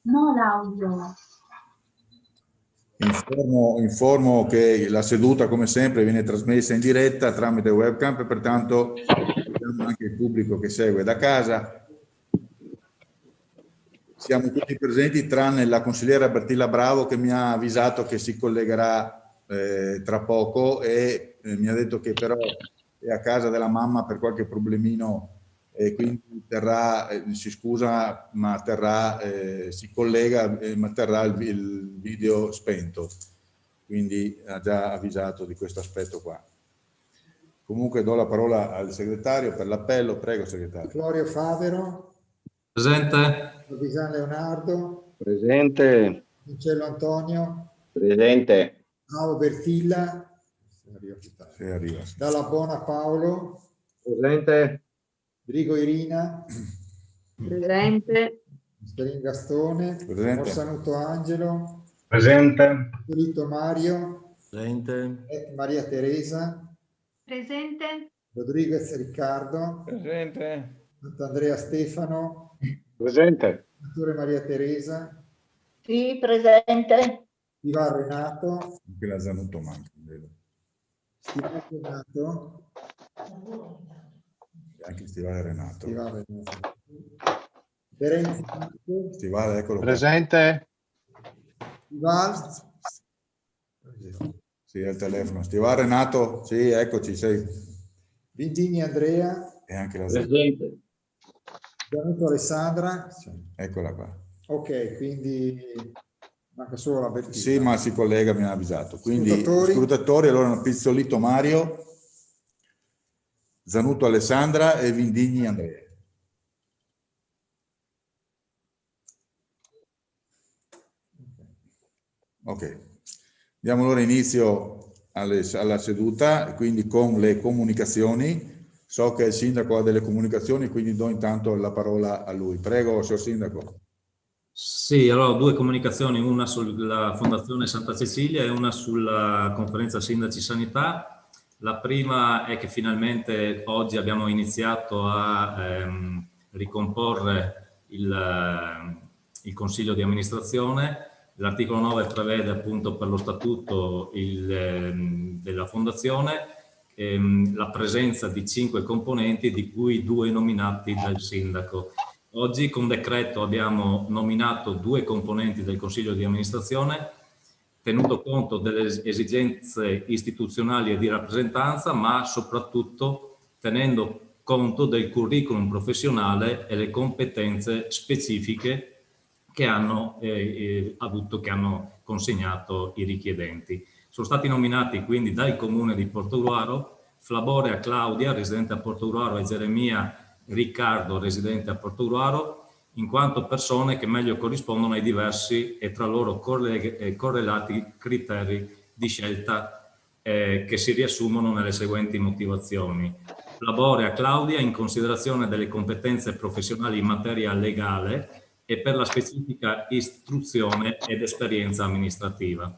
No, l'audio. Informo che la seduta, come sempre, viene trasmessa in diretta tramite webcam e pertanto vediamo anche il pubblico che segue da casa. Siamo tutti presenti tranne la consigliera Bertilla Bravo, che mi ha avvisato che si collegherà tra poco e mi ha detto che però è a casa della mamma per qualche problemino e quindi terrà, si scusa, ma si collega, ma terrà il video spento. Quindi ha già avvisato di questo aspetto qua. Comunque do la parola al segretario per l'appello. Prego, segretario. Florio Favero. Presente. Rovisan Leonardo. Presente. Vincello Antonio. Presente. Bravo Bertilla. Se arriva. Dalla Bona Paolo. Presente. Drigo Irina. Presente. Sterin Gastone. Presente. Morsanuto Angelo. Presente. Pulito Mario. Presente. Maria Teresa. Presente. Rodriguez Riccardo. Presente. Sant'Andrea Stefano. Presente. Senatore Maria Teresa. Sì, presente. Ivan Renato. Anche la Zanutto manca, vedo. Stivale Renato. Anche Stivale Renato. Stivale Renato. Terenzi Marco. Stivale, eccolo qua. Presente. Stivale. Sì, al telefono. Stivale Renato, sì, eccoci, sei. Vindini Andrea. E anche la Presente. Gianetto Alessandra. Eccola qua. Ok, quindi manca solo la Bertilla. Sì, ma si collega, mi ha avvisato. Quindi Scrutatori. scrutatori, allora Pizzolito Mario, Zanutto Alessandra e Vindigni Andrea. Ok, diamo allora inizio alla seduta, quindi con le comunicazioni. So che il sindaco ha delle comunicazioni, quindi do intanto la parola a lui. Prego, signor sindaco. Sì, allora due comunicazioni, una sulla Fondazione Santa Cecilia e una sulla conferenza Sindaci Sanità. La prima è che finalmente oggi abbiamo iniziato a ricomporre il Consiglio di amministrazione. L'articolo 9 prevede appunto per lo statuto della Fondazione la presenza di 5 componenti, di cui 2 nominati dal sindaco. Oggi con decreto abbiamo nominato 2 componenti del Consiglio di amministrazione, tenuto conto delle esigenze istituzionali e di rappresentanza, ma soprattutto tenendo conto del curriculum professionale e le competenze specifiche che hanno consegnato i richiedenti. Sono stati nominati quindi dal Comune di Portogruaro Flaborea Claudia, residente a Portogruaro, e Geremia Riccardo, residente a Portogruaro, in quanto persone che meglio corrispondono ai diversi e tra loro correlati criteri di scelta che si riassumono nelle seguenti motivazioni. Flaborea Claudia in considerazione delle competenze professionali in materia legale e per la specifica istruzione ed esperienza amministrativa.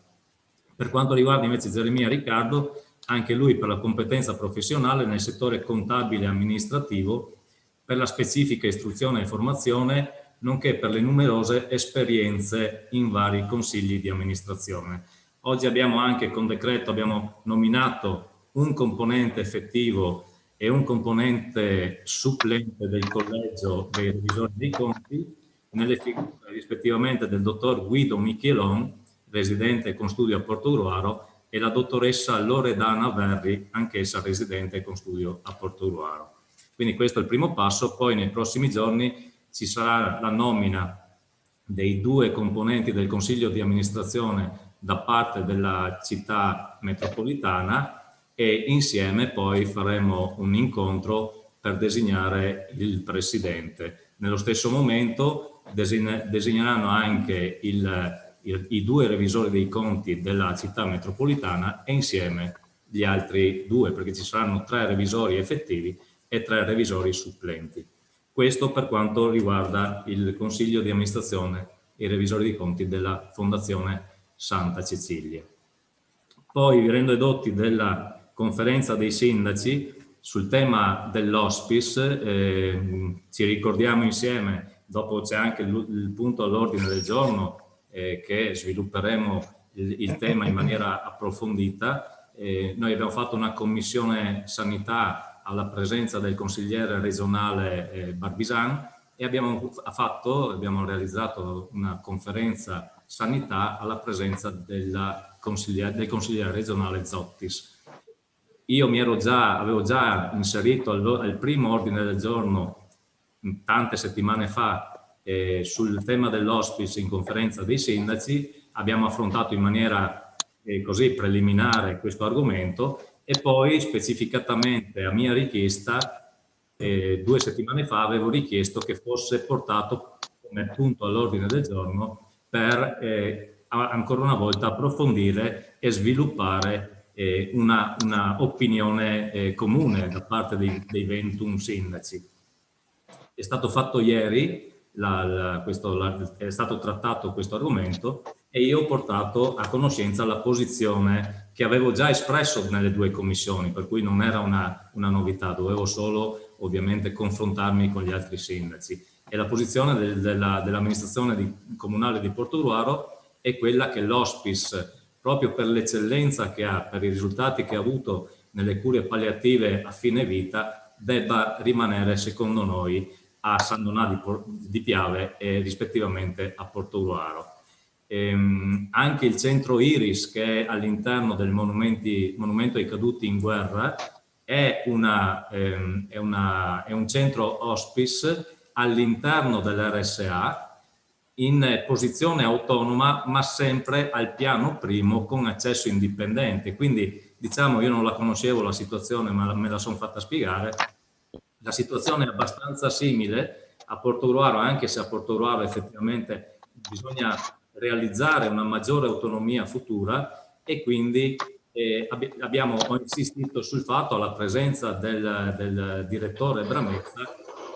Per quanto riguarda invece Geremia Riccardo, anche lui per la competenza professionale nel settore contabile e amministrativo, per la specifica istruzione e formazione, nonché per le numerose esperienze in vari consigli di amministrazione. Oggi abbiamo anche con decreto nominato un componente effettivo e un componente supplente del collegio dei revisori dei conti, nelle figure rispettivamente del dottor Guido Michelon, residente con studio a Portogruaro, e la dottoressa Loredana Verri, anch'essa residente con studio a Portogruaro. Quindi questo è il primo passo. Poi nei prossimi giorni ci sarà la nomina dei 2 componenti del Consiglio di amministrazione da parte della città metropolitana e insieme poi faremo un incontro per designare il presidente. Nello stesso momento designeranno anche i 2 revisori dei conti della città metropolitana e insieme gli altri 2, perché ci saranno 3 revisori effettivi e 3 revisori supplenti. Questo per quanto riguarda il Consiglio di amministrazione e i revisori dei conti della Fondazione Santa Cecilia. Poi vi rendo edotti della conferenza dei sindaci sul tema dell'hospice. Ci ricordiamo insieme dopo c'è anche il punto all'ordine del giorno che svilupperemo il tema in maniera approfondita. Noi abbiamo fatto una commissione sanità alla presenza del consigliere regionale Barbisan e abbiamo realizzato una conferenza sanità alla presenza del consigliere regionale Zottis. Io avevo già inserito al primo ordine del giorno tante settimane fa sul tema dell'hospice in conferenza dei sindaci. Abbiamo affrontato in maniera così preliminare questo argomento e poi specificatamente a mia richiesta 2 settimane fa avevo richiesto che fosse portato come punto all'ordine del giorno per ancora una volta approfondire e sviluppare una opinione comune da parte dei 21 sindaci. È stato fatto ieri, è stato trattato questo argomento e io ho portato a conoscenza la posizione che avevo già espresso nelle 2 commissioni, per cui non era una novità, dovevo solo ovviamente confrontarmi con gli altri sindaci. E la posizione dell'amministrazione comunale di Portogruaro è quella che l'hospice, proprio per l'eccellenza che ha, per i risultati che ha avuto nelle cure palliative a fine vita, debba rimanere, secondo noi, a San Donà di Piave e rispettivamente a Portogruaro. Anche il centro Iris, che è all'interno del monumento ai caduti in guerra, è un centro hospice all'interno dell'RSA, in posizione autonoma, ma sempre al piano primo con accesso indipendente. Quindi, diciamo, io non la conoscevo la situazione, ma me la sono fatta spiegare. La situazione è abbastanza simile a Portogruaro, anche se a Portogruaro effettivamente bisogna realizzare una maggiore autonomia futura e quindi ho insistito sul fatto, alla presenza del direttore Bramezza,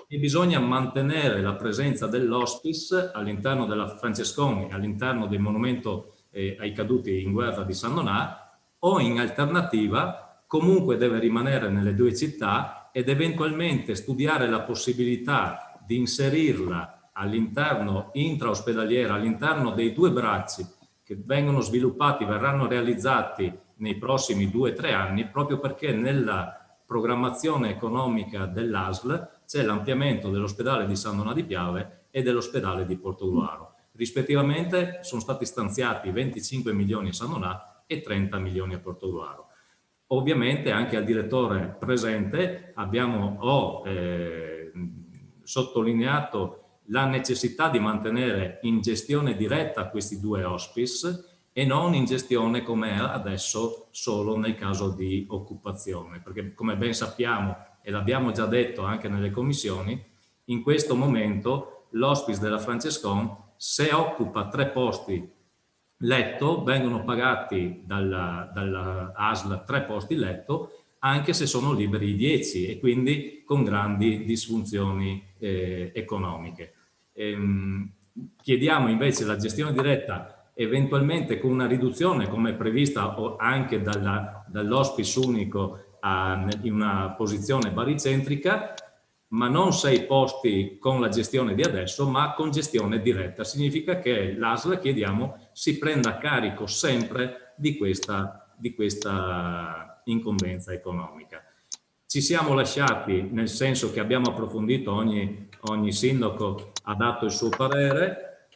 che bisogna mantenere la presenza dell'hospice all'interno della Francesconi, all'interno del monumento ai caduti in guerra di San Donà, o in alternativa comunque deve rimanere nelle 2 città ed eventualmente studiare la possibilità di inserirla all'interno intraospedaliera, all'interno dei 2 bracci che verranno realizzati nei prossimi 2-3 anni, proprio perché nella programmazione economica dell'ASL c'è l'ampliamento dell'ospedale di San Donà di Piave e dell'ospedale di Portogruaro. Rispettivamente sono stati stanziati 25 milioni a San Donà e 30 milioni a Portogruaro. Ovviamente anche al direttore presente ho sottolineato la necessità di mantenere in gestione diretta questi 2 hospice e non in gestione come è adesso solo nel caso di occupazione, perché come ben sappiamo e l'abbiamo già detto anche nelle commissioni, in questo momento l'hospice della Francescon, se occupa 3 posti letto, vengono pagati dalla ASL 3 posti letto, anche se sono liberi 10 e quindi con grandi disfunzioni economiche. Chiediamo invece la gestione diretta, eventualmente con una riduzione come prevista anche dall'hospice unico in una posizione baricentrica, ma non 6 posti con la gestione di adesso, ma con gestione diretta. Significa che l'ASL, chiediamo, si prenda a carico sempre di questa incombenza economica. Ci siamo lasciati, nel senso che abbiamo approfondito, ogni sindaco ha dato il suo parere,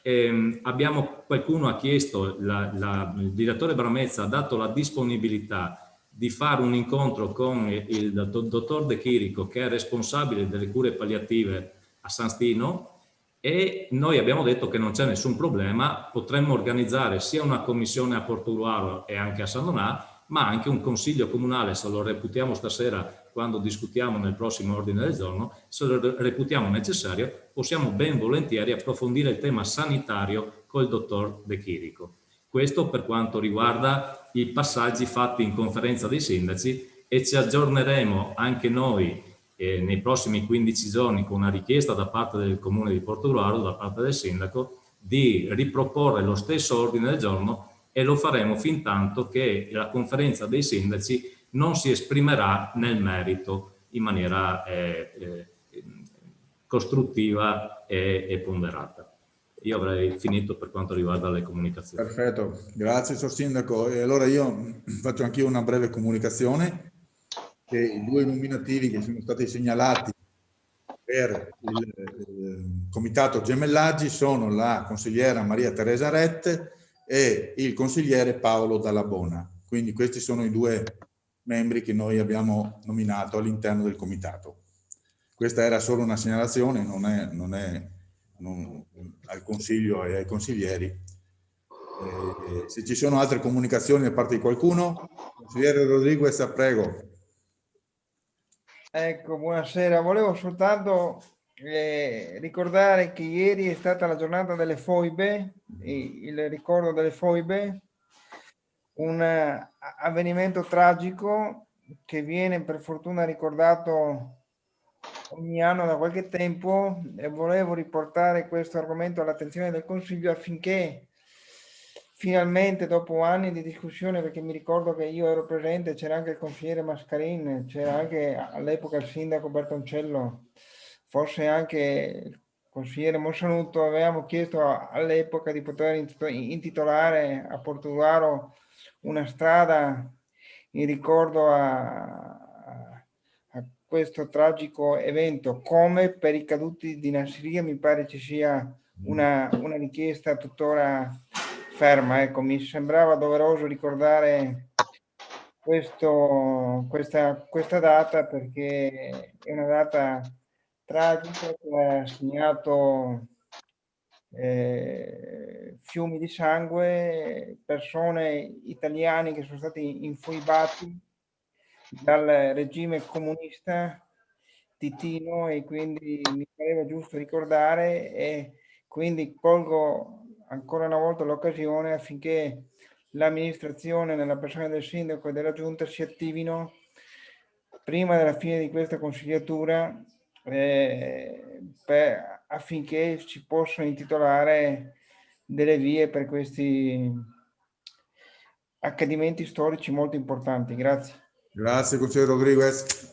qualcuno ha chiesto, il direttore Bramezza ha dato la disponibilità di fare un incontro con il dottor De Chirico, che è responsabile delle cure palliative a San Stino, e noi abbiamo detto che non c'è nessun problema, potremmo organizzare sia una commissione a Portogruaro e anche a San Donà, ma anche un consiglio comunale, se lo reputiamo stasera quando discutiamo nel prossimo ordine del giorno, se lo reputiamo necessario, possiamo ben volentieri approfondire il tema sanitario col dottor De Chirico. Questo per quanto riguarda i passaggi fatti in conferenza dei sindaci, e ci aggiorneremo anche noi nei prossimi 15 giorni con una richiesta da parte del Comune di Portogruaro, da parte del sindaco, di riproporre lo stesso ordine del giorno, e lo faremo fin tanto che la conferenza dei sindaci non si esprimerà nel merito in maniera costruttiva e ponderata. Io avrei finito per quanto riguarda le comunicazioni. Perfetto, grazie Sor Sindaco. E allora io faccio anch'io una breve comunicazione, che i due nominativi che sono stati segnalati per il Comitato Gemellaggi sono la consigliera Maria Teresa Rette e il consigliere Paolo Dalla Bona. Quindi questi sono i due membri che noi abbiamo nominato all'interno del Comitato. Questa era solo una segnalazione, non al Consiglio e ai consiglieri. Se ci sono altre comunicazioni da parte di qualcuno, consigliere Rodriguez, prego. Ecco, buonasera. Volevo soltanto ricordare che ieri è stata la giornata delle foibe, il ricordo delle foibe, un avvenimento tragico che viene per fortuna ricordato ogni anno da qualche tempo, e volevo riportare questo argomento all'attenzione del Consiglio affinché finalmente, dopo anni di discussione, perché mi ricordo che io ero presente, c'era anche il consigliere Mascarin, c'era anche all'epoca il sindaco Bertoncello, forse anche il consigliere Monsanuto, avevamo chiesto all'epoca di poter intitolare a Portogruaro una strada in ricordo a questo tragico evento. Come per i caduti di Nassiriya mi pare ci sia una richiesta tuttora ferma. Ecco, mi sembrava doveroso ricordare questa data, perché è una data tragica che ha segnato fiumi di sangue, persone italiani che sono stati infoibati dal regime comunista di Tino, e quindi mi pareva giusto ricordare, e quindi colgo ancora una volta l'occasione affinché l'amministrazione, nella persona del sindaco e della giunta, si attivino prima della fine di questa consigliatura affinché si possano intitolare delle vie per questi accadimenti storici molto importanti. Grazie. Grazie, consigliere Rodriguez.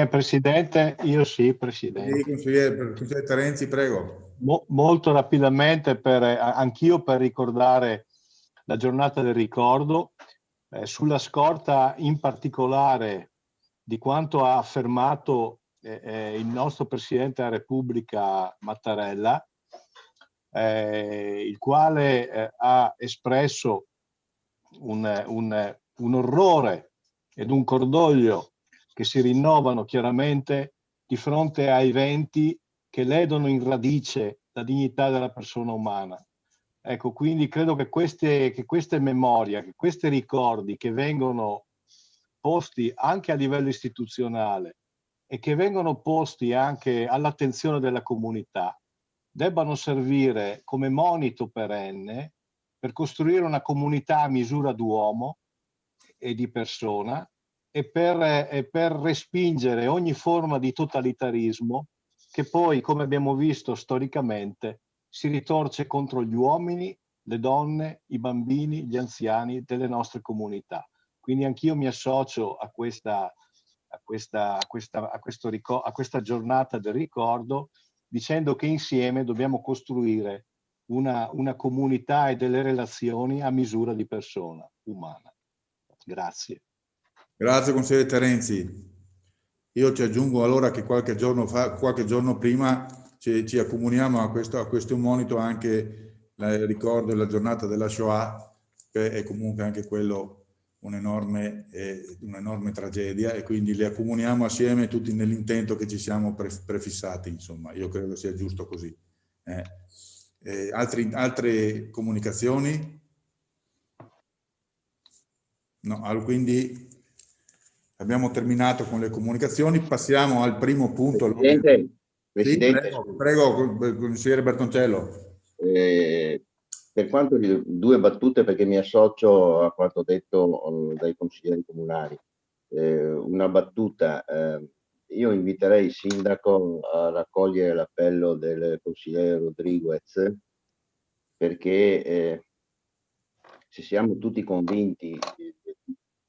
Presidente, io sì, Presidente. Sì, consigliere Terenzi, prego. Molto rapidamente, anch'io per ricordare la giornata del ricordo, sulla scorta in particolare di quanto ha affermato il nostro Presidente della Repubblica Mattarella, il quale ha espresso un orrore ed un cordoglio che si rinnovano chiaramente di fronte a eventi che ledono in radice la dignità della persona umana. Ecco, quindi credo che queste memorie, che questi ricordi che vengono posti anche a livello istituzionale e che vengono posti anche all'attenzione della comunità, debbano servire come monito perenne per costruire una comunità a misura d'uomo e di persona, e per respingere ogni forma di totalitarismo che poi, come abbiamo visto storicamente, si ritorce contro gli uomini, le donne, i bambini, gli anziani delle nostre comunità. Quindi anch'io mi associo a questa giornata del ricordo, dicendo che insieme dobbiamo costruire una comunità e delle relazioni a misura di persona umana. Grazie. Grazie, consigliere Terenzi. Io ci aggiungo allora che qualche giorno prima ci accomuniamo a questo monito anche il ricordo della giornata della Shoah, che è comunque anche quello un'enorme tragedia, e quindi le accomuniamo assieme tutti nell'intento che ci siamo prefissati. Insomma, io credo sia giusto così. Altre comunicazioni? No, quindi abbiamo terminato con le comunicazioni, passiamo al primo punto. Presidente, sì, prego, consigliere Bertoncello. Per quanto due battute, perché mi associo a quanto detto dai consiglieri comunali. Una battuta, io inviterei il sindaco a raccogliere l'appello del consigliere Rodriguez, perché se siamo tutti convinti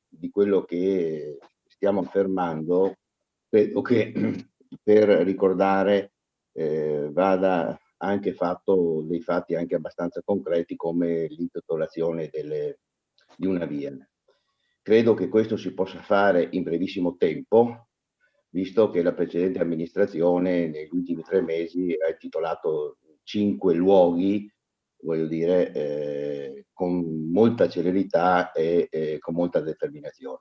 di quello che stiamo affermando, credo che per ricordare vada anche fatto dei fatti anche abbastanza concreti come l'intitolazione di una via. Credo che questo si possa fare in brevissimo tempo, visto che la precedente amministrazione negli ultimi 3 mesi ha intitolato 5 luoghi, voglio dire, con molta celerità e con molta determinazione.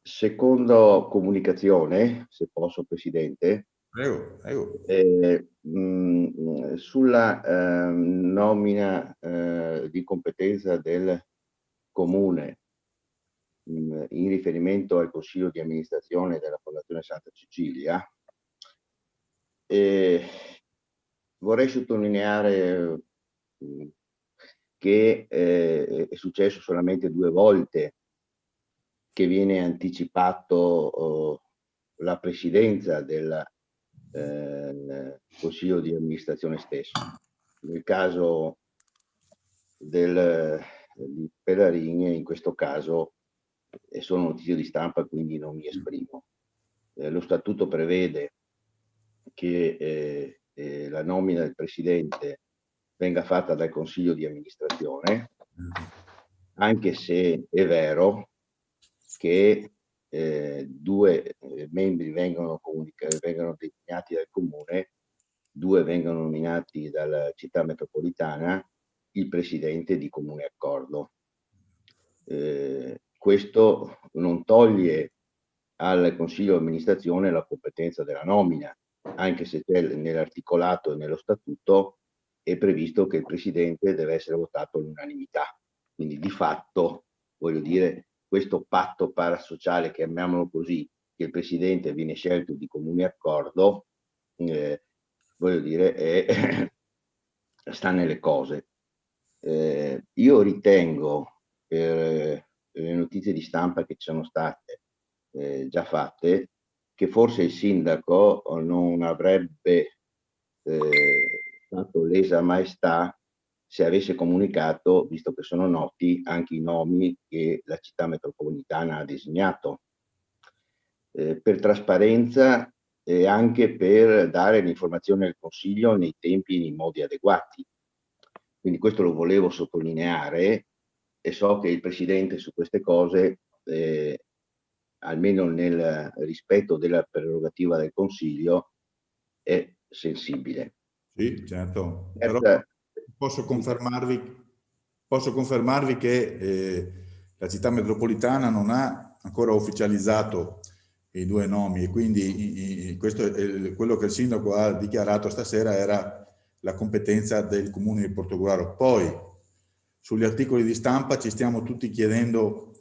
Secondo comunicazione, se posso, Presidente, Prego, prego. Sulla nomina di competenza del Comune in riferimento al Consiglio di amministrazione della Fondazione Santa Cecilia, vorrei sottolineare che è successo solamente 2 volte che viene anticipato la presidenza del Consiglio di amministrazione stesso. Nel caso di Pellarin, in questo caso sono notizie di stampa, quindi non mi esprimo. Lo statuto prevede che la nomina del presidente venga fatta dal Consiglio di amministrazione, anche se è vero che 2 membri vengono designati dal Comune, 2 vengono nominati dalla città metropolitana, il presidente di comune accordo. Questo non toglie al Consiglio di amministrazione la competenza della nomina, anche se nell'articolato e nello statuto è previsto che il presidente deve essere votato all'unanimità. Quindi di fatto, voglio dire, questo patto parasociale, chiamiamolo così, che il presidente viene scelto di comune accordo, voglio dire, sta nelle cose. Io ritengo, per le notizie di stampa che ci sono state già fatte, che forse il sindaco non avrebbe fatto lesa maestà se avesse comunicato, visto che sono noti, anche i nomi che la città metropolitana ha designato. Per trasparenza e anche per dare l'informazione al Consiglio nei tempi e nei modi adeguati. Quindi questo lo volevo sottolineare, e so che il Presidente su queste cose, almeno nel rispetto della prerogativa del Consiglio, è sensibile. Sì, certo. Però posso confermarvi che la città metropolitana non ha ancora ufficializzato i 2 nomi, e quindi questo è quello che il sindaco ha dichiarato stasera, era la competenza del comune di Portogruaro. Poi sugli articoli di stampa ci stiamo tutti chiedendo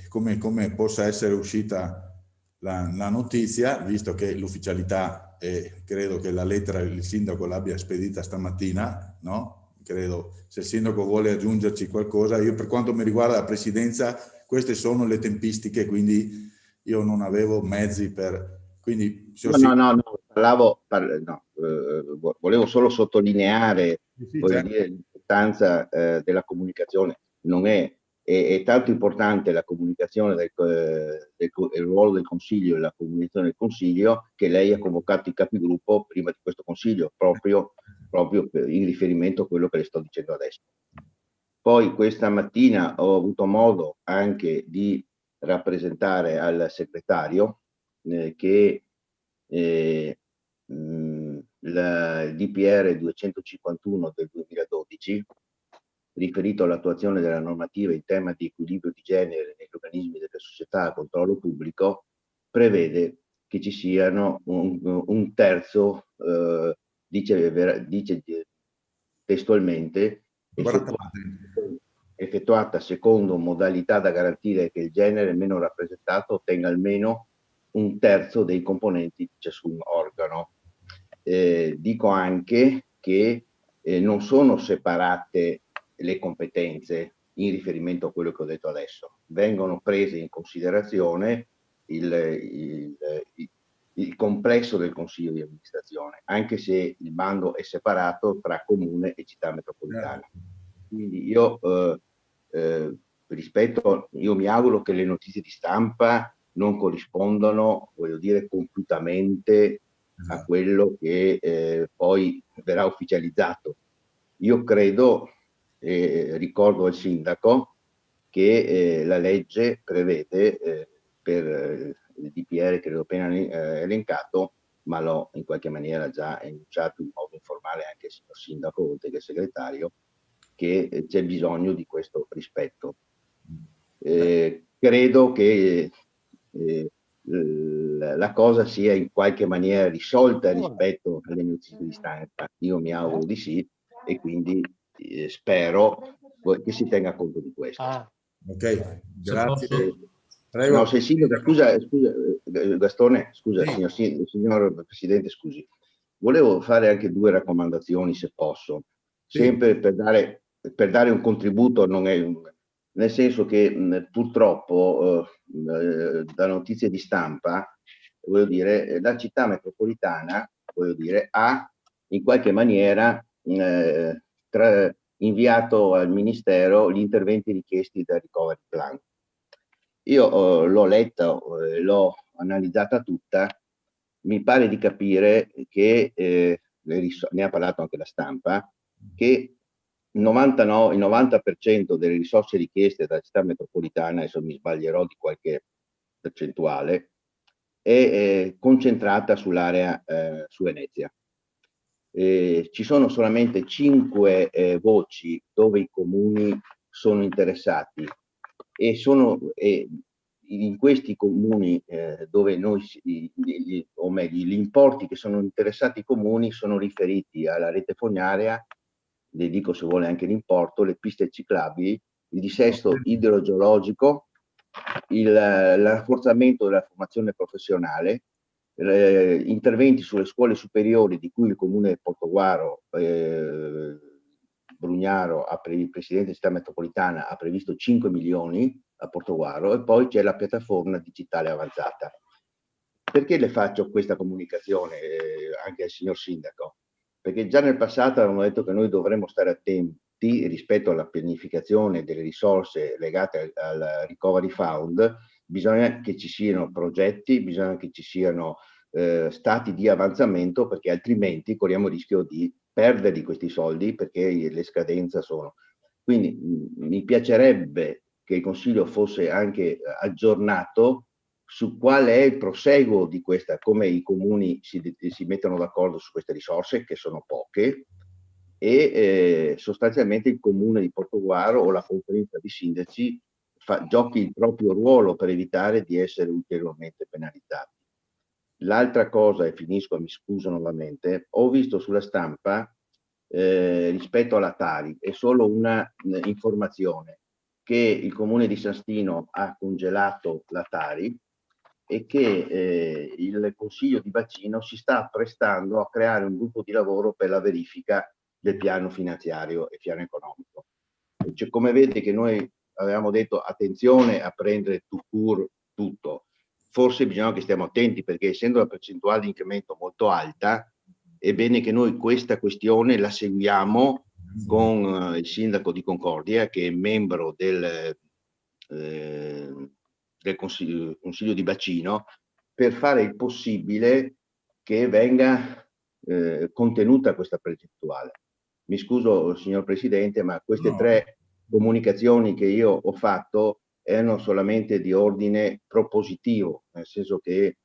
come possa essere uscita la notizia, visto che l'ufficialità, credo che la lettera il sindaco l'abbia spedita stamattina, no? Credo, se il sindaco vuole aggiungerci qualcosa. Io, per quanto mi riguarda la presidenza, queste sono le tempistiche, quindi io non avevo mezzi per... Quindi, volevo solo sottolineare, certo, l'importanza della comunicazione. Non è tanto importante la comunicazione il ruolo del Consiglio e la comunicazione del Consiglio, che lei ha convocato i capigruppo prima di questo Consiglio, proprio in riferimento a quello che le sto dicendo adesso. Poi questa mattina ho avuto modo anche di rappresentare al segretario che il DPR 251 del 2012, riferito all'attuazione della normativa in tema di equilibrio di genere negli organismi delle società a controllo pubblico, prevede che ci siano un terzo, dice testualmente, effettuata secondo modalità da garantire che il genere meno rappresentato ottenga almeno un terzo dei componenti di ciascun organo. Dico anche che non sono separate le competenze in riferimento a quello che ho detto adesso, vengono prese in considerazione il complesso del Consiglio di amministrazione, anche se il bando è separato tra comune e città metropolitana. Quindi io io mi auguro che le notizie di stampa non corrispondano, voglio dire, compiutamente a quello che poi verrà ufficializzato. Io credo, ricordo al sindaco, che la legge prevede per il DPR che l'ho appena elencato, ma l'ho in qualche maniera già enunciato in modo informale anche il signor sindaco, oltre che il segretario, che c'è bisogno di questo rispetto. Credo che la cosa sia in qualche maniera risolta rispetto alle notizie di stampa. Io mi auguro di sì e quindi spero che si tenga conto di questo. Ok, grazie. Prego. No, se il sindaco, scusa Gastone, scusa, sì. signor Presidente, scusi. Volevo fare anche 2 raccomandazioni, se posso, sì. sempre per dare un contributo, nel senso che purtroppo da notizie di stampa, voglio dire, la città metropolitana, voglio dire, ha in qualche maniera inviato al Ministero gli interventi richiesti dal Recovery Plan. Io l'ho letta, l'ho analizzata tutta, mi pare di capire che, ne ha parlato anche la stampa, che il 90% delle risorse richieste dalla città metropolitana, adesso mi sbaglierò di qualche percentuale, è concentrata sull'area su Venezia. Ci sono solamente 5 voci dove i comuni sono interessati e in questi comuni dove noi, o meglio, gli importi che sono interessati i comuni sono riferiti alla rete fognaria, le dico se vuole anche l'importo, le piste ciclabili, il dissesto idrogeologico, il rafforzamento della formazione professionale, interventi sulle scuole superiori di cui il comune di Portogruaro, Brugnaro, il presidente della città metropolitana ha previsto 5 milioni a Portogruaro, e poi c'è la piattaforma digitale avanzata. Perché le faccio questa comunicazione anche al signor sindaco? Perché già nel passato avevamo detto che noi dovremmo stare attenti rispetto alla pianificazione delle risorse legate al Recovery Fund. Bisogna che ci siano progetti, bisogna che ci siano stati di avanzamento, perché altrimenti corriamo il rischio di perderli questi soldi, perché le scadenze sono. Quindi mi piacerebbe che il Consiglio fosse anche aggiornato su qual è il proseguo di questa, come i comuni si mettono d'accordo su queste risorse, che sono poche, e sostanzialmente il comune di Portogruaro o la conferenza di sindaci giochi il proprio ruolo per evitare di essere ulteriormente penalizzati. L'altra cosa, e finisco, mi scuso nuovamente, ho visto sulla stampa rispetto alla Tari, è solo una informazione, che il comune di San Stino ha congelato la Tari e che il Consiglio di Bacino si sta apprestando a creare un gruppo di lavoro per la verifica del piano finanziario e piano economico. Cioè, come vede che noi avevamo detto attenzione a prendere tutto, forse bisogna che stiamo attenti, perché essendo la percentuale di incremento molto alta, è bene che noi questa questione la seguiamo con il sindaco di Concordia, che è membro del Consiglio di Bacino, per fare il possibile che venga contenuta questa percentuale. Mi scuso, signor Presidente, ma queste 3 comunicazioni che io ho fatto erano solamente di ordine propositivo, nel senso che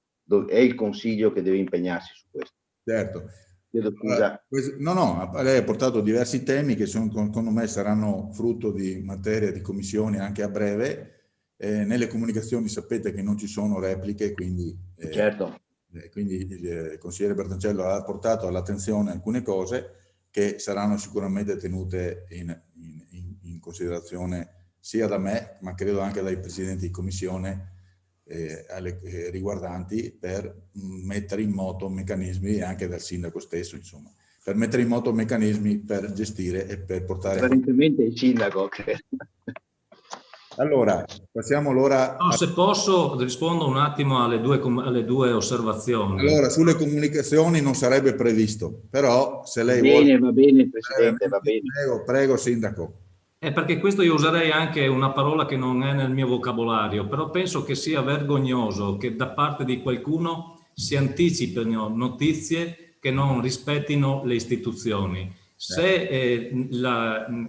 è il Consiglio che deve impegnarsi su questo. Certo. Chiedo scusa. No, lei ha portato diversi temi che secondo me saranno frutto di materia di commissioni anche a breve. Nelle comunicazioni sapete che non ci sono repliche, quindi, certo. Quindi il consigliere Bertoncello ha portato all'attenzione alcune cose che saranno sicuramente tenute in considerazione sia da me, ma credo anche dai presidenti di commissione riguardanti, per mettere in moto meccanismi, e anche dal sindaco stesso, insomma, per mettere in moto meccanismi per gestire e per portare... Apparentemente il sindaco. Allora, passiamo allora... No, se posso rispondo un attimo alle due osservazioni. Allora, sulle comunicazioni non sarebbe previsto, però se lei vuole... Va bene, Presidente, va bene. Prego, Sindaco. Perché questo io userei anche una parola che non è nel mio vocabolario, però penso che sia vergognoso che da parte di qualcuno si anticipino notizie che non rispettino le istituzioni. Se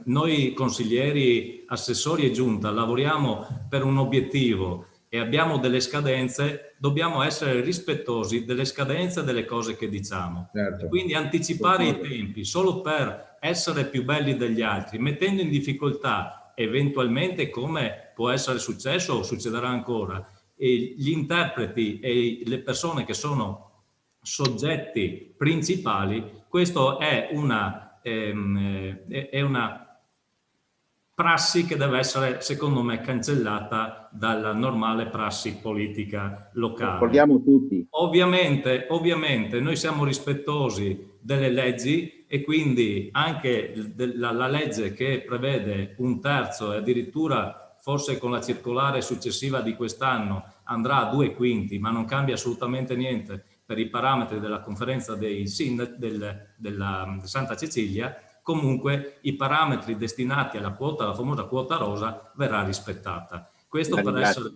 noi consiglieri, assessori e giunta lavoriamo per un obiettivo e abbiamo delle scadenze, dobbiamo essere rispettosi delle scadenze e delle cose che diciamo. Certo. Quindi anticipare i tempi solo per essere più belli degli altri, mettendo in difficoltà eventualmente, come può essere successo o succederà ancora, gli interpreti e le persone che sono soggetti principali, questo è una prassi che deve essere, secondo me, cancellata dalla normale prassi politica locale. Ricordiamo tutti. Ovviamente noi siamo rispettosi delle leggi e quindi anche la legge che prevede 1/3 e addirittura forse con la circolare successiva di quest'anno andrà a 2/5, ma non cambia assolutamente niente per i parametri della conferenza dei sindaci della Santa Cecilia. Comunque i parametri destinati alla quota, la famosa quota rosa, verrà rispettata. Questo per essere...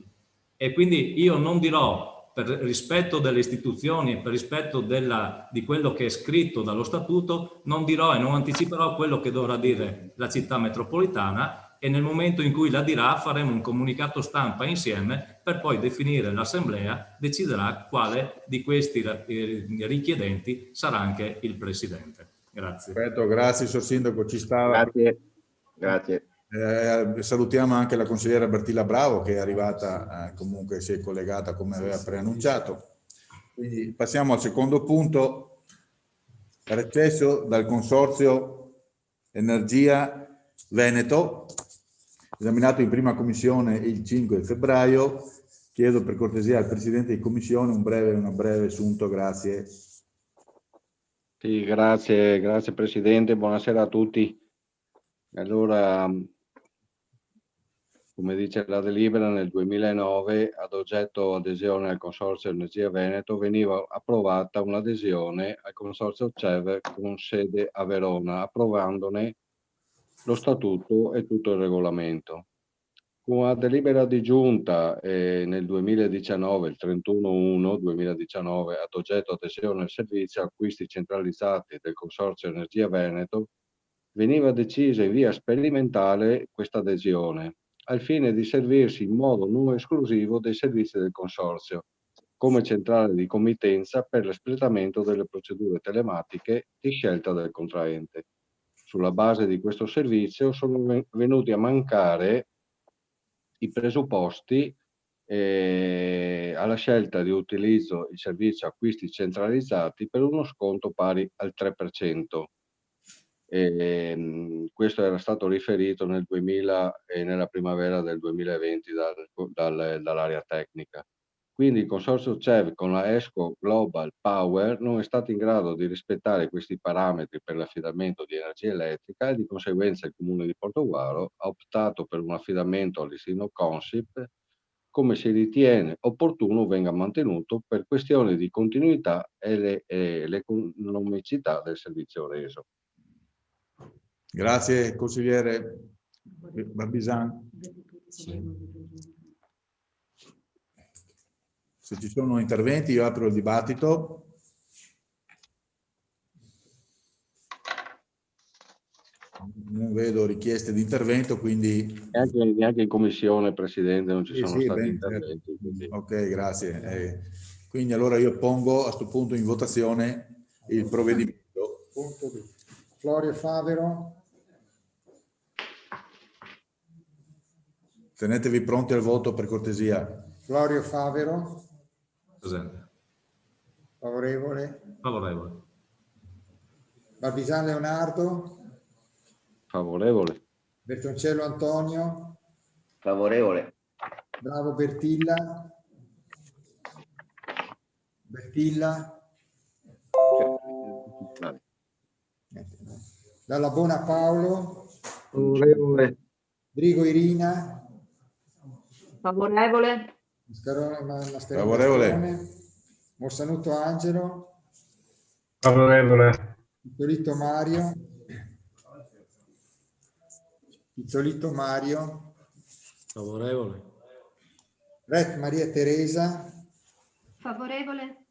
E quindi io non dirò, per rispetto delle istituzioni e per rispetto di quello che è scritto dallo statuto, non dirò e non anticiperò quello che dovrà dire la città metropolitana, e nel momento in cui la dirà faremo un comunicato stampa insieme per poi definire, l'assemblea deciderà quale di questi richiedenti sarà anche il presidente. Grazie. Perfetto, grazie Sor Sindaco, ci stava. Grazie. Salutiamo anche la consigliera Bertilla Bravo che è arrivata, comunque si è collegata come aveva preannunciato. Quindi passiamo al secondo punto, recesso dal Consorzio Energia Veneto, esaminato in prima commissione il 5 febbraio. Chiedo per cortesia al Presidente di Commissione un breve assunto, grazie. Sì, grazie Presidente, buonasera a tutti. Allora, come dice la delibera, nel 2009 ad oggetto adesione al Consorzio Energia Veneto veniva approvata un'adesione al Consorzio CEV con sede a Verona, approvandone lo statuto e tutto il regolamento. Con una delibera di giunta nel 2019, il 31/1/2019, ad oggetto adesione al servizio acquisti centralizzati del Consorzio Energia Veneto, veniva decisa in via sperimentale questa adesione, al fine di servirsi in modo non esclusivo dei servizi del Consorzio, come centrale di committenza per l'espletamento delle procedure telematiche di scelta del contraente. Sulla base di questo servizio sono venuti a mancare i presupposti alla scelta di utilizzo il servizio acquisti centralizzati per uno sconto pari al 3%. Questo era stato riferito nel 2000 e nella primavera del 2020 dall'area tecnica. Quindi il Consorzio CEV con la ESCO Global Power non è stato in grado di rispettare questi parametri per l'affidamento di energia elettrica e di conseguenza il Comune di Portogruaro ha optato per un affidamento al listino Consip, come si ritiene opportuno venga mantenuto per questioni di continuità e l'economicità del servizio reso. Grazie consigliere Barbisan. Se ci sono interventi io apro il dibattito. Non vedo richieste di intervento, quindi... Neanche in commissione, Presidente, non ci sono stati interventi. Certo. Ok, grazie. Quindi allora io pongo a questo punto in votazione il provvedimento. Florio Favero. Tenetevi pronti al voto per cortesia. Florio Favero. Presente. Favorevole. Favorevole. Barbisan Leonardo. Favorevole. Bertoncello Antonio. Favorevole. Bravo Bertilla. Bertilla. Dalla Bona Paolo. Favorevole. Drigo Irina. Favorevole. Favorevole. Morsanuto Angelo. Favorevole. Pizzolitto Mario. Pizzolitto Mario. Favorevole. Ret Maria Teresa. Favorevole.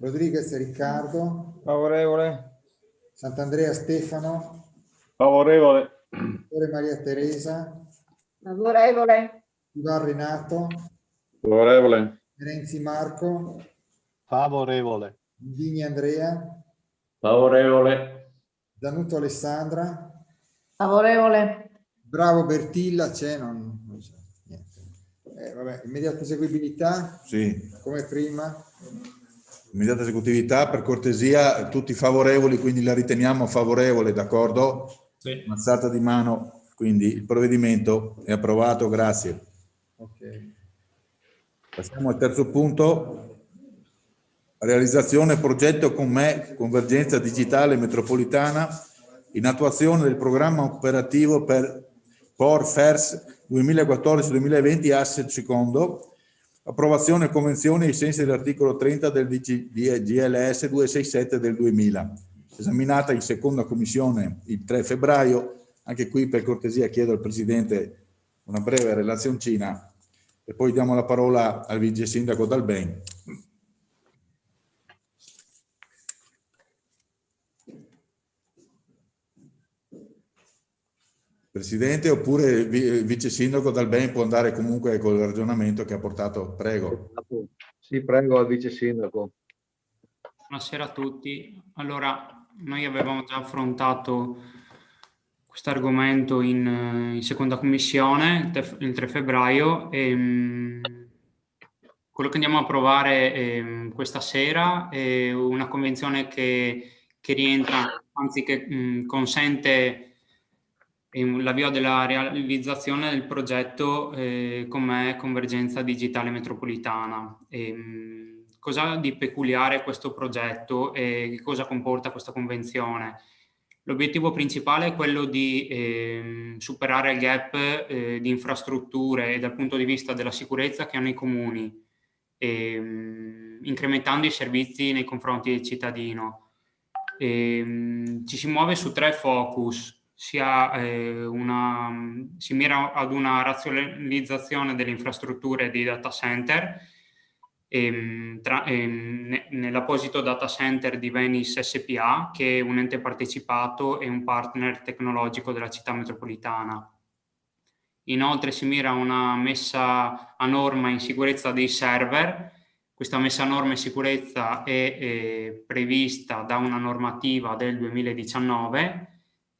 Rodriguez Riccardo, Favorevole. Sant'Andrea Stefano, Favorevole. Maria Teresa, Favorevole. Ivan Renato, Favorevole. Renzi Marco, Favorevole. Vigni Andrea, Favorevole. Danuto Alessandra, Favorevole. Bravo Bertilla, c'è, non c'è niente. Vabbè, immediata eseguibilità, Sì. come prima. Immediata esecutività, per cortesia, tutti favorevoli, quindi la riteniamo favorevole, d'accordo? Sì. Alzata di mano, quindi il provvedimento è approvato, grazie. Ok. Passiamo al terzo punto. Realizzazione progetto con me, convergenza digitale metropolitana, in attuazione del programma operativo per FERS 2014-2020 asset secondo, approvazione convenzione ai sensi dell'articolo 30 del GLS 267 del 2000, esaminata in seconda commissione il 3 febbraio. Anche qui per cortesia chiedo al Presidente una breve relazioncina e poi diamo la parola al Vice Sindaco Dalben. Presidente, oppure il Vice Sindaco Dalben può andare comunque col ragionamento che ha portato. Prego. Sì, prego al Vice Sindaco. Buonasera a tutti. Allora, noi avevamo già affrontato questo argomento in seconda commissione il 3 febbraio e quello che andiamo a approvare questa sera è una convenzione che rientra, anzi che consente l'avvio della realizzazione del progetto con me Convergenza Digitale Metropolitana. Cosa di peculiare questo progetto e che cosa comporta questa convenzione? L'obiettivo principale è quello di superare il gap di infrastrutture dal punto di vista della sicurezza che hanno i comuni, incrementando i servizi nei confronti del cittadino. Ci si muove su 3 focus. Si mira ad una razionalizzazione delle infrastrutture di data center nell'apposito data center di Venis SPA, che è un ente partecipato e un partner tecnologico della città metropolitana. Inoltre si mira a una messa a norma in sicurezza dei server. Questa messa a norma in sicurezza è prevista da una normativa del 2019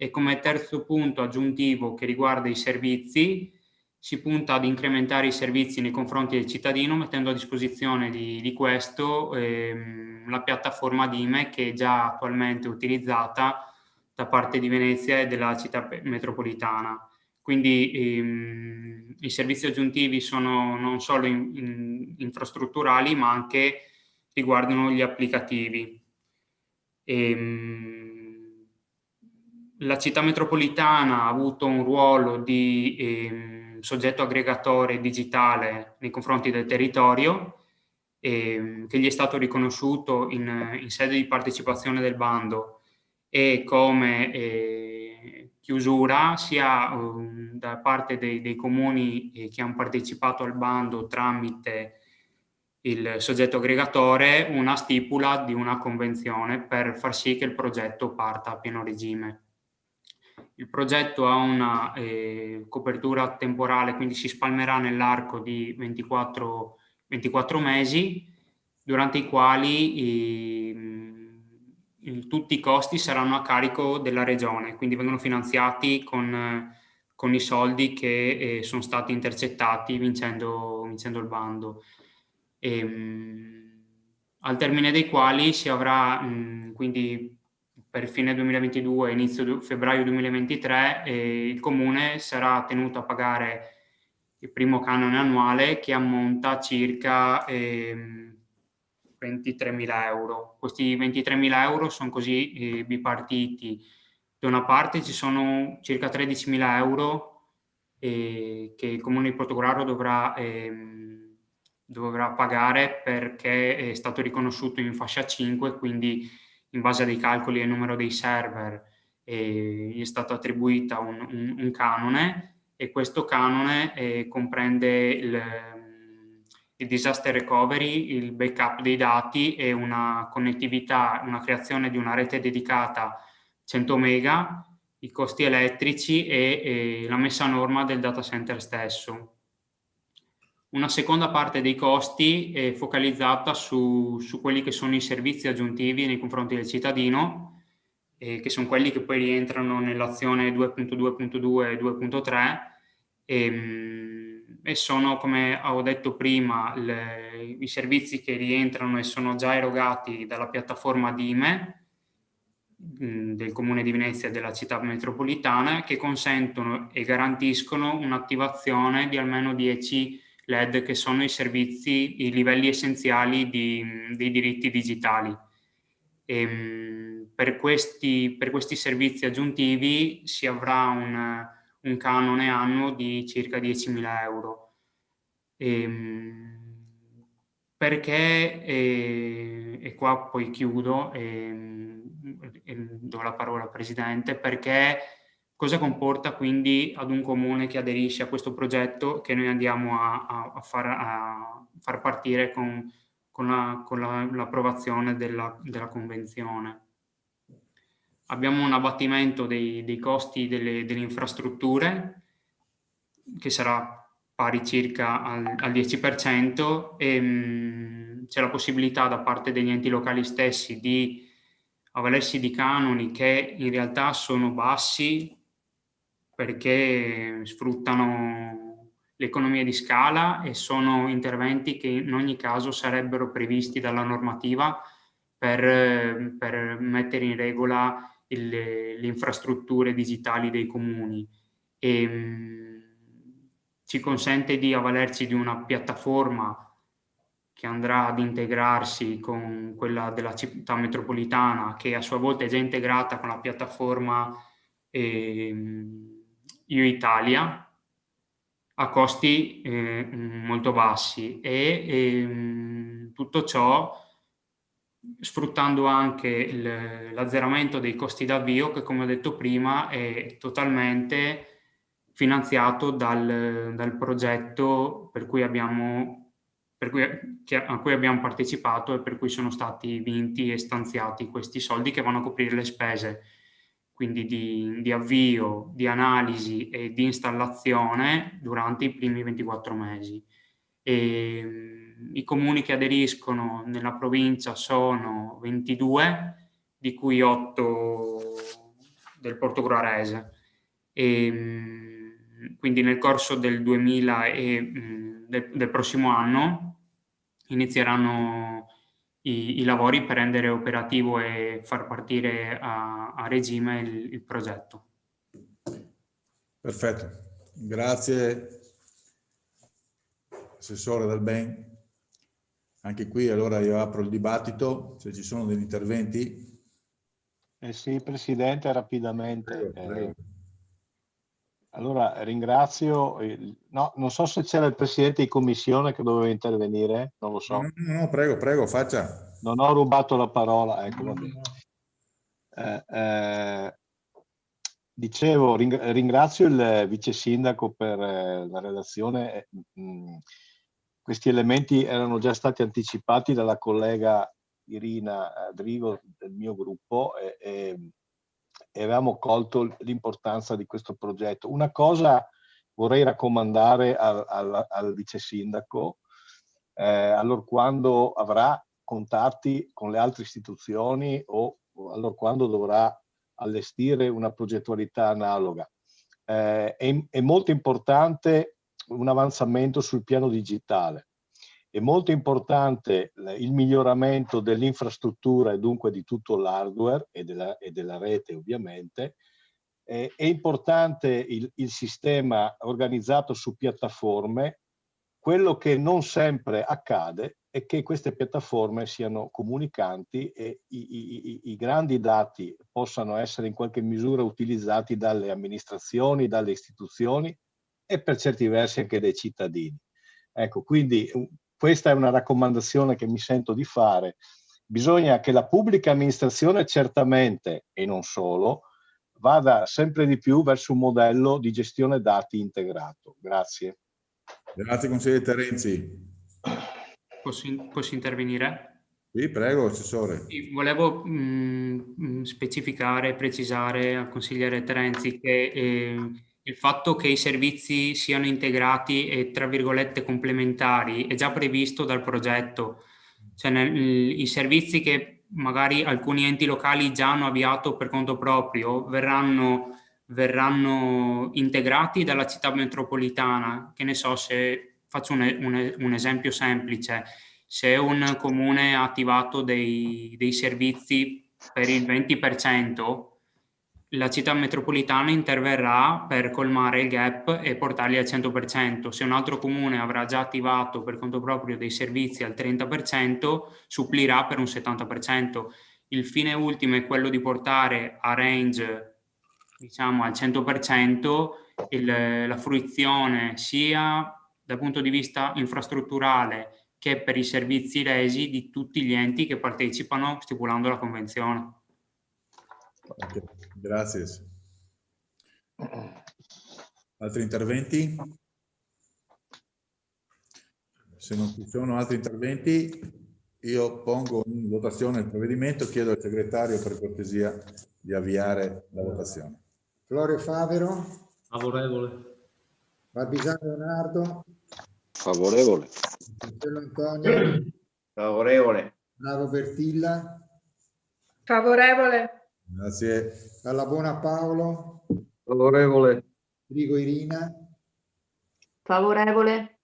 e come terzo punto aggiuntivo che riguarda i servizi si punta ad incrementare i servizi nei confronti del cittadino mettendo a disposizione di questo la piattaforma DIME che è già attualmente utilizzata da parte di Venezia e della città metropolitana. Quindi i servizi aggiuntivi sono non solo infrastrutturali ma anche riguardano gli applicativi. La città metropolitana ha avuto un ruolo di soggetto aggregatore digitale nei confronti del territorio che gli è stato riconosciuto in sede di partecipazione del bando e come chiusura sia da parte dei comuni che hanno partecipato al bando tramite il soggetto aggregatore una stipula di una convenzione per far sì che il progetto parta a pieno regime. Il progetto ha una copertura temporale, quindi si spalmerà nell'arco di 24 mesi, durante i quali tutti i costi saranno a carico della regione, quindi vengono finanziati con i soldi che sono stati intercettati vincendo il bando. Al termine dei quali si avrà quindi per fine 2022 inizio febbraio 2023 il Comune sarà tenuto a pagare il primo canone annuale che ammonta a circa 23.000 euro. Questi 23.000 euro sono così bipartiti. Da una parte ci sono circa 13.000 euro che il Comune di Portogruaro dovrà pagare perché è stato riconosciuto in fascia 5, quindi in base a dei calcoli e al numero dei server gli è stato attribuito un canone e questo canone comprende il disaster recovery, il backup dei dati e una connettività, una creazione di una rete dedicata 100 mega, i costi elettrici e la messa a norma del data center stesso. Una seconda parte dei costi è focalizzata su quelli che sono i servizi aggiuntivi nei confronti del cittadino, che sono quelli che poi rientrano nell'azione 2.2.2 e 2.3 e sono, come ho detto prima, i servizi che rientrano e sono già erogati dalla piattaforma DIME del Comune di Venezia e della città metropolitana, che consentono e garantiscono un'attivazione di almeno 10 LED, che sono i servizi, i livelli essenziali dei diritti digitali. Per questi servizi aggiuntivi si avrà un canone annuo di circa 10.000 euro. Perché, e qua poi chiudo, do la parola al Presidente, perché cosa comporta quindi ad un comune che aderisce a questo progetto che noi andiamo a far partire con l'approvazione della convenzione. Abbiamo un abbattimento dei costi delle infrastrutture, che sarà pari circa al 10%, e c'è la possibilità da parte degli enti locali stessi di avvalersi di canoni che in realtà sono bassi, perché sfruttano l'economia di scala e sono interventi che in ogni caso sarebbero previsti dalla normativa per mettere in regola le infrastrutture digitali dei comuni. Ci consente di avvalerci di una piattaforma che andrà ad integrarsi con quella della città metropolitana, che a sua volta è già integrata con la piattaforma Io Italia, a costi molto bassi, e tutto ciò sfruttando anche l'azzeramento dei costi d'avvio, che, come ho detto prima, è totalmente finanziato dal progetto a cui abbiamo partecipato e per cui sono stati vinti e stanziati questi soldi, che vanno a coprire le spese quindi di avvio, di analisi e di installazione durante i primi 24 mesi. I comuni che aderiscono nella provincia sono 22, di cui 8 del Portogruarese. Quindi nel corso del del prossimo anno inizieranno i lavori per rendere operativo e far partire a regime il progetto. Perfetto, grazie Assessore Dalben. Anche qui allora io apro il dibattito, se ci sono degli interventi. Sì, Presidente, rapidamente. Prego. Allora ringrazio, no, non so se c'era il Presidente di Commissione che doveva intervenire, non lo so. No, prego, faccia. Non ho rubato la parola, ecco, va bene. Dicevo, ringrazio il Vice Sindaco per la relazione. Questi elementi erano già stati anticipati dalla collega Irina Drigo del mio gruppo e avevamo colto l'importanza di questo progetto. Una cosa vorrei raccomandare al Vice Sindaco, allorquando avrà contatti con le altre istituzioni o allorquando dovrà allestire una progettualità analoga. È molto importante un avanzamento sul piano digitale, è molto importante il miglioramento dell'infrastruttura e dunque di tutto l'hardware e della rete ovviamente, è importante il sistema organizzato su piattaforme. Quello che non sempre accade è che queste piattaforme siano comunicanti e i grandi dati possano essere in qualche misura utilizzati dalle amministrazioni, dalle istituzioni e per certi versi anche dai cittadini. Ecco, quindi questa è una raccomandazione che mi sento di fare. Bisogna che la pubblica amministrazione certamente, e non solo, vada sempre di più verso un modello di gestione dati integrato. Grazie. Grazie consigliere Terenzi. Posso intervenire? Sì, prego, Assessore. Sì, volevo specificare e precisare al consigliere Terenzi che il fatto che i servizi siano integrati e, tra virgolette, complementari è già previsto dal progetto. Cioè, i servizi che magari alcuni enti locali già hanno avviato per conto proprio verranno integrati dalla città metropolitana. Che ne so, se faccio un esempio semplice. Se un comune ha attivato dei servizi per il 20%, la città metropolitana interverrà per colmare il gap e portarli al 100%. Se un altro comune avrà già attivato per conto proprio dei servizi al 30%, supplirà per un 70%. Il fine ultimo è quello di portare a range, diciamo, al 100% la fruizione sia dal punto di vista infrastrutturale che per i servizi resi di tutti gli enti che partecipano stipulando la convenzione. Okay, grazie. Altri interventi? Se non ci sono altri interventi, io pongo in votazione il provvedimento, chiedo al segretario per cortesia di avviare la votazione. Florio Favero, Favorevole. Barbisano Leonardo, Favorevole. Marcello Antonio, Favorevole. Bravo Bertilla, Favorevole. Grazie. Dallabona Paolo, Favorevole. Rigo Irina, Favorevole.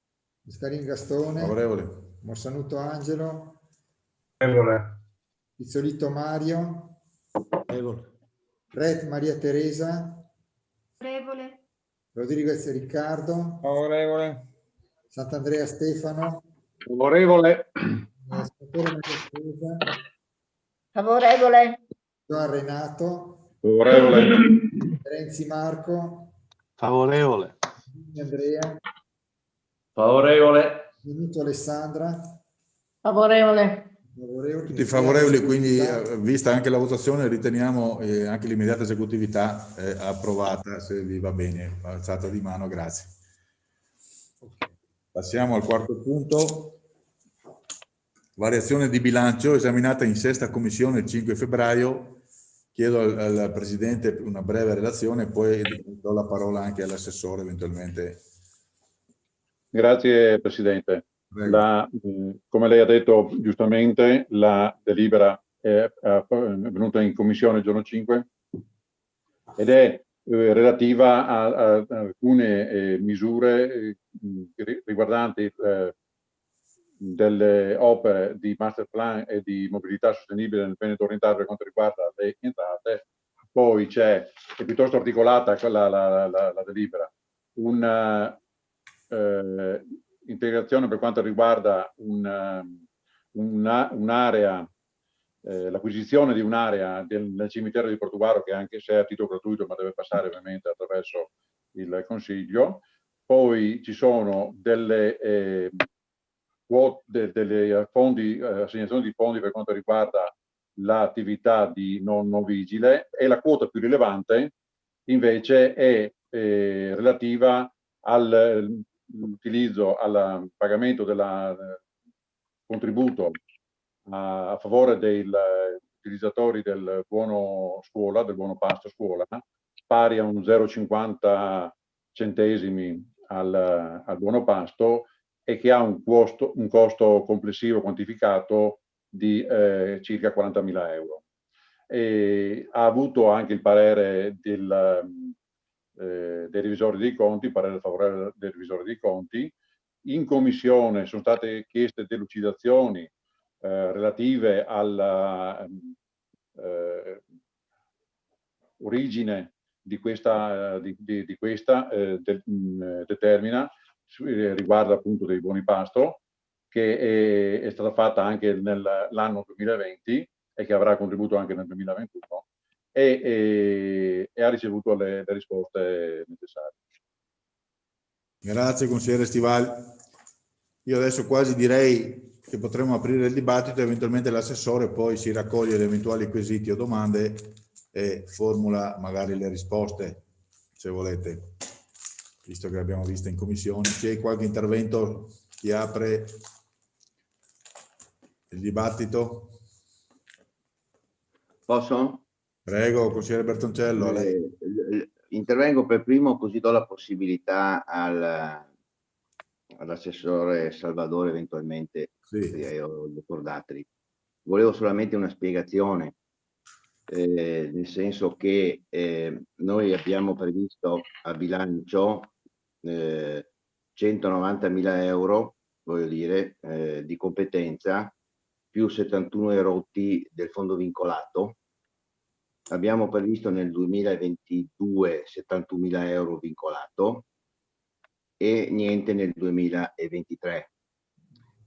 Scarin Gastone, Favorevole. Morsanuto Angelo, Favorevole. Pizzolitto Mario, Ret Maria Teresa, Favorevole. Rodriguez Riccardo, Favorevole. Sant'Andrea Stefano, Favorevole. Salvatore Maria Teresa, Favorevole. Gioan Renato, Favorevole. Renzi Marco, Favorevole. Andrea, Favorevole. Venuto Alessandra, Favorevole. favorevoli. Tutti favorevoli, quindi vista anche la votazione riteniamo anche l'immediata esecutività approvata, se vi va bene, alzata di mano, grazie. Passiamo al quarto punto. Variazione di bilancio esaminata in sesta commissione il 5 febbraio. Chiedo al Presidente una breve relazione, poi do la parola anche all'assessore eventualmente. Grazie Presidente. Come lei ha detto giustamente, la delibera è venuta in commissione il giorno 5 ed è relativa a alcune misure riguardanti delle opere di master plan e di mobilità sostenibile nel Veneto orientale per quanto riguarda le entrate. Poi è piuttosto articolata la delibera, integrazione per quanto riguarda un'area, l'acquisizione di un'area nel cimitero di Portogruaro, che anche se è a titolo gratuito ma deve passare ovviamente attraverso il Consiglio. Poi ci sono delle assegnazioni di fondi per quanto riguarda l'attività di nonno vigile, e la quota più rilevante invece è relativa all'utilizzo, al pagamento del contributo a favore dei utilizzatori del buono scuola, del buono pasto scuola, pari a un 0,50 centesimi al buono pasto, e che ha un costo complessivo quantificato di circa 40.000 euro. E ha avuto anche il parere dei revisori dei conti, parere favorevole dei revisori dei conti. In commissione sono state chieste delucidazioni relative alla origine di questa determina riguardo appunto dei buoni pasto, che è stata fatta anche nell'anno 2020 e che avrà contribuito anche nel 2021, e ha ricevuto le risposte necessarie. Grazie consigliere Stivali. Io adesso quasi direi che potremmo aprire il dibattito, eventualmente l'assessore poi si raccoglie le eventuali quesiti o domande e formula magari le risposte, se volete, visto che l'abbiamo vista in commissione. C'è qualche intervento? Chi apre? Il dibattito? Posso? Prego, consigliere Bertoncello. Lei. Intervengo per primo, così do la possibilità all'assessore Salvadore eventualmente, o al dottor Datri. Volevo solamente una spiegazione, nel senso che noi abbiamo previsto a bilancio 190.000 euro, voglio dire, di competenza, più 71 erotti del fondo vincolato. Abbiamo previsto nel 2022 71.000 euro vincolato e niente nel 2023.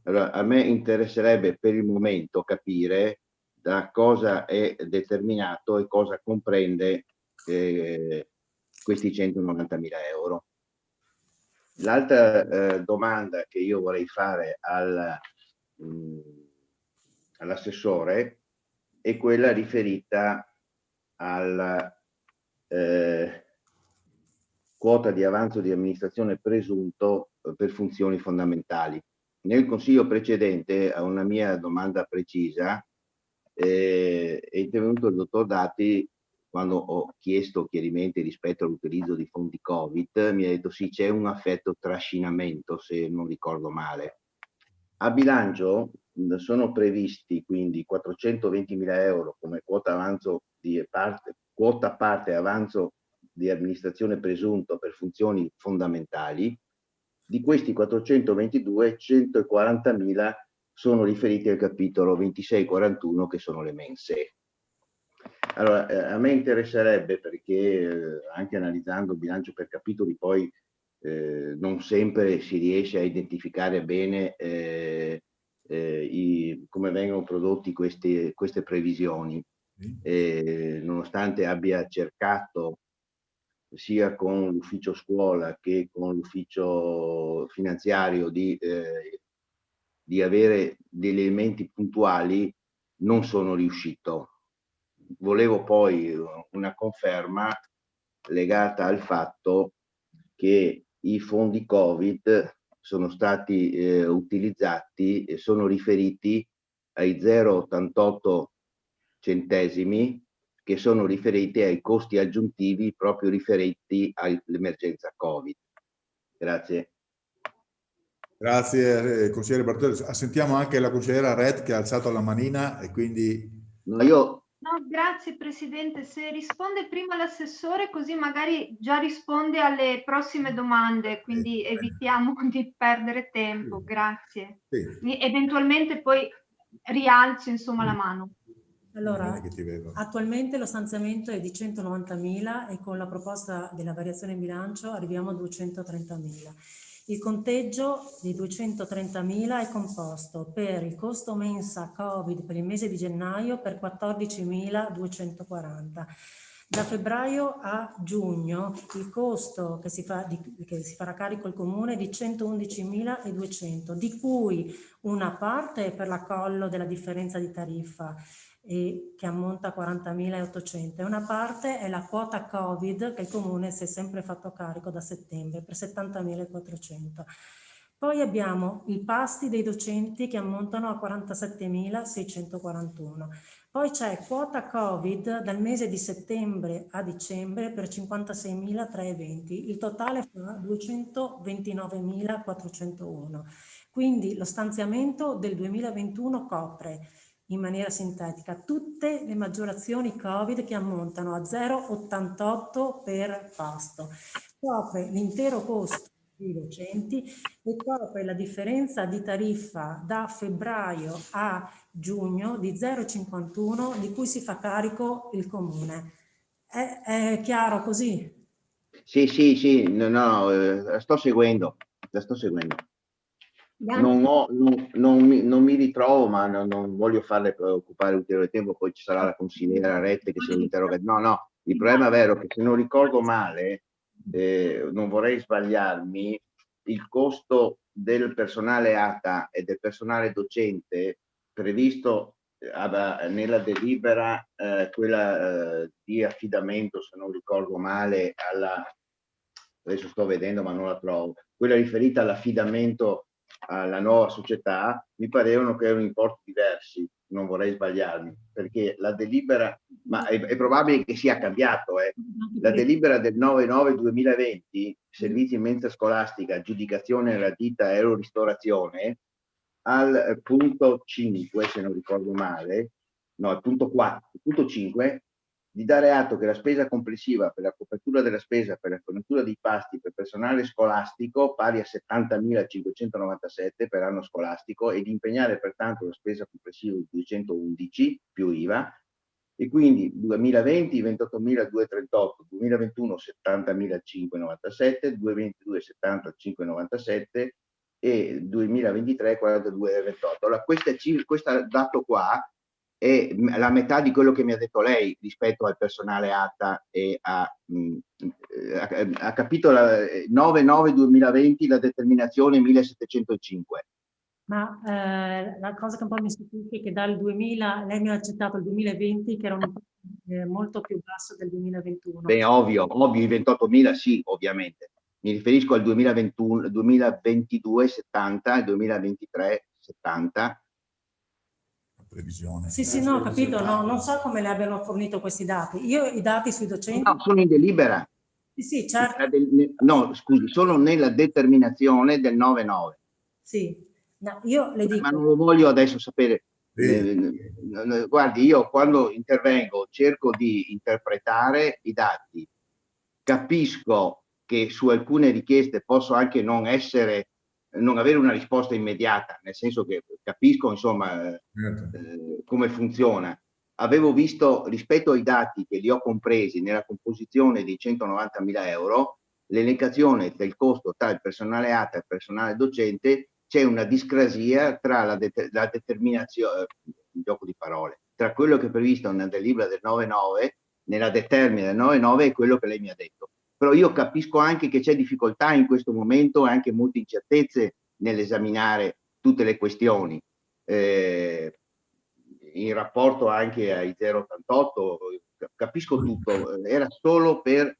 Allora, a me interesserebbe per il momento capire da cosa è determinato e cosa comprende questi 190.000 euro. L'altra domanda che io vorrei fare all'assessore è quella riferita alla quota di avanzo di amministrazione presunto per funzioni fondamentali. Nel consiglio precedente, a una mia domanda precisa, è intervenuto il dottor Dati quando ho chiesto chiarimenti rispetto all'utilizzo di fondi Covid. Mi ha detto sì, c'è un effetto trascinamento, se non ricordo male. A bilancio sono previsti quindi 420.000 euro come quota parte avanzo di amministrazione presunto per funzioni fondamentali. Di questi 422, 140.000 sono riferiti al capitolo 2641 che sono le mense. Allora, a me interesserebbe, perché anche analizzando il bilancio per capitoli poi non sempre si riesce a identificare bene come vengono prodotti queste previsioni. Nonostante abbia cercato sia con l'ufficio scuola che con l'ufficio finanziario di avere degli elementi puntuali, non sono riuscito. Volevo poi una conferma legata al fatto che i fondi Covid sono stati utilizzati e sono riferiti ai 0,88 centesimi che sono riferiti ai costi aggiuntivi proprio riferiti all'emergenza Covid. Grazie. Grazie consigliere Bertoncello. Sentiamo anche la consigliera Red che ha alzato la manina e quindi... No, grazie Presidente. Se risponde prima l'assessore, così magari già risponde alle prossime domande, quindi evitiamo di perdere tempo. Grazie. Eventualmente poi rialzo insomma la mano. Allora, attualmente lo stanziamento è di 190.000 e con la proposta della variazione in bilancio arriviamo a 230.000. Il conteggio di 230.000 è composto per il costo mensa Covid per il mese di gennaio per 14.240. Da febbraio a giugno il costo che si farà carico il Comune è di 111.200, di cui una parte è per l'accollo della differenza di tariffa che ammonta a 40.800 e una parte è la quota Covid che il Comune si è sempre fatto carico da settembre per 70.400. Poi abbiamo i pasti dei docenti che ammontano a 47.641. Poi c'è quota Covid dal mese di settembre a dicembre per 56.320. Il totale fa 229.401. Quindi lo stanziamento del 2021 copre in maniera sintetica tutte le maggiorazioni Covid che ammontano a 0,88 per pasto. Copre l'intero costo dei docenti e copre la differenza di tariffa da febbraio a giugno di 0,51 di cui si fa carico il Comune. È chiaro così? Sì, la sto seguendo. Non mi ritrovo, ma non voglio farle occupare ulteriore tempo, poi ci sarà la consigliera Rette che se lo interroga. No, il problema è vero che se non ricordo male, non vorrei sbagliarmi, il costo del personale ATA e del personale docente previsto nella delibera, quella di affidamento, se non ricordo male, adesso sto vedendo ma non la trovo, quella riferita all'affidamento alla nuova società, mi parevano che erano importi diversi, non vorrei sbagliarmi, perché la delibera, ma è probabile che sia cambiato, la delibera del 9/9/2020, servizi in mensa scolastica, aggiudicazione alla ditta Aeroristorazione, al punto 5, se non ricordo male, no, al punto 4, punto 5, di dare atto che la spesa complessiva per la copertura della spesa per la fornitura di pasti per personale scolastico pari a 70.597 per anno scolastico e di impegnare pertanto la spesa complessiva di 211 più IVA e quindi 2020 28.238, 2021 70.597, 2022 75.97 e 2023 42,28. Allora questo dato qua è la metà di quello che mi ha detto lei rispetto al personale ATA e ha capito 9/9/2020 la determinazione 1705. Ma la cosa che un po' mi stupisce è che dal 2000, lei mi ha accettato il 2020 che era un molto più basso del 2021. Beh, ovvio, i 28.000 sì, ovviamente. Mi riferisco al 2021, 2022 70, il 2023 70. Previsione. Sì, no, ho capito, no, non so come le abbiano fornito questi dati. Io i dati sui docenti... No, sono in delibera. Sì, certo. No, scusi, sono nella determinazione del 9/9. Sì, no, io le dico... Ma non lo voglio adesso sapere. Guardi, io quando intervengo cerco di interpretare i dati. Capisco che su alcune richieste posso anche non avere una risposta immediata, nel senso che capisco insomma come funziona. Avevo visto rispetto ai dati che li ho compresi nella composizione di 190.000 euro, l'elencazione del costo tra il personale ATA e il personale docente, c'è una discrasia tra la determinazione, un gioco di parole, tra quello che è previsto nella delibera del 9/9, nella determina del 9/9 e quello che lei mi ha detto. Però io capisco anche che c'è difficoltà in questo momento e anche molte incertezze nell'esaminare tutte le questioni. In rapporto anche ai 0,88, capisco tutto, era solo per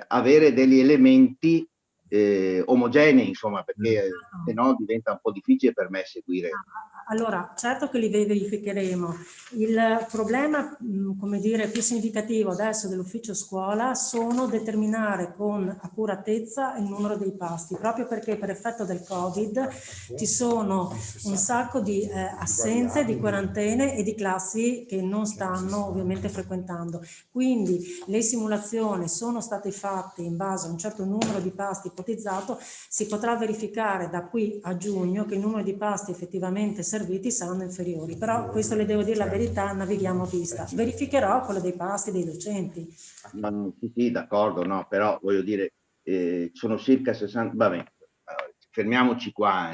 avere degli elementi omogenei, come perché se no diventa un po' difficile per me seguire. Allora, certo che li verificheremo. Il problema, come dire, più significativo adesso dell'ufficio scuola sono determinare con accuratezza il numero dei pasti, proprio perché per effetto del Covid ci sono un sacco di assenze, di quarantene e di classi che non stanno ovviamente frequentando. Quindi le simulazioni sono state fatte in base a un certo numero di pasti ipotizzato, si potrà verificare da qui a giugno che il numero di pasti effettivamente serviti saranno inferiori, però questo le devo dire la verità, navighiamo a vista. Verificherò quello dei pasti dei docenti. Sì, d'accordo, no, però voglio dire, sono circa 60, vabbè, fermiamoci qua,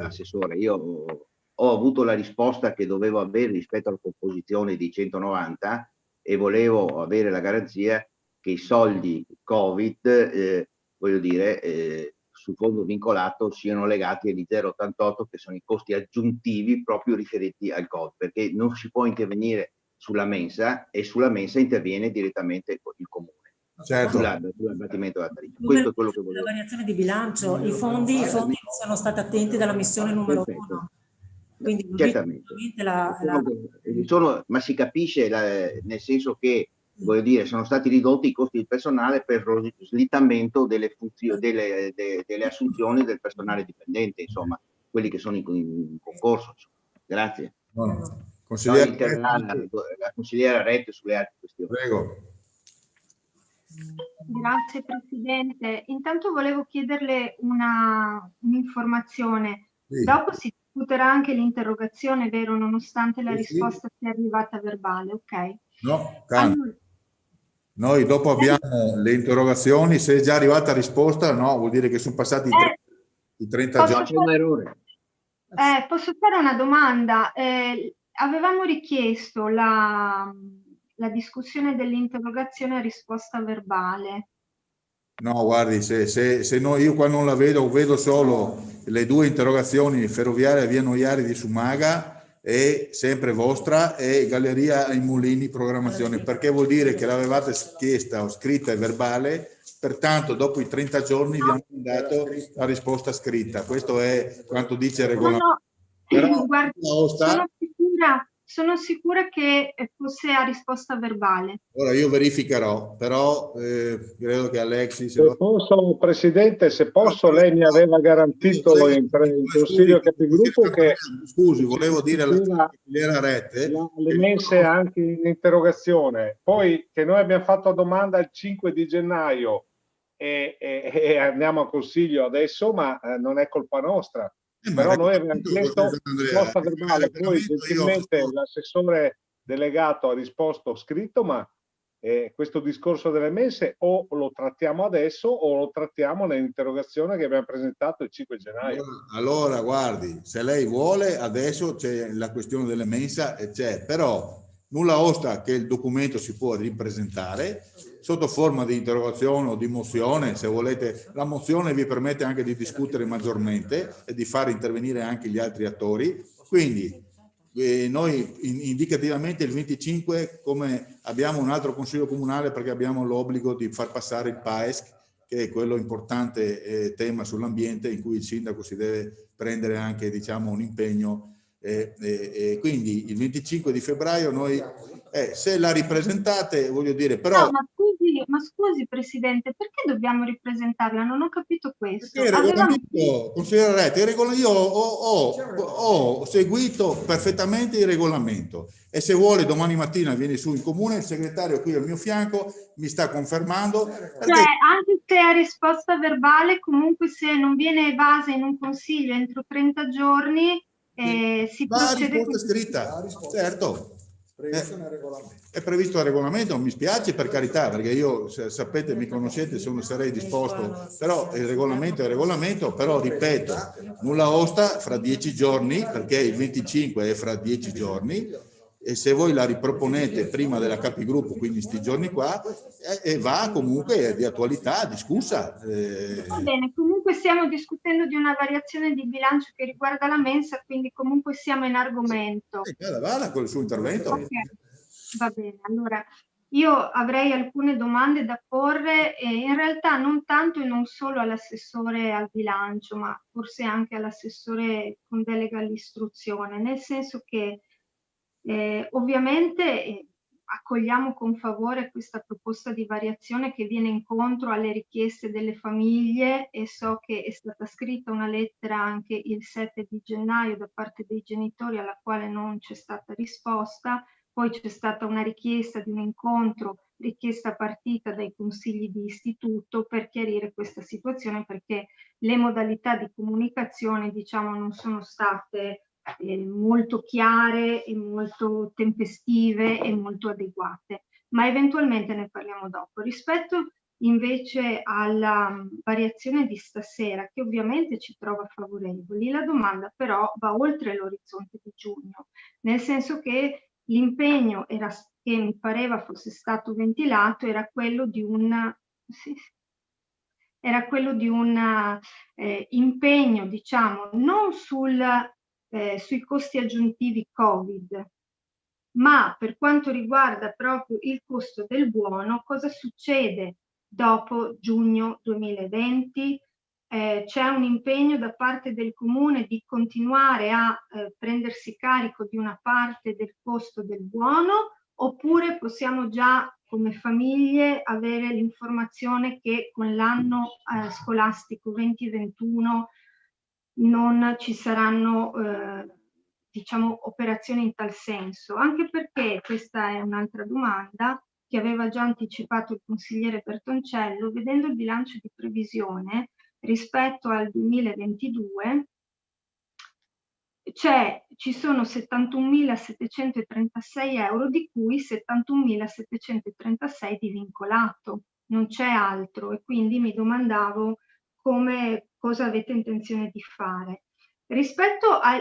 Assessore, io ho avuto la risposta che dovevo avere rispetto alla composizione di 190 e volevo avere la garanzia che i soldi Covid, voglio dire, sul fondo vincolato siano legati agli 0,88 che sono i costi aggiuntivi proprio riferiti al Covid, perché non si può intervenire sulla mensa e sulla mensa interviene direttamente il comune. Certo. Sull'abbattimento della tariffa. Questo è quello che volevo. La variazione di bilancio, i fondi sono stati attenti dalla missione numero 1. Quindi certamente. Ma si capisce nel senso che voglio dire, sono stati ridotti i costi di personale per lo slittamento delle funzioni, delle assunzioni del personale dipendente, insomma, quelli che sono in concorso. Insomma. Grazie. La consigliera Rete sulle altre questioni. Prego. Grazie Presidente. Intanto volevo chiederle un'informazione. Sì. Dopo si discuterà anche l'interrogazione, vero? Nonostante la risposta sia arrivata verbale, ok? No, calma. Noi dopo abbiamo le interrogazioni, se è già arrivata risposta, no, vuol dire che sono passati i 30 giorni. C'è un errore. Posso fare una domanda? Avevamo richiesto la discussione dell'interrogazione a risposta verbale. No, guardi, se no, io qua non la vedo solo le due interrogazioni ferroviaria via Noiari di Sumaga è sempre vostra, e Galleria ai Mulini Programmazione, perché vuol dire che l'avevate chiesta o scritta e verbale, pertanto dopo i 30 giorni vi hanno dato la risposta scritta. Questo è quanto dice il regolamento. Però, guarda, sono sicura che fosse a risposta verbale. ora io verificherò, però credo che Alexis... Se posso, Presidente, se posso, lei mi aveva garantito in Consiglio Capigruppo che... Scusi, volevo dire alla Rete... Le messe anche in interrogazione. Poi che noi abbiamo fatto domanda il 5 di gennaio e andiamo a Consiglio adesso, ma non è colpa nostra. Però noi abbiamo chiesto risposta verbale, poi gentilmente l'assessore delegato ha risposto scritto, ma questo discorso delle messe o lo trattiamo adesso o lo trattiamo nell'interrogazione che abbiamo presentato il 5 gennaio. Allora, guardi, se lei vuole, adesso c'è la questione delle mensa e c'è, però nulla osta che il documento si può ripresentare sotto forma di interrogazione o di mozione, se volete. La mozione vi permette anche di discutere maggiormente e di far intervenire anche gli altri attori. Quindi noi indicativamente il 25, come abbiamo un altro consiglio comunale, perché abbiamo l'obbligo di far passare il PAESC, che è quello importante tema sull'ambiente, in cui il sindaco si deve prendere anche, diciamo, un impegno. Quindi il 25 di febbraio noi, se la ripresentate, voglio dire, però... No, ma scusi Presidente, perché dobbiamo ripresentarla? Non ho capito questo. Il regolamento, consigliere Rete, io ho seguito perfettamente il regolamento, e se vuole domani mattina viene su in comune, il segretario qui al mio fianco mi sta confermando. Cioè, anche se a risposta verbale, comunque se non viene evasa in un consiglio entro 30 giorni, si procede con... scritta, certo. Previsto nel regolamento. È previsto nel regolamento, mi spiace, per carità, perché io, sapete, mi conoscete, sarei disposto, però il regolamento è il regolamento, però ripeto, nulla osta fra 10 giorni, perché il 25 è fra 10 giorni, e se voi la riproponete prima della capigruppo, quindi sti giorni qua, e va comunque di attualità, discussa. Va bene, comunque stiamo discutendo di una variazione di bilancio che riguarda la mensa, quindi comunque siamo in argomento. Vada con il suo intervento. Okay. Va bene, allora io avrei alcune domande da porre, e in realtà non tanto e non solo all'assessore al bilancio, ma forse anche all'assessore con delega all'istruzione, nel senso che ovviamente accogliamo con favore questa proposta di variazione che viene incontro alle richieste delle famiglie, e so che è stata scritta una lettera anche il 7 di gennaio da parte dei genitori alla quale non c'è stata risposta. Poi c'è stata una richiesta di un incontro, richiesta partita dai consigli di istituto per chiarire questa situazione, perché le modalità di comunicazione, diciamo, non sono state molto chiare e molto tempestive e molto adeguate, ma eventualmente ne parliamo dopo. Rispetto invece alla variazione di stasera, che ovviamente ci trova favorevoli, la domanda però va oltre l'orizzonte di giugno, nel senso che l'impegno che mi pareva fosse stato ventilato era quello di un impegno, diciamo, non sui costi aggiuntivi Covid, ma per quanto riguarda proprio il costo del buono, cosa succede dopo giugno 2020? C'è un impegno da parte del Comune di continuare a prendersi carico di una parte del costo del buono, oppure possiamo già come famiglie avere l'informazione che con l'anno scolastico 2021 non ci saranno diciamo operazioni in tal senso? Anche perché questa è un'altra domanda che aveva già anticipato il consigliere Bertoncello. Vedendo il bilancio di previsione rispetto al 2022 ci sono 71.736 euro, di cui 71.736 di vincolato, non c'è altro, e quindi mi domandavo cosa avete intenzione di fare.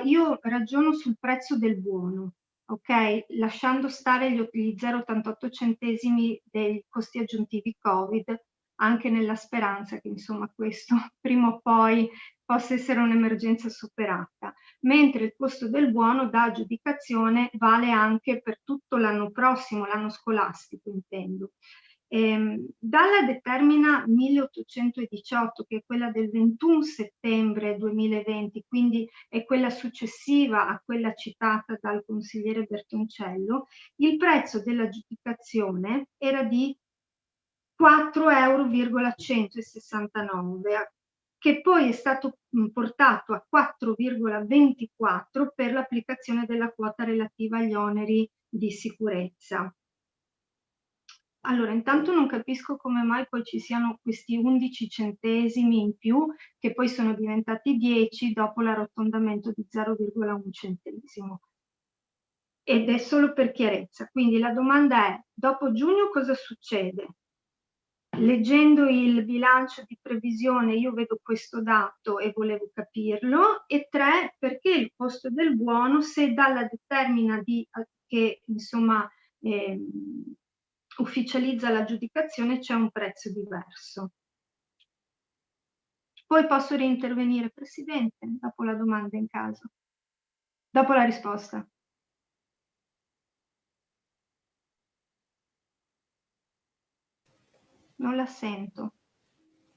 Io ragiono sul prezzo del buono, ok? Lasciando stare gli 0,88 centesimi dei costi aggiuntivi Covid, anche nella speranza che insomma questo prima o poi possa essere un'emergenza superata, mentre il costo del buono da aggiudicazione vale anche per tutto l'anno prossimo, l'anno scolastico intendo. Dalla determina 1818, che è quella del 21 settembre 2020, quindi è quella successiva a quella citata dal consigliere Bertoncello, il prezzo dell'aggiudicazione era di 4,169 euro, che poi è stato portato a 4,24 per l'applicazione della quota relativa agli oneri di sicurezza. Allora, intanto non capisco come mai poi ci siano questi 11 centesimi in più, che poi sono diventati 10 dopo l'arrotondamento di 0,1 centesimo. Ed è solo per chiarezza. Quindi la domanda è, dopo giugno cosa succede? Leggendo il bilancio di previsione io vedo questo dato e volevo capirlo. E 3, perché il costo del buono, se dalla determina che insomma ufficializza l'aggiudicazione c'è un prezzo diverso. Poi posso reintervenire, Presidente, dopo la domanda in caso, dopo la risposta. Non la sento.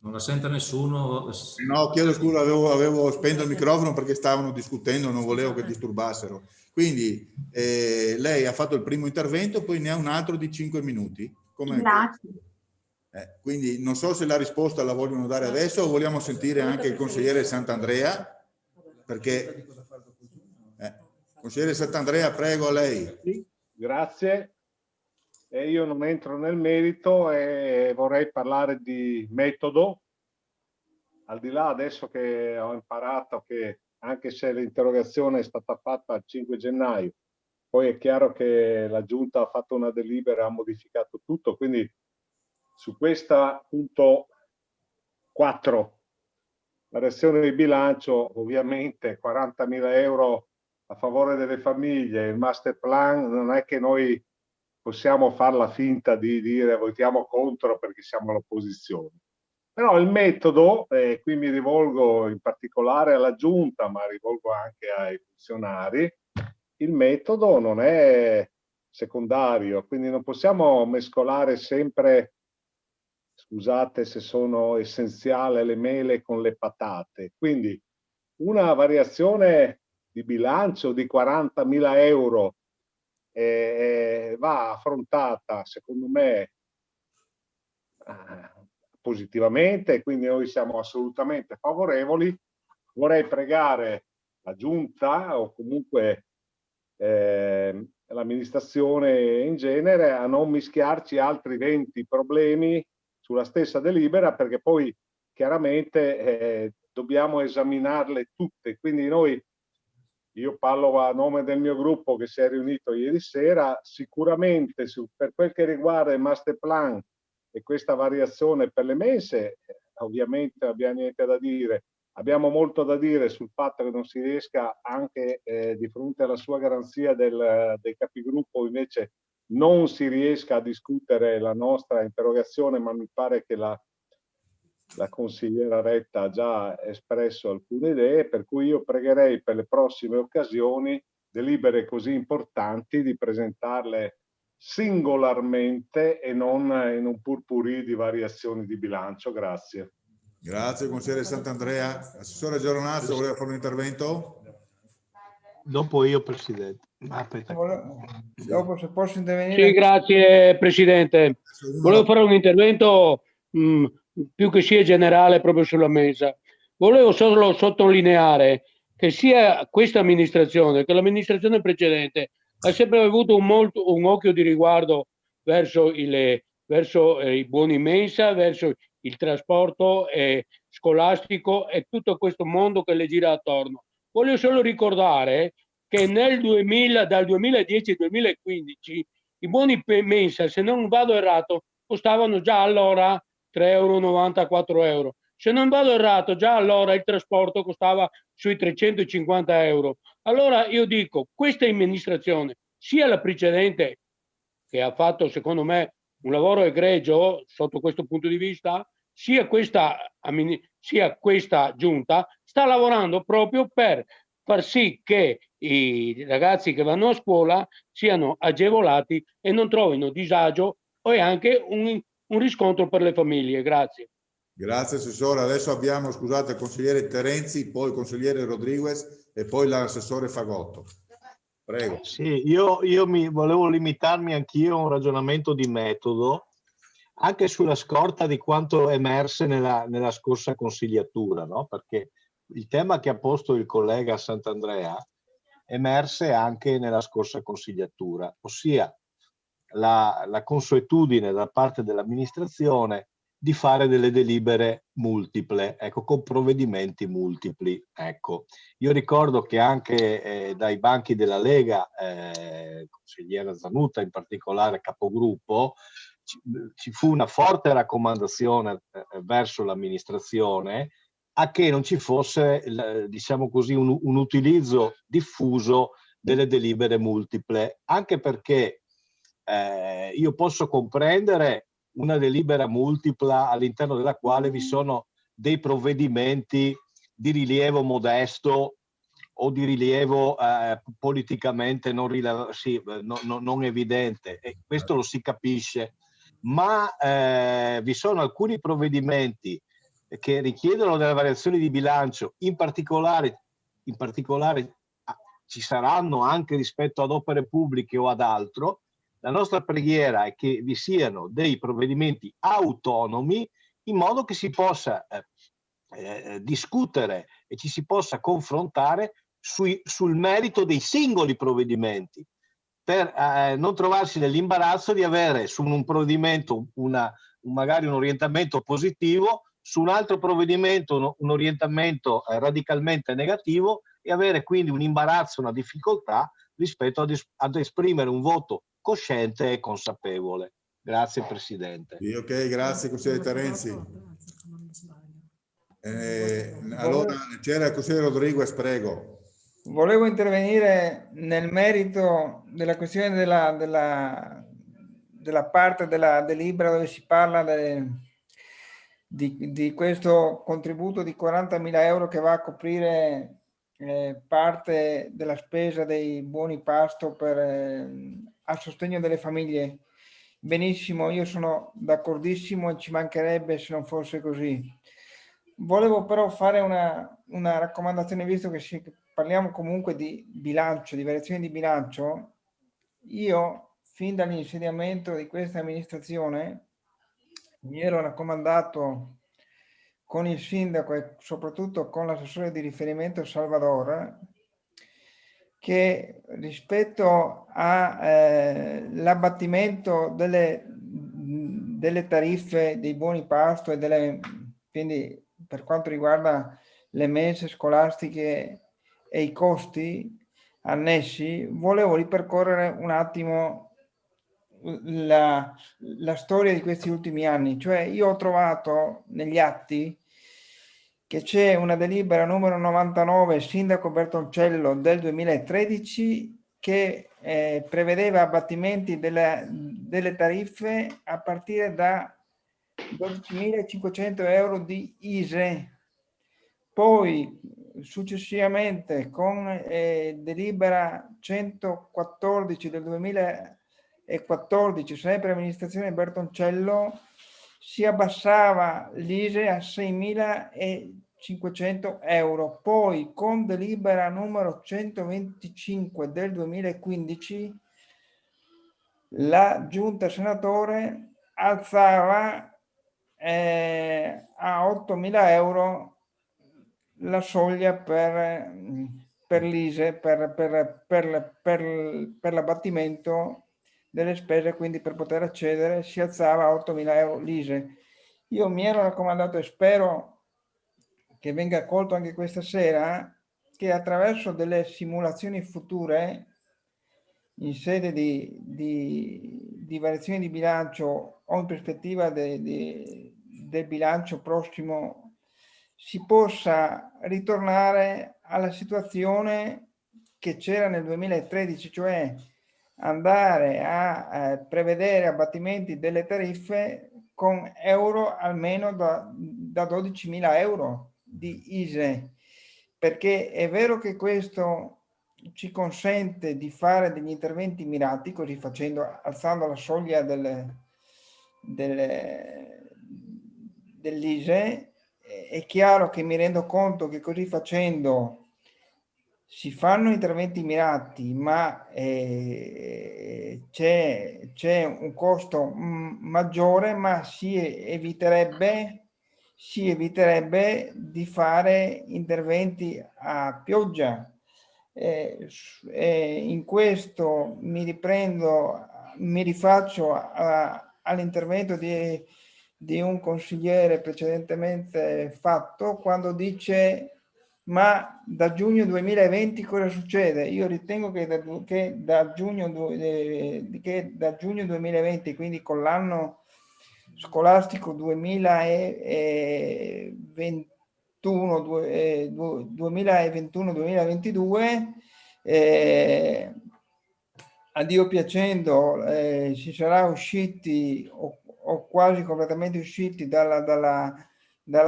Non la sente nessuno? No, chiedo scusa, avevo spento il microfono perché stavano discutendo, non volevo che disturbassero. Quindi lei ha fatto il primo intervento, poi ne ha un altro di 5 minuti. Grazie. Quindi non so se la risposta la vogliono dare adesso o vogliamo sentire anche il consigliere Sant'Andrea, perché consigliere Sant'Andrea, prego a lei. Sì, grazie. Io non entro nel merito e vorrei parlare di metodo, al di là adesso che ho imparato che anche se l'interrogazione è stata fatta il 5 gennaio, poi è chiaro che la Giunta ha fatto una delibera, ha modificato tutto, quindi su questa punto 4, variazione di bilancio, ovviamente 40.000 euro a favore delle famiglie, il master plan, non è che noi possiamo farla finta di dire votiamo contro perché siamo all'opposizione. Però il metodo, qui mi rivolgo in particolare alla Giunta, ma rivolgo anche ai funzionari, il metodo non è secondario, quindi non possiamo mescolare sempre, scusate se sono essenziale, le mele con le patate. Quindi una variazione di bilancio di 40.000 euro va affrontata, secondo me, positivamente, quindi noi siamo assolutamente favorevoli. Vorrei pregare la Giunta o comunque l'amministrazione in genere a non mischiarci altri 20 problemi sulla stessa delibera, perché poi chiaramente dobbiamo esaminarle tutte. Quindi io parlo a nome del mio gruppo che si è riunito ieri sera, sicuramente per quel che riguarda il master plan e questa variazione per le mense, ovviamente non abbiamo niente da dire. Abbiamo molto da dire sul fatto che non si riesca anche di fronte alla sua garanzia del capigruppo, invece non si riesca a discutere la nostra interrogazione, ma mi pare che la consigliera Retta ha già espresso alcune idee, per cui io pregherei per le prossime occasioni delibere così importanti di presentarle singolarmente e non in un purpurì di variazioni di bilancio. Grazie. Grazie consigliere Sant'Andrea. Assessore Geronazzo, voleva fare un intervento? Dopo io, Presidente. Aspetta. Dopo se posso intervenire. Sì, grazie Presidente. Volevo fare un intervento più che sia generale proprio sulla mesa. Volevo solo sottolineare che sia questa amministrazione che l'amministrazione precedente ha sempre avuto un occhio di riguardo verso i buoni mensa, verso il trasporto scolastico e tutto questo mondo che le gira attorno. Voglio solo ricordare che dal 2010 al 2015 i buoni mensa, se non vado errato, costavano già allora 3,90 euro, 4 euro. Se non vado errato, già allora il trasporto costava sui 350 euro. Allora io dico, questa amministrazione, sia la precedente, che ha fatto secondo me un lavoro egregio sotto questo punto di vista, sia questa giunta sta lavorando proprio per far sì che i ragazzi che vanno a scuola siano agevolati e non trovino disagio o anche un riscontro per le famiglie. Grazie. Grazie Assessore. Adesso abbiamo, scusate, il consigliere Terenzi, poi il consigliere Rodriguez e poi l'assessore Fagotto. Prego. Sì, io mi volevo limitarmi anch'io a un ragionamento di metodo, anche sulla scorta di quanto emerse nella scorsa consigliatura, no? Perché il tema che ha posto il collega Sant'Andrea emerse anche nella scorsa consigliatura, ossia la consuetudine da parte dell'amministrazione di fare delle delibere multiple, ecco, con provvedimenti multipli. Ecco, io ricordo che anche dai banchi della Lega, consigliera Zanuta in particolare capogruppo, ci fu una forte raccomandazione verso l'amministrazione a che non ci fosse, diciamo così, un utilizzo diffuso delle delibere multiple, anche perché io posso comprendere una delibera multipla all'interno della quale vi sono dei provvedimenti di rilievo modesto o di rilievo politicamente non evidente, e questo lo si capisce, ma vi sono alcuni provvedimenti che richiedono delle variazioni di bilancio, in particolare ci saranno anche rispetto ad opere pubbliche o ad altro. La nostra preghiera è che vi siano dei provvedimenti autonomi in modo che si possa discutere e ci si possa confrontare sul merito dei singoli provvedimenti, per non trovarsi nell'imbarazzo di avere su un provvedimento magari un orientamento positivo, su un altro provvedimento un orientamento radicalmente negativo, e avere quindi un imbarazzo, una difficoltà rispetto ad esprimere un voto cosciente e consapevole. Grazie Presidente. Sì, ok, grazie consigliere Terenzi. Allora c'era il consigliere Rodriguez, prego. Volevo intervenire nel merito della questione della parte della delibera dove si parla di questo contributo di 40.000 euro che va a coprire parte della spesa dei buoni pasto a sostegno delle famiglie. Benissimo, io sono d'accordissimo e ci mancherebbe se non fosse così. Volevo però fare una raccomandazione, visto che parliamo comunque di bilancio, di variazioni di bilancio. Io, fin dall'insediamento di questa amministrazione, mi ero raccomandato con il sindaco e soprattutto con l'assessore di riferimento Salvador, che rispetto all'abbattimento delle tariffe dei buoni pasto e quindi per quanto riguarda le mense scolastiche e i costi annessi, volevo ripercorrere un attimo la storia di questi ultimi anni. Cioè, io ho trovato negli atti che c'è una delibera numero 99 sindaco Bertoncello del 2013 che prevedeva abbattimenti delle tariffe a partire da 12.500 euro di ISE. Poi successivamente con delibera 114 del 2014, sempre amministrazione Bertoncello, si abbassava l'ISE a 6.500 euro. Poi con delibera numero 125 del 2015 la giunta senatore alzava a 8.000 euro la soglia per l'ISE, per l'abbattimento delle spese, quindi per poter accedere si alzava a 8.000 euro l'ISE. Io mi ero raccomandato, e spero che venga accolto anche questa sera, che attraverso delle simulazioni future in sede di variazione di bilancio o in prospettiva del bilancio prossimo si possa ritornare alla situazione che c'era nel 2013, cioè andare a prevedere abbattimenti delle tariffe con euro almeno da 12.000 euro di ISEE, perché è vero che questo ci consente di fare degli interventi mirati, così facendo, alzando la soglia dell'ISEE. È chiaro che mi rendo conto che così facendo si fanno interventi mirati, ma c'è un costo maggiore, ma si eviterebbe di fare interventi a pioggia. In questo mi rifaccio all'intervento di un consigliere precedentemente fatto, quando dice: ma da giugno 2020 cosa succede? Io ritengo che da giugno 2020, quindi con l'anno scolastico 2021-2022, a Dio piacendo, si sarà usciti o quasi completamente usciti dalla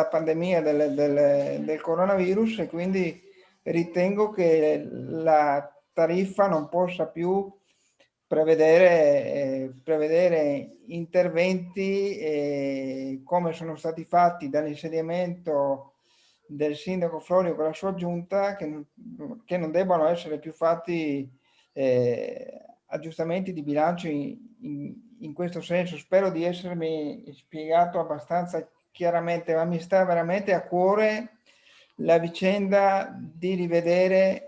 pandemia del coronavirus, e quindi ritengo che la tariffa non possa più prevedere interventi come sono stati fatti dall'insediamento del sindaco Florio con la sua giunta, che non debbano essere più fatti aggiustamenti di bilancio in questo senso. Spero di essermi spiegato abbastanza chiaramente, ma mi sta veramente a cuore la vicenda di rivedere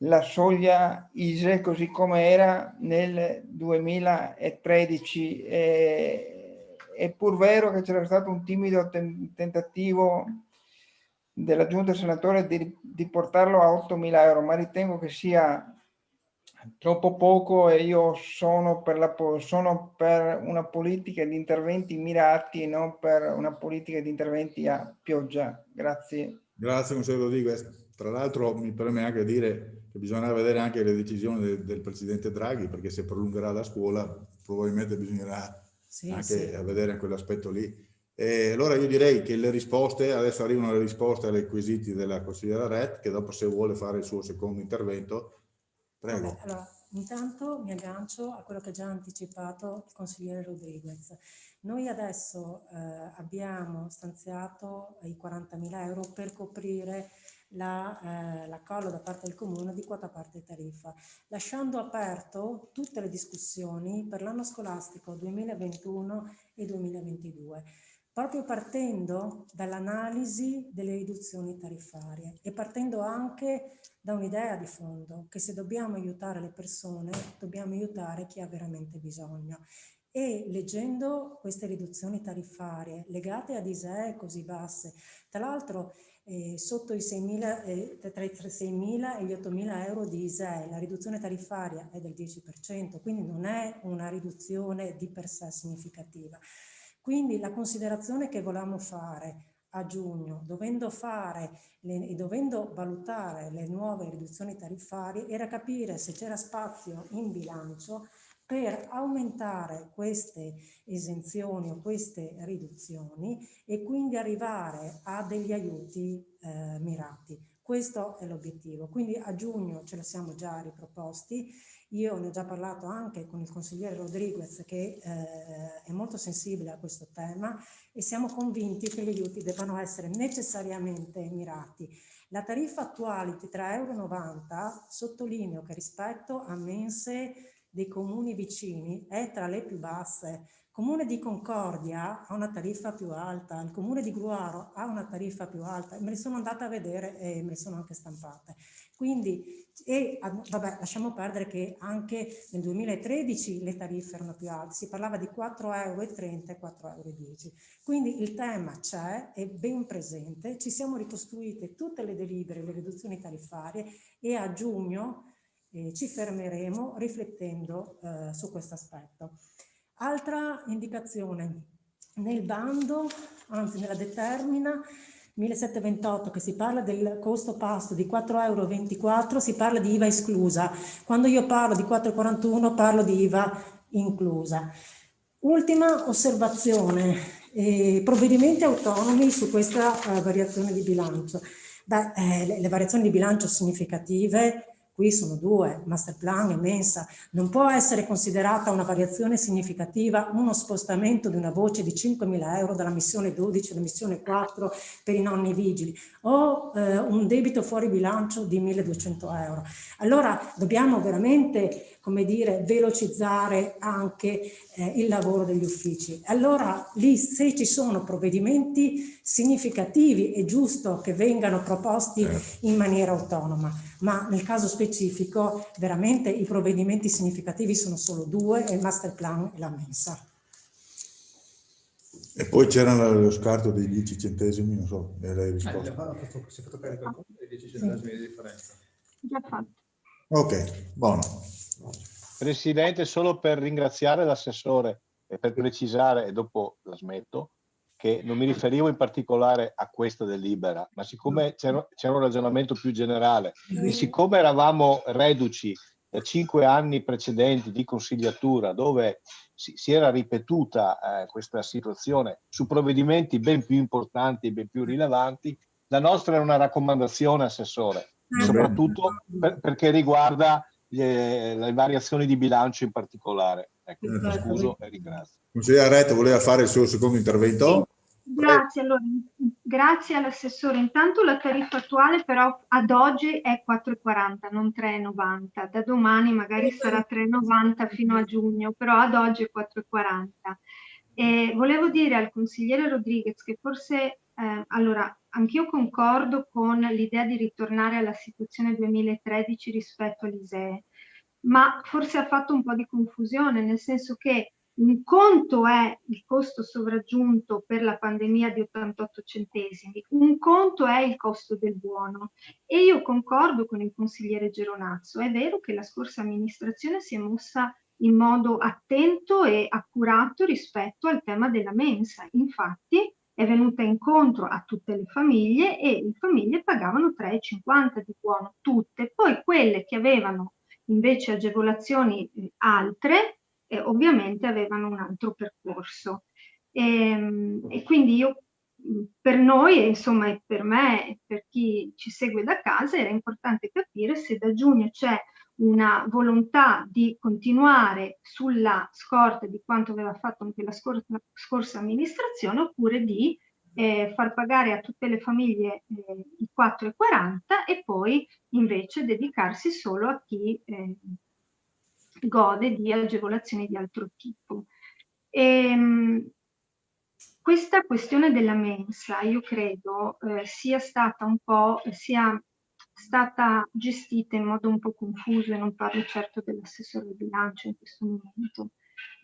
la soglia ISEE così come era nel 2013. È pur vero che c'era stato un timido tentativo della giunta senatore di portarlo a 8.000 euro, ma ritengo che sia troppo poco, e io sono per una politica di interventi mirati e non per una politica di interventi a pioggia. Grazie. Grazie consigliere Rodriguez. Tra l'altro mi preme anche dire che bisognerà vedere anche le decisioni del presidente Draghi, perché se prolungherà la scuola probabilmente bisognerà vedere quell'aspetto lì. E allora io direi che le risposte, adesso arrivano le risposte ai quesiti della consigliera Ret, che dopo, se vuole fare il suo secondo intervento, prego. Vabbè, allora, intanto mi aggancio a quello che ha già anticipato il consigliere Rodriguez. Noi adesso abbiamo stanziato i 40.000 euro per coprire l'accollo da parte del comune di quota parte tariffa, lasciando aperto tutte le discussioni per l'anno scolastico 2021 e 2022. Proprio partendo dall'analisi delle riduzioni tariffarie e partendo anche da un'idea di fondo, che se dobbiamo aiutare le persone, dobbiamo aiutare chi ha veramente bisogno. E leggendo queste riduzioni tariffarie legate ad ISEE così basse, tra l'altro sotto i 6.000, tra i 6.000 e gli 8.000 euro di ISEE, la riduzione tariffaria è del 10%, quindi non è una riduzione di per sé significativa. Quindi la considerazione che volevamo fare a giugno, dovendo valutare le nuove riduzioni tariffarie, era capire se c'era spazio in bilancio per aumentare queste esenzioni o queste riduzioni e quindi arrivare a degli aiuti mirati. Questo è l'obiettivo. Quindi a giugno ce lo siamo già riproposti. Io ne ho già parlato anche con il consigliere Rodriguez, che è molto sensibile a questo tema, e siamo convinti che gli aiuti debbano essere necessariamente mirati. La tariffa attuale di 3,90 euro, sottolineo che rispetto a mense dei comuni vicini è tra le più basse. Il comune di Concordia ha una tariffa più alta, il comune di Gruaro ha una tariffa più alta, me le sono andata a vedere e me le sono anche stampate. Quindi, vabbè, lasciamo perdere che anche nel 2013 le tariffe erano più alte, si parlava di 4,30 euro e 4,10 euro. Quindi il tema c'è, è ben presente, ci siamo ricostruite tutte le delibere, le riduzioni tariffarie, e a giugno ci fermeremo riflettendo su questo aspetto. Altra indicazione, nel bando, anzi nella determina, 1728 che si parla del costo pasto di 4,24 euro, si parla di IVA esclusa. Quando io parlo di 4,41 parlo di IVA inclusa. Ultima osservazione, provvedimenti autonomi su questa variazione di bilancio. Le variazioni di bilancio significative qui sono due, master plan e mensa. Non può essere considerata una variazione significativa uno spostamento di una voce di 5.000 euro dalla missione 12 alla missione 4 per i nonni vigili o un debito fuori bilancio di 1.200 euro. Allora dobbiamo veramente, come dire, velocizzare anche il lavoro degli uffici. Allora lì, se ci sono provvedimenti significativi, è giusto che vengano proposti in maniera autonoma, ma nel caso specifico veramente i provvedimenti significativi sono solo due, il master plan e la mensa. E poi c'era lo scarto dei 10 centesimi, non so, e lei risposto. Si è fatto carico dei 10 centesimi di differenza. Già fatto. Ok, buono. Presidente, solo per ringraziare l'assessore e per precisare, e dopo la smetto, che non mi riferivo in particolare a questa delibera, ma siccome c'era un ragionamento più generale e siccome eravamo reduci da 5 anni precedenti di consigliatura dove si era ripetuta questa situazione su provvedimenti ben più importanti e ben più rilevanti, la nostra è una raccomandazione, assessore, soprattutto perché riguarda le variazioni di bilancio in particolare. Ecco, mi scuso e ringrazio. Consigliere Arete voleva fare il suo secondo intervento? Grazie, allora, grazie all'assessore. Intanto la tariffa attuale però ad oggi è 4,40, non 3,90. Da domani magari sarà 3,90 fino a giugno, però ad oggi è 4,40. E volevo dire al consigliere Rodriguez che forse, allora, anch'io concordo con l'idea di ritornare alla situazione 2013 rispetto all'ISEE, ma forse ha fatto un po' di confusione, nel senso che un conto è il costo sovraggiunto per la pandemia di 88 centesimi, un conto è il costo del buono. E io concordo con il consigliere Geronazzo, è vero che la scorsa amministrazione si è mossa in modo attento e accurato rispetto al tema della mensa. Infatti è venuta incontro a tutte le famiglie e le famiglie pagavano 3,50 di buono, tutte. Poi quelle che avevano invece agevolazioni altre, ovviamente avevano un altro percorso. E quindi io, per noi, insomma, e per me e per chi ci segue da casa, era importante capire se da giugno c'è una volontà di continuare sulla scorta di quanto aveva fatto anche la scorsa amministrazione oppure di far pagare a tutte le famiglie i 4,40 e poi invece dedicarsi solo a chi gode di agevolazioni di altro tipo. Questa questione della mensa io credo sia stata gestita in modo un po' confuso, e non parlo certo dell'assessore del bilancio in questo momento,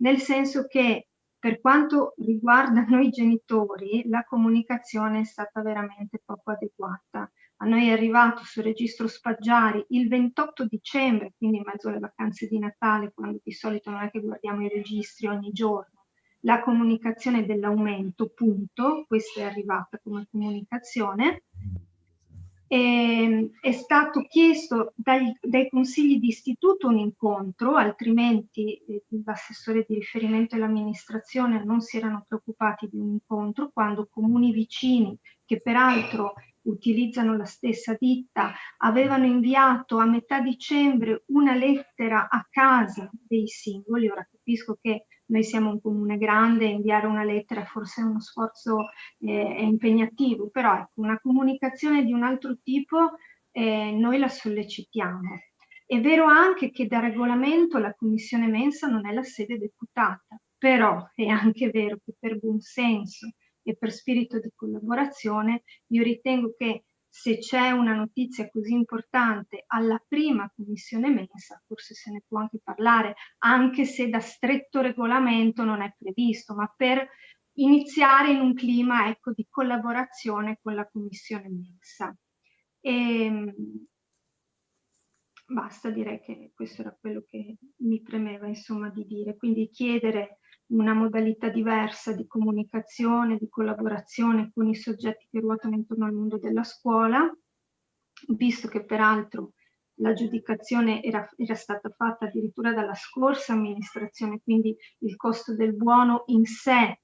nel senso che per quanto riguarda noi genitori la comunicazione è stata veramente poco adeguata. A noi è arrivato sul registro Spaggiari il 28 dicembre, quindi in mezzo alle vacanze di Natale, quando di solito non è che guardiamo i registri ogni giorno, la comunicazione dell'aumento, punto, questa è arrivata come comunicazione. È stato chiesto dai consigli di istituto un incontro, altrimenti l'assessore di riferimento e l'amministrazione non si erano preoccupati di un incontro, quando comuni vicini, che peraltro utilizzano la stessa ditta, avevano inviato a metà dicembre una lettera a casa dei singoli. Ora capisco che noi siamo un comune grande, inviare una lettera forse è uno sforzo è impegnativo, però ecco, una comunicazione di un altro tipo noi la sollecitiamo. È vero anche che da regolamento la commissione mensa non è la sede deputata, però è anche vero che per buon senso e per spirito di collaborazione io ritengo che se c'è una notizia così importante alla prima commissione mensa, forse se ne può anche parlare, anche se da stretto regolamento non è previsto, ma per iniziare in un clima, ecco, di collaborazione con la commissione mensa. Basta, direi che questo era quello che mi premeva, insomma, di dire. Quindi chiedere una modalità diversa di comunicazione, di collaborazione con i soggetti che ruotano intorno al mondo della scuola, visto che peraltro l'aggiudicazione era stata fatta addirittura dalla scorsa amministrazione, quindi il costo del buono in sé,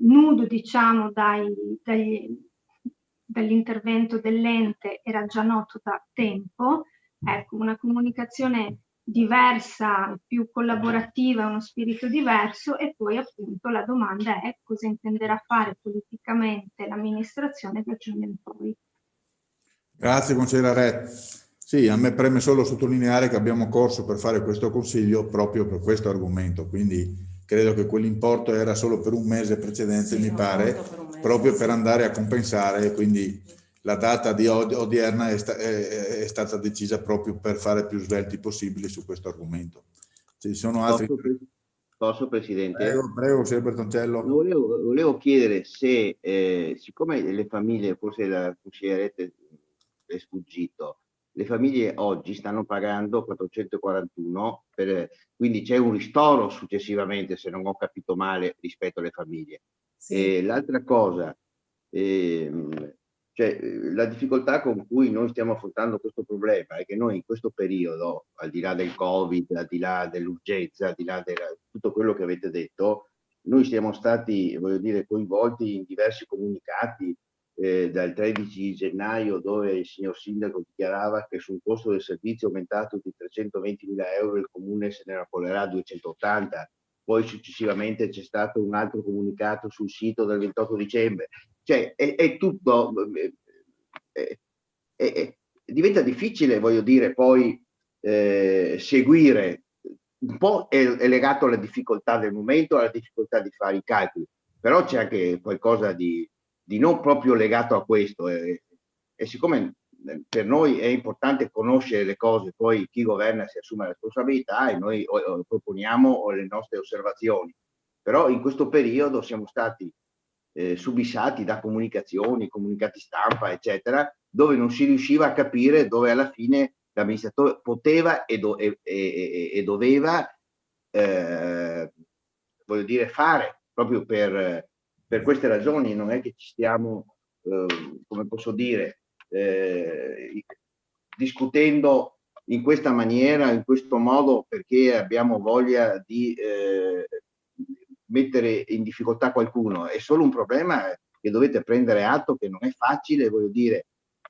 nudo diciamo dall'intervento dell'ente, era già noto da tempo. Ecco, una comunicazione diversa, più collaborativa, uno spirito diverso, e poi appunto la domanda è cosa intenderà fare politicamente l'amministrazione da giugno in poi. Grazie consigliera Re. Sì, a me preme solo sottolineare che abbiamo corso per fare questo consiglio proprio per questo argomento, quindi credo che quell'importo era solo per un mese precedente, sì, mi pare, proprio per andare a compensare, quindi la data di odierna è stata decisa proprio per fare più svelti possibili su questo argomento. Ci sono altri... Posso, Presidente? Prego, consigliere Bertoncello. Volevo chiedere se, siccome le famiglie, forse la consiglieretta è sfuggito, le famiglie oggi stanno pagando 441, quindi c'è un ristoro successivamente, se non ho capito male, rispetto alle famiglie. Sì. L'altra cosa, cioè, la difficoltà con cui noi stiamo affrontando questo problema è che noi in questo periodo, al di là del Covid, al di là dell'urgenza, al di là di tutto quello che avete detto, noi siamo stati, voglio dire, coinvolti in diversi comunicati dal 13 gennaio, dove il signor Sindaco dichiarava che su un costo del servizio aumentato di 320.000 euro il Comune se ne raccoglierà 280. Poi successivamente c'è stato un altro comunicato sul sito del 28 dicembre. Cioè è tutto, diventa difficile, voglio dire, poi seguire, un po' è legato alla difficoltà del momento, alla difficoltà di fare i calcoli, però c'è anche qualcosa di non proprio legato a questo, e siccome per noi è importante conoscere le cose, poi chi governa si assume la responsabilità e noi proponiamo le nostre osservazioni, però in questo periodo siamo stati subissati da comunicazioni, comunicati stampa, eccetera, dove non si riusciva a capire dove alla fine l'amministratore poteva e doveva, voglio dire, fare, proprio per queste ragioni. Non è che ci stiamo, come posso dire, discutendo in questa maniera, in questo modo, perché abbiamo voglia di mettere in difficoltà qualcuno. È solo un problema che dovete prendere atto che non è facile, voglio dire,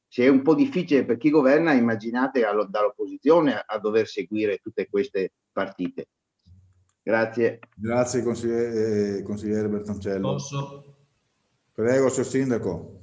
se è un po' difficile per chi governa, immaginate dall'opposizione a dover seguire tutte queste partite. Grazie. Grazie consigliere Bertoncello. Posso? Prego, signor Sindaco.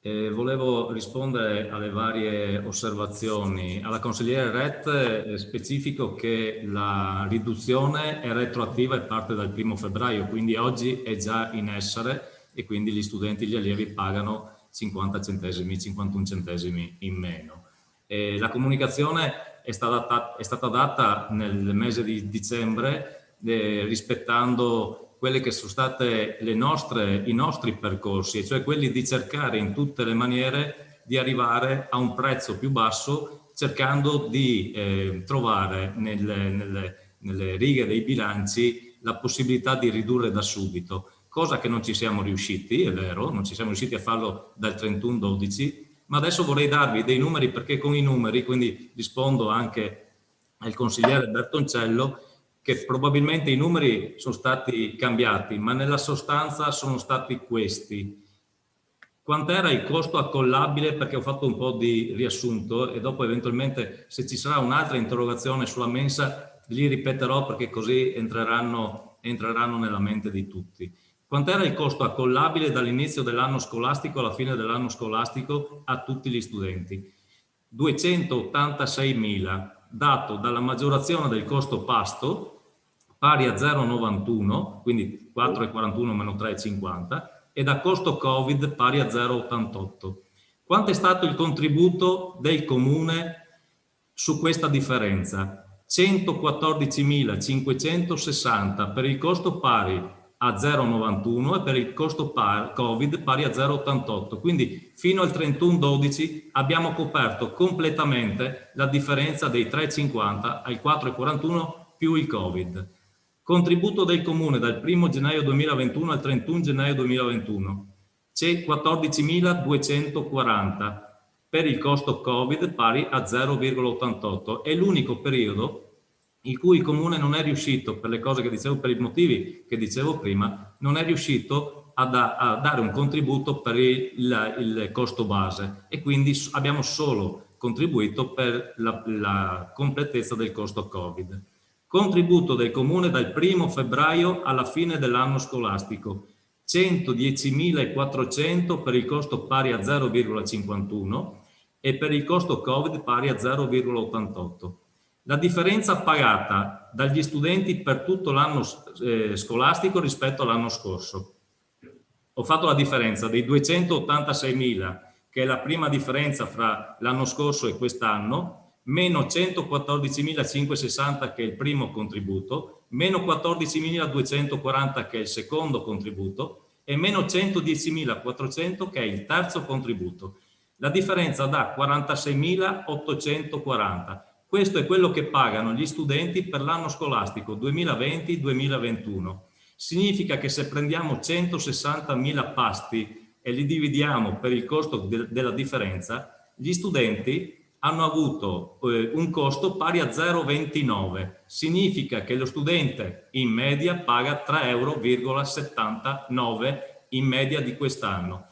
Volevo rispondere alle varie osservazioni. Alla consigliere Ret specifico che la riduzione è retroattiva e parte dal 1° febbraio, quindi oggi è già in essere e quindi gli studenti, gli allievi pagano 50 centesimi, 51 centesimi in meno. La comunicazione è stata data nel mese di dicembre rispettando quelle che sono state i nostri percorsi, cioè quelli di cercare in tutte le maniere di arrivare a un prezzo più basso, cercando di trovare nelle righe dei bilanci la possibilità di ridurre da subito, cosa che non ci siamo riusciti, è vero, non ci siamo riusciti a farlo dal 31/12, ma adesso vorrei darvi dei numeri, perché con i numeri, quindi rispondo anche al consigliere Bertoncello, che probabilmente i numeri sono stati cambiati, ma nella sostanza sono stati questi. Quant'era il costo accollabile? Perché ho fatto un po' di riassunto e dopo eventualmente, se ci sarà un'altra interrogazione sulla mensa, li ripeterò perché così entreranno nella mente di tutti. Quant'era il costo accollabile dall'inizio dell'anno scolastico alla fine dell'anno scolastico a tutti gli studenti? 286.000, dato dalla maggiorazione del costo pasto, pari a 0,91, quindi 4,41 meno 3,50, e da costo Covid pari a 0,88. Quanto è stato il contributo del Comune su questa differenza? 114.560 per il costo pari a 0,91 e per il costo Covid pari a 0,88. Quindi fino al 31/12 abbiamo coperto completamente la differenza dei 3,50 ai 4,41 più il Covid. Contributo del Comune dal 1 gennaio 2021 al 31 gennaio 2021. C'è 14.240 per il costo Covid pari a 0,88. È l'unico periodo in cui il Comune non è riuscito, per le cose che dicevo, per i motivi che dicevo prima, non è riuscito a dare un contributo per il costo base e quindi abbiamo solo contribuito per la completezza del costo Covid. Contributo del Comune dal 1 febbraio alla fine dell'anno scolastico, 110.400 per il costo pari a 0,51 e per il costo Covid pari a 0,88. La differenza pagata dagli studenti per tutto l'anno scolastico rispetto all'anno scorso. Ho fatto la differenza dei 286.000, che è la prima differenza fra l'anno scorso e quest'anno, meno 114.560 che è il primo contributo, meno 14.240 che è il secondo contributo e meno 110.400 che è il terzo contributo. La differenza da 46.840. Questo è quello che pagano gli studenti per l'anno scolastico 2020-2021. Significa che se prendiamo 160.000 pasti e li dividiamo per il costo della differenza, gli studenti hanno avuto un costo pari a 0,29. Significa che lo studente in media paga 3,79 euro in media di quest'anno.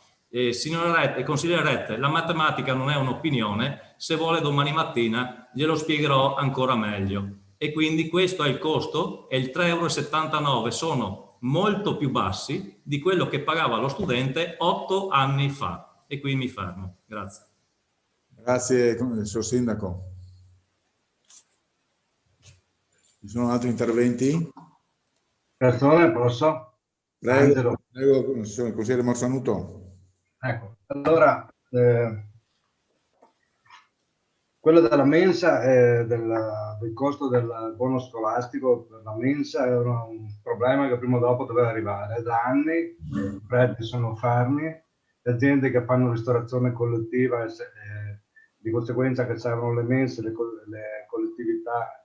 Signora Rette, consigliere Rette, la matematica non è un'opinione, se vuole domani mattina glielo spiegherò ancora meglio. E quindi questo è il costo e il 3,79 euro sono molto più bassi di quello che pagava lo studente 8 anni fa. E qui mi fermo. Grazie. Grazie, signor Sindaco. Ci sono altri interventi? Persone, posso? Prego, signor consigliere Morsanuto. Ecco, allora, quello della mensa, del costo del buono scolastico per la mensa è un problema che prima o dopo doveva arrivare. Da anni i prezzi sono fermi, le aziende che fanno ristorazione collettiva, di conseguenza che servono le mense, le collettività,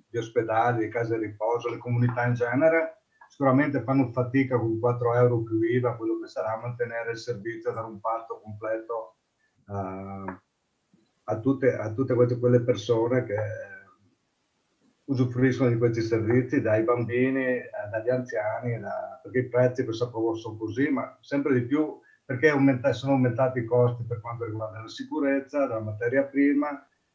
gli ospedali, le case di riposo, le comunità in genere, sicuramente fanno fatica con 4 euro più IVA, quello che sarà mantenere il servizio, dare un parto completo a tutte quelle persone che usufruiscono di questi servizi, dai bambini, dagli anziani, perché i prezzi per sapore sono così, ma sempre di più perché sono aumentati i costi per quanto riguarda la sicurezza, della materia prima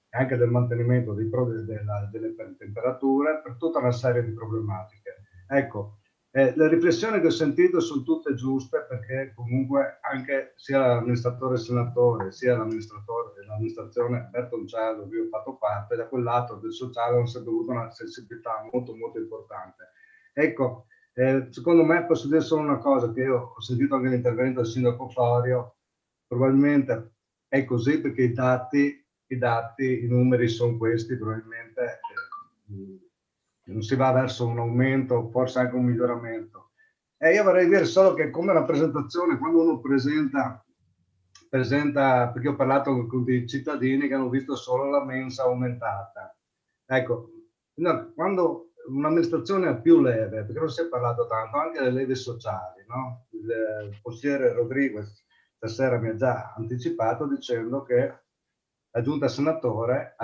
e anche del mantenimento delle temperature, per tutta una serie di problematiche. Ecco, le riflessioni che ho sentito sono tutte giuste, perché comunque anche sia l'amministratore senatore sia l'amministrazione Bertoncello, io ho fatto parte, da quel lato del sociale hanno sempre avuto una sensibilità molto molto importante. Ecco, secondo me posso dire solo una cosa, che io ho sentito anche l'intervento del sindaco Florio, probabilmente è così perché i dati, i numeri sono questi, probabilmente non si va verso un aumento, forse anche un miglioramento. E io vorrei dire solo che come rappresentazione, quando uno presenta, perché ho parlato con dei cittadini che hanno visto solo la mensa aumentata. Ecco, quando un'amministrazione ha più leve, perché non si è parlato tanto, anche delle leve sociali, no? Il consigliere Rodriguez stasera mi ha già anticipato dicendo che la giunta senatore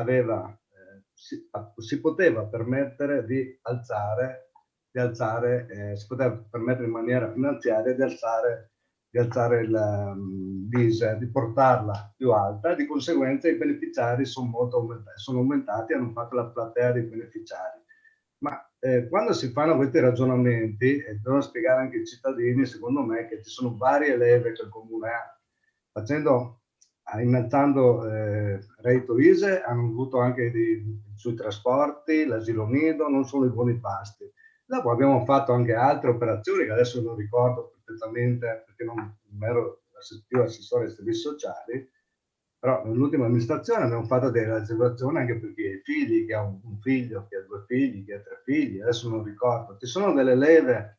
si poteva permettere di alzare, si poteva permettere in maniera finanziaria di alzare l'ISEE, di portarla più alta, di conseguenza i beneficiari sono aumentati, hanno fatto la platea dei beneficiari. Ma quando si fanno questi ragionamenti, e devono spiegare anche ai cittadini, secondo me, che ci sono varie leve che il Comune ha, innalzando reddito ISEE, hanno avuto anche sui trasporti, l'asilo nido, non solo i buoni pasti. Dopo abbiamo fatto anche altre operazioni che adesso non ricordo perfettamente perché non ero più assessore ai servizi sociali, però nell'ultima amministrazione abbiamo fatto delle agevolazioni anche per chi ha figli, chi ha un figlio, chi ha 2 figli, chi ha 3 figli, adesso non ricordo. Ci sono delle leve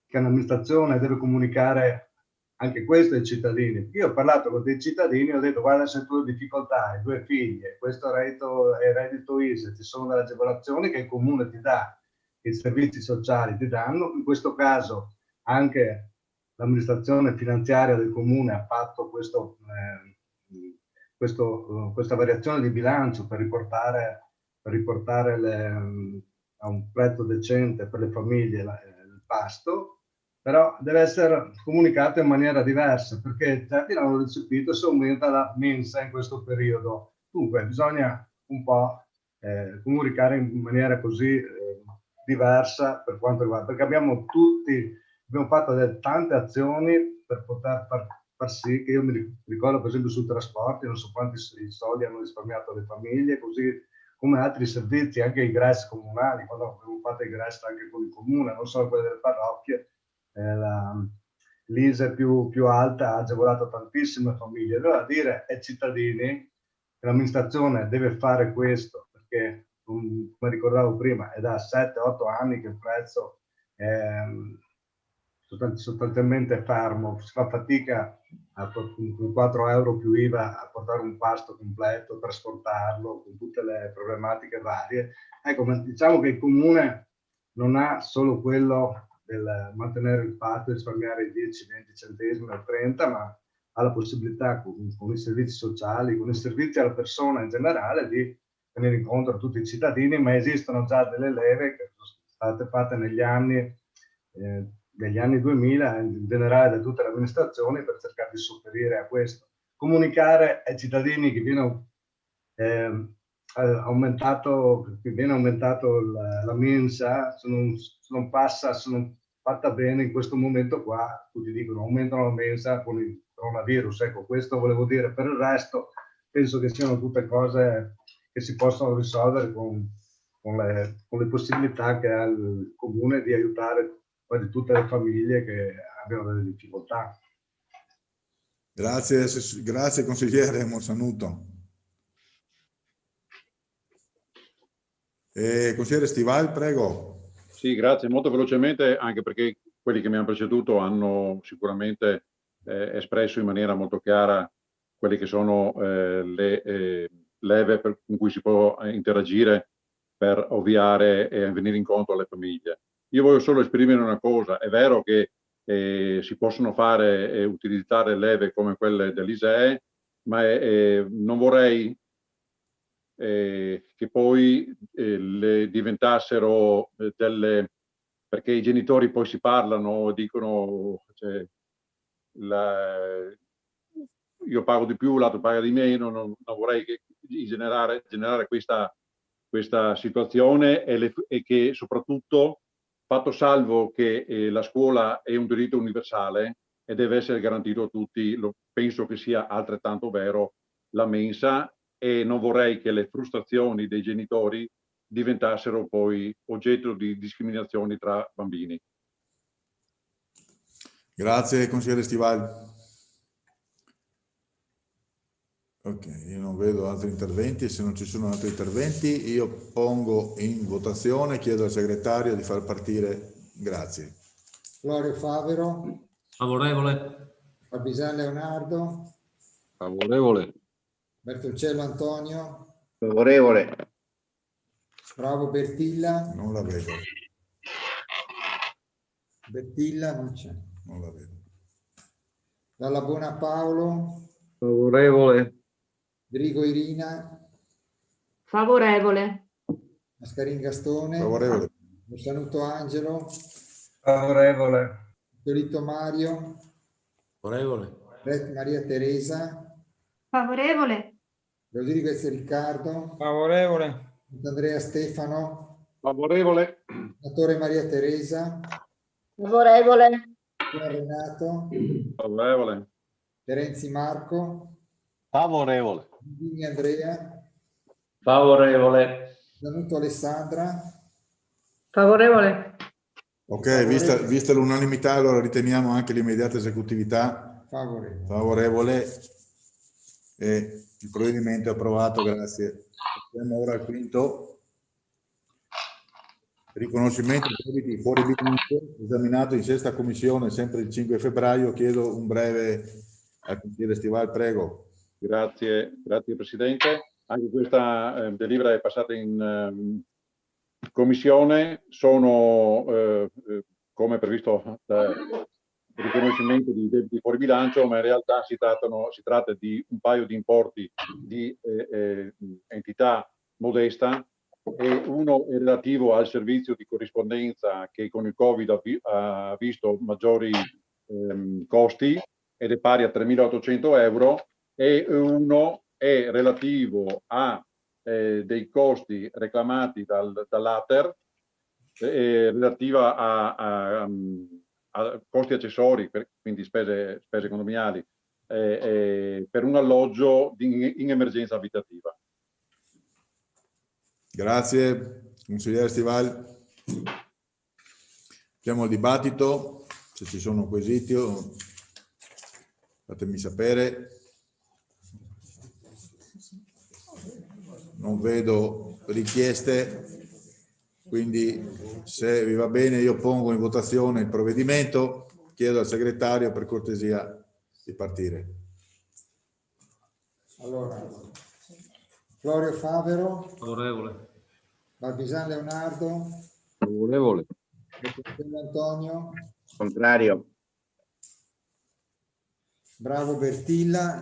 che un'amministrazione deve comunicare anche questo ai cittadini. Io ho parlato con dei cittadini e ho detto: guarda, se tu hai difficoltà, hai 2 figli, questo è reddito ISEE, ci sono delle agevolazioni che il Comune ti dà, i servizi sociali ti danno. In questo caso anche l'amministrazione finanziaria del comune ha fatto questa variazione di bilancio per riportare a un prezzo decente per le famiglie il pasto, però deve essere comunicato in maniera diversa, perché certi l'hanno recepito se aumenta la mensa in questo periodo. Dunque bisogna un po' comunicare in maniera così diversa per quanto riguarda, perché abbiamo fatto tante azioni per poter far sì che, io mi ricordo per esempio sui trasporti, non so quanti soldi hanno risparmiato le famiglie, così come altri servizi, anche i GRES comunali, quando abbiamo fatto i GRES anche con il comune, non solo quelli delle parrocchie, l'ISE più alta ha agevolato tantissime famiglie. Allora dire ai cittadini che l'amministrazione deve fare questo, perché come ricordavo prima è da 7-8 anni che il prezzo è sostanzialmente fermo, si fa fatica con 4 euro più IVA a portare un pasto completo, trasportarlo con tutte le problematiche varie. Ecco, ma diciamo che il comune non ha solo quello del mantenere il patto e risparmiare 10, 20 centesimi o 30, ma ha la possibilità con i servizi sociali, con i servizi alla persona in generale, di venire incontro a tutti i cittadini, ma esistono già delle leve che sono state fatte negli anni 2000, in generale da tutte le amministrazioni, per cercare di sopperire a questo. Comunicare ai cittadini che viene aumentato la mensa, se non fatta bene in questo momento qua, tutti dicono aumentano la mensa con il coronavirus. Ecco, questo volevo dire. Per il resto penso che siano tutte cose che si possono risolvere con le possibilità che ha il comune di aiutare quasi tutte le famiglie che abbiano delle difficoltà. Grazie consigliere Monsanuto. Consigliere Stival, prego. Sì, grazie. Molto velocemente, anche perché quelli che mi hanno preceduto hanno sicuramente espresso in maniera molto chiara quelle che sono le leve con cui si può interagire per ovviare e venire incontro alle famiglie. Io voglio solo esprimere una cosa: è vero che si possono fare e utilizzare leve come quelle dell'ISEE, ma non vorrei che poi le diventassero delle, perché i genitori poi si parlano, dicono cioè, io pago di più, l'altro paga di meno, non vorrei che generare questa situazione e che soprattutto, fatto salvo che la scuola è un diritto universale e deve essere garantito a tutti, penso che sia altrettanto vero la mensa, e non vorrei che le frustrazioni dei genitori diventassero poi oggetto di discriminazioni tra bambini. Grazie consigliere Stival. Ok, io non vedo altri interventi. Se non ci sono altri interventi io pongo in votazione, chiedo al segretario di far partire. Grazie. Florio Favero. Favorevole. Fabisan Leonardo. Favorevole. Bertoncello Antonio. Favorevole. Bravo Bertilla. Non la vedo. Bertilla non c'è. Non la vedo. Dalla Buona Paolo. Favorevole. Drigo Irina. Favorevole. Mascarin Gastone. Favorevole. Monsanuto Angelo. Favorevole. Fiorito Mario. Favorevole. Maria Teresa. Favorevole. Rodriguez Riccardo. Favorevole. Andrea Stefano. Favorevole. Senatore Maria Teresa. Favorevole. Renato. Favorevole. Terenzi Marco. Favorevole. Vigni Andrea. Favorevole. Danuto Alessandra. Favorevole. Ok, vista l'unanimità, allora riteniamo anche l'immediata esecutività Favorevole. favorevole e il provvedimento è approvato, grazie. Passiamo ora al quinto. Riconoscimento dei debiti fuori bilancio, esaminato in sesta commissione sempre il 5 febbraio. Chiedo un breve al consigliere Stival, prego. Grazie Presidente. Anche questa delibera è passata in commissione sono, come previsto dal riconoscimento di debiti fuori bilancio, ma in realtà si tratta di un paio di importi di entità modesta, e uno è relativo al servizio di corrispondenza che con il Covid ha visto maggiori costi ed è pari a 3.800 euro, e uno è relativo a dei costi reclamati dall'Ater relativa a costi accessori, quindi spese condominiali, per un alloggio in emergenza abitativa. Grazie, consigliere Stivali. Apriamo il dibattito, se ci sono quesiti fatemi sapere. Non vedo richieste, quindi se vi va bene io pongo in votazione il provvedimento, chiedo al segretario per cortesia di partire. Allora, Florio Favero. Favorevole. Barbisan Leonardo. Favorevole. Antonio. Contrario. Bravo Bertilla.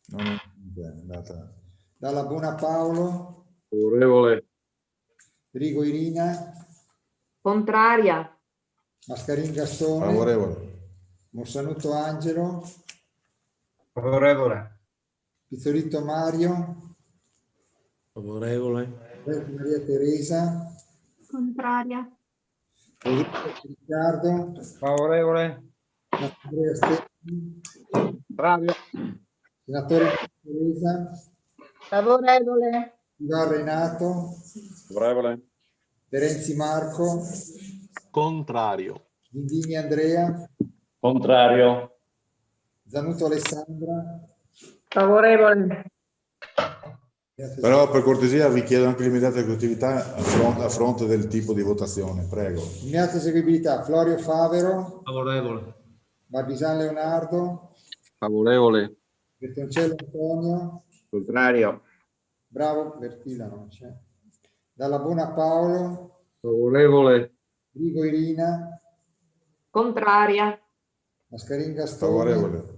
Non è andata. Dalla Buona Paolo. Favorevole. Rigo Irina. Contraria. Mascarin Gastone. Favorevole. Mossanuto Angelo. Favorevole. Pizzolitto Mario. Favorevole. Maria Teresa. Contraria. Riccardo. Favorevole. Andrea Stefani. Contrario. Senatore Teresa. Favorevole. Ivan Renato. Favorevole. Terenzi Marco. Contrario. Vindini Andrea. Contrario. Zanuto Alessandra. Favorevole. Però per cortesia vi chiedo anche l'immediata esecutività a fronte del tipo di votazione, prego. Immediata eseguibilità. Florio Favero. Favorevole. Barbisan Leonardo. Favorevole. Bertoncello Antonio. Contrario. Bravo Bertilla non c'è. Dalla Buona Paolo. Favorevole. Rigo Irina. Contraria. Mascarin Gastone. Favorevole.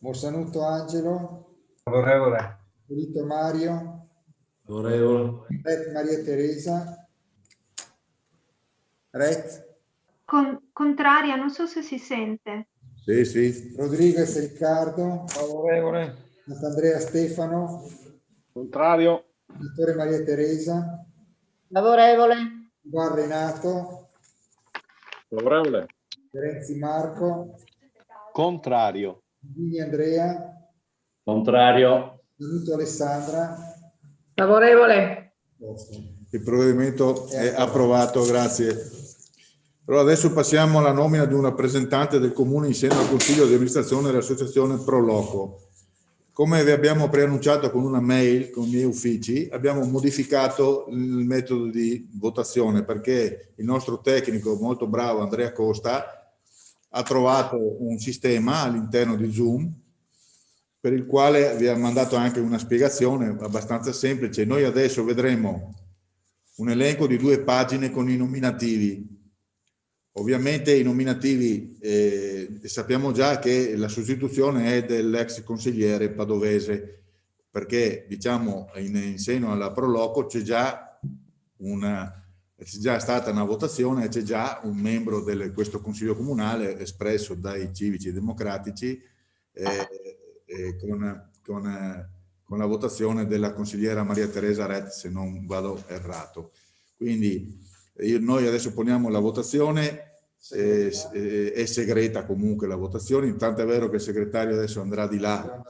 Mossanuto Angelo. Favorevole. Polito Mario. Favorevole. Ret Maria Teresa. Ret. Contraria, non so se si sente. Sì, sì. Rodriguez Riccardo. Favorevole. Sant'Andrea Stefano. Contrario. Vittore Maria Teresa. Favorevole. Ivan Renato. Favorevole. Terenzi Marco. Contrario. Vini Andrea. Contrario. Zanuto Alessandra. Favorevole. Il provvedimento è approvato, grazie. Allora adesso passiamo alla nomina di un rappresentante del Comune in seno al Consiglio di amministrazione dell'Associazione Pro Loco. Come vi abbiamo preannunciato con una mail con i miei uffici, abbiamo modificato il metodo di votazione perché il nostro tecnico molto bravo Andrea Costa ha trovato un sistema all'interno di Zoom per il quale vi ha mandato anche una spiegazione abbastanza semplice. Noi adesso vedremo un elenco di 2 pagine con i nominativi. Ovviamente i nominativi sappiamo già che la sostituzione è dell'ex consigliere padovese, perché diciamo in seno alla Pro Loco c'è già stata una votazione, c'è già un membro di questo consiglio comunale espresso dai civici noi con la votazione della consigliera Maria Teresa Ret, se non vado errato. Quindi noi adesso poniamo la votazione, è segreta comunque la votazione, intanto è vero che il segretario adesso andrà di là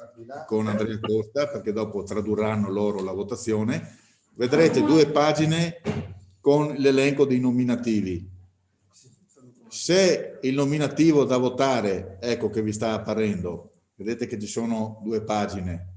con Andrea Costa perché dopo tradurranno loro la votazione. Vedrete 2 pagine con l'elenco dei nominativi. Se il nominativo da votare, ecco che vi sta apparendo, vedete che ci sono 2 pagine.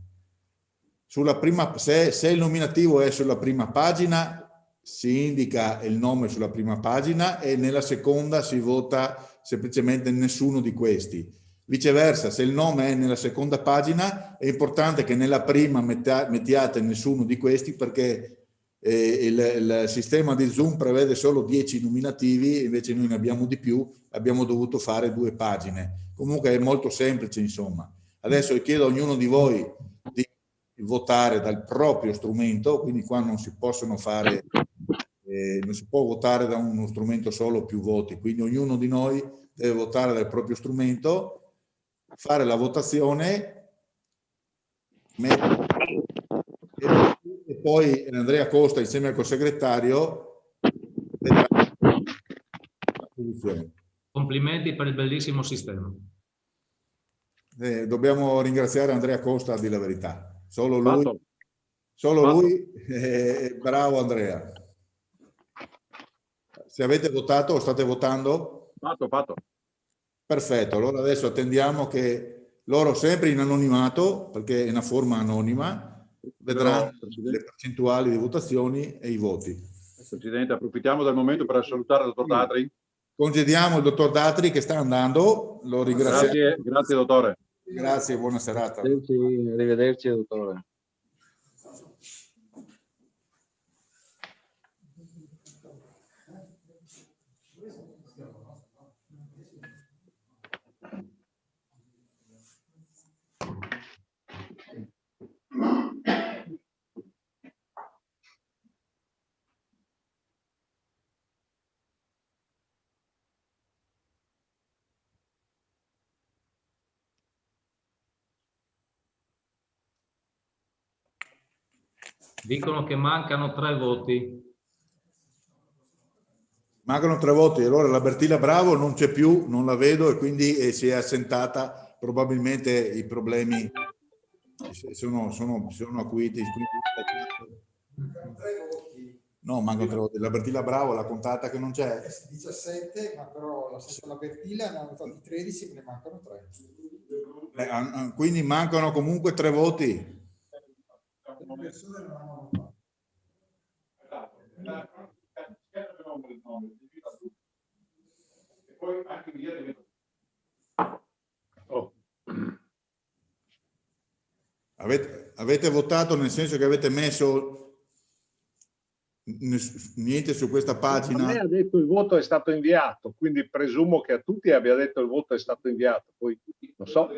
Sulla prima, se il nominativo è sulla prima pagina, si indica il nome sulla prima pagina e nella seconda si vota semplicemente nessuno di questi. Viceversa, se il nome è nella seconda pagina, è importante che nella prima mettiate nessuno di questi perché il sistema di Zoom prevede solo 10 nominativi, invece noi ne abbiamo di più, abbiamo dovuto fare 2 pagine. Comunque è molto semplice, insomma. Adesso chiedo a ognuno di voi di votare dal proprio strumento, quindi qua non si possono fare, non si può votare da uno strumento solo più voti, quindi ognuno di noi deve votare dal proprio strumento, fare la votazione e poi Andrea Costa insieme al co-segretario vedrà la posizione. Complimenti per il bellissimo sistema. Dobbiamo ringraziare Andrea Costa, a dire la verità. Solo lui, bravo Andrea. Se avete votato o state votando? Fatto. Perfetto, allora adesso attendiamo che loro, sempre in anonimato, perché è una forma anonima, vedranno le percentuali di votazioni e i voti. Presidente, approfittiamo del momento per salutare il dottor Datri. Congediamo il dottor Datri che sta andando, lo ringraziamo. Grazie dottore. Grazie, buona serata. Arrivederci dottore. Dicono che mancano 3 voti. Mancano 3 voti, allora la Bertilla Bravo non c'è più, non la vedo e quindi si è assentata, probabilmente i problemi sono acuiti. No, mancano 3 voti. La Bertilla Bravo, la contata che non c'è? 17, ma però la stessa Bertilla ne ha votati 13, ne mancano 3. Quindi mancano comunque 3 voti. Le persone non hanno votato. Avete votato nel senso che avete messo niente su questa pagina? A me ha detto il voto è stato inviato, quindi presumo che a tutti abbia detto il voto è stato inviato. Poi non so.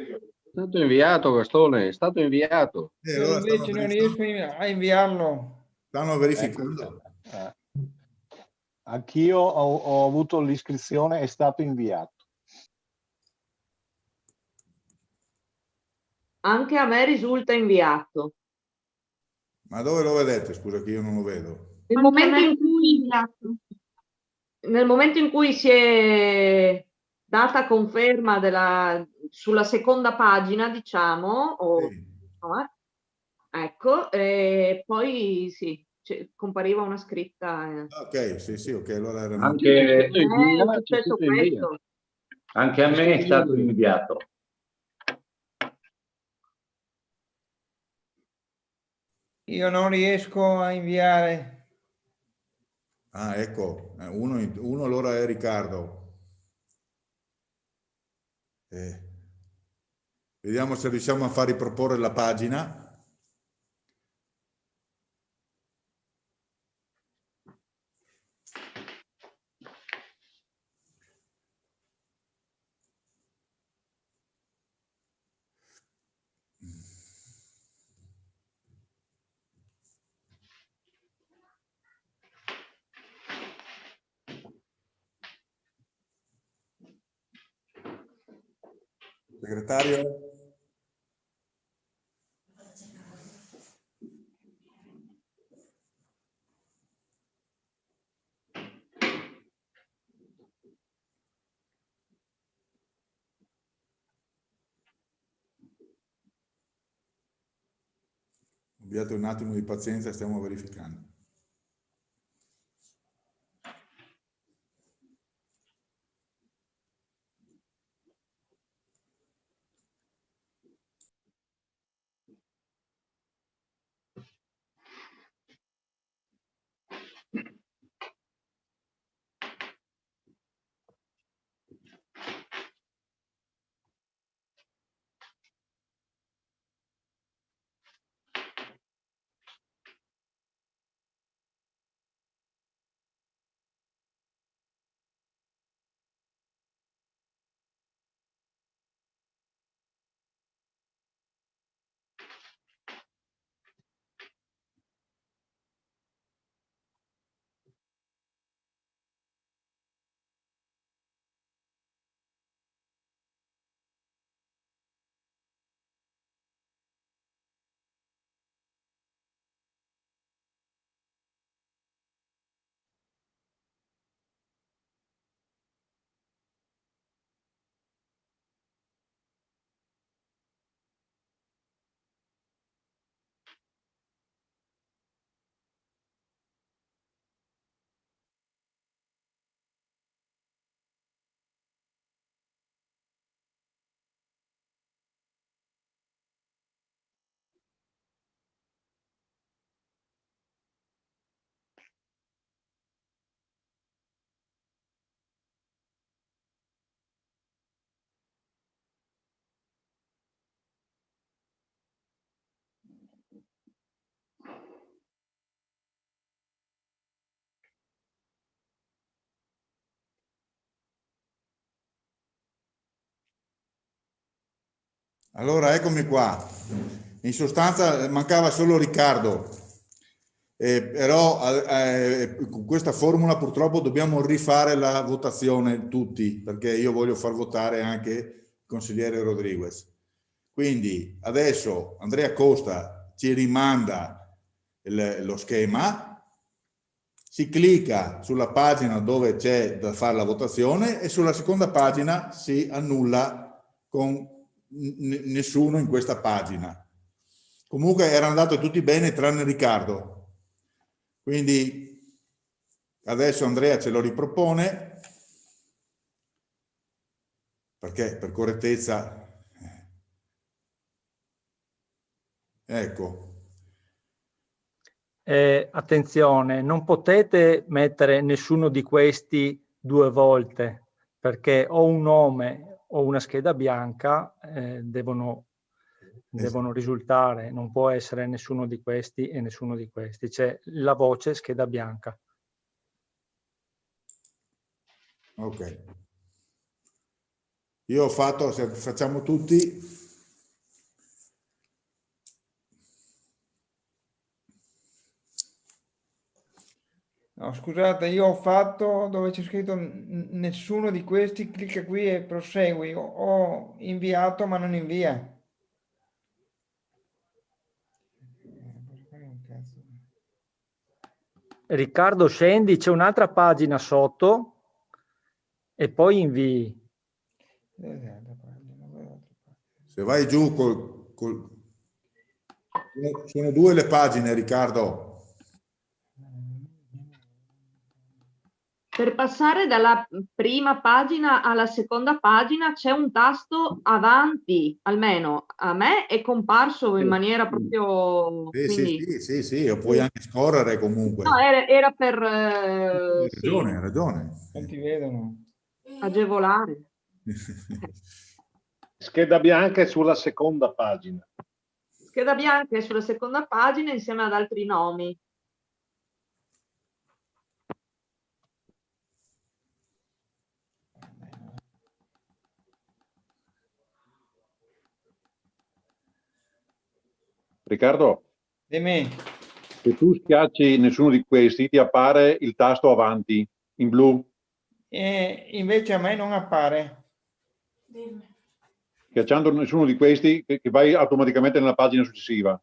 È stato inviato, Gastone, è stato inviato. Io allora invece non riesco a inviarlo. Stanno verificando. Anch'io ho avuto l'iscrizione, è stato inviato. Anche a me risulta inviato. Ma dove lo vedete? Scusa che io non lo vedo. Nel momento in cui si è data conferma sulla seconda pagina, diciamo, ecco, e poi sì, compariva una scritta. Ok, sì, ok, allora era Anche, è successo questo. anche a me è stato inviato. Io non riesco a inviare. Ah, ecco, uno allora è Riccardo. Vediamo se riusciamo a far riproporre la pagina. Segretario? Abbiate un attimo di pazienza, stiamo verificando. Allora, eccomi qua. In sostanza mancava solo Riccardo, però con questa formula purtroppo dobbiamo rifare la votazione tutti, perché io voglio far votare anche il consigliere Rodriguez. Quindi adesso Andrea Costa ci rimanda lo schema, si clicca sulla pagina dove c'è da fare la votazione e sulla seconda pagina si annulla con nessuno in questa pagina. Comunque erano andati tutti bene tranne Riccardo. Quindi adesso Andrea ce lo ripropone, perché per correttezza, ecco. Attenzione, non potete mettere nessuno di questi 2 volte, perché o un nome o una scheda bianca devono risultare, non può essere nessuno di questi e nessuno di questi, c'è la voce scheda bianca. Ok. Io ho fatto, se facciamo tutti. No, scusate, io ho fatto dove c'è scritto nessuno di questi, clicca qui e prosegui. Ho inviato ma non invia. Riccardo, scendi, c'è un'altra pagina sotto e poi invii. Se vai giù sono 2 le pagine, Riccardo. Per passare dalla prima pagina alla seconda pagina c'è un tasto avanti, almeno a me è comparso in maniera proprio... quindi... Sì, o puoi anche scorrere comunque. No, era per... Hai ragione, hai ragione. Non ti vedono. Agevolare. Scheda bianca è sulla seconda pagina. Scheda bianca è sulla seconda pagina insieme ad altri nomi. Riccardo, Dimmi. se tu schiacci nessuno di questi ti appare il tasto avanti in blu. E invece a me non appare. Schiacciando nessuno di questi che vai automaticamente nella pagina successiva.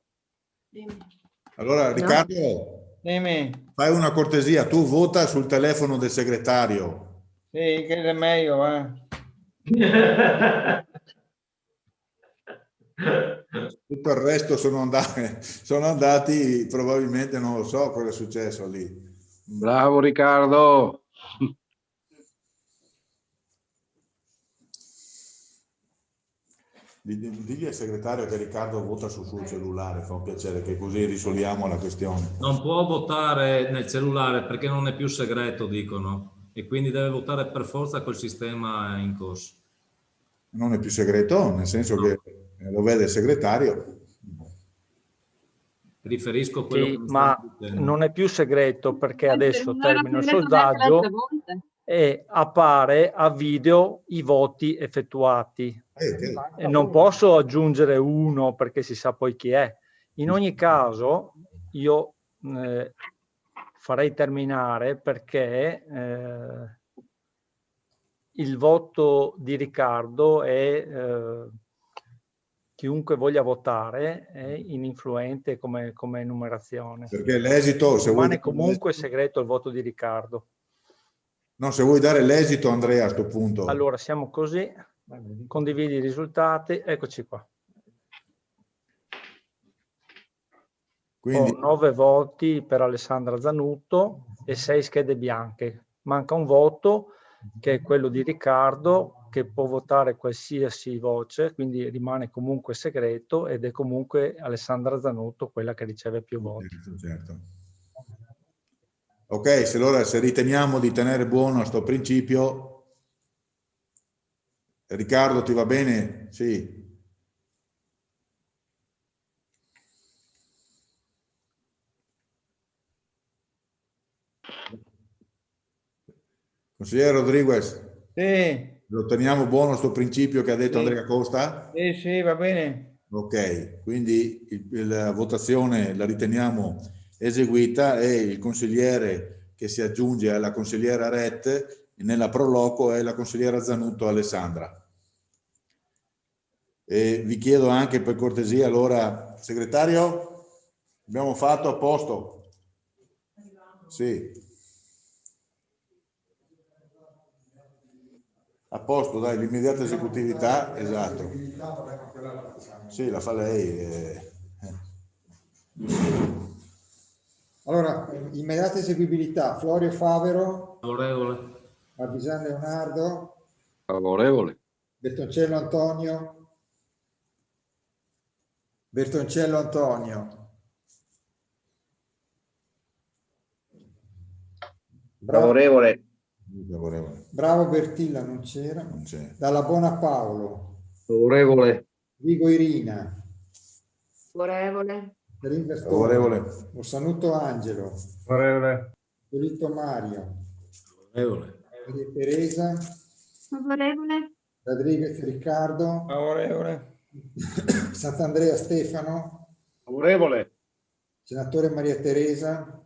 Allora Riccardo, Dimmi. fai una cortesia, tu vota sul telefono del segretario. Sì, che è meglio, Tutto il resto sono andati, probabilmente non lo so cosa è successo lì. Bravo Riccardo. Digli al segretario che Riccardo vota sul suo cellulare, fa un piacere, che così risolviamo la questione. Non può votare nel cellulare perché non è più segreto, dicono, e quindi deve votare per forza col sistema in corso. Non è più segreto, nel senso che lo vede il segretario. Riferisco a quello Sì, che mi ma stai dicendo. non è più segreto perché adesso Non era termino il segreto neanche le sondaggio altre volte. e appare a video i voti effettuati. E non posso aggiungere uno perché si sa poi chi è. In ogni caso io farei terminare perché il voto di Riccardo è chiunque voglia votare è ininfluente come numerazione. Perché l'esito, se rimane vuoi, comunque segreto il voto di Riccardo. No, se vuoi dare l'esito, Andrea, a questo punto. Allora siamo così, condividi i risultati, eccoci qua. Quindi... Ho 9 voti per Alessandra Zanutto e 6 schede bianche. Manca un voto che è quello di Riccardo, che può votare qualsiasi voce, quindi rimane comunque segreto ed è comunque Alessandra Zanutto quella che riceve più voti. Certo. Ok, se riteniamo di tenere buono a sto principio, Riccardo ti va bene? Sì. Consigliere Rodriguez. Sì. Lo teniamo buono sto principio che ha detto Andrea Costa? Sì, sì, va bene. Ok, quindi la votazione la riteniamo eseguita e il consigliere che si aggiunge alla consigliera Ret nella proloco è la consigliera Zanutto Alessandra. E vi chiedo anche per cortesia, allora, segretario, abbiamo fatto a posto? Sì. A posto, dai, l'immediata esecutività, esatto. Sì, la fa lei. Allora, immediata eseguibilità, Florio Favero. Favorevole. Marbisan Leonardo. Favorevole. Bertoncello Antonio. Bertoncello Antonio. Favorevole. Bravo Bertilla, non c'era. Dalla Bona Paolo. Favorevole. Vigo Irina. Favorevole. Favorevole. Ossanuto Angelo. Favorevole. Polito Mario. Favorevole. Maria Teresa. Favorevole. Rodriguez Riccardo. Favorevole. Sant'Andrea Stefano. Favorevole. Senatore Maria Teresa.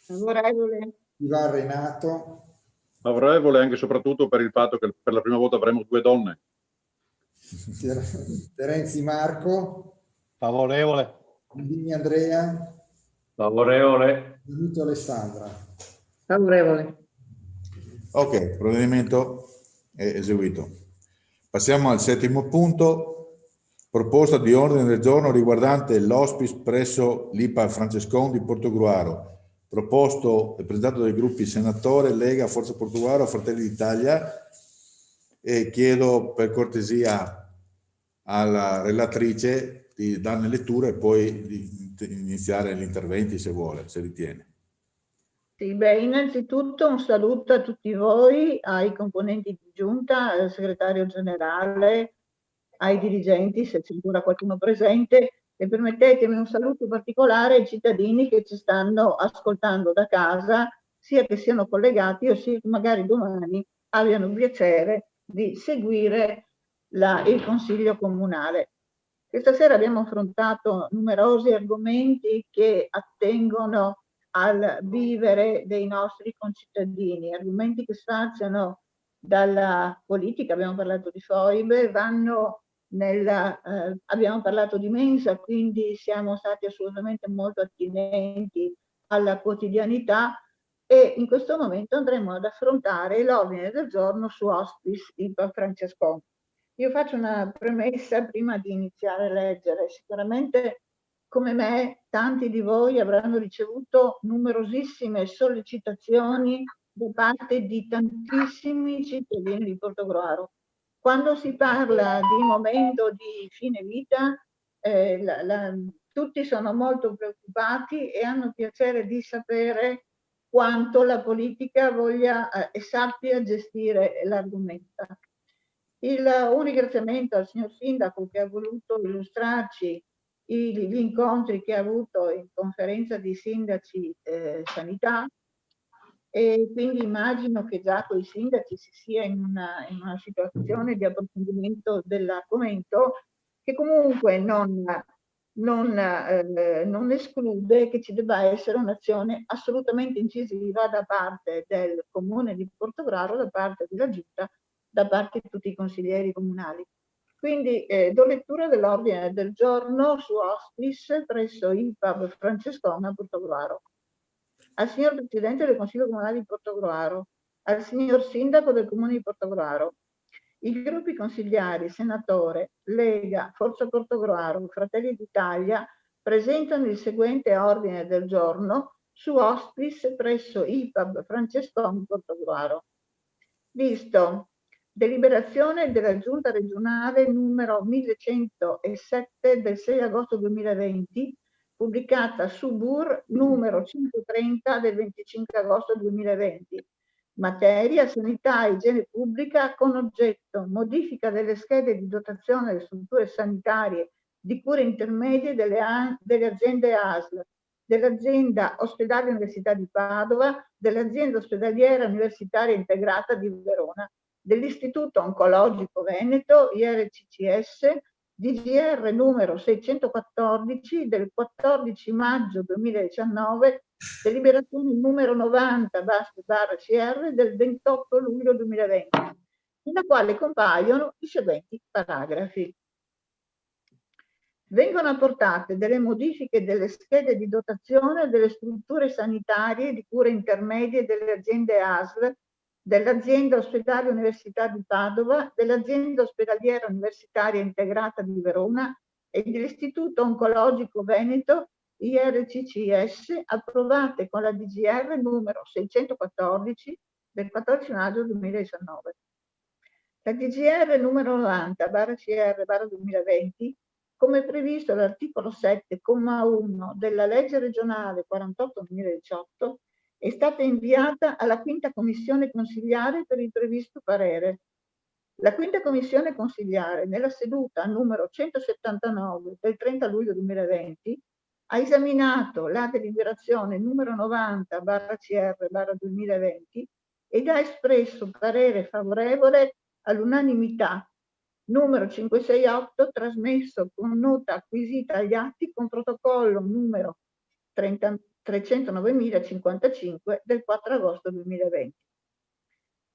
Favorevole. Ivan Renato. Favorevole anche e soprattutto per il fatto che per la prima volta avremo 2 donne. Terenzi Marco. Favorevole. Indini Andrea. Favorevole. Venuto Alessandra. Favorevole. Ok, il provvedimento è eseguito. Passiamo al 7° punto, proposta di ordine del giorno riguardante l'hospice presso l'IPA Francescon di Portogruaro, proposto e presentato dai gruppi Senatore, Lega, Forza Portogruaro, Fratelli d'Italia, e chiedo per cortesia alla relatrice di darne lettura e poi di iniziare gli interventi se vuole, se ritiene. Sì, beh, innanzitutto un saluto a tutti voi, ai componenti di giunta, al segretario generale, ai dirigenti, se c'è ancora qualcuno presente, e permettetemi un saluto particolare ai cittadini che ci stanno ascoltando da casa, sia che siano collegati o sia che magari domani abbiano il piacere di seguire il Consiglio Comunale. Questa sera abbiamo affrontato numerosi argomenti che attengono al vivere dei nostri concittadini, argomenti che spaziano dalla politica, abbiamo parlato di foibe, abbiamo parlato di mensa, quindi siamo stati assolutamente molto attinenti alla quotidianità, e in questo momento andremo ad affrontare l'ordine del giorno su Hospice IPA Francescon. Io faccio una premessa prima di iniziare a leggere. Sicuramente, come me, tanti di voi avranno ricevuto numerosissime sollecitazioni da parte di tantissimi cittadini di Portogruaro. Quando si parla di momento di fine vita, tutti sono molto preoccupati e hanno piacere di sapere quanto la politica voglia e sappia gestire l'argomento. Un ringraziamento al signor Sindaco che ha voluto illustrarci gli incontri che ha avuto in conferenza di sindaci sanità, e quindi immagino che già con i sindaci si sia in una situazione di approfondimento dell'argomento, che comunque non esclude che ci debba essere un'azione assolutamente incisiva da parte del Comune di Portogruaro, da parte della Giunta, da parte di tutti i consiglieri comunali. Quindi do lettura dell'ordine del giorno su Hospice presso il Pub Francescon a Portogruaro. Al signor Presidente del Consiglio Comunale di Portogruaro, al signor Sindaco del Comune di Portogruaro, i gruppi consigliari, Senatore, Lega, Forza Portogruaro, Fratelli d'Italia presentano il seguente ordine del giorno su Hospice presso il Pub Francescon Portogruaro. Visto deliberazione della Giunta regionale numero 1107 del 6 agosto 2020, pubblicata su BUR numero 130 del 25 agosto 2020, materia sanità e igiene pubblica, con oggetto modifica delle schede di dotazione delle strutture sanitarie di cure intermedie delle aziende ASL, dell'azienda ospedale Università di Padova, dell'azienda ospedaliera universitaria integrata di Verona, dell'Istituto Oncologico Veneto, IRCCS, DGR numero 614 del 14 maggio 2019, deliberazione numero 90/CR del 28 luglio 2020, nella quale compaiono i seguenti paragrafi. Vengono apportate delle modifiche delle schede di dotazione delle strutture sanitarie di cura intermedie delle aziende ASL, dell'azienda ospedale Università di Padova, dell'azienda ospedaliera universitaria integrata di Verona e dell'Istituto Oncologico Veneto, IRCCS, approvate con la DGR numero 614 del 14 maggio 2019. La DGR numero 90/CR/2020, come previsto all'articolo 7,1 della legge regionale 48/2018, è stata inviata alla quinta commissione consiliare per il previsto parere. La quinta commissione consiliare, nella seduta numero 179 del 30 luglio 2020, ha esaminato la deliberazione numero 90/CR/2020 ed ha espresso parere favorevole all'unanimità numero 568, trasmesso con nota acquisita agli atti con protocollo numero 309.055 del 4 agosto 2020.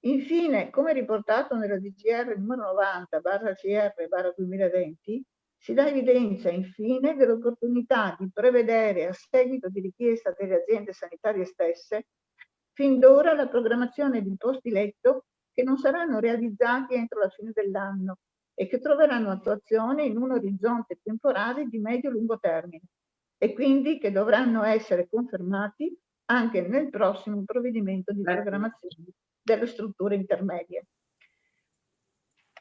Infine, come riportato nella DGR numero 90/CR/2020, si dà evidenza infine dell'opportunità di prevedere, a seguito di richiesta delle aziende sanitarie stesse, fin d'ora la programmazione di posti letto che non saranno realizzati entro la fine dell'anno e che troveranno attuazione in un orizzonte temporale di medio-lungo termine e quindi che dovranno essere confermati anche nel prossimo provvedimento di programmazione delle strutture intermedie.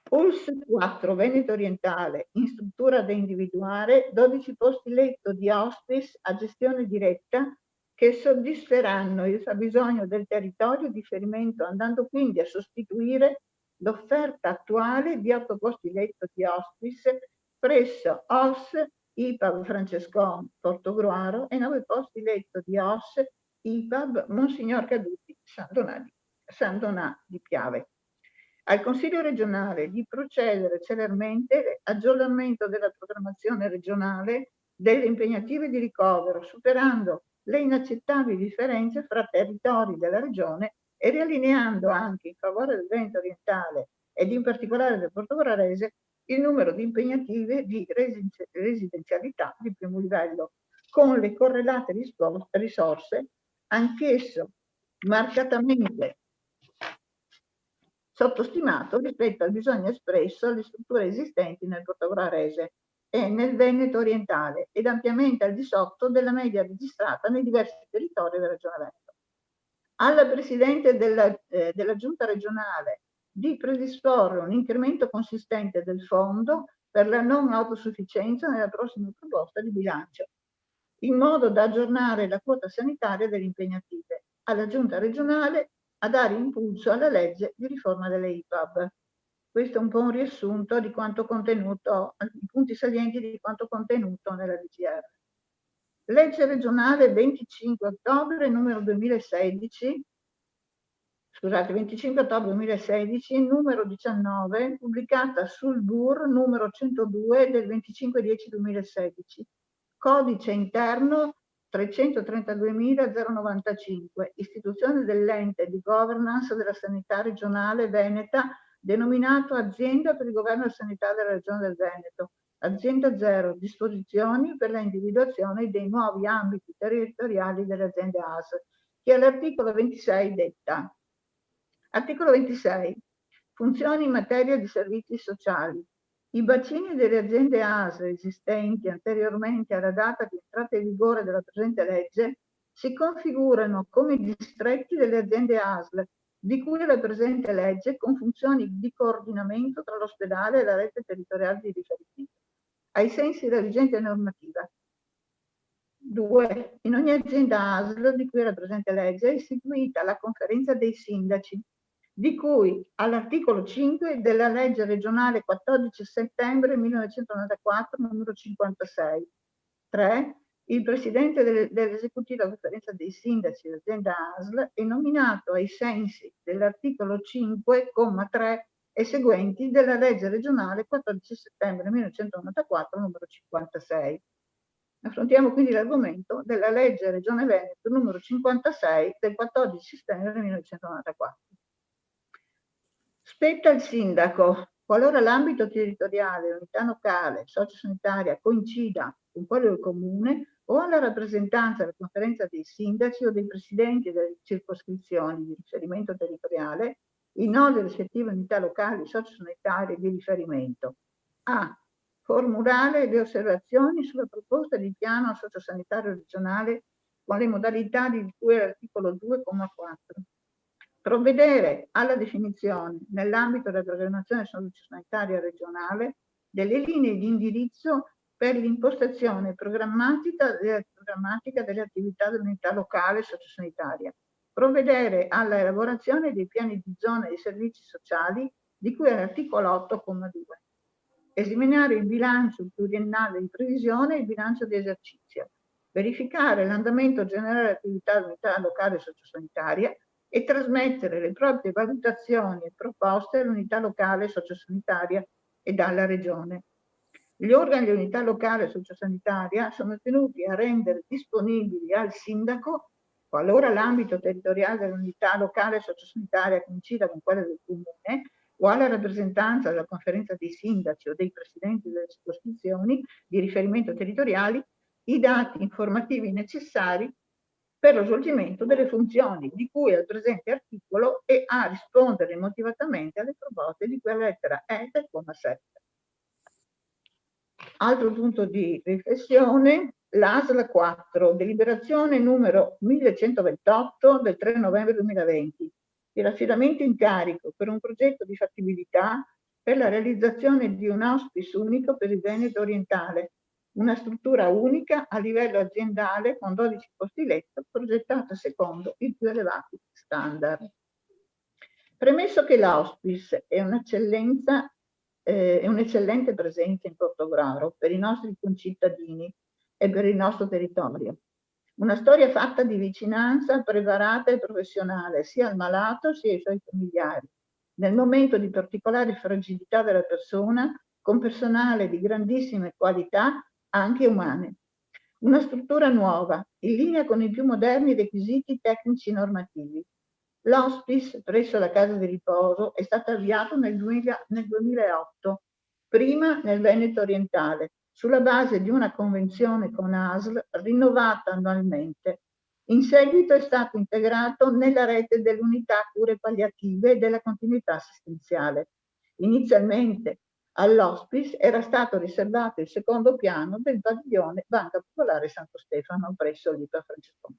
ULSS 4 Veneto Orientale, in struttura da individuare, 12 posti letto di hospice a gestione diretta che soddisferanno il fabbisogno del territorio di riferimento, andando quindi a sostituire l'offerta attuale di 8 posti letto di hospice presso OS IPAB Francescon Portogruaro e 9 posti letto di OS IPAB Monsignor Caduti San Donà di Piave. Al Consiglio regionale di procedere celermente all'aggiornamento della programmazione regionale delle impegnative di ricovero, superando le inaccettabili differenze fra territori della regione e riallineando anche in favore del Veneto Orientale ed in particolare del Portogruarese il numero di impegnative di residenzialità di primo livello, con le correlate risorse, anch'esso marcatamente sottostimato rispetto al bisogno espresso alle strutture esistenti nel Portogruarese e nel Veneto Orientale ed ampiamente al di sotto della media registrata nei diversi territori della Regione Veneto. Alla Presidente della Giunta regionale di predisporre un incremento consistente del fondo per la non autosufficienza nella prossima proposta di bilancio, in modo da aggiornare la quota sanitaria delle impegnative. Alla Giunta regionale a dare impulso alla legge di riforma delle IPAB. Questo è un po' un riassunto di quanto contenuto, i punti salienti di quanto contenuto nella DGR. Legge regionale 25 ottobre 2016, numero 19, pubblicata sul BUR numero 102 del 25/10/2016, codice interno 332.095, istituzione dell'ente di governance della sanità regionale veneta, denominato Azienda per il governo della sanità della Regione del Veneto, Azienda Zero, disposizioni per la individuazione dei nuovi ambiti territoriali delle aziende ASL, che all'articolo 26 detta. Articolo 26. Funzioni in materia di servizi sociali. I bacini delle aziende ASL esistenti anteriormente alla data di entrata in vigore della presente legge si configurano come distretti delle aziende ASL, di cui la presente legge con funzioni di coordinamento tra l'ospedale e la rete territoriale di riferimento, ai sensi della vigente normativa. 2. In ogni azienda ASL di cui la presente legge è istituita la conferenza dei sindaci, di cui all'articolo 5 della legge regionale 14 settembre 1994 numero 56. 3. Il presidente dell'esecutiva conferenza dei sindaci dell'azienda ASL è nominato ai sensi dell'articolo 5,3 e seguenti della legge regionale 14 settembre 1994 numero 56. Affrontiamo quindi l'argomento della legge Regione Veneto numero 56 del 14 settembre 1994. Spetta al sindaco, qualora l'ambito territoriale, l'unità locale, sociosanitaria coincida con quello del comune, o alla rappresentanza della conferenza dei sindaci o dei presidenti delle circoscrizioni di riferimento territoriale, in nome delle rispettive unità locali sociosanitarie di riferimento. A. Formulare le osservazioni sulla proposta di piano sociosanitario regionale con le modalità di cui all'articolo 2,4. Provvedere alla definizione, nell'ambito della programmazione sociosanitaria regionale, delle linee di indirizzo per l'impostazione programmatica delle attività dell'unità locale sociosanitaria. Provvedere alla elaborazione dei piani di zona dei servizi sociali di cui all'articolo 8,2. Esaminare il bilancio pluriennale di previsione e il bilancio di esercizio. Verificare l'andamento generale dell'attività dell'unità locale sociosanitaria e trasmettere le proprie valutazioni e proposte all'unità locale sociosanitaria e alla Regione. Gli organi dell'unità locale sociosanitaria sono tenuti a rendere disponibili al sindaco, qualora l'ambito territoriale dell'unità locale sociosanitaria coincida con quello del comune, o alla rappresentanza della conferenza dei sindaci o dei presidenti delle circoscrizioni di riferimento territoriali, i dati informativi necessari per lo svolgimento delle funzioni di cui al presente articolo e a rispondere motivatamente alle proposte di quella lettera E del comma 7. Altro punto di riflessione, l'ASL 4, deliberazione numero 1128 del 3 novembre 2020, il affidamento in carico per un progetto di fattibilità per la realizzazione di un hospice unico per il Veneto orientale, una struttura unica a livello aziendale con 12 posti letto, progettata secondo i più elevati standard. Premesso che l'hospice è un'eccellenza è un'eccellente presenza in Portogruaro per i nostri concittadini e per il nostro territorio. Una storia fatta di vicinanza preparata e professionale sia al malato sia ai suoi familiari, nel momento di particolare fragilità della persona, con personale di grandissime qualità anche umane. Una struttura nuova, in linea con i più moderni requisiti tecnici normativi. L'hospice presso la casa di riposo è stato avviato nel 2008, prima nel Veneto orientale, sulla base di una convenzione con ASL rinnovata annualmente. In seguito è stato integrato nella rete dell'unità cure palliative e della continuità assistenziale. Inizialmente all'hospice era stato riservato il secondo piano del padiglione Banca Popolare Santo Stefano presso l'IPA Francescone.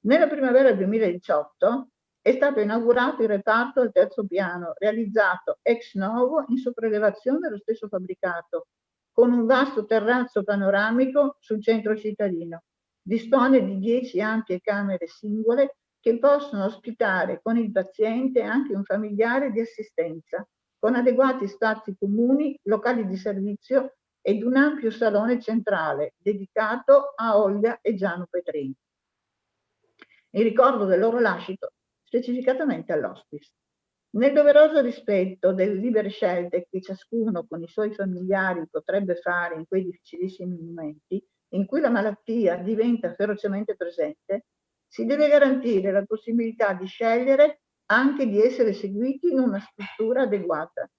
Nella primavera 2018 è stato inaugurato il reparto al terzo piano, realizzato ex novo in sopraelevazione dello stesso fabbricato, con un vasto terrazzo panoramico sul centro cittadino. Dispone di 10 ampie camere singole che possono ospitare con il paziente anche un familiare di assistenza, con adeguati spazi comuni, locali di servizio ed un ampio salone centrale dedicato a Olga e Giano Petrini. In ricordo del loro lascito, specificatamente all'hospice. Nel doveroso rispetto delle libere scelte che ciascuno con i suoi familiari potrebbe fare in quei difficilissimi momenti in cui la malattia diventa ferocemente presente, si deve garantire la possibilità di scegliere anche di essere seguiti in una struttura adeguata.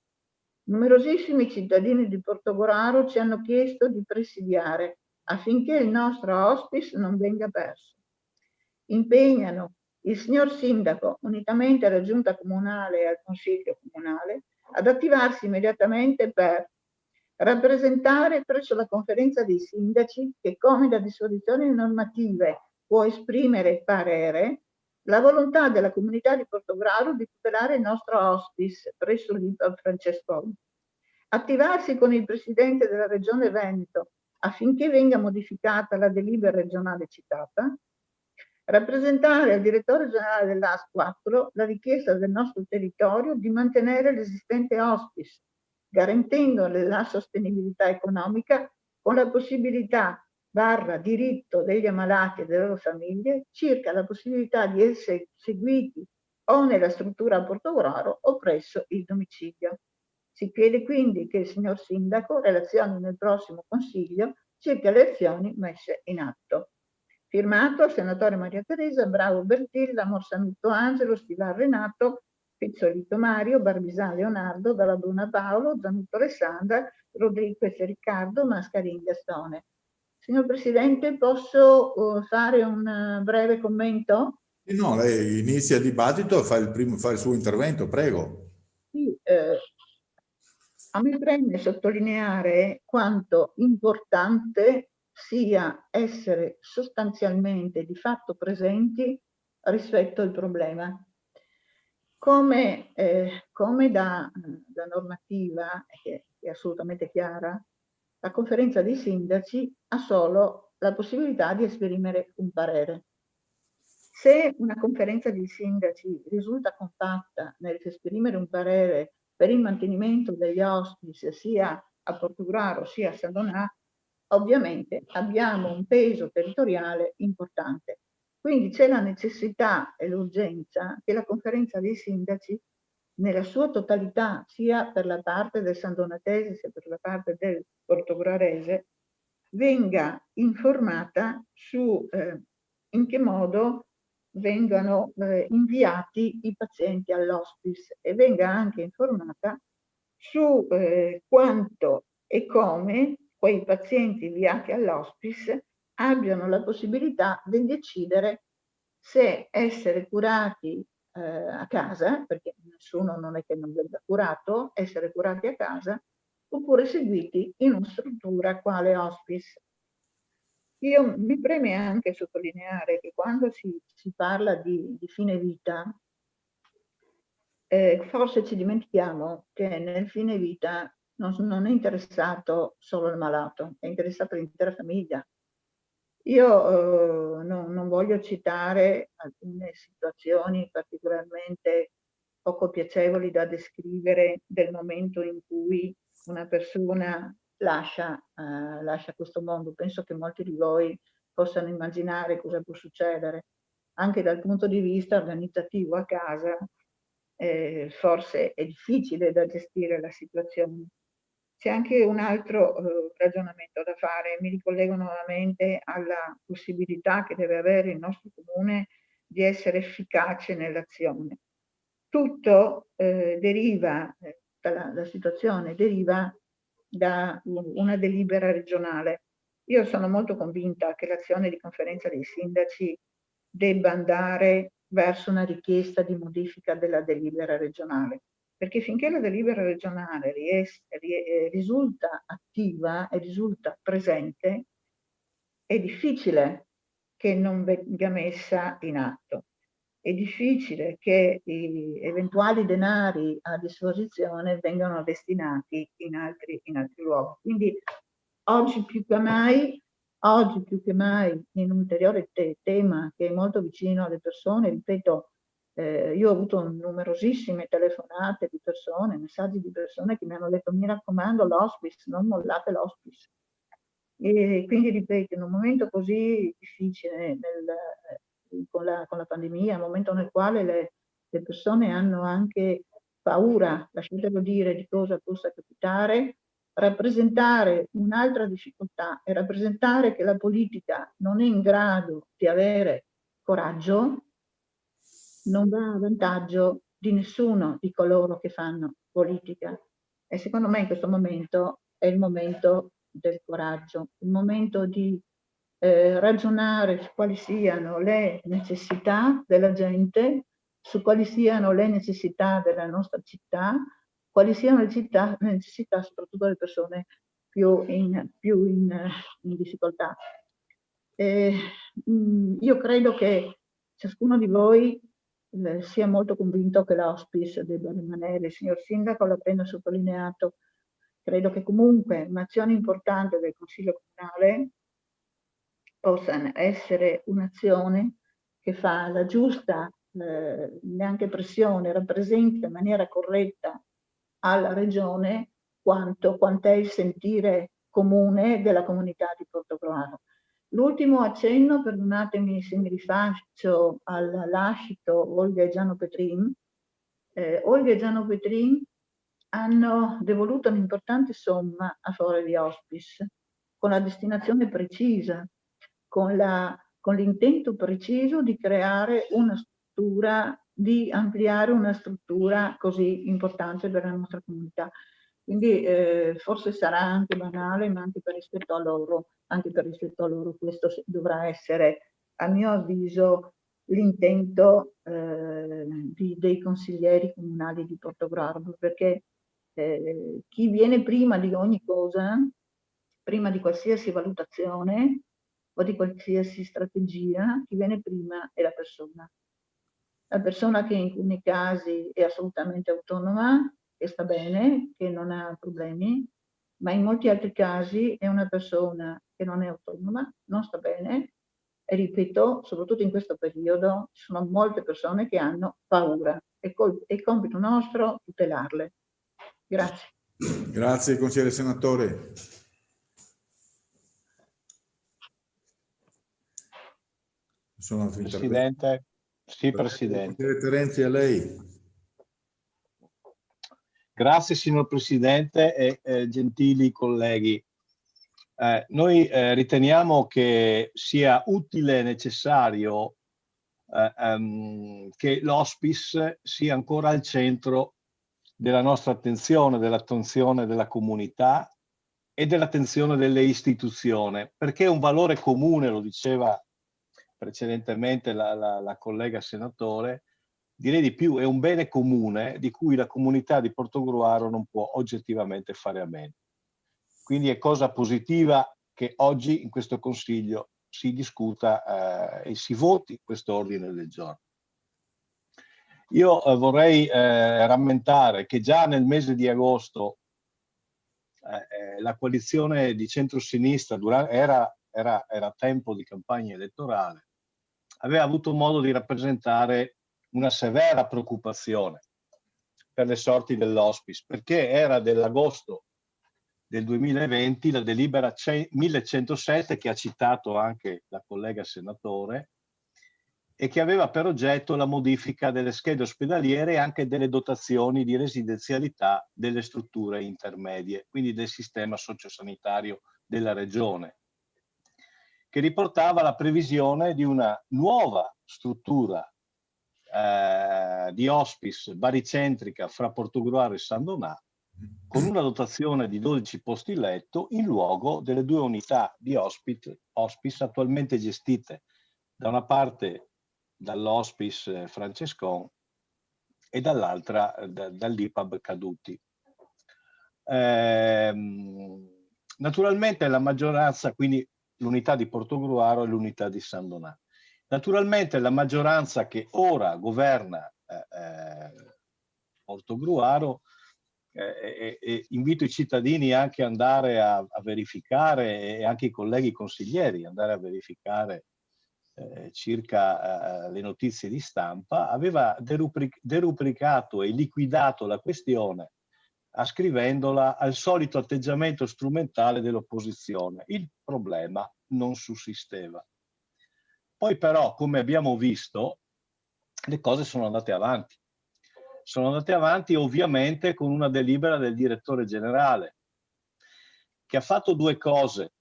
Numerosissimi cittadini di Portogruaro ci hanno chiesto di presidiare affinché il nostro hospice non venga perso. Impegnano il signor Sindaco, unitamente alla Giunta Comunale e al Consiglio Comunale, ad attivarsi immediatamente per rappresentare presso la Conferenza dei Sindaci, che come da disposizioni normative può esprimere parere, la volontà della comunità di Portogruaro di tutelare il nostro hospice presso l'IPA Francescone. Attivarsi con il Presidente della Regione Veneto affinché venga modificata la delibera regionale citata, rappresentare al direttore generale dell'AS 4 la richiesta del nostro territorio di mantenere l'esistente hospice, garantendo la sostenibilità economica con la possibilità diritto degli ammalati e delle loro famiglie circa la possibilità di essere seguiti o nella struttura a Portogruaro o presso il domicilio. Si chiede quindi che il signor Sindaco relazioni nel prossimo Consiglio circa le azioni messe in atto. Firmato senatore Maria Teresa, Bravo Bertilla, Morsanutto Angelo, Stivar Renato, Pizzolito Mario, Barbisà Leonardo, Dalla Bruna Paolo, Zanutto Alessandra, Rodriguez Riccardo, Mascarin Gastone. Signor Presidente, posso fare un breve commento? No, lei inizia il dibattito e fa il suo intervento, prego. Sì, a me preme sottolineare quanto importante sia essere sostanzialmente di fatto presenti rispetto al problema. Come da normativa, che è assolutamente chiara, la conferenza dei sindaci ha solo la possibilità di esprimere un parere. Se una conferenza dei sindaci risulta compatta nell'esprimere un parere per il mantenimento degli hospice sia a Portogruaro sia a San Donà, ovviamente abbiamo un peso territoriale importante. Quindi c'è la necessità e l'urgenza che la conferenza dei sindaci nella sua totalità, sia per la parte del sandonatese sia per la parte del portogruarese, venga informata su in che modo vengano inviati i pazienti all'hospice e venga anche informata su quanto e come quei pazienti inviati all'hospice abbiano la possibilità di decidere se essere curati a casa, perché nessuno non è che non venga curato, essere curati a casa, oppure seguiti in una struttura quale hospice. Mi preme anche sottolineare che quando si parla di fine vita, forse ci dimentichiamo che nel fine vita non è interessato solo il malato, è interessato l'intera famiglia. Io non voglio citare alcune situazioni particolarmente poco piacevoli da descrivere del momento in cui una persona lascia questo mondo. Penso che molti di voi possano immaginare cosa può succedere. Anche dal punto di vista organizzativo a casa, forse è difficile da gestire la situazione. C'è anche un altro ragionamento da fare, mi ricollego nuovamente alla possibilità che deve avere il nostro comune di essere efficace nell'azione. Tutto deriva, la situazione deriva da una delibera regionale. Io sono molto convinta che l'azione di conferenza dei sindaci debba andare verso una richiesta di modifica della delibera regionale. Perché finché la delibera regionale risulta attiva e risulta presente, è difficile che non venga messa in atto. È difficile che gli eventuali denari a disposizione vengano destinati in altri luoghi. Quindi oggi più che mai, in un ulteriore tema che è molto vicino alle persone, ripeto, io ho avuto numerosissime telefonate di persone, messaggi di persone che mi hanno detto: mi raccomando, l'hospice, non mollate l'hospice. E quindi ripeto, in un momento così difficile con la pandemia, un momento nel quale le persone hanno anche paura, lasciatelo dire, di cosa possa capitare, rappresentare un'altra difficoltà e rappresentare che la politica non è in grado di avere coraggio non va a vantaggio di nessuno di coloro che fanno politica. E secondo me in questo momento è il momento del coraggio, il momento di ragionare su quali siano le necessità della gente, su quali siano le necessità della nostra città, quali siano le necessità soprattutto delle persone più in difficoltà. Io credo che ciascuno di voi sia molto convinto che l'hospice debba rimanere. Il signor Sindaco l'ha appena sottolineato. Credo che comunque un'azione importante del Consiglio Comunale possa essere un'azione che fa la giusta neanche pressione, rappresenta in maniera corretta alla Regione quant'è il sentire comune della comunità di Portogruaro. L'ultimo accenno, perdonatemi se mi rifaccio al lascito Olga e Giano Petrin. Olga e Giano Petrin hanno devoluto un'importante somma a favore di Hospice, con la destinazione precisa, con l'intento preciso di creare una struttura, di ampliare una struttura così importante per la nostra comunità. Quindi forse sarà anche banale, ma anche per rispetto a loro, questo dovrà essere, a mio avviso, l'intento dei consiglieri comunali di Portogruaro, perché chi viene prima di ogni cosa, prima di qualsiasi valutazione o di qualsiasi strategia, chi viene prima è la persona. La persona che in alcuni casi è assolutamente autonoma, che sta bene, che non ha problemi, ma in molti altri casi è una persona che non è autonoma, non sta bene, e ripeto, soprattutto in questo periodo, ci sono molte persone che hanno paura. È compito nostro tutelarle. Grazie. Grazie, consigliere senatore. Sono altri Presidente. Sì, Presidente. Consigliere Terenzi, a lei. Grazie, signor Presidente e gentili colleghi. Noi riteniamo che sia utile e necessario che l'hospice sia ancora al centro della nostra attenzione, dell'attenzione della comunità e dell'attenzione delle istituzioni, perché è un valore comune, lo diceva precedentemente la collega senatore, direi di più, è un bene comune di cui la comunità di Portogruaro non può oggettivamente fare a meno. Quindi è cosa positiva che oggi in questo Consiglio si discuta e si voti questo ordine del giorno. Io vorrei rammentare che già nel mese di agosto la coalizione di centrosinistra era tempo di campagna elettorale, aveva avuto modo di rappresentare una severa preoccupazione per le sorti dell'hospice, perché era dell'agosto del 2020 la delibera 1107 che ha citato anche la collega senatore e che aveva per oggetto la modifica delle schede ospedaliere e anche delle dotazioni di residenzialità delle strutture intermedie, quindi del sistema sociosanitario della regione, che riportava la previsione di una nuova struttura di hospice baricentrica fra Portogruaro e San Donà, con una dotazione di 12 posti letto in luogo delle 2 unità di hospice attualmente gestite da una parte dall'hospice Francescon e dall'altra dall'IPAB Caduti. Naturalmente la maggioranza, quindi l'unità di Portogruaro e l'unità di San Donà. Naturalmente la maggioranza che ora governa Portogruaro, invito i cittadini anche ad andare a verificare, e anche i colleghi consiglieri andare a verificare circa le notizie di stampa, aveva derubricato e liquidato la questione ascrivendola al solito atteggiamento strumentale dell'opposizione. Il problema non sussisteva. Poi però, come abbiamo visto, le cose sono andate avanti. Sono andate avanti ovviamente con una delibera del direttore generale, che ha fatto 2 cose.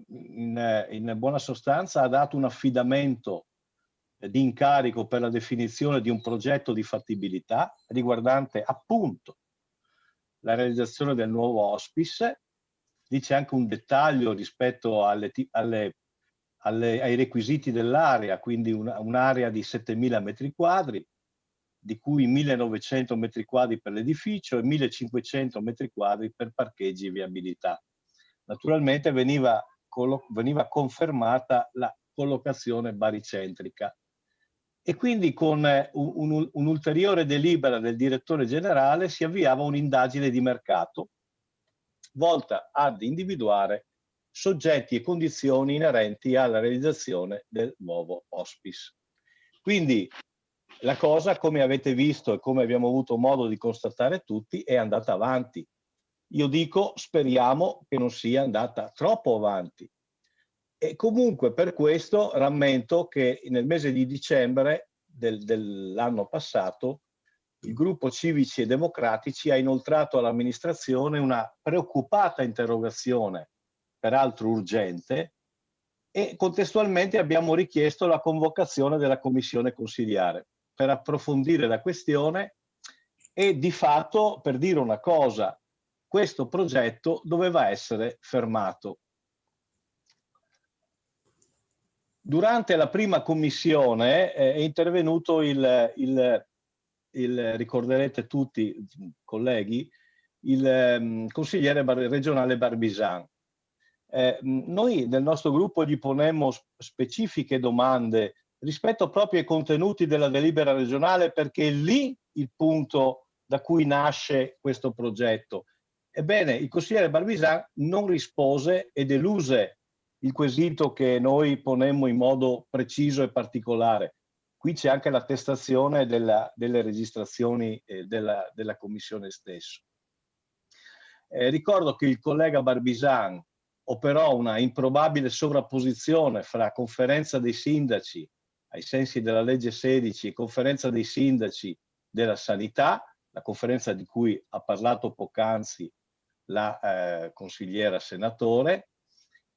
In buona sostanza ha dato un affidamento di incarico per la definizione di un progetto di fattibilità riguardante appunto la realizzazione del nuovo hospice. Dice anche un dettaglio rispetto ai requisiti dell'area, quindi un'area di 7.000 metri quadri, di cui 1.900 metri quadri per l'edificio e 1.500 metri quadri per parcheggi e viabilità. Naturalmente veniva confermata la collocazione baricentrica. E quindi con un'ulteriore delibera del direttore generale si avviava un'indagine di mercato volta ad individuare soggetti e condizioni inerenti alla realizzazione del nuovo hospice. Quindi la cosa, come avete visto e come abbiamo avuto modo di constatare tutti, è andata avanti. Io dico, speriamo che non sia andata troppo avanti. E comunque per questo rammento che nel mese di dicembre dell'anno passato il gruppo Civici e Democratici ha inoltrato all'amministrazione una preoccupata interrogazione, peraltro urgente, e contestualmente abbiamo richiesto la convocazione della commissione consiliare per approfondire la questione e di fatto, per dire una cosa, questo progetto doveva essere fermato. Durante la prima commissione è intervenuto ricorderete tutti, colleghi, il consigliere regionale Barbisan. Noi nel nostro gruppo gli ponemmo specifiche domande rispetto proprio ai contenuti della delibera regionale, perché è lì il punto da cui nasce questo progetto. Ebbene, il consigliere Barbisan non rispose e deluse il quesito che noi ponemmo in modo preciso e particolare. Qui c'è anche l'attestazione delle registrazioni della commissione stessa. Ricordo che il collega Barbisan operò una improbabile sovrapposizione fra conferenza dei sindaci ai sensi della legge 16 e conferenza dei sindaci della sanità, la conferenza di cui ha parlato poc'anzi la consigliera senatore,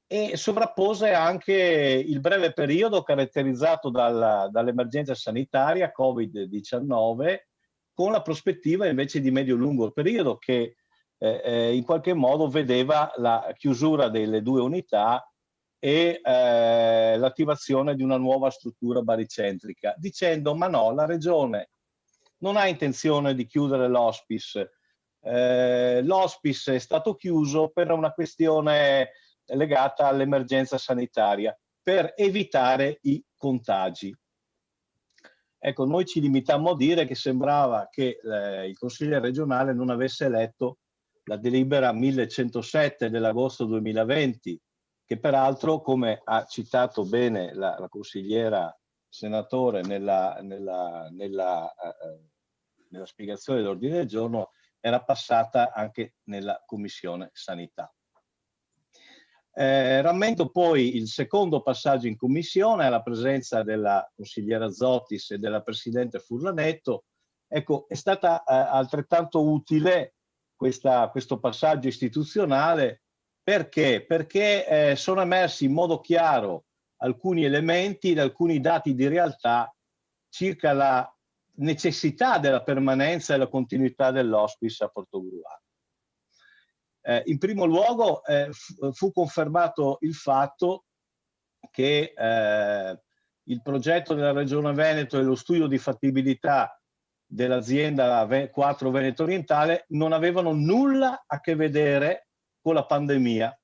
e sovrappose anche il breve periodo caratterizzato dall'emergenza sanitaria Covid-19 con la prospettiva invece di medio-lungo periodo che in qualche modo vedeva la chiusura delle 2 unità e l'attivazione di una nuova struttura baricentrica, dicendo ma no, la Regione non ha intenzione di chiudere l'hospice. L'hospice è stato chiuso per una questione legata all'emergenza sanitaria, per evitare i contagi. Ecco, noi ci limitammo a dire che sembrava che il Consiglio regionale non avesse letto la delibera 1107 dell'agosto 2020, che peraltro, come ha citato bene la consigliera senatore nella spiegazione dell'ordine del giorno, era passata anche nella Commissione Sanità. Rammento poi il secondo passaggio in commissione alla presenza della consigliera Zottis e della presidente Furlanetto. Ecco, è stata altrettanto utile questo passaggio istituzionale perché sono emersi in modo chiaro alcuni elementi ed alcuni dati di realtà circa la necessità della permanenza e la continuità dell'hospice a Portogruaro. In primo luogo fu confermato il fatto che il progetto della Regione Veneto e lo studio di fattibilità dell'azienda 4 Veneto Orientale non avevano nulla a che vedere con la pandemia,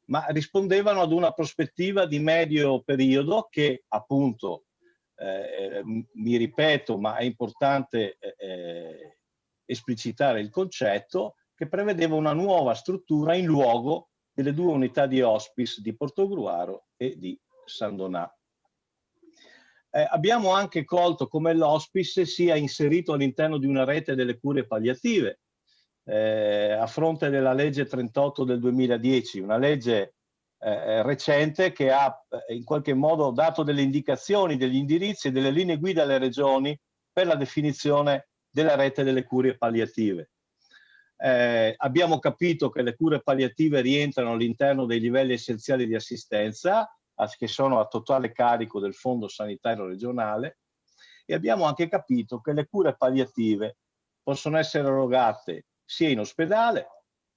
ma rispondevano ad una prospettiva di medio periodo che appunto, mi ripeto, ma è importante esplicitare il concetto, che prevedeva una nuova struttura in luogo delle 2 unità di hospice di Portogruaro e di San Donà. Abbiamo anche colto come l'hospice sia inserito all'interno di una rete delle cure palliative, a fronte della legge 38 del 2010, una legge recente che ha in qualche modo dato delle indicazioni, degli indirizzi e delle linee guida alle regioni per la definizione della rete delle cure palliative. Abbiamo capito che le cure palliative rientrano all'interno dei livelli essenziali di assistenza che sono a totale carico del Fondo Sanitario Regionale, e abbiamo anche capito che le cure palliative possono essere erogate sia in ospedale,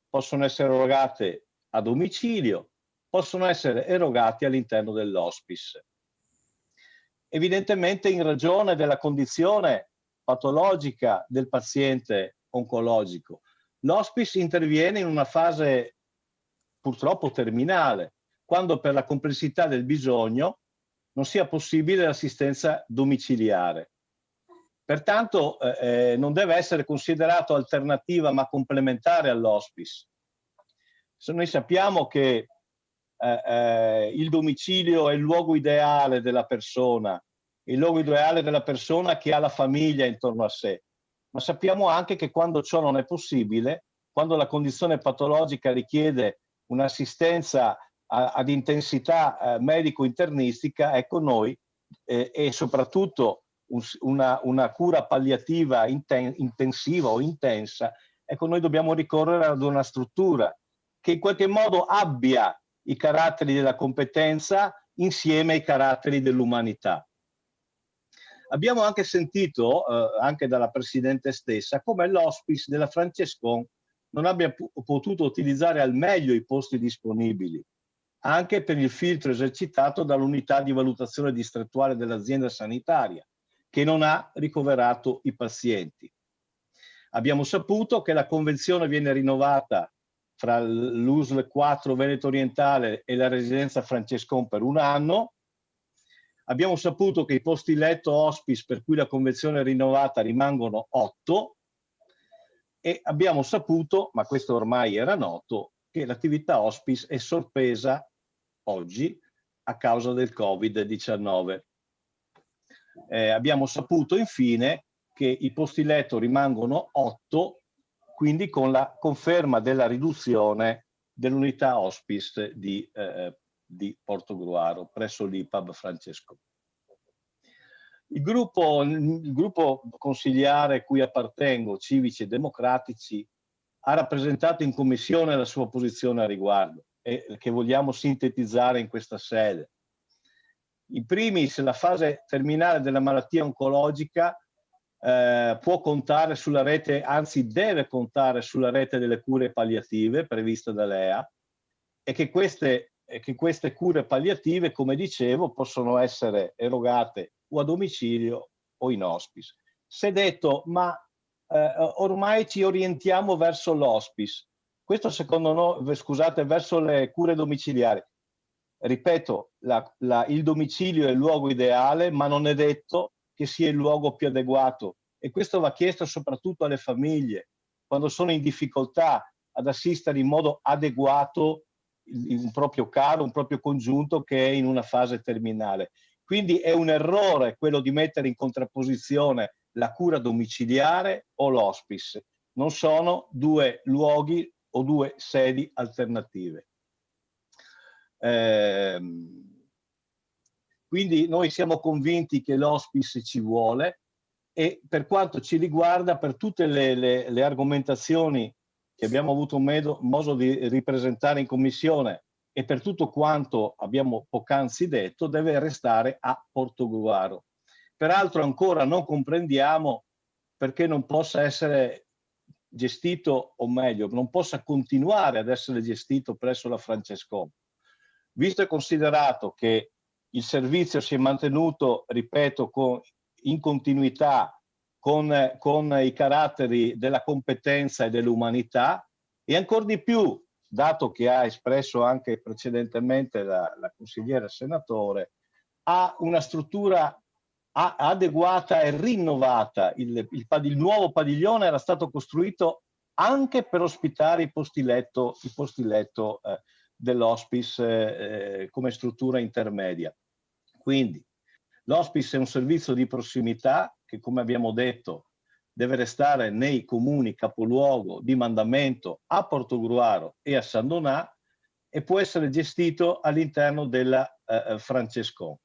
possono essere erogate a domicilio, possono essere erogate all'interno dell'hospice. Evidentemente in ragione della condizione patologica del paziente oncologico, l'hospice interviene in una fase purtroppo terminale, quando per la complessità del bisogno non sia possibile l'assistenza domiciliare. Pertanto non deve essere considerato alternativa ma complementare all'hospice. Noi sappiamo che il domicilio è il luogo ideale della persona, il luogo ideale della persona che ha la famiglia intorno a sé, ma sappiamo anche che quando ciò non è possibile quando la condizione patologica richiede un'assistenza ad intensità medico-internistica, ecco noi, e soprattutto una cura palliativa intensiva o intensa, ecco noi dobbiamo ricorrere ad una struttura che in qualche modo abbia i caratteri della competenza insieme ai caratteri dell'umanità. Abbiamo anche sentito, anche dalla Presidente stessa, come l'hospice della Francescon non abbia potuto utilizzare al meglio i posti disponibili, anche per il filtro esercitato dall'unità di valutazione distrettuale dell'azienda sanitaria, che non ha ricoverato i pazienti. Abbiamo saputo che la convenzione viene rinnovata fra l'USL 4 Veneto Orientale e la residenza Francescon per 1 anno. Abbiamo saputo che i posti letto hospice per cui la convenzione è rinnovata rimangono 8 e abbiamo saputo, ma questo ormai era noto, che l'attività hospice è sospesa oggi a causa del Covid-19. Abbiamo saputo infine che i posti letto rimangono 8, quindi con la conferma della riduzione dell'unità hospice di Portogruaro presso l'IPAB Francescon. Il gruppo consigliare cui appartengo, Civici e Democratici, ha rappresentato in commissione la sua posizione a riguardo e che vogliamo sintetizzare in questa sede. In primis, la fase terminale della malattia oncologica può contare sulla rete, anzi deve contare sulla rete delle cure palliative previste dall'EA e che queste cure palliative, come dicevo, possono essere erogate o a domicilio o in hospice. Si è detto, ma ormai ci orientiamo verso l'hospice. Questo secondo noi, scusate, verso le cure domiciliari. Ripeto, il domicilio è il luogo ideale, ma non è detto che sia il luogo più adeguato. E questo va chiesto soprattutto alle famiglie, quando sono in difficoltà, ad assistere in modo adeguato un proprio caro, un proprio congiunto che è in una fase terminale. Quindi è un errore quello di mettere in contrapposizione la cura domiciliare o l'hospice. Non sono due luoghi o due sedi alternative. Quindi noi siamo convinti che l'hospice ci vuole e per quanto ci riguarda, per tutte le argomentazioni che abbiamo avuto modo di ripresentare in commissione e per tutto quanto abbiamo poc'anzi detto, deve restare a Portogruaro. Peraltro ancora non comprendiamo perché non possa essere gestito, o meglio, non possa continuare ad essere gestito presso la Francescon. Visto e considerato che il servizio si è mantenuto, ripeto, in continuità con i caratteri della competenza e dell'umanità, e ancora di più, dato che ha espresso anche precedentemente la consigliera senatore, ha una struttura adeguata e rinnovata. Il nuovo padiglione era stato costruito anche per ospitare i posti letto dell'hospice come struttura intermedia. Quindi l'hospice è un servizio di prossimità che, come abbiamo detto, deve restare nei comuni capoluogo di mandamento a Portogruaro e a San Donà e può essere gestito all'interno della Francescon.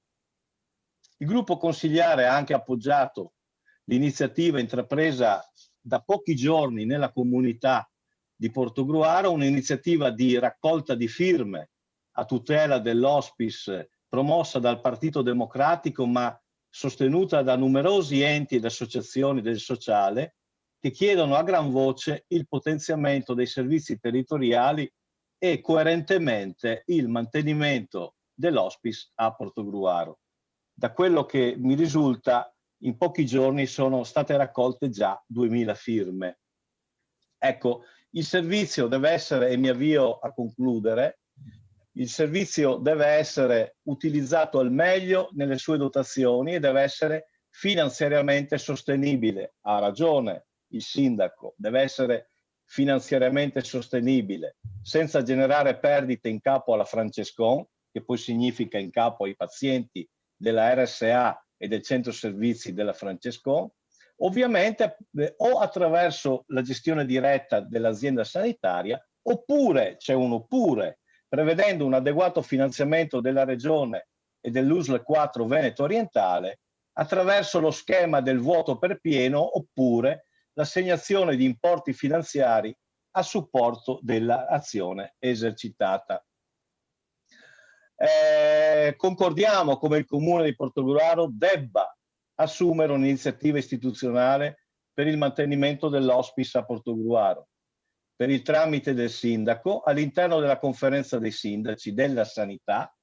Il gruppo consigliare ha anche appoggiato l'iniziativa intrapresa da pochi giorni nella comunità di Portogruaro, un'iniziativa di raccolta di firme a tutela dell'hospice promossa dal Partito Democratico ma sostenuta da numerosi enti ed associazioni del sociale che chiedono a gran voce il potenziamento dei servizi territoriali e coerentemente il mantenimento dell'hospice a Portogruaro. Da quello che mi risulta, in pochi giorni sono state raccolte già 2000 firme. Ecco, il servizio deve essere, e mi avvio a concludere, il servizio deve essere utilizzato al meglio nelle sue dotazioni e deve essere finanziariamente sostenibile. Ha ragione il sindaco, deve essere finanziariamente sostenibile, senza generare perdite in capo alla Francescon, che poi significa in capo ai pazienti della RSA e del centro servizi della Francescon, ovviamente o attraverso la gestione diretta dell'azienda sanitaria, oppure c'è un oppure, prevedendo un adeguato finanziamento della Regione e dell'USL 4 Veneto Orientale attraverso lo schema del voto per pieno, oppure l'assegnazione di importi finanziari a supporto dell'azione esercitata. Concordiamo come il Comune di Portogruaro debba assumere un'iniziativa istituzionale per il mantenimento dell'hospice a Portogruaro, per il tramite del sindaco all'interno della conferenza dei sindaci della sanità,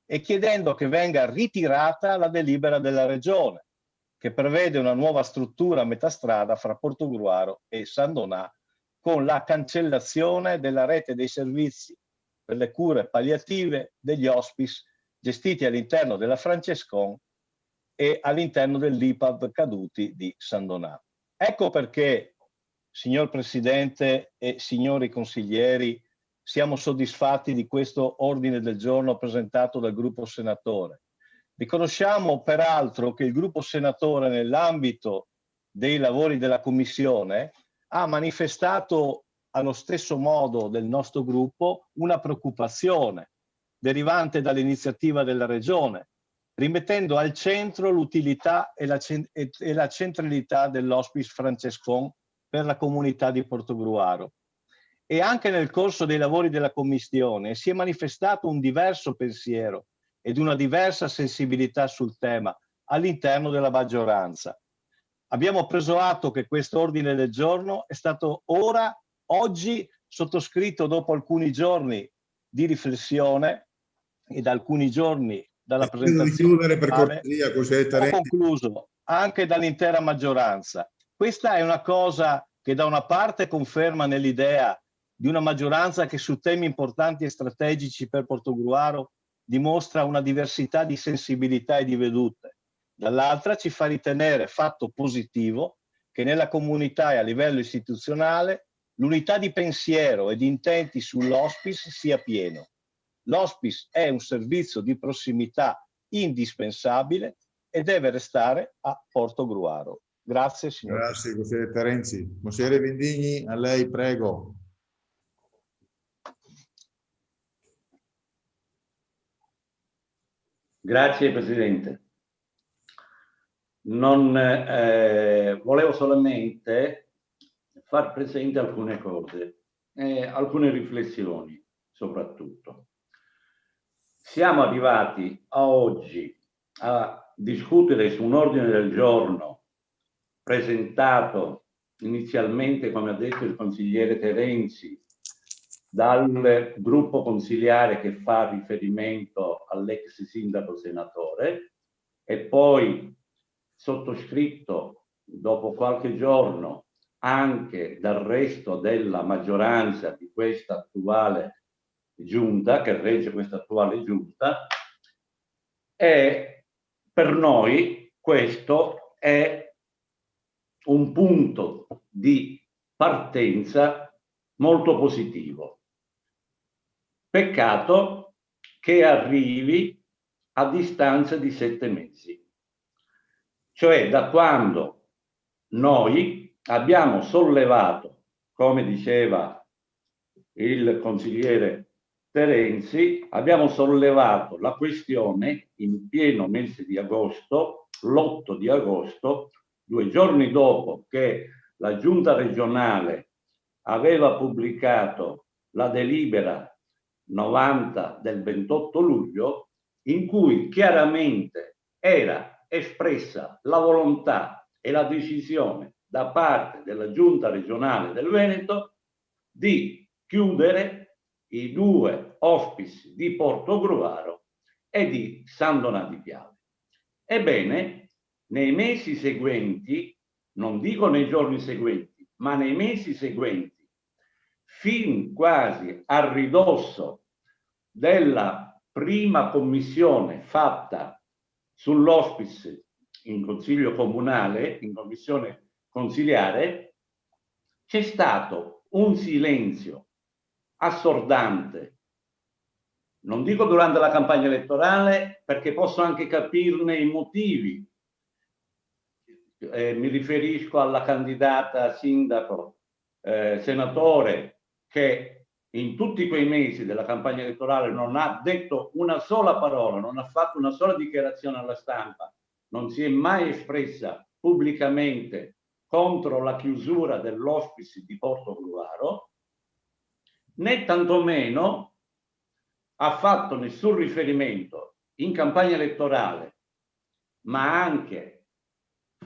e chiedendo che venga ritirata la delibera della Regione, che prevede una nuova struttura a metà strada fra Portogruaro e San Donà, con la cancellazione della rete dei servizi per le cure palliative degli hospice gestiti all'interno della Francescon e all'interno dell'IPAB Caduti di San Donà. Ecco perché, signor Presidente e signori consiglieri, siamo soddisfatti di questo ordine del giorno presentato dal gruppo senatore. Riconosciamo peraltro che il gruppo senatore, nell'ambito dei lavori della Commissione, ha manifestato allo stesso modo del nostro gruppo una preoccupazione derivante dall'iniziativa della Regione, rimettendo al centro l'utilità e la centralità dell'hospice Francescon per la comunità di Portogruaro. E anche nel corso dei lavori della Commissione si è manifestato un diverso pensiero ed una diversa sensibilità sul tema all'interno della maggioranza. Abbiamo preso atto che questo ordine del giorno è stato oggi sottoscritto dopo alcuni giorni di riflessione e da alcuni giorni dalla presentazione per cortesia, ho concluso anche dall'intera maggioranza. Questa è una cosa che da una parte conferma nell'idea di una maggioranza che su temi importanti e strategici per Portogruaro dimostra una diversità di sensibilità e di vedute. Dall'altra ci fa ritenere fatto positivo che nella comunità e a livello istituzionale l'unità di pensiero e di intenti sull'hospice sia pieno. L'hospice è un servizio di prossimità indispensabile e deve restare a Portogruaro. Grazie, signor Presidente. Grazie, consigliere Terenzi. Consigliere Vendigni, a lei, prego. Grazie Presidente. Volevo solamente far presente alcune cose, alcune riflessioni soprattutto. Siamo arrivati a oggi a discutere su un ordine del giorno presentato inizialmente, come ha detto il consigliere Terenzi, dal gruppo consiliare che fa riferimento all'ex sindaco senatore e poi sottoscritto dopo qualche giorno anche dal resto della maggioranza di questa attuale giunta, che regge questa attuale giunta, e per noi questo è un punto di partenza molto positivo. Peccato che arrivi a distanza di 7 mesi, cioè da quando noi abbiamo sollevato, come diceva il consigliere Terenzi, abbiamo sollevato la questione in pieno mese di agosto, l'8 di agosto, 2 giorni dopo che la Giunta regionale aveva pubblicato la delibera 90 del 28 luglio, in cui chiaramente era espressa la volontà e la decisione da parte della Giunta regionale del Veneto di chiudere i 2 hospice di Portogruaro e di San Donà di Piave. Ebbene, nei mesi seguenti, non dico nei giorni seguenti, ma nei mesi seguenti, fin quasi a ridosso della prima commissione fatta sull'hospice in consiglio comunale, in commissione consiliare, c'è stato un silenzio assordante. Non dico durante la campagna elettorale, perché posso anche capirne i motivi. mi riferisco alla candidata sindaco, senatore, che in tutti quei mesi della campagna elettorale non ha detto una sola parola, non ha fatto una sola dichiarazione alla stampa, non si è mai espressa pubblicamente contro la chiusura dell'hospice di Portogruaro, né tantomeno ha fatto nessun riferimento in campagna elettorale, ma anche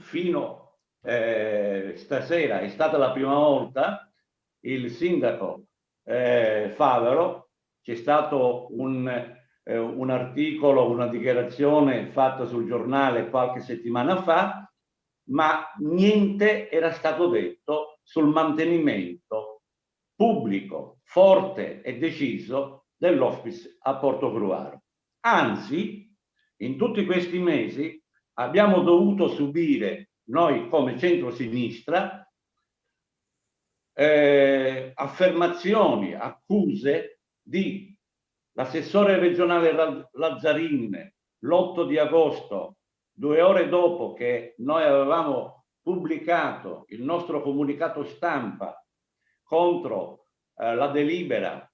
fino stasera, è stata la prima volta, il sindaco Favero, c'è stato un articolo, una dichiarazione fatta sul giornale qualche settimana fa, ma niente era stato detto sul mantenimento pubblico, forte e deciso dell'hospice a Portogruaro. Anzi, in tutti questi mesi abbiamo dovuto subire, noi come centrosinistra, affermazioni, accuse di l'assessore regionale Lazzarin l'8 di agosto, 2 ore dopo che noi avevamo pubblicato il nostro comunicato stampa contro la delibera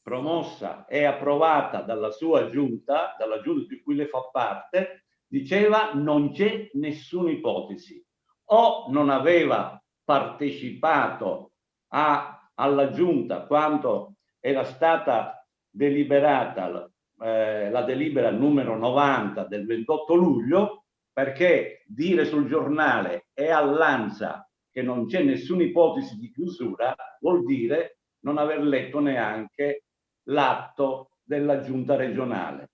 promossa e approvata dalla sua giunta, dalla giunta di cui lei fa parte, diceva non c'è nessuna ipotesi. O non aveva partecipato alla giunta quando era stata deliberata la delibera numero 90 del 28 luglio, perché dire sul giornale e all'ANSA che non c'è nessuna ipotesi di chiusura vuol dire non aver letto neanche l'atto della giunta regionale.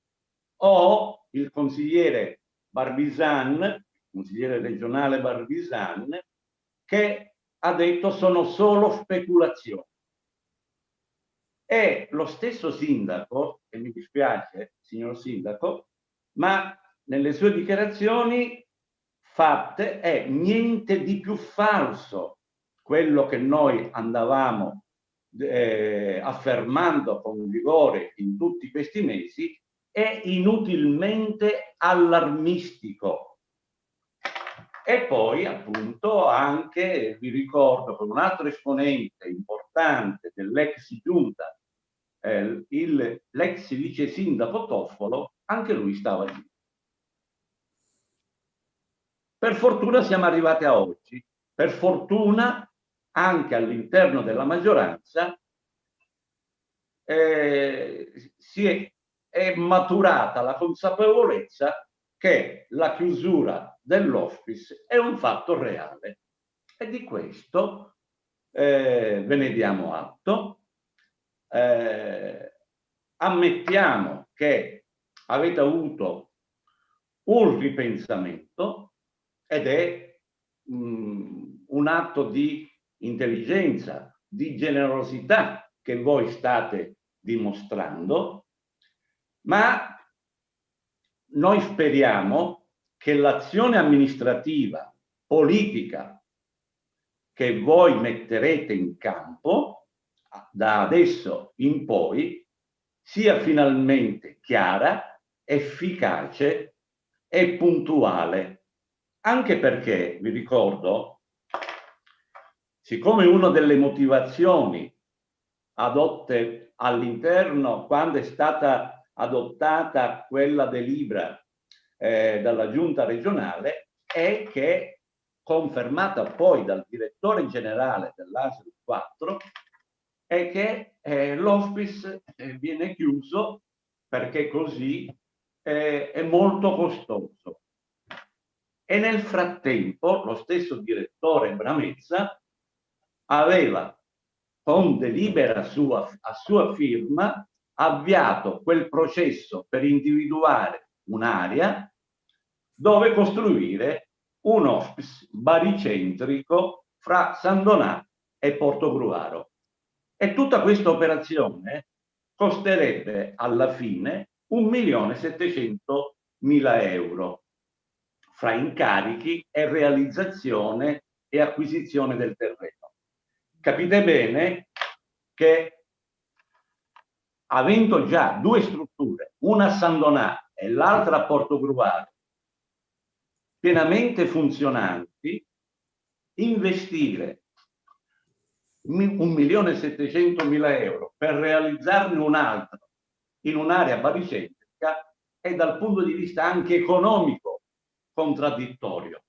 O il consigliere Barbisan, consigliere regionale Barbisan, che ha detto sono solo speculazioni. E lo stesso sindaco, e mi dispiace signor sindaco, ma nelle sue dichiarazioni fatte è niente di più falso quello che noi andavamo affermando con vigore in tutti questi mesi, è inutilmente allarmistico. E poi appunto anche vi ricordo con un altro esponente importante dell'ex giunta, l'ex vice sindaco Toffolo, anche lui stava lì. Per fortuna siamo arrivati a oggi, per fortuna anche all'interno della maggioranza è maturata la consapevolezza che la chiusura dell'hospice è un fatto reale e di questo ve ne diamo atto. Ammettiamo che avete avuto un ripensamento ed è un atto di intelligenza, di generosità che voi state dimostrando, ma noi speriamo che l'azione amministrativa, politica che voi metterete in campo da adesso in poi sia finalmente chiara, efficace e puntuale. Anche perché, vi ricordo, siccome una delle motivazioni adotte all'interno, quando è stata adottata quella delibera dalla giunta regionale, è che, confermata poi dal direttore generale dell'ASL 4, è che l'hospice viene chiuso perché così è molto costoso. E nel frattempo lo stesso direttore Bramezza aveva, con delibera a sua firma, avviato quel processo per individuare un'area dove costruire un hospice baricentrico fra San Donà e Portogruaro. E tutta questa operazione costerebbe alla fine 1.700.000 euro fra incarichi e realizzazione e acquisizione del terreno. Capite bene che, avendo già due strutture, una a San Donà e l'altra a Portogruaro, pienamente funzionanti, investire 1.700.000 euro per realizzarne un altro in un'area baricentrica è dal punto di vista anche economico contraddittorio.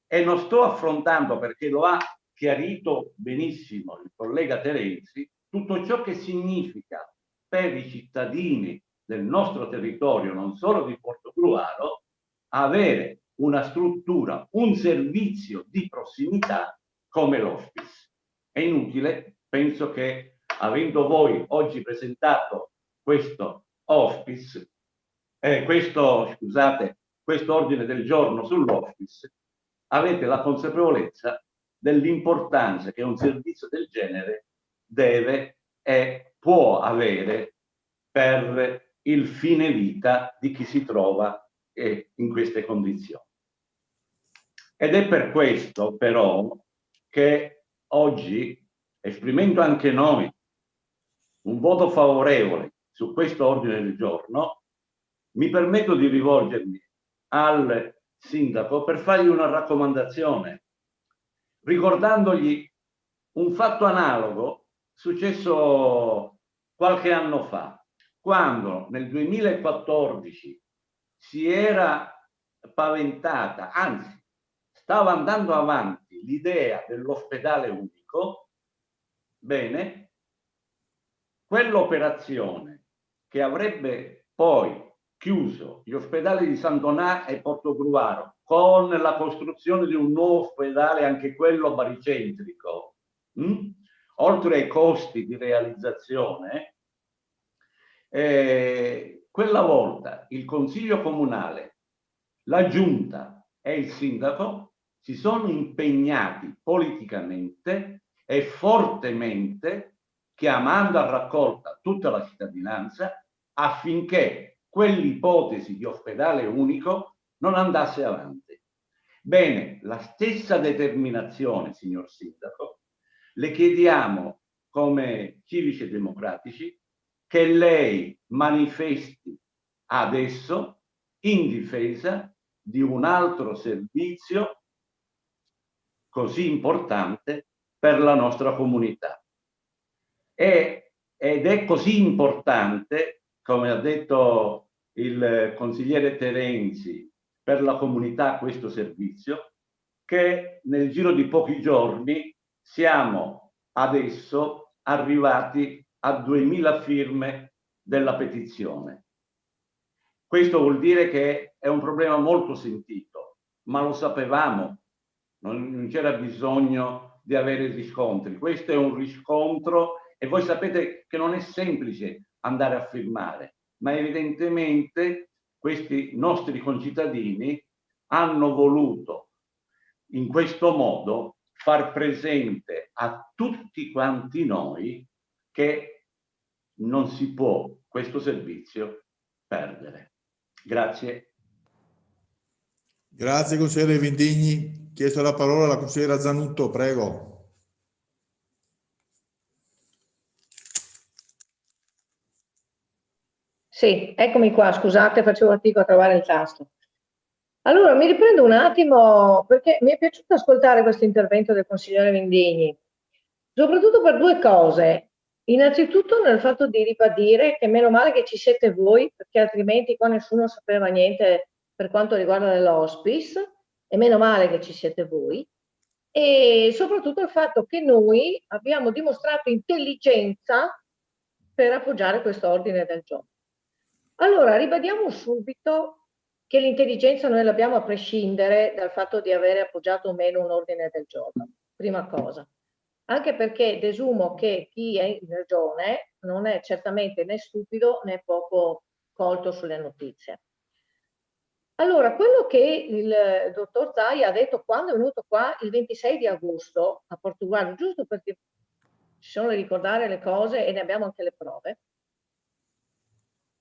E non sto affrontando, perché lo ha chiarito benissimo il collega Terenzi, tutto ciò che significa per i cittadini del nostro territorio, non solo di Portogruaro, avere una struttura, un servizio di prossimità come l'hospice. È inutile, penso che avendo voi oggi presentato questo hospice, questo ordine del giorno sull'hospice, avete la consapevolezza dell'importanza che un servizio del genere deve e può avere per il fine vita di chi si trova in queste condizioni. Ed è per questo però che oggi, esprimendo anche noi un voto favorevole su questo ordine del giorno, mi permetto di rivolgermi al sindaco per fargli una raccomandazione, ricordandogli un fatto analogo successo qualche anno fa, quando nel 2014 si era paventata, anzi stava andando avanti l'idea dell'ospedale unico. Bene, quell'operazione che avrebbe poi chiuso gli ospedali di San Donà e Portogruaro con la costruzione di un nuovo ospedale, anche quello baricentrico, oltre ai costi di realizzazione, quella volta il Consiglio Comunale, la Giunta e il Sindaco si sono impegnati politicamente e fortemente, chiamando a raccolta tutta la cittadinanza, affinché quell'ipotesi di ospedale unico non andasse avanti. Bene, la stessa determinazione, signor Sindaco, le chiediamo come civici e democratici che lei manifesti adesso in difesa di un altro servizio così importante per la nostra comunità. Ed è così importante, come ha detto il consigliere Terenzi, per la comunità questo servizio, che nel giro di pochi giorni siamo adesso arrivati a 2000 firme della petizione. Questo vuol dire che è un problema molto sentito, ma lo sapevamo, non c'era bisogno di avere riscontri. Questo è un riscontro e voi sapete che non è semplice andare a firmare, ma evidentemente questi nostri concittadini hanno voluto in questo modo far presente a tutti quanti noi che non si può questo servizio perdere. Grazie. Grazie consigliere Vendigni. Chiesto la parola alla consigliera Zanutto, prego. Sì, eccomi qua, scusate, facevo fatica a trovare il tasto. Allora, mi riprendo un attimo perché mi è piaciuto ascoltare questo intervento del consigliere Vendigni, soprattutto per due cose. Innanzitutto nel fatto di ribadire che meno male che ci siete voi, perché altrimenti qua nessuno sapeva niente per quanto riguarda l'hospice, e meno male che ci siete voi. E soprattutto il fatto che noi abbiamo dimostrato intelligenza per appoggiare questo ordine del giorno. Allora, ribadiamo subito che l'intelligenza noi l'abbiamo a prescindere dal fatto di avere appoggiato o meno un ordine del giorno, prima cosa. Anche perché desumo che chi è in regione non è certamente né stupido né poco colto sulle notizie. Allora, quello che il dottor Zaia ha detto quando è venuto qua il 26 di agosto a Portogallo, giusto perché ci sono da ricordare le cose e ne abbiamo anche le prove,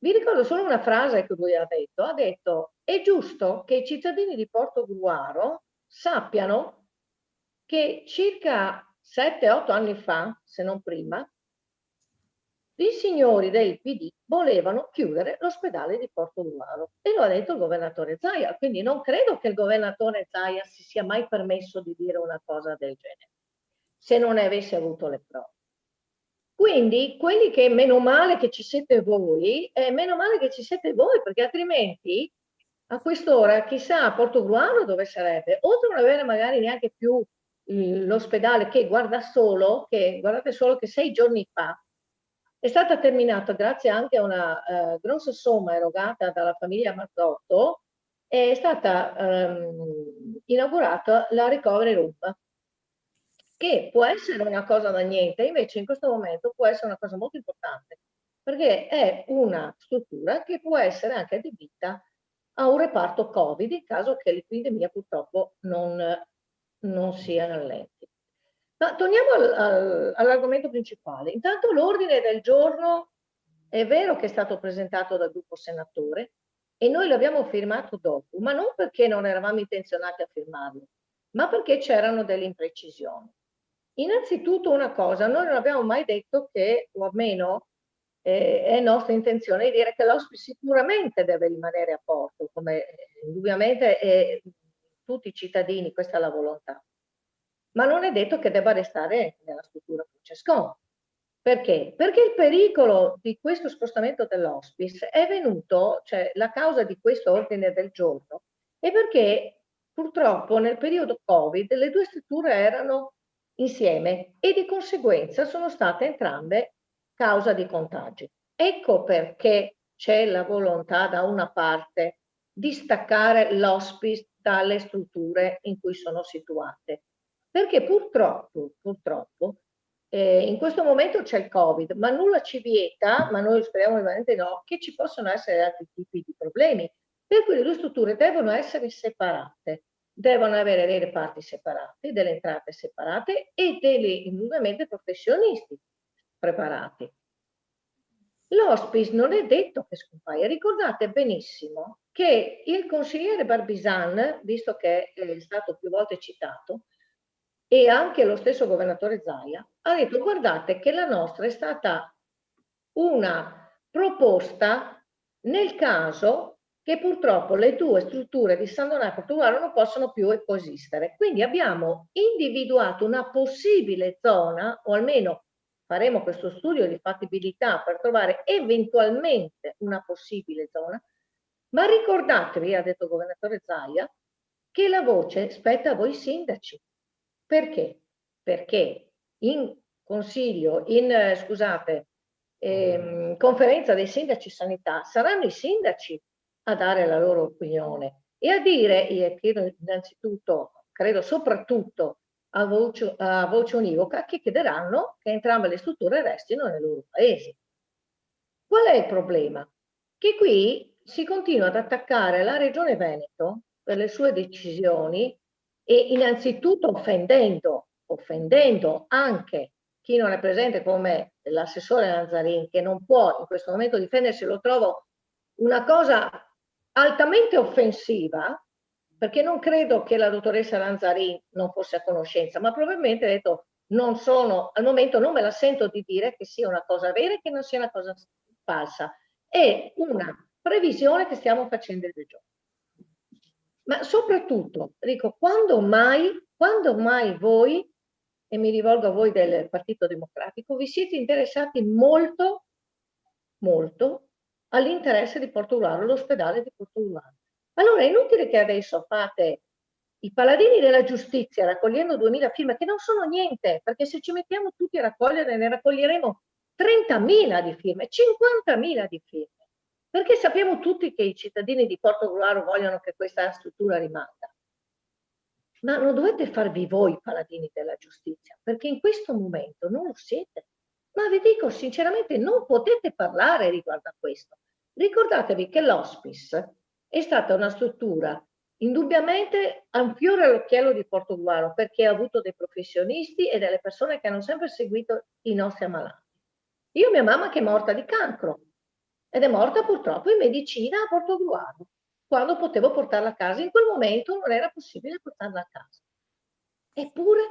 vi ricordo solo una frase che lui ha detto, è giusto che i cittadini di Portogruaro sappiano che circa 7-8 anni fa, se non prima, i signori del PD volevano chiudere l'ospedale di Portogruaro e lo ha detto il governatore Zaia, quindi non credo che il governatore Zaia si sia mai permesso di dire una cosa del genere, se non ne avesse avuto le prove. Quindi quelli che meno male che ci siete voi, perché altrimenti a quest'ora chissà a Portogruaro dove sarebbe, oltre a non avere magari neanche più l'ospedale che guardate solo che 6 giorni fa è stata terminata, grazie anche a una grossa somma erogata dalla famiglia Marzotto, è stata inaugurata la Recovery Room, che può essere una cosa da niente, invece in questo momento può essere una cosa molto importante, perché è una struttura che può essere anche adibita a un reparto Covid, in caso che l'epidemia purtroppo non sia rallenti. Ma torniamo all'argomento principale. Intanto l'ordine del giorno è vero che è stato presentato dal gruppo senatore e noi l'abbiamo firmato dopo, ma non perché non eravamo intenzionati a firmarlo, ma perché c'erano delle imprecisioni. Innanzitutto una cosa, noi non abbiamo mai detto che, o almeno è nostra intenzione, di dire che l'ospite sicuramente deve rimanere a Porto, come indubbiamente tutti i cittadini, questa è la volontà. Ma non è detto che debba restare nella struttura Francescon. Perché? Perché il pericolo di questo spostamento dell'hospice è venuto, cioè la causa di questo ordine del giorno, è perché purtroppo nel periodo Covid le due strutture erano insieme e di conseguenza sono state entrambe causa di contagi. Ecco perché c'è la volontà da una parte di staccare l'hospice dalle strutture in cui sono situate. Perché purtroppo in questo momento c'è il Covid, ma nulla ci vieta, ma noi speriamo ovviamente no, che ci possono essere altri tipi di problemi. Per cui le due strutture devono essere separate, devono avere dei reparti separati, delle entrate separate e degli indubbiamente professionisti preparati. L'hospice non è detto che scompaia. Ricordate benissimo che il consigliere Barbisan, visto che è stato più volte citato, e anche lo stesso governatore Zaia, ha detto guardate che la nostra è stata una proposta nel caso che purtroppo le due strutture di San Donato e Portogruaro non possono più coesistere. Quindi abbiamo individuato una possibile zona, o almeno faremo questo studio di fattibilità per trovare eventualmente una possibile zona, ma ricordatevi, ha detto il governatore Zaia, che la voce spetta a voi sindaci. Perché? Perché in consiglio, conferenza dei sindaci sanità saranno i sindaci a dare la loro opinione e a dire, io chiedo innanzitutto, credo soprattutto a voce univoca, che chiederanno che entrambe le strutture restino nei loro paesi. Qual è il problema? Che qui si continua ad attaccare la Regione Veneto per le sue decisioni e innanzitutto offendendo anche chi non è presente come l'assessore Lanzarin, che non può in questo momento difendersi, lo trovo una cosa altamente offensiva, perché non credo che la dottoressa Lanzarin non fosse a conoscenza, ma probabilmente ha detto al momento non me la sento di dire che sia una cosa vera e che non sia una cosa falsa. È una previsione che stiamo facendo il giorno. Ma soprattutto, dico, quando mai voi, e mi rivolgo a voi del Partito Democratico, vi siete interessati molto all'interesse di Portogruaro, l'ospedale di Portogruaro? Allora è inutile che adesso fate i paladini della giustizia raccogliendo 2000 firme, che non sono niente, perché se ci mettiamo tutti a raccogliere ne raccoglieremo 30.000 di firme, 50.000 di firme. Perché sappiamo tutti che i cittadini di Portogruaro vogliono che questa struttura rimanga. Ma non dovete farvi voi paladini della giustizia, perché in questo momento non lo siete. Ma vi dico sinceramente, non potete parlare riguardo a questo. Ricordatevi che l'hospice è stata una struttura indubbiamente a un fiore all'occhiello di Portogruaro, perché ha avuto dei professionisti e delle persone che hanno sempre seguito i nostri ammalati. Io ho mia mamma che è morta di cancro, ed è morta purtroppo in medicina a Portogruaro, quando potevo portarla a casa. In quel momento non era possibile portarla a casa. Eppure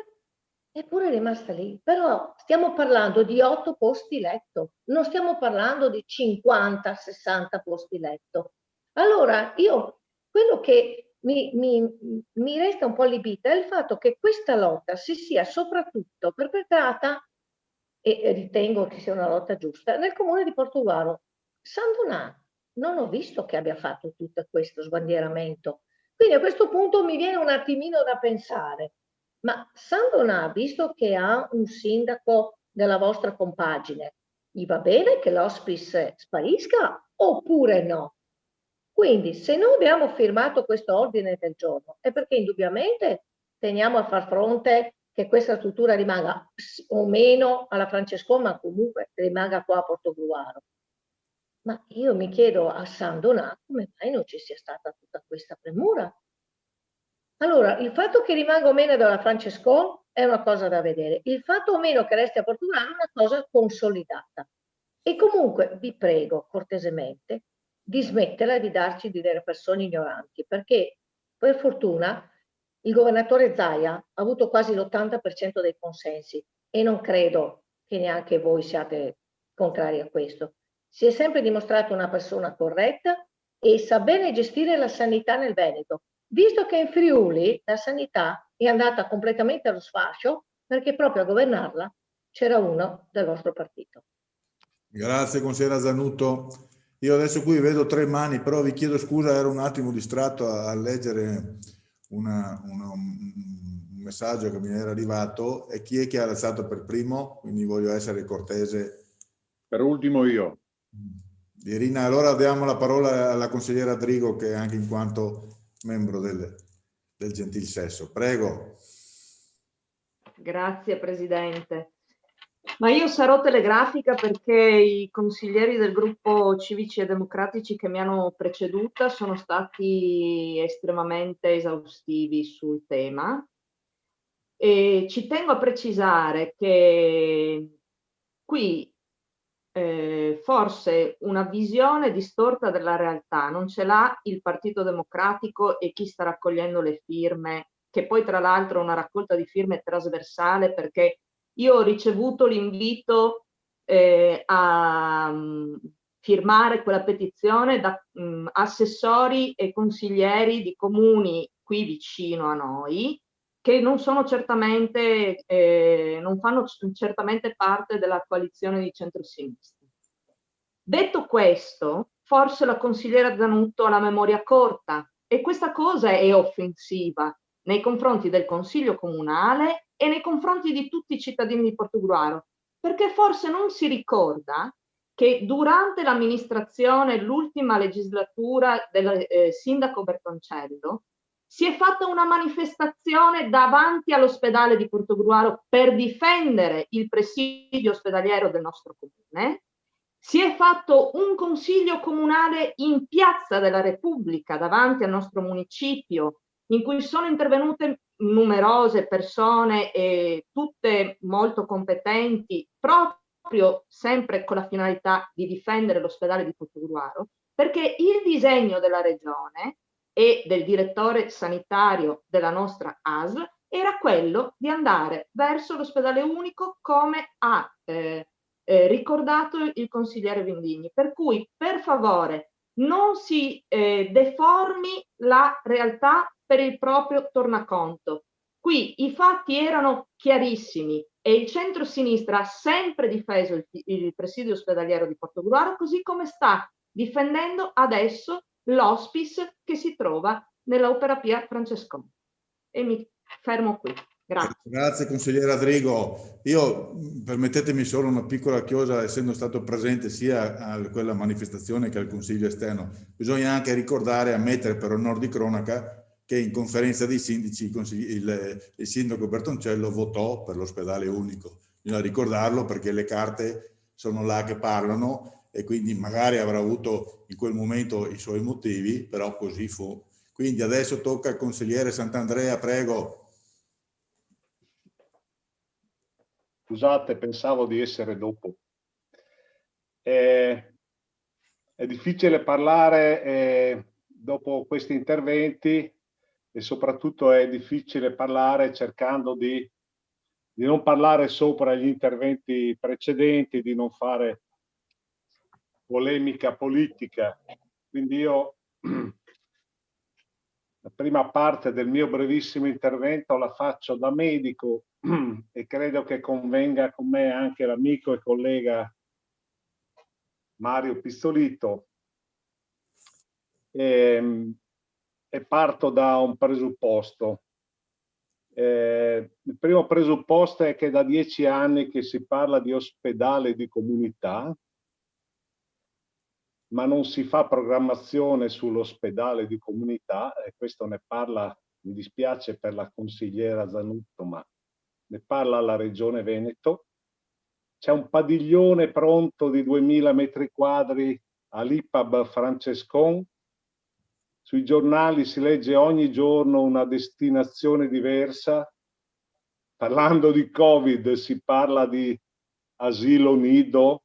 Eppure è rimasta lì. Però stiamo parlando di 8 posti letto, non stiamo parlando di 50-60 posti letto. Allora, quello che mi resta un po' allibita è il fatto che questa lotta si sia soprattutto perpetrata, e ritengo che sia una lotta giusta, nel comune di Portogruaro. San Donà non ho visto che abbia fatto tutto questo sbandieramento. Quindi a questo punto mi viene un attimino da pensare, ma San Donà, visto che ha un sindaco della vostra compagine, gli va bene che l'hospice sparisca oppure no? Quindi se noi abbiamo firmato questo ordine del giorno è perché indubbiamente teniamo a far fronte che questa struttura rimanga o meno alla Francescon, ma comunque rimanga qua a Portogruaro. Ma io mi chiedo a San Donà come mai non ci sia stata tutta questa premura. Allora, il fatto che rimanga o meno dalla Francescon è una cosa da vedere, il fatto o meno che resti a Portogruaro è una cosa consolidata. E comunque vi prego cortesemente di smetterla di darci di delle persone ignoranti, perché per fortuna il governatore Zaia ha avuto quasi l'80% dei consensi e non credo che neanche voi siate contrari a questo. Si è sempre dimostrato una persona corretta e sa bene gestire la sanità nel Veneto, visto che in Friuli la sanità è andata completamente allo sfascio perché proprio a governarla c'era uno del vostro partito. Grazie consigliera Zanutto. Io adesso qui vedo 3 mani, però vi chiedo scusa, ero un attimo distratto a leggere un messaggio che mi era arrivato. E chi è che ha alzato per primo? Quindi voglio essere cortese. Per ultimo io. Irina, allora diamo la parola alla consigliera Drigo, che è anche in quanto membro del gentil sesso. Prego. Grazie Presidente. Ma io sarò telegrafica perché i consiglieri del gruppo Civici e Democratici che mi hanno preceduta sono stati estremamente esaustivi sul tema. E ci tengo a precisare che qui forse una visione distorta della realtà non ce l'ha il Partito Democratico e chi sta raccogliendo le firme, che poi tra l'altro è una raccolta di firme trasversale, perché io ho ricevuto l'invito a firmare quella petizione da assessori e consiglieri di comuni qui vicino a noi, che non sono certamente, non fanno certamente parte della coalizione di centrosinistra. Detto questo, forse la consigliera Zanutto ha la memoria corta e questa cosa è offensiva nei confronti del Consiglio Comunale e nei confronti di tutti i cittadini di Portogruaro, perché forse non si ricorda che durante l'amministrazione, l'ultima legislatura del sindaco Bertoncello, si è fatta una manifestazione davanti all'ospedale di Portogruaro per difendere il presidio ospedaliero del nostro comune. Si è fatto un consiglio comunale in Piazza della Repubblica davanti al nostro municipio, in cui sono intervenute numerose persone e tutte molto competenti, proprio sempre con la finalità di difendere l'ospedale di Portogruaro, perché il disegno della regione e del direttore sanitario della nostra ASL era quello di andare verso l'ospedale unico, come ha ricordato il consigliere Vindigni. Per cui, per favore, non si deformi la realtà per il proprio tornaconto. Qui i fatti erano chiarissimi e il centro-sinistra ha sempre difeso il presidio ospedaliero di Portogruaro, così come sta difendendo adesso l'hospice che si trova nell'Opera Pia Francescon. E mi fermo qui. Grazie. Grazie consigliera Drigo. Io permettetemi solo una piccola chiosa, essendo stato presente sia a quella manifestazione che al Consiglio esterno. Bisogna anche ricordare, ammettere per onor di cronaca, che in conferenza dei sindaci il sindaco Bertoncello votò per l'ospedale unico. Bisogna ricordarlo perché le carte sono là che parlano e quindi magari avrà avuto in quel momento i suoi motivi, però così fu. Quindi adesso tocca al consigliere Sant'Andrea, prego. Scusate, pensavo di essere dopo. È difficile parlare dopo questi interventi e soprattutto è difficile parlare cercando di di non parlare sopra gli interventi precedenti, di non fare polemica politica. Quindi io la prima parte del mio brevissimo intervento la faccio da medico e credo che convenga con me anche l'amico e collega Mario Pizzolito, e parto da un presupposto. Il primo presupposto è che da 10 anni che si parla di ospedale di comunità, ma non si fa programmazione sull'ospedale di comunità, e questo ne parla, mi dispiace per la consigliera Zanutto, ma ne parla la Regione Veneto. C'è un padiglione pronto di 2000 metri quadri all'IPAB Francescon. Sui giornali si legge ogni giorno una destinazione diversa. Parlando di Covid si parla di asilo nido,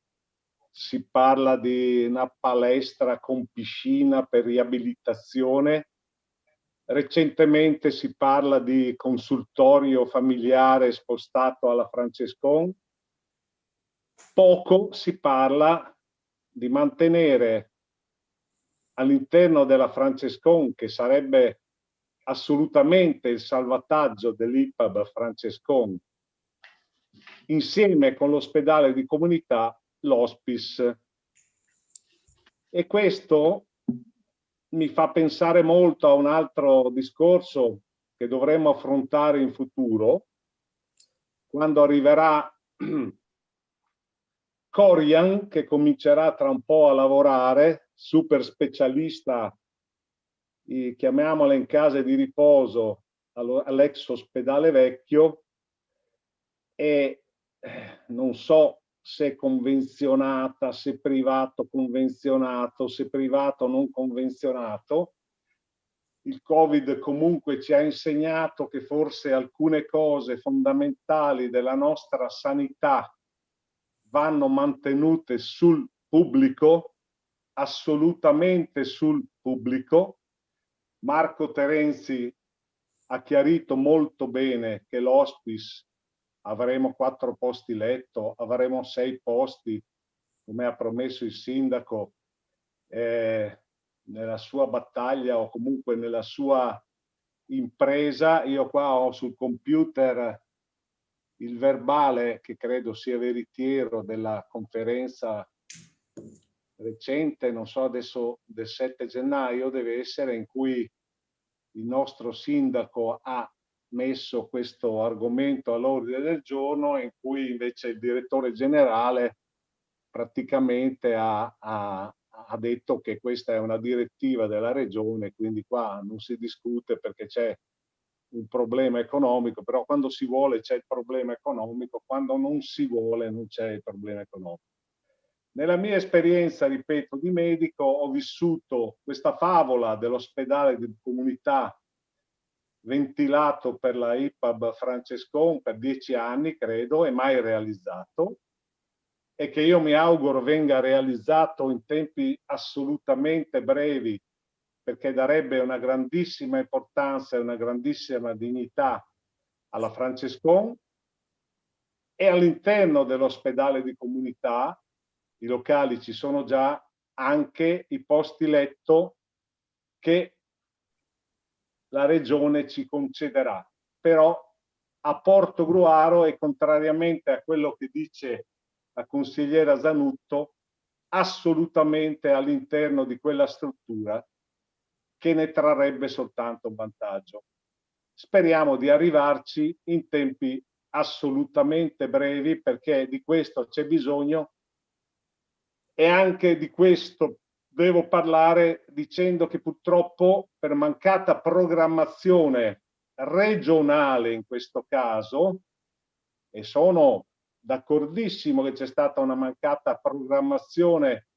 si parla di una palestra con piscina per riabilitazione. Recentemente si parla di consultorio familiare spostato alla Francescon. Poco si parla di mantenere all'interno della Francescon, che sarebbe assolutamente il salvataggio dell'IPAB Francescon, insieme con l'ospedale di comunità, l'hospice. E questo mi fa pensare molto a un altro discorso che dovremmo affrontare in futuro, quando arriverà Corian, che comincerà tra un po' a lavorare, super specialista, chiamiamola in case di riposo, all'ex ospedale vecchio, e non so se convenzionata, se privato convenzionato, se privato non convenzionato. Il Covid comunque ci ha insegnato che forse alcune cose fondamentali della nostra sanità vanno mantenute sul pubblico, assolutamente sul pubblico. Marco Terenzi ha chiarito molto bene che l'hospice avremo 4 posti letto, avremo 6 posti, come ha promesso il sindaco nella sua battaglia o comunque nella sua impresa. Io qua ho sul computer il verbale, che credo sia veritiero, della conferenza recente, non so adesso, del 7 gennaio deve essere, in cui il nostro sindaco ha messo questo argomento all'ordine del giorno, in cui invece il direttore generale praticamente ha detto che questa è una direttiva della regione, quindi qua non si discute perché c'è un problema economico, però quando si vuole c'è il problema economico, quando non si vuole non c'è il problema economico. Nella mia esperienza, ripeto, di medico, ho vissuto questa favola dell'ospedale di comunità ventilato per la IPAB Francescon per 10 anni, credo, e mai realizzato, e che io mi auguro venga realizzato in tempi assolutamente brevi, perché darebbe una grandissima importanza e una grandissima dignità alla Francescon. E all'interno dell'ospedale di comunità, i locali ci sono già, anche i posti letto che la regione ci concederà. Però a Portogruaro, e contrariamente a quello che dice la consigliera Zanutto, assolutamente all'interno di quella struttura che ne trarrebbe soltanto un vantaggio. Speriamo di arrivarci in tempi assolutamente brevi, perché di questo c'è bisogno, e anche di questo devo parlare dicendo che purtroppo per mancata programmazione regionale in questo caso, e sono d'accordissimo che c'è stata una mancata programmazione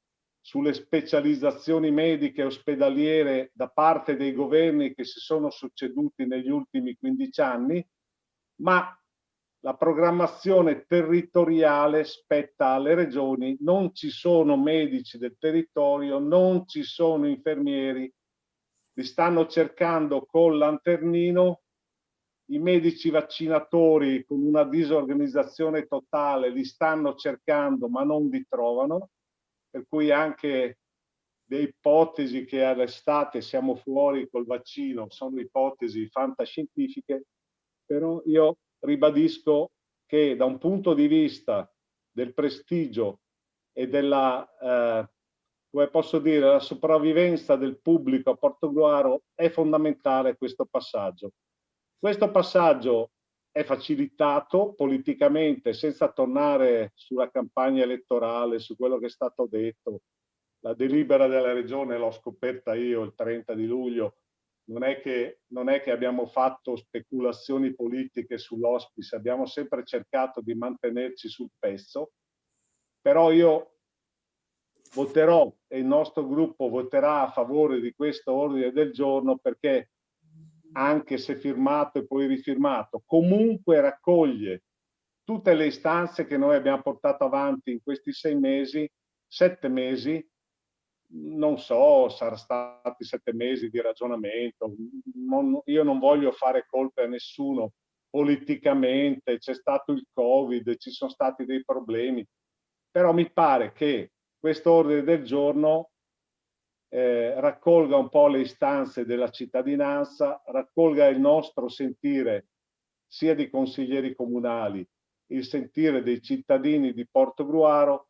sulle specializzazioni mediche ospedaliere da parte dei governi che si sono succeduti negli ultimi 15 anni, ma la programmazione territoriale spetta alle regioni. Non ci sono medici del territorio, non ci sono infermieri, li stanno cercando col lanternino, i medici vaccinatori con una disorganizzazione totale li stanno cercando ma non li trovano, per cui anche le ipotesi che all'estate siamo fuori col vaccino sono ipotesi fantascientifiche, però io ribadisco che da un punto di vista del prestigio e della, come posso dire, la sopravvivenza del pubblico a Portogruaro è fondamentale questo passaggio. Questo passaggio è facilitato politicamente, senza tornare sulla campagna elettorale, su quello che è stato detto. La delibera della regione l'ho scoperta io il 30 di luglio, non è che abbiamo fatto speculazioni politiche sull'hospice, abbiamo sempre cercato di mantenerci sul pezzo, però io voterò e il nostro gruppo voterà a favore di questo ordine del giorno perché, anche se firmato e poi rifirmato, comunque raccoglie tutte le istanze che noi abbiamo portato avanti in questi 6 mesi, 7 mesi, non so, saranno stati 7 mesi di ragionamento, io non voglio fare colpe a nessuno politicamente, c'è stato il Covid, ci sono stati dei problemi, però mi pare che questo ordine del giorno raccolga un po' le istanze della cittadinanza, raccolga il nostro sentire sia di consiglieri comunali, il sentire dei cittadini di Portogruaro,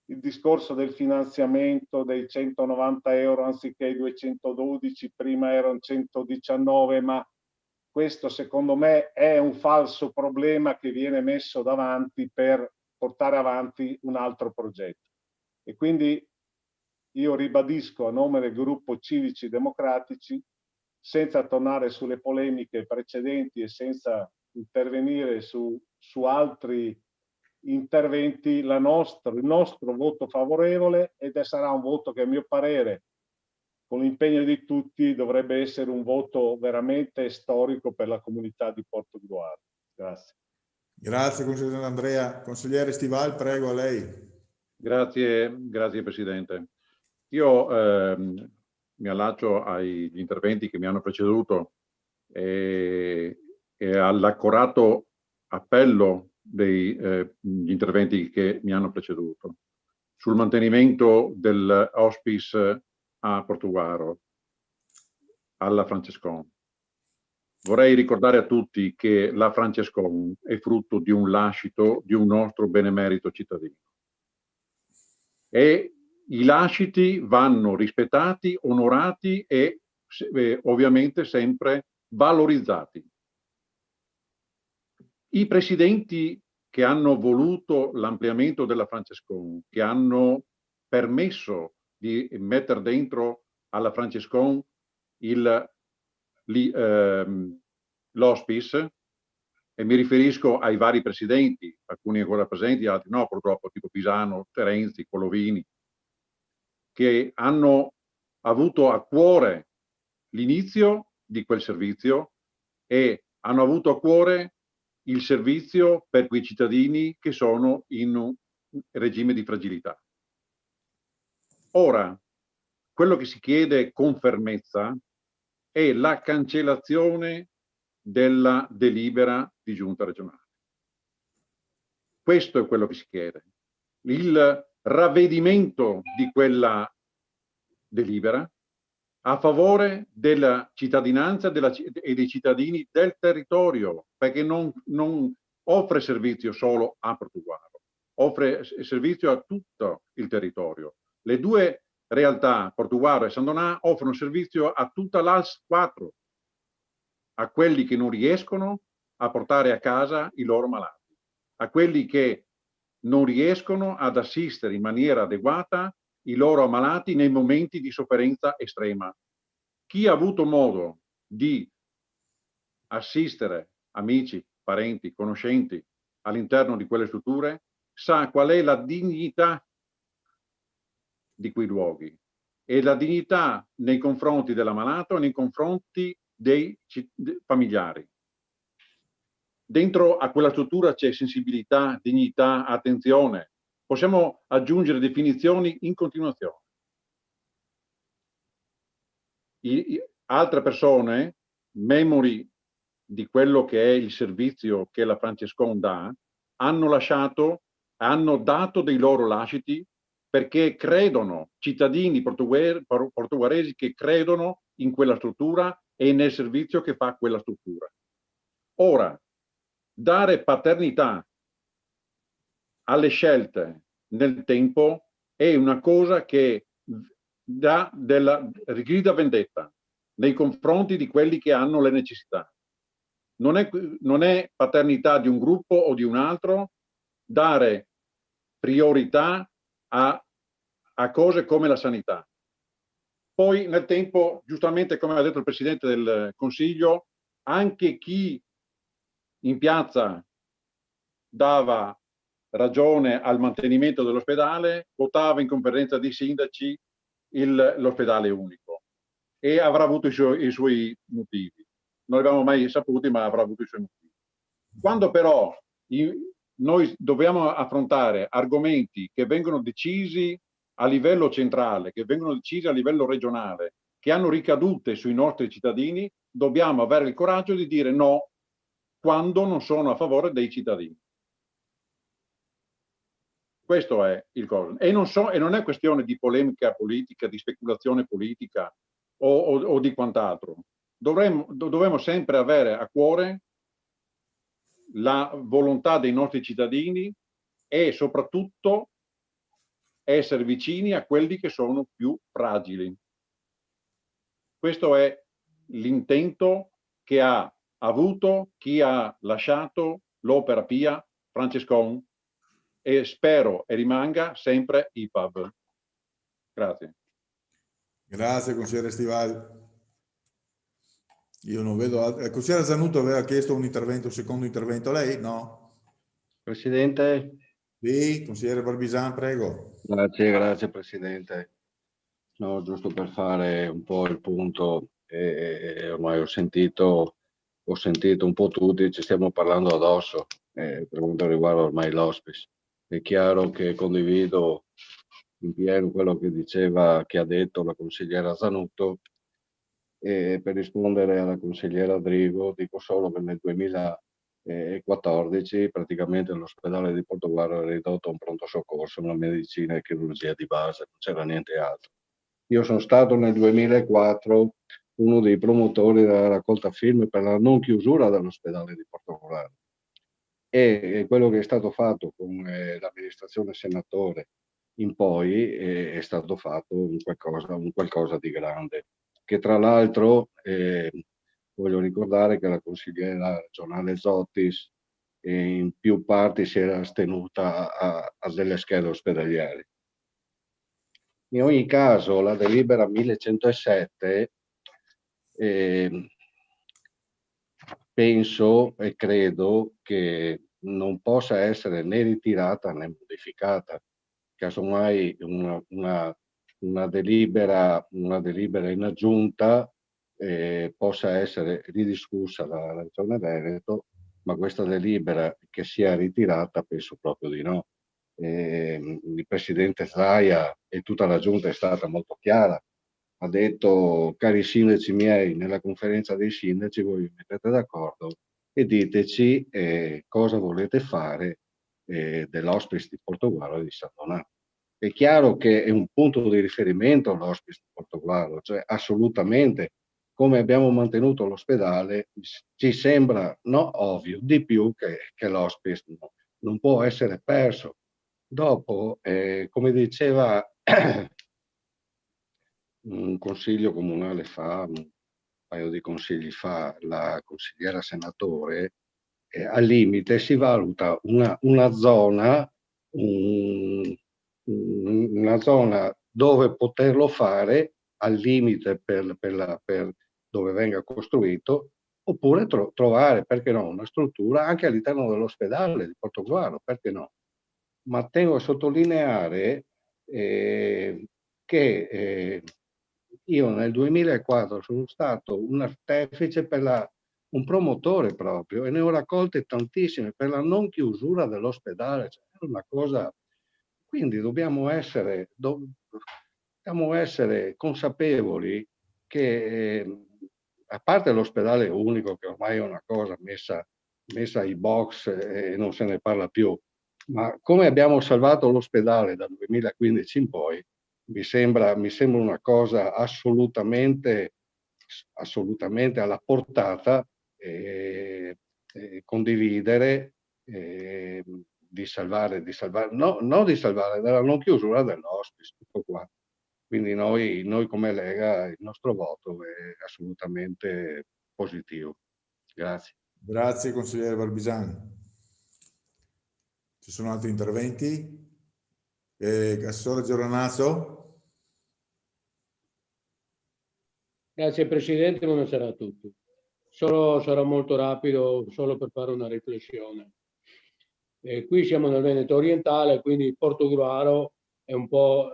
il discorso del finanziamento dei 190 euro anziché i 212, prima erano 119, ma questo secondo me è un falso problema che viene messo davanti per portare avanti un altro progetto. E quindi io ribadisco a nome del gruppo Civici Democratici, senza tornare sulle polemiche precedenti e senza intervenire su altri interventi, il nostro voto favorevole, ed sarà un voto che a mio parere, con l'impegno di tutti, dovrebbe essere un voto veramente storico per la comunità di Portogruaro. Grazie. Grazie consigliere Andrea. Consigliere Stival, prego, a lei. Grazie Presidente. Io mi allaccio agli interventi che mi hanno preceduto e all'accorato appello degli interventi che mi hanno preceduto sul mantenimento dell'hospice a Portogruaro, alla Francescon. Vorrei ricordare a tutti che la Francescon è frutto di un lascito di un nostro benemerito cittadino. E i lasciti vanno rispettati, onorati e ovviamente sempre valorizzati. I presidenti che hanno voluto l'ampliamento della Francescon, che hanno permesso di mettere dentro alla Francescon l'hospice, e mi riferisco ai vari presidenti, alcuni ancora presenti, altri no, purtroppo, tipo Pisano, Terenzi, Colovini, che hanno avuto a cuore l'inizio di quel servizio e hanno avuto a cuore il servizio per quei cittadini che sono in un regime di fragilità. Ora, quello che si chiede con fermezza è la cancellazione della delibera di giunta regionale. Questo è quello che si chiede. Il ravvedimento di quella delibera a favore della cittadinanza e dei cittadini del territorio, perché non offre servizio solo a Portogruaro, offre servizio a tutto il territorio. Le due realtà, Portogruaro e San Donà, offrono servizio a tutta l'AS 4, a quelli che non riescono a portare a casa i loro malati, a quelli che non riescono ad assistere in maniera adeguata i loro ammalati nei momenti di sofferenza estrema. Chi ha avuto modo di assistere amici, parenti, conoscenti all'interno di quelle strutture sa qual è la dignità di quei luoghi e la dignità nei confronti dell'ammalato e nei confronti dei familiari. Dentro a quella struttura c'è sensibilità, dignità, attenzione. Possiamo aggiungere definizioni in continuazione. Altre persone, memori di quello che è il servizio che la Francescon dà, hanno dato dei loro lasciti perché credono, cittadini portoghesi che credono in quella struttura e nel servizio che fa quella struttura. Ora, dare paternità alle scelte nel tempo è una cosa che dà della grida vendetta nei confronti di quelli che hanno le necessità. Non è paternità di un gruppo o di un altro dare priorità a cose come la sanità. Poi nel tempo, giustamente come ha detto il Presidente del Consiglio, anche chi in piazza dava ragione al mantenimento dell'ospedale votava in conferenza di sindaci l'ospedale unico e avrà avuto i suoi motivi. Non li abbiamo mai saputi, ma avrà avuto i suoi motivi. Quando però noi dobbiamo affrontare argomenti che vengono decisi a livello centrale, che vengono decisi a livello regionale, che hanno ricadute sui nostri cittadini, dobbiamo avere il coraggio di dire no quando non sono a favore dei cittadini. Questo è il cosa. E non è questione di polemica politica, di speculazione politica o di quant'altro. Dovremmo sempre avere a cuore la volontà dei nostri cittadini e soprattutto essere vicini a quelli che sono più fragili. Questo è l'intento che ha avuto chi ha lasciato l'Opera Pia, Francescon, e spero e rimanga sempre IPAB. Grazie. Grazie, consigliere Stivali. Io non vedo altro. Il consigliere Zanutto aveva chiesto un intervento, un secondo intervento. Lei? No? Presidente? Sì, consigliere Barbisan, prego. Grazie Presidente. No, giusto per fare un po' il punto, ormai ho sentito un po' tutti, ci stiamo parlando addosso per quanto riguarda ormai l'hospice. È chiaro che condivido in pieno quello che ha detto la consigliera Zanutto, e per rispondere alla consigliera Drigo dico solo che nel 2014 praticamente l'ospedale di Portogruaro è ridotto a un pronto soccorso, una medicina e chirurgia di base, non c'era niente altro. Io sono stato nel 2004 uno dei promotori della raccolta firme per la non chiusura dell'ospedale di Portogruaro, e quello che è stato fatto con l'amministrazione Senatore in poi è stato fatto un qualcosa di grande, che tra l'altro voglio ricordare che la consigliera regionale Zottis in più parti si era astenuta a delle schede ospedaliere. In ogni caso la delibera 1107 penso e credo che non possa essere né ritirata né modificata, casomai una delibera in aggiunta possa essere ridiscussa dalla Regione Veneto, ma questa delibera che sia ritirata penso proprio di no. Il Presidente Zaia e tutta la Giunta è stata molto chiara, ha detto: cari sindaci miei, nella conferenza dei sindaci voi vi mettete d'accordo e diteci cosa volete fare dell'hospice di Portogruaro e di San Donato. È chiaro che è un punto di riferimento l'hospice di Portogruaro, cioè assolutamente, come abbiamo mantenuto l'ospedale, ci sembra ovvio di più che l'hospice non può essere perso. Dopo, come diceva un consiglio comunale un paio di consigli fa, la consigliera Senatore, al limite si valuta una zona dove poterlo fare, al limite per dove venga costruito, oppure trovare, perché no, una struttura anche all'interno dell'ospedale di Portogruaro, perché no? Ma tengo a sottolineare che io nel 2004 sono stato un artefice un promotore proprio, e ne ho raccolte tantissime per la non chiusura dell'ospedale. Cioè, è una cosa. Quindi dobbiamo essere consapevoli che a parte l'ospedale unico, che ormai è una cosa messa ai box e non se ne parla più, ma come abbiamo salvato l'ospedale dal 2015 in poi, mi sembra una cosa assolutamente alla portata, condividere, di salvare, no, non di salvare, dalla non chiusura dell'hospice, tutto qua. Quindi noi come Lega, il nostro voto è assolutamente positivo. Grazie. Grazie consigliere Barbisani. Ci sono altri interventi? Assessore Giordannazzo? Grazie Presidente, buonasera a tutti. Sarò molto rapido, solo per fare una riflessione. Qui siamo nel Veneto orientale, quindi Portogruaro è un po'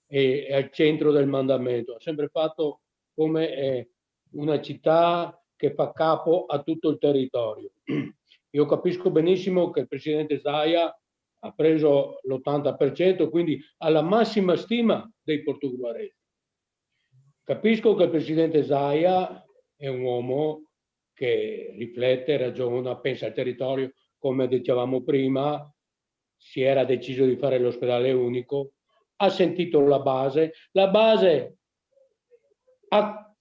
è al centro del mandamento. Ha sempre fatto come una città che fa capo a tutto il territorio. Io capisco benissimo che il Presidente Zaia ha preso l'80%, quindi ha la massima stima dei portoguaresi. Capisco che il Presidente Zaia è un uomo che riflette, ragiona, pensa al territorio, come dicevamo prima, si era deciso di fare l'ospedale unico, ha sentito la base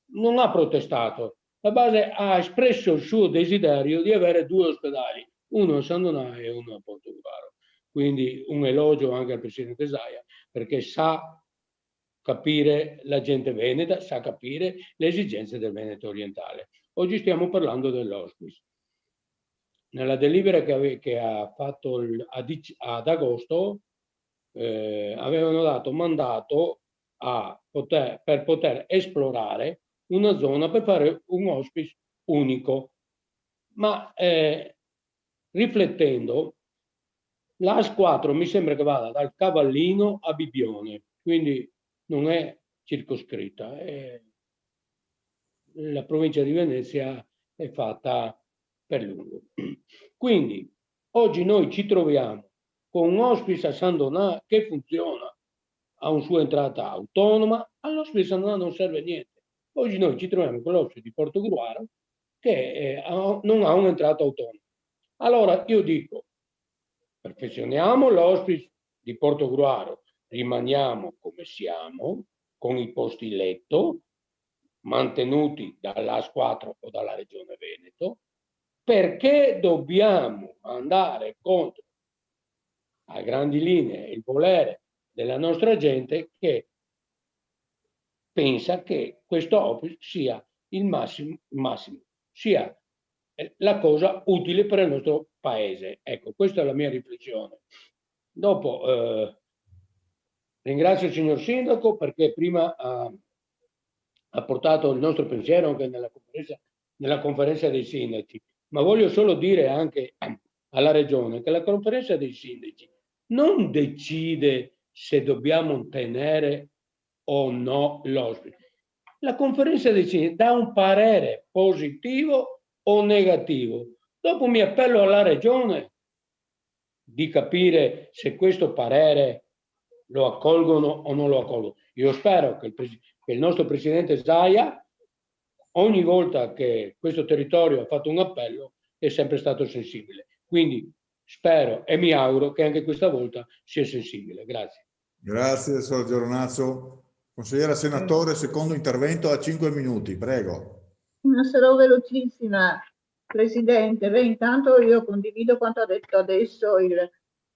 non ha protestato, la base ha espresso il suo desiderio di avere 2 ospedali, uno a San Donà e uno a Portogruaro. Quindi un elogio anche al Presidente Zaia, perché sa capire la gente veneta, sa capire le esigenze del Veneto orientale. Oggi stiamo parlando dell'hospice. Nella delibera che ha fatto ad agosto avevano dato mandato per poter esplorare una zona per fare un hospice unico. Ma riflettendo, la AS4 mi sembra che vada dal Cavallino a Bibbione, quindi non è circoscritta. La provincia di Venezia è fatta per lungo. Quindi oggi noi ci troviamo con un hospice a San Donà che funziona, ha una sua entrata autonoma, all'hospice a San Donà non serve niente. Oggi noi ci troviamo con l'hospice di Portogruaro che non ha un'entrata autonoma. Allora io dico, perfezioniamo l'hospice di Portogruaro, rimaniamo come siamo, con i posti letto, mantenuti dall'AS4 o dalla Regione Veneto, perché dobbiamo andare contro a grandi linee il volere della nostra gente che pensa che questo hospice sia il massimo, sia la cosa utile per il nostro paese. Ecco, questa è la mia riflessione. Dopo ringrazio il signor Sindaco perché prima ha portato il nostro pensiero anche nella conferenza dei sindaci, ma voglio solo dire anche alla Regione che la conferenza dei sindaci non decide se dobbiamo tenere o no l'hospice. La conferenza dei sindaci dà un parere positivo o negativo. Dopo mi appello alla Regione di capire se questo parere lo accolgono o non lo accolgono. Io spero che il nostro Presidente Zaia, ogni volta che questo territorio ha fatto un appello, è sempre stato sensibile. Quindi spero e mi auguro che anche questa volta sia sensibile. Grazie. Grazie, Assessore Giordannazzo. Consigliera Senatore, secondo intervento a 5 minuti, prego. Sarò velocissima, Presidente. Beh, intanto io condivido quanto ha detto adesso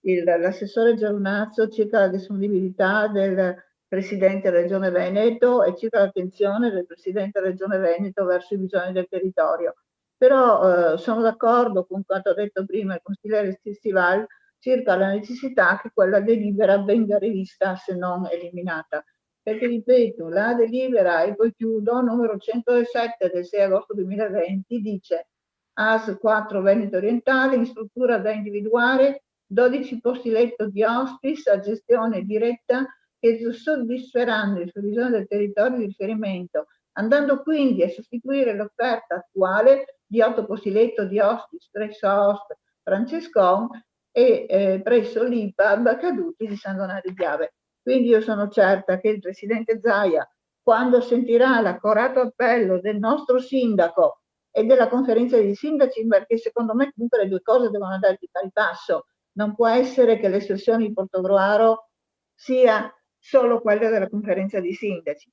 l'assessore Giordannazzo circa la disponibilità del Presidente della Regione Veneto e circa l'attenzione del Presidente della Regione Veneto verso i bisogni del territorio. Però sono d'accordo con quanto ha detto prima il consigliere Stival circa la necessità che quella delibera venga rivista se non eliminata. Perché, ripeto, la delibera, e poi chiudo, numero 107 del 6 agosto 2020 dice AS 4 Veneto Orientale in struttura da individuare 12 posti letto di hospice a gestione diretta che soddisferanno il bisogno del territorio di riferimento, andando quindi a sostituire l'offerta attuale di 8 posti letto di hospice presso Host Francescon e presso l'IPAB Caduti di San Donato di Piave. Quindi io sono certa che il Presidente Zaia quando sentirà l'accorato appello del nostro sindaco e della conferenza dei sindaci, perché secondo me comunque le due cose devono andare di pari passo. Non può essere che l'espressione di Portogruaro sia solo quella della conferenza dei sindaci,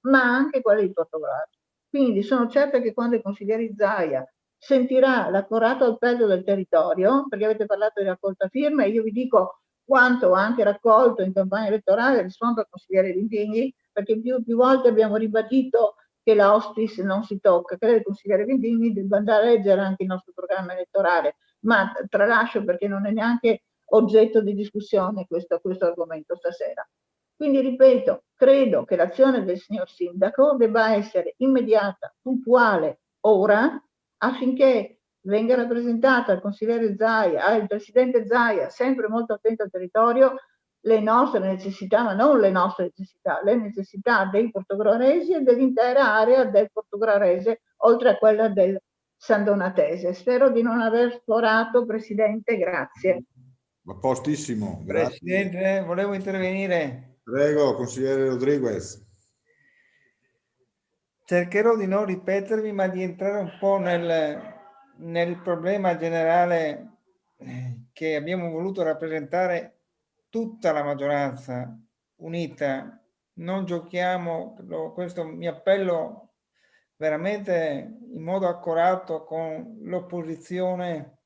ma anche quella di Portogruaro. Quindi sono certa che quando il consigliere Zaia sentirà l'accorato appello del territorio, perché avete parlato di raccolta firme, io vi dico quanto ho anche raccolto in campagna elettorale, rispondo al consigliere Vindini, perché più volte abbiamo ribadito che la hospice non si tocca. Credo che il consigliere Vindini debba andare a leggere anche il nostro programma elettorale, ma tralascio perché non è neanche oggetto di discussione questo argomento stasera. Quindi ripeto, credo che l'azione del signor sindaco debba essere immediata, puntuale, ora, affinché venga rappresentata al consigliere Zaia, al presidente Zaia, sempre molto attento al territorio, le nostre necessità, ma non le nostre necessità, le necessità dei portogruaresi e dell'intera area del portogruarese, oltre a quella del San Donatese. Spero di non aver sforato, Presidente, grazie. A postissimo, grazie. Presidente, volevo intervenire. Prego, consigliere Rodriguez. Cercherò di non ripetermi, ma di entrare un po' nel problema generale che abbiamo voluto rappresentare tutta la maggioranza unita. Non giochiamo, questo mi appello veramente in modo accorato con l'opposizione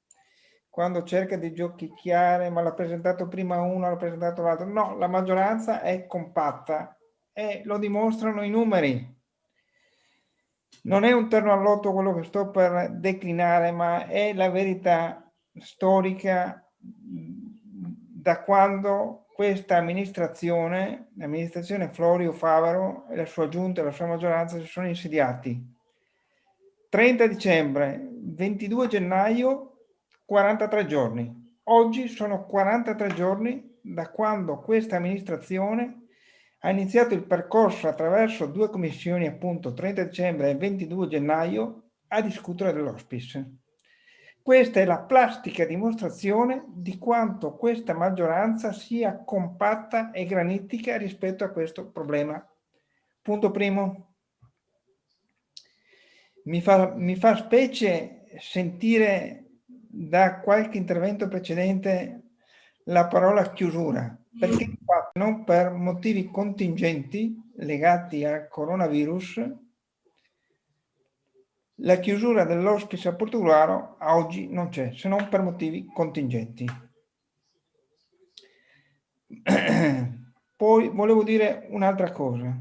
quando cerca di giochicchiare, ma l'ha presentato prima uno, l'ha presentato l'altro. No, la maggioranza è compatta e lo dimostrano i numeri. Non è un terno al lotto quello che sto per declinare, ma è la verità storica da quando questa amministrazione, l'amministrazione Florio Favaro e la sua giunta e la sua maggioranza si sono insediati. 30 dicembre, 22 gennaio, 43 giorni. Oggi sono 43 giorni da quando questa amministrazione ha iniziato il percorso attraverso due commissioni, appunto 30 dicembre e 22 gennaio, a discutere dell'hospice. Questa è la plastica dimostrazione di quanto questa maggioranza sia compatta e granitica rispetto a questo problema. Punto primo. Mi fa specie sentire da qualche intervento precedente la parola chiusura, perché non per motivi contingenti legati al coronavirus la chiusura dell'hospice a Portogruaro a oggi non c'è, se non per motivi contingenti. Poi volevo dire un'altra cosa.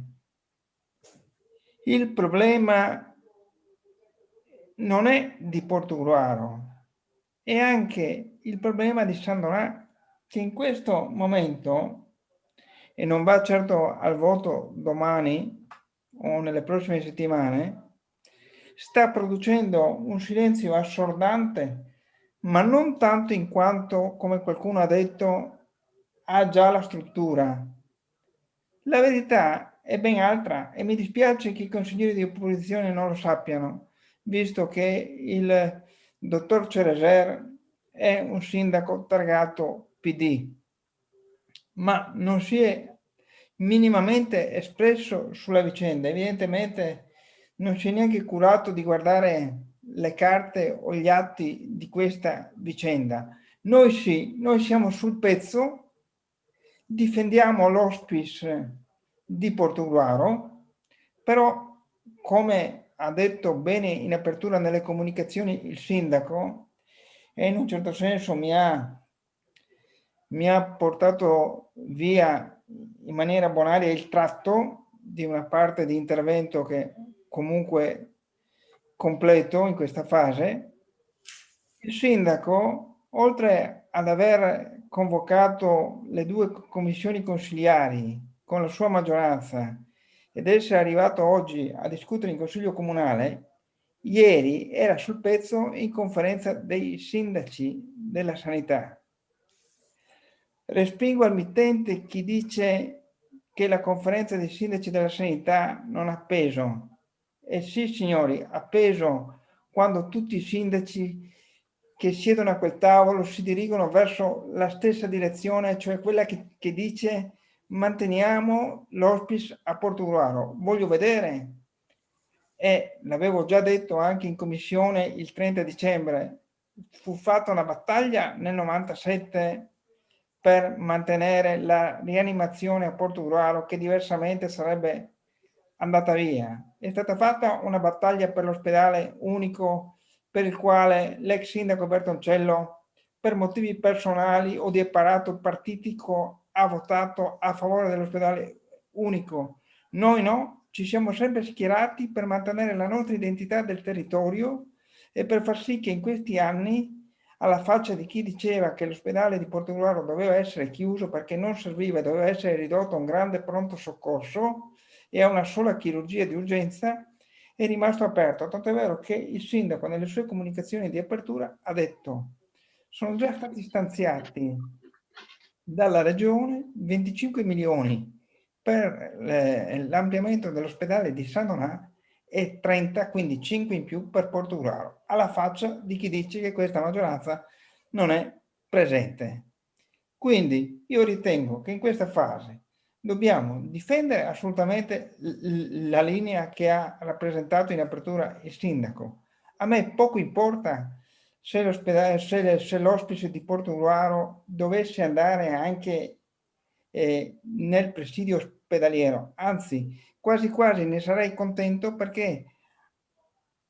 Il problema non è di Portogruaro, è anche il problema di San Donà, che in questo momento, e non va certo al voto domani o nelle prossime settimane, sta producendo un silenzio assordante, ma non tanto in quanto, come qualcuno ha detto, ha già la struttura. La verità è ben altra e mi dispiace che i consiglieri di opposizione non lo sappiano, visto che il dottor Cereser è un sindaco targato PD, ma non si è minimamente espresso sulla vicenda. Evidentemente non si è neanche curato di guardare le carte o gli atti di questa vicenda. Noi sì, noi siamo sul pezzo, difendiamo l'hospice di Portogruaro, però come ha detto bene in apertura nelle comunicazioni il sindaco, e in un certo senso mi ha portato via in maniera bonaria il tratto di una parte di intervento che comunque completo in questa fase. Il sindaco, oltre ad aver convocato le due commissioni consigliari con la sua maggioranza ed essere arrivato oggi a discutere in Consiglio Comunale, ieri era sul pezzo in conferenza dei sindaci della sanità. Respingo al mittente chi dice che la conferenza dei sindaci della sanità non ha peso. E sì, signori, ha peso quando tutti i sindaci che siedono a quel tavolo si dirigono verso la stessa direzione, cioè quella che dice manteniamo l'hospice a Portogruaro. Voglio vedere, e l'avevo già detto anche in commissione il 30 dicembre, fu fatta una battaglia nel 97 per mantenere la rianimazione a Portogruaro, che diversamente sarebbe andata via. È stata fatta una battaglia per l'ospedale unico, per il quale l'ex sindaco Bertoncello, per motivi personali o di apparato partitico, ha votato a favore dell'ospedale unico. Noi no, ci siamo sempre schierati per mantenere la nostra identità del territorio e per far sì che in questi anni, alla faccia di chi diceva che l'ospedale di Portogruaro doveva essere chiuso perché non serviva e doveva essere ridotto a un grande pronto soccorso e a una sola chirurgia di urgenza, è rimasto aperto. Tanto è vero che il sindaco nelle sue comunicazioni di apertura ha detto: sono già stati stanziati dalla regione 25 milioni per l'ampliamento dell'ospedale di San Donà e 30, quindi 5 in più per Portogruaro, alla faccia di chi dice che questa maggioranza non è presente. Quindi io ritengo che in questa fase dobbiamo difendere assolutamente la linea che ha rappresentato in apertura il sindaco. A me poco importa se l'ospice di Portogruaro dovesse andare anche nel presidio ospedaliero, anzi quasi quasi ne sarei contento, perché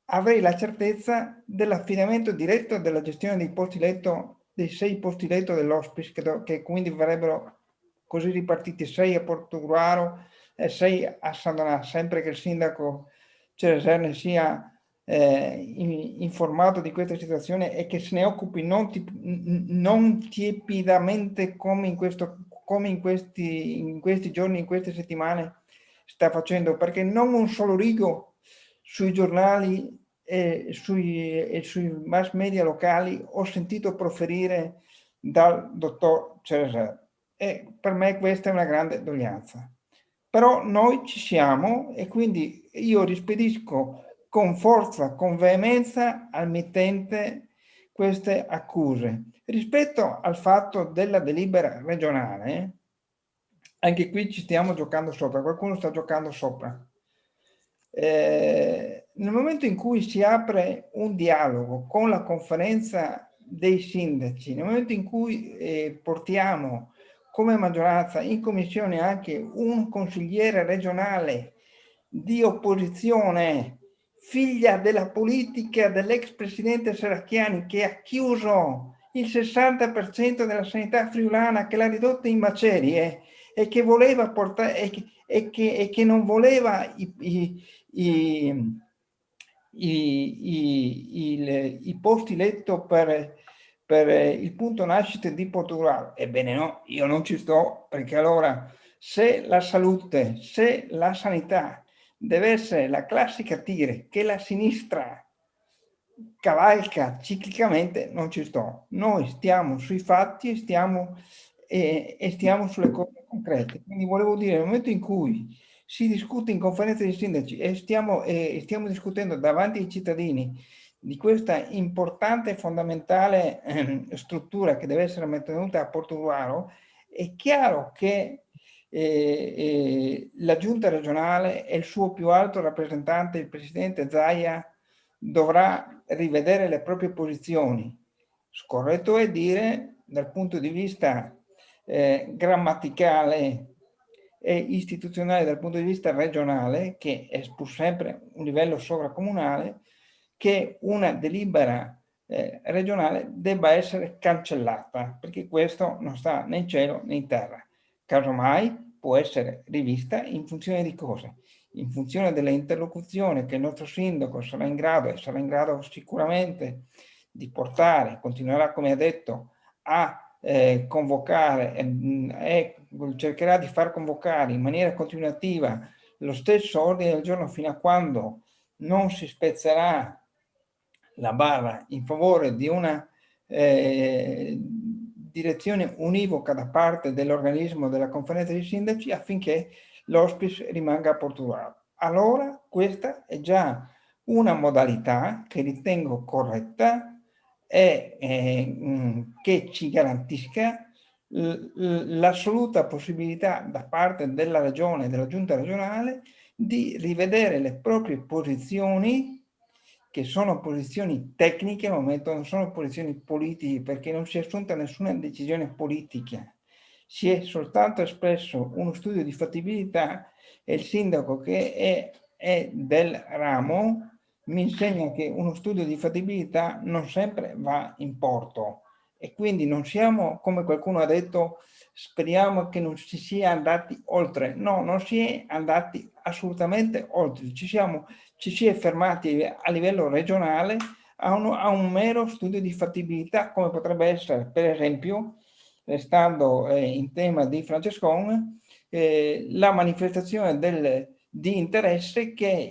avrei la certezza dell'affidamento diretto della gestione dei posti letto, dei 6 posti letto dell'hospice, che quindi verrebbero così ripartiti 6 a Portogruaro e 6 a San Donà, sempre che il sindaco Cereser ne sia informato di questa situazione e che se ne occupi non tiepidamente come in questi giorni, in queste settimane sta facendo, perché non un solo rigo sui giornali e sui mass media locali ho sentito proferire dal dottor Cereser, e per me questa è una grande doglianza. Però noi ci siamo e quindi io rispedisco con forza, con veemenza al mittente queste accuse. Rispetto al fatto della delibera regionale, anche qui ci stiamo giocando sopra, qualcuno sta giocando sopra. Nel momento in cui si apre un dialogo con la conferenza dei sindaci, nel momento in cui portiamo come maggioranza in commissione anche un consigliere regionale di opposizione, figlia della politica dell'ex presidente Serracchiani, che ha chiuso il 60% della sanità friulana, che l'ha ridotta in macerie e che voleva portare e che non voleva i posti letto per il punto nascita di Portogruaro. Ebbene no, io non ci sto, perché allora se la salute, se la sanità deve essere la classica tigre che la sinistra cavalca ciclicamente, non ci sto. Noi stiamo sui fatti e stiamo sulle cose concrete. Quindi volevo dire, nel momento in cui si discute in conferenza dei sindaci e stiamo discutendo davanti ai cittadini di questa importante e fondamentale struttura che deve essere mantenuta a Portogruaro, è chiaro che la giunta regionale e il suo più alto rappresentante, il presidente Zaia, dovrà rivedere le proprie posizioni. Scorretto è dire, dal punto di vista grammaticale e istituzionale, dal punto di vista regionale, che è pur sempre un livello sovracomunale, che una delibera regionale debba essere cancellata, perché questo non sta né in cielo né in terra. Casomai può essere rivista in funzione di cosa? In funzione delle interlocuzioni che il nostro sindaco sarà in grado sicuramente di portare, continuerà, come ha detto, a convocare e cercherà di far convocare in maniera continuativa lo stesso ordine del giorno fino a quando non si spezzerà la barra in favore di una direzione univoca da parte dell'organismo della conferenza dei sindaci, affinché l'hospice rimanga a Portogruaro. Allora questa è già una modalità che ritengo corretta e che ci garantisca l'assoluta possibilità da parte della regione, della giunta regionale, di rivedere le proprie posizioni, che sono posizioni tecniche al momento, non sono posizioni politiche, perché non si è assunta nessuna decisione politica, si è soltanto espresso uno studio di fattibilità, e il sindaco che è del ramo mi insegna che uno studio di fattibilità non sempre va in porto, e quindi non siamo, come qualcuno ha detto, speriamo che non si sia andati oltre. No, non si è andati assolutamente oltre, ci si è fermati a livello regionale a un mero studio di fattibilità, come potrebbe essere, per esempio, restando in tema di Francescon, la manifestazione di interesse che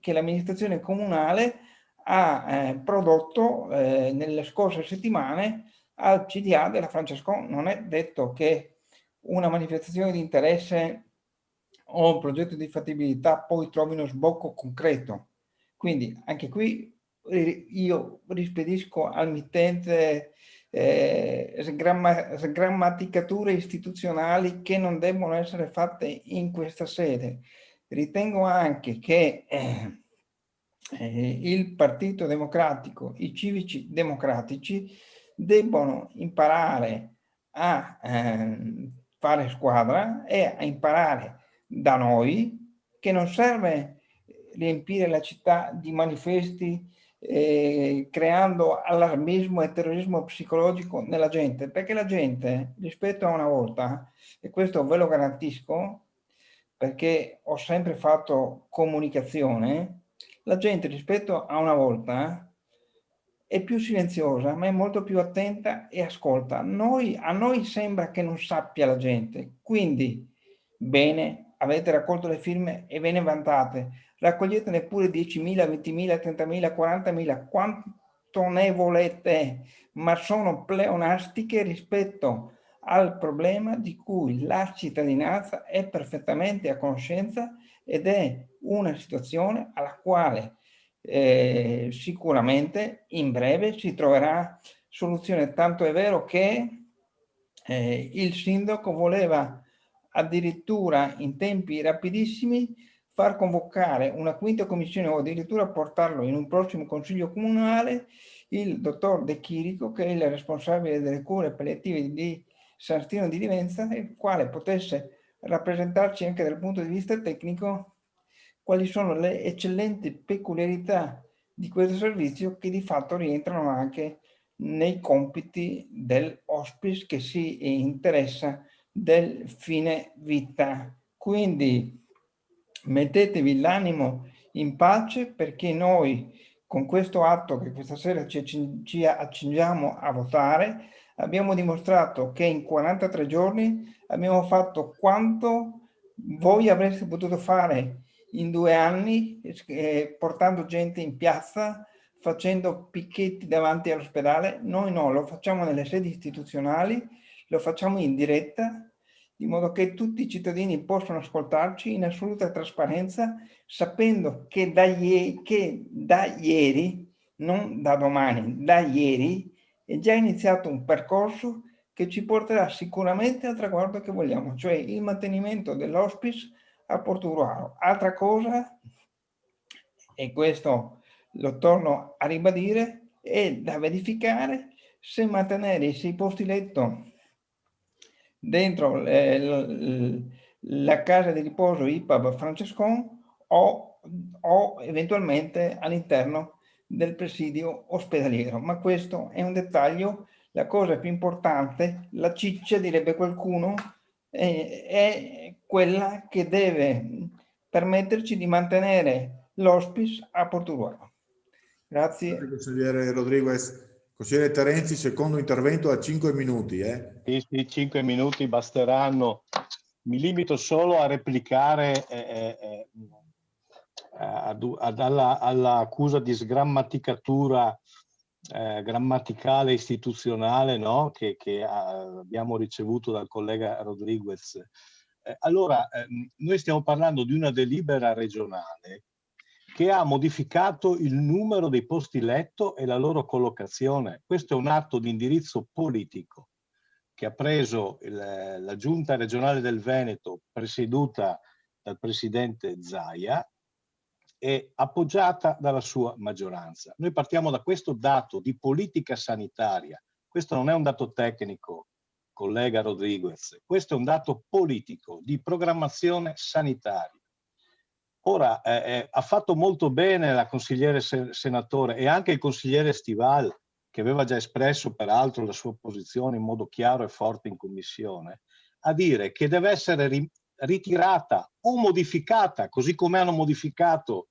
l'amministrazione comunale ha prodotto nelle scorse settimane al CDA della Francescon. Non è detto che una manifestazione di interesse o un progetto di fattibilità poi trovino sbocco concreto. Quindi anche qui io rispedisco al mittente sgrammaticature istituzionali che non devono essere fatte in questa sede. Ritengo anche che il Partito Democratico, i civici democratici debbono imparare a fare squadra e a imparare da noi che non serve riempire la città di manifesti creando allarmismo e terrorismo psicologico nella gente, perché la gente rispetto a una volta, e questo ve lo garantisco perché ho sempre fatto comunicazione, la gente rispetto a una volta è più silenziosa, ma è molto più attenta e ascolta. A noi sembra che non sappia la gente, quindi bene, avete raccolto le firme e ve ne vantate, raccoglietene pure 10.000, 20.000, 30.000, 40.000, quanto ne volete, ma sono pleonastiche rispetto al problema di cui la cittadinanza è perfettamente a conoscenza, ed è una situazione alla quale sicuramente in breve si troverà soluzione, tanto è vero che il sindaco voleva addirittura in tempi rapidissimi far convocare una quinta commissione o addirittura portarlo in un prossimo consiglio comunale il dottor De Chirico, che è il responsabile delle cure palliative di San Stino di Livenza, il quale potesse rappresentarci anche dal punto di vista tecnico quali sono le eccellenti peculiarità di questo servizio, che di fatto rientrano anche nei compiti dell'hospice che si interessa del fine vita. Quindi mettetevi l'animo in pace, perché noi con questo atto che questa sera ci accingiamo a votare abbiamo dimostrato che in 43 giorni abbiamo fatto quanto voi avreste potuto fare in 2 anni, portando gente in piazza, facendo picchetti davanti all'ospedale. Noi no, lo facciamo nelle sedi istituzionali, lo facciamo in diretta, di modo che tutti i cittadini possono ascoltarci in assoluta trasparenza, sapendo che da ieri, non da domani, da ieri, è già iniziato un percorso che ci porterà sicuramente al traguardo che vogliamo, cioè il mantenimento dell'hospice a Portogruaro. Altra cosa, e questo lo torno a ribadire, è da verificare se mantenere i 6 posti letto dentro la casa di riposo IPAB Francescon o eventualmente all'interno del presidio ospedaliero. Ma questo è un dettaglio. La cosa più importante, la ciccia direbbe qualcuno, è quella che deve permetterci di mantenere l'hospice a Portogruaro. Grazie. Consigliere Rodriguez. Consigliere Terenzi, secondo intervento a 5 minuti. Sì, 5 minuti basteranno. Mi limito solo a replicare all'accusa di sgrammaticatura grammaticale istituzionale, no? che abbiamo ricevuto dal collega Rodriguez. Allora, noi stiamo parlando di una delibera regionale che ha modificato il numero dei posti letto e la loro collocazione. Questo è un atto di indirizzo politico. che ha preso la giunta regionale del Veneto presieduta dal presidente Zaia e appoggiata dalla sua maggioranza. Noi partiamo da questo dato di politica sanitaria. Questo non è un dato tecnico, collega Rodriguez, questo è un dato politico di programmazione sanitaria. Ora, ha fatto molto bene la consigliere senatore e anche il consigliere Stival, che aveva già espresso peraltro la sua posizione in modo chiaro e forte in commissione, a dire che deve essere ritirata o modificata, così come hanno modificato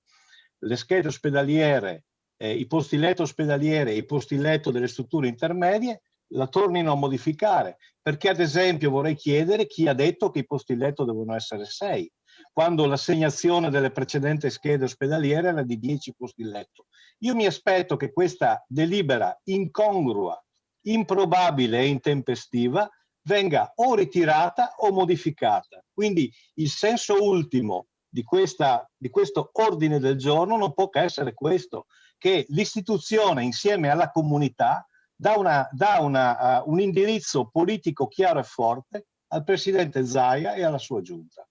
le schede ospedaliere, i posti letto ospedaliere e i posti letto delle strutture intermedie, la tornino a modificare. Perché ad esempio vorrei chiedere chi ha detto che i posti letto devono essere 6, quando l'assegnazione delle precedenti schede ospedaliere era di 10 posti letto. Io mi aspetto che questa delibera incongrua, improbabile e intempestiva venga o ritirata o modificata. Quindi il senso ultimo di questo ordine del giorno non può che essere questo, che l'istituzione insieme alla comunità dà un indirizzo politico chiaro e forte al presidente Zaia e alla sua giunta.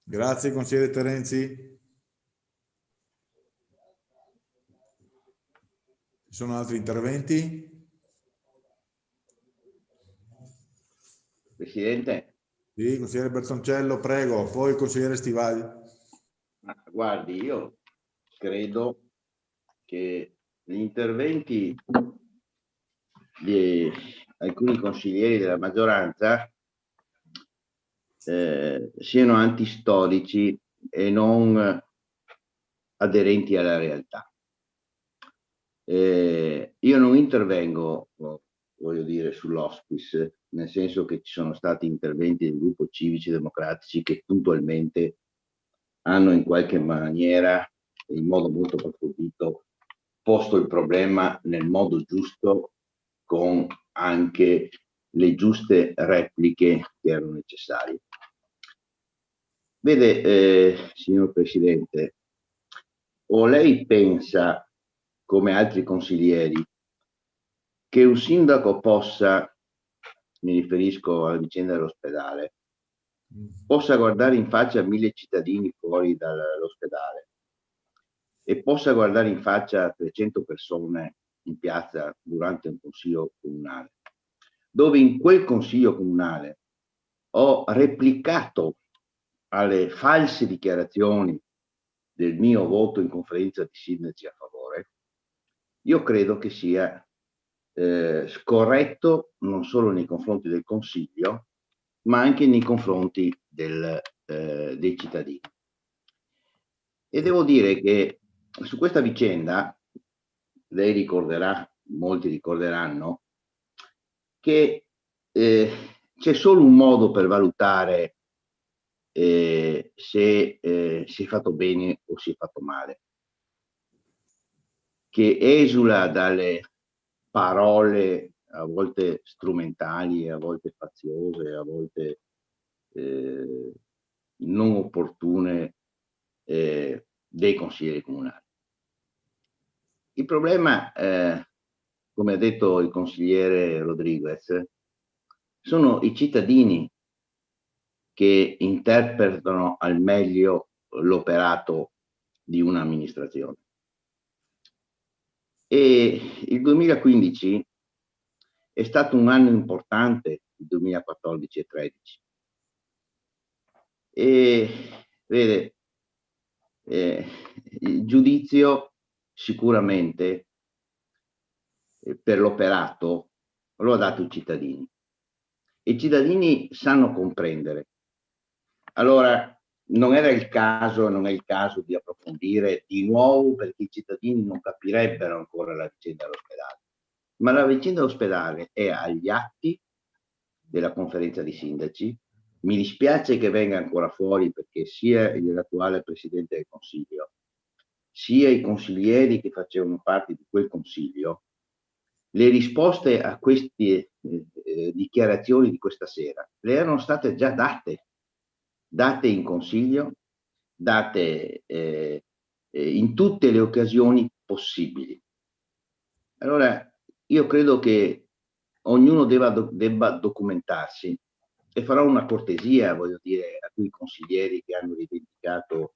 Grazie consigliere Terenzi. Ci sono altri interventi? Presidente? Sì, consigliere Bertoncello, prego, poi il consigliere Stivali. Guardi, io credo che gli interventi di alcuni consiglieri della maggioranza siano antistorici e non aderenti alla realtà. Io non intervengo, voglio dire, sull'hospice, nel senso che ci sono stati interventi del gruppo Civici Democratici che puntualmente hanno in qualche maniera, in modo molto approfondito, posto il problema nel modo giusto, con anche le giuste repliche che erano necessarie. Vede, signor Presidente, o lei pensa, come altri consiglieri, che un sindaco possa, mi riferisco alla vicenda dell'ospedale, possa guardare in faccia 1000 cittadini fuori dall'ospedale e possa guardare in faccia 300 persone in piazza durante un consiglio comunale, dove in quel consiglio comunale ho replicato alle false dichiarazioni del mio voto in conferenza di sindaci a favore, io credo che sia scorretto non solo nei confronti del Consiglio, ma anche nei confronti dei cittadini. E devo dire che su questa vicenda, lei ricorderà, molti ricorderanno, che c'è solo un modo per valutare se si è fatto bene o si è fatto male, che esula dalle parole a volte strumentali, a volte faziose, a volte non opportune dei consiglieri comunali. Il problema, come ha detto il consigliere Rodriguez, sono i cittadini che interpretano al meglio l'operato di un'amministrazione. E il 2015 è stato un anno importante, il 2014 e 2013. E vede, il giudizio sicuramente per l'operato lo ha dato i cittadini. I cittadini sanno comprendere. Allora, non era il caso, non è il caso di approfondire di nuovo, perché i cittadini non capirebbero ancora la vicenda dell'ospedale. Ma la vicenda dell'ospedale è agli atti della conferenza di sindaci. Mi dispiace che venga ancora fuori, perché sia l'attuale Presidente del Consiglio, sia i consiglieri che facevano parte di quel Consiglio, le risposte a queste dichiarazioni di questa sera le erano state già date in Consiglio, date in tutte le occasioni possibili. Allora, io credo che ognuno debba documentarsi, e farò una cortesia, voglio dire, a quei consiglieri che hanno rivendicato,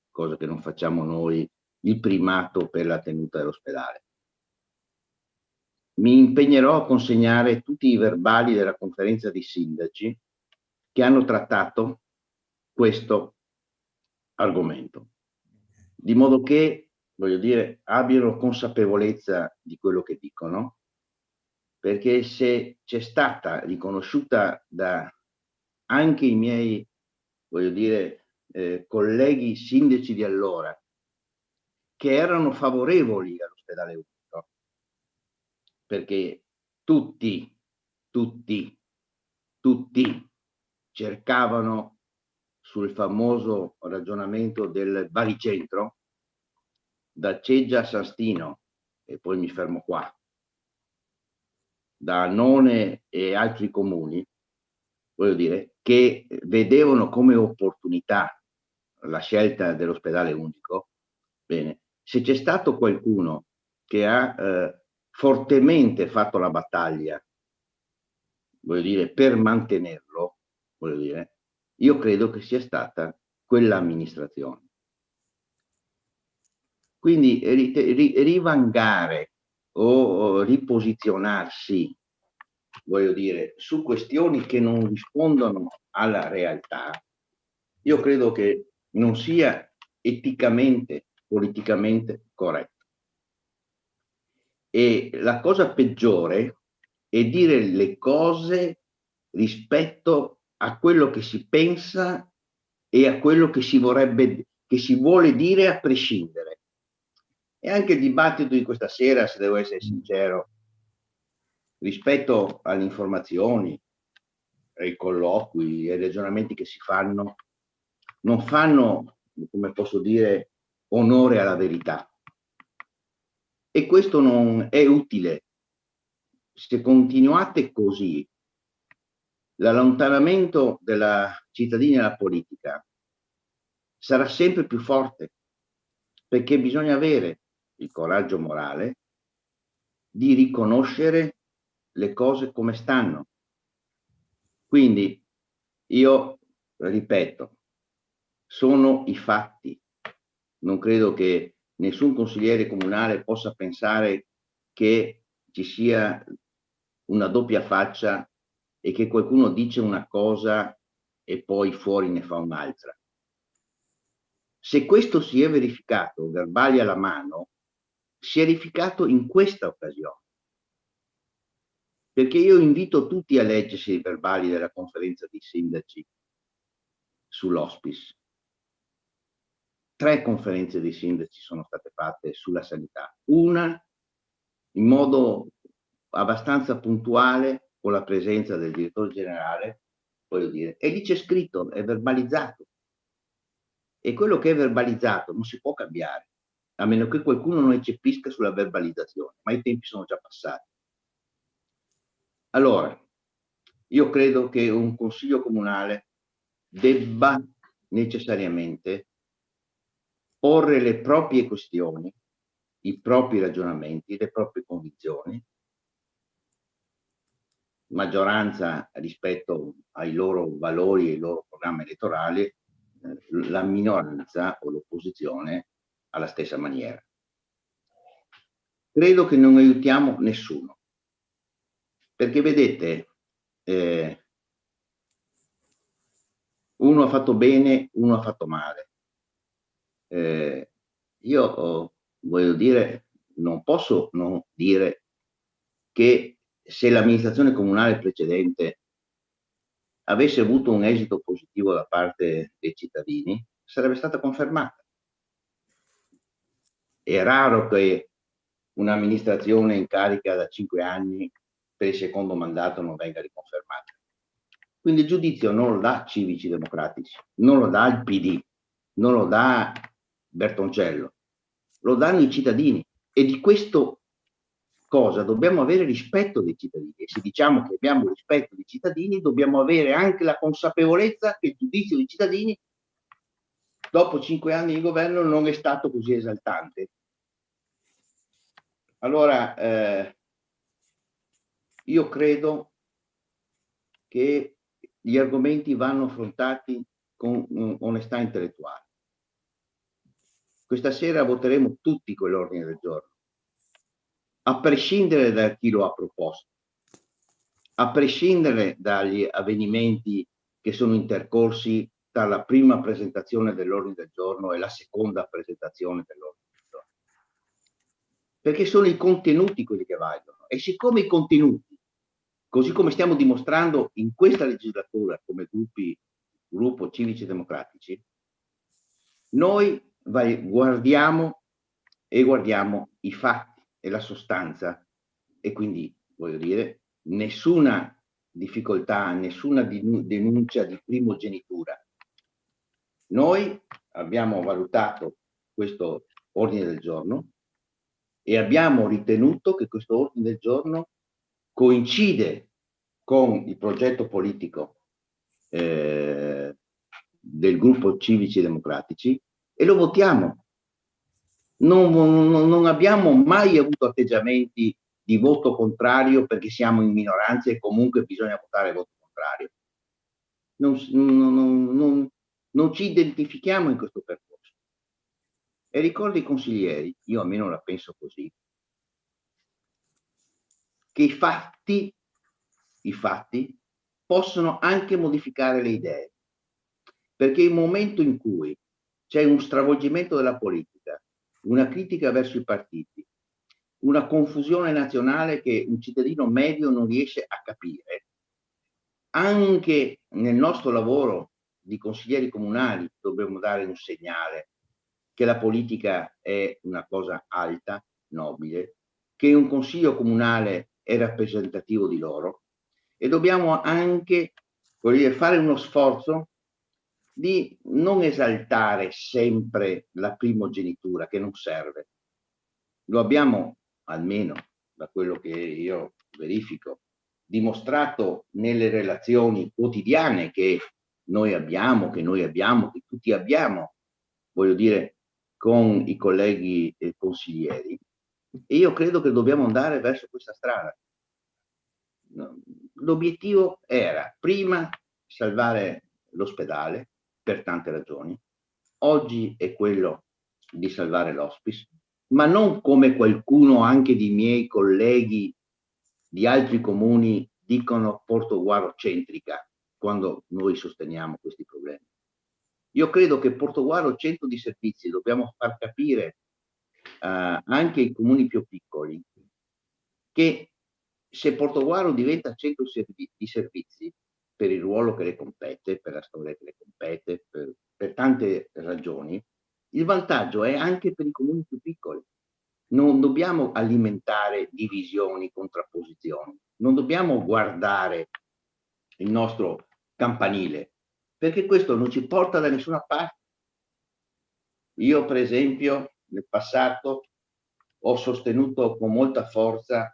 cosa che non facciamo noi, il primato per la tenuta dell'ospedale. Mi impegnerò a consegnare tutti i verbali della conferenza dei sindaci che hanno trattato questo argomento, di modo che, voglio dire, abbiano consapevolezza di quello che dicono, perché se c'è stata riconosciuta da anche i miei, voglio dire, colleghi sindaci di allora, che erano favorevoli all'ospedale unico, perché tutti cercavano sul famoso ragionamento del baricentro, da Ceggia a San Stino, e poi mi fermo qua, da None e altri comuni, voglio dire, che vedevano come opportunità la scelta dell'ospedale unico. Bene, se c'è stato qualcuno che ha fortemente fatto la battaglia, voglio dire, per mantenerlo, voglio dire, io credo che sia stata quell'amministrazione. Quindi rivangare o riposizionarsi, voglio dire, su questioni che non rispondono alla realtà, io credo che non sia eticamente, politicamente corretto. E la cosa peggiore è dire le cose rispetto a quello che si pensa e a quello che si vuole dire a prescindere. E anche il dibattito di questa sera, se devo essere sincero, rispetto alle informazioni, ai colloqui, ai ragionamenti che si fanno, non fanno, come posso dire, onore alla verità. E questo non è utile. Se continuate così, l'allontanamento della cittadini dalla politica sarà sempre più forte, perché bisogna avere il coraggio morale di riconoscere le cose come stanno. Quindi io ripeto, sono i fatti. Non credo che nessun consigliere comunale possa pensare che ci sia una doppia faccia e che qualcuno dice una cosa e poi fuori ne fa un'altra. Se questo si è verificato, verbali alla mano, si è verificato in questa occasione. Perché io invito tutti a leggersi i verbali della conferenza dei sindaci sull'hospice. 3 conferenze dei sindaci sono state fatte sulla sanità. Una in modo abbastanza puntuale, con la presenza del direttore generale, voglio dire, e lì c'è scritto, è verbalizzato. E quello che è verbalizzato non si può cambiare, a meno che qualcuno non eccepisca sulla verbalizzazione, ma i tempi sono già passati. Allora, io credo che un consiglio comunale debba necessariamente porre le proprie questioni, i propri ragionamenti, le proprie convinzioni, maggioranza rispetto ai loro valori e ai loro programmi elettorali, la minoranza o l'opposizione alla stessa maniera. Credo che non aiutiamo nessuno, perché vedete, uno ha fatto bene, uno ha fatto male. Io voglio dire, non posso non dire che se l'amministrazione comunale precedente avesse avuto un esito positivo da parte dei cittadini, sarebbe stata confermata. È raro che un'amministrazione in carica da 5 anni per il secondo mandato non venga riconfermata. Quindi il giudizio non lo dà Civici Democratici, non lo dà il PD, non lo dà Bertoncello, lo danno i cittadini, e di questo cosa dobbiamo avere rispetto dei cittadini. E se diciamo che abbiamo rispetto dei cittadini, dobbiamo avere anche la consapevolezza che il giudizio dei cittadini dopo 5 anni di governo non è stato così esaltante. Allora, io credo che gli argomenti vanno affrontati con onestà intellettuale. Questa sera voteremo tutti quell'ordine del giorno, a prescindere da chi lo ha proposto, a prescindere dagli avvenimenti che sono intercorsi tra la prima presentazione dell'ordine del giorno e la seconda presentazione dell'ordine del giorno. Perché sono i contenuti quelli che valgono. E siccome i contenuti, così come stiamo dimostrando in questa legislatura come gruppo civici democratici, noi guardiamo i fatti e la sostanza, e quindi, voglio dire, nessuna difficoltà, nessuna denuncia di primogenitura. Noi abbiamo valutato questo ordine del giorno e abbiamo ritenuto che questo ordine del giorno coincide con il progetto politico del gruppo Civici Democratici e lo votiamo. Non abbiamo mai avuto atteggiamenti di voto contrario perché siamo in minoranza e comunque bisogna votare voto contrario. Non ci identifichiamo in questo percorso. E ricordo ai consiglieri, io almeno la penso così, che i fatti possono anche modificare le idee, perché il momento in cui c'è un stravolgimento della politica, una critica verso i partiti, una confusione nazionale che un cittadino medio non riesce a capire, anche nel nostro lavoro di consiglieri comunali dobbiamo dare un segnale che la politica è una cosa alta, nobile, che un consiglio comunale è rappresentativo di loro, e dobbiamo anche, voglio dire, fare uno sforzo di non esaltare sempre la primogenitura, che non serve. Lo abbiamo, almeno da quello che io verifico, dimostrato nelle relazioni quotidiane che noi abbiamo, che tutti abbiamo, voglio dire, con i colleghi consiglieri. E io credo che dobbiamo andare verso questa strada. L'obiettivo era prima salvare l'ospedale per tante ragioni, oggi è quello di salvare l'hospice, ma non come qualcuno anche di miei colleghi di altri comuni dicono Portogruaro centrica quando noi sosteniamo questi problemi. Io credo che Portogruaro centro di servizi dobbiamo far capire anche ai comuni più piccoli che se Portogruaro diventa centro di servizi per il ruolo che le compete, per la storia che le compete, per tante ragioni, il vantaggio è anche per i comuni più piccoli. Non dobbiamo alimentare divisioni, contrapposizioni, non dobbiamo guardare il nostro campanile, perché questo non ci porta da nessuna parte. Io, per esempio, nel passato ho sostenuto con molta forza,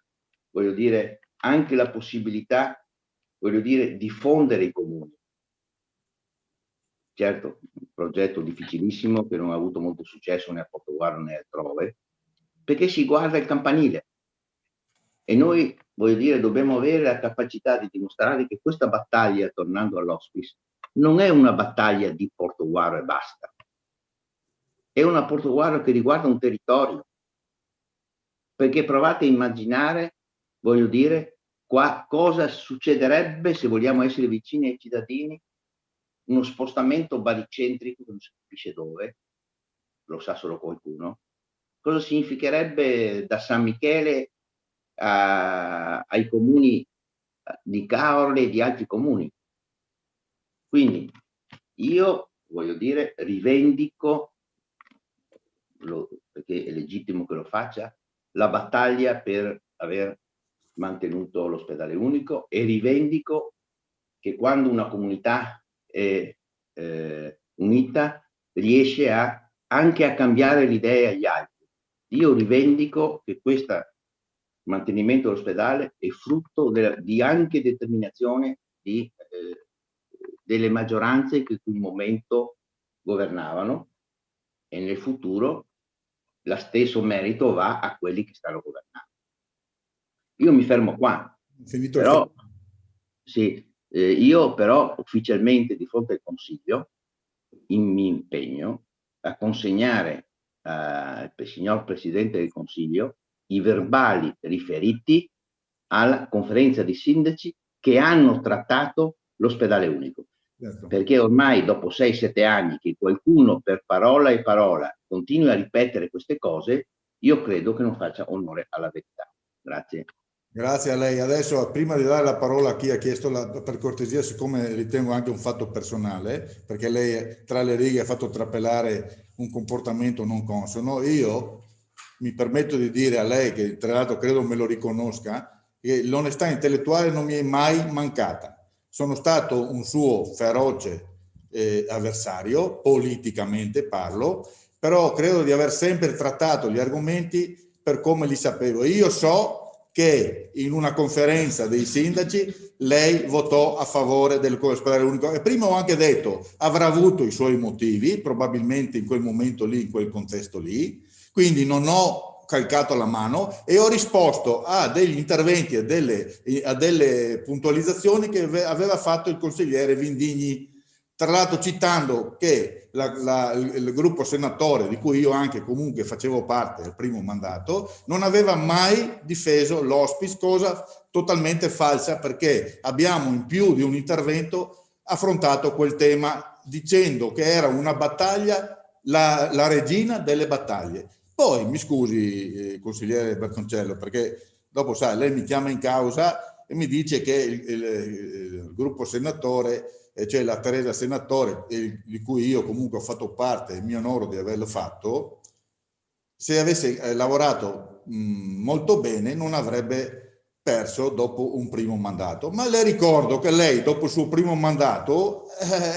voglio dire, anche la possibilità, voglio dire, di fondere i comuni. Certo, un progetto difficilissimo che non ha avuto molto successo né a Portogruaro né altrove, perché si guarda il campanile. E noi, voglio dire, dobbiamo avere la capacità di dimostrare che questa battaglia, tornando all'hospice, non è una battaglia di Portogruaro e basta. È una Portogruaro che riguarda un territorio. Perché provate a immaginare, voglio dire, cosa succederebbe se vogliamo essere vicini ai cittadini, uno spostamento baricentrico che non si capisce dove, lo sa solo qualcuno, cosa significherebbe da San Michele ai comuni di Caorle e di altri comuni. Quindi io, voglio dire, rivendico, perché è legittimo che lo faccia, la battaglia per aver mantenuto l'ospedale unico, e rivendico che quando una comunità è unita riesce anche a cambiare l'idea agli altri. Io rivendico che questo mantenimento dell'ospedale è frutto di anche determinazione delle maggioranze che in quel momento governavano, e nel futuro lo stesso merito va a quelli che stanno governando. Io mi fermo qua, Finito però, sì, io però ufficialmente di fronte al Consiglio mi impegno a consegnare al signor Presidente del Consiglio i verbali riferiti alla conferenza di sindaci che hanno trattato l'ospedale unico. Certo. Perché ormai dopo 6-7 anni che qualcuno per parola e parola continui a ripetere queste cose, io credo che non faccia onore alla verità. Grazie. Grazie a lei. Adesso, prima di dare la parola a chi ha chiesto, per cortesia, siccome ritengo anche un fatto personale, perché lei tra le righe ha fatto trapelare un comportamento non consono, io mi permetto di dire a lei, che tra l'altro credo me lo riconosca, che l'onestà intellettuale non mi è mai mancata. Sono stato un suo feroce avversario, politicamente parlo, però credo di aver sempre trattato gli argomenti per come li sapevo. Io so che in una conferenza dei sindaci lei votò a favore dell'ospedale unico e prima ho anche detto avrà avuto i suoi motivi, probabilmente in quel momento lì, in quel contesto lì, quindi non ho calcato la mano e ho risposto a degli interventi e a delle puntualizzazioni che aveva fatto il consigliere Vindigni, tra l'altro citando che il gruppo senatore di cui io anche comunque facevo parte al primo mandato non aveva mai difeso l'hospice, cosa totalmente falsa, perché abbiamo in più di un intervento affrontato quel tema dicendo che era una battaglia, la regina delle battaglie. Poi mi scusi consigliere Bertoncello, perché dopo sai, lei mi chiama in causa e mi dice che il gruppo senatore, cioè la Teresa Senatore, di cui io comunque ho fatto parte, è mio onore di averlo fatto, se avesse lavorato molto bene non avrebbe perso dopo un primo mandato. Ma le ricordo che lei dopo il suo primo mandato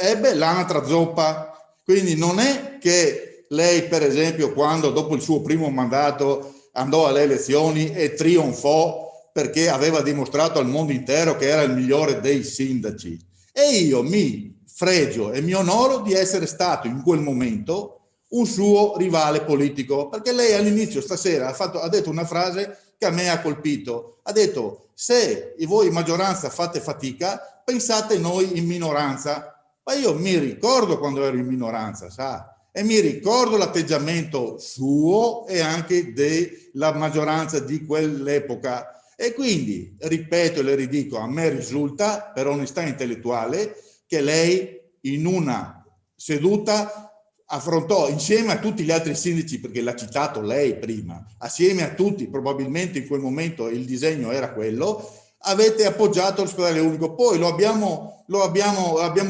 ebbe l'anatra zoppa, quindi non è che lei per esempio quando dopo il suo primo mandato andò alle elezioni e trionfò perché aveva dimostrato al mondo intero che era il migliore dei sindaci. E io mi fregio e mi onoro di essere stato in quel momento un suo rivale politico, perché lei all'inizio stasera ha detto una frase che a me ha colpito. Ha detto: se voi in maggioranza fate fatica, pensate noi in minoranza. Ma io mi ricordo quando ero in minoranza, sa? E mi ricordo l'atteggiamento suo e anche della maggioranza di quell'epoca. E quindi, ripeto e le ridico, a me risulta, per onestà intellettuale, che lei in una seduta affrontò insieme a tutti gli altri sindaci, perché l'ha citato lei prima, assieme a tutti, probabilmente in quel momento il disegno era quello, avete appoggiato l'ospedale unico. Poi abbiamo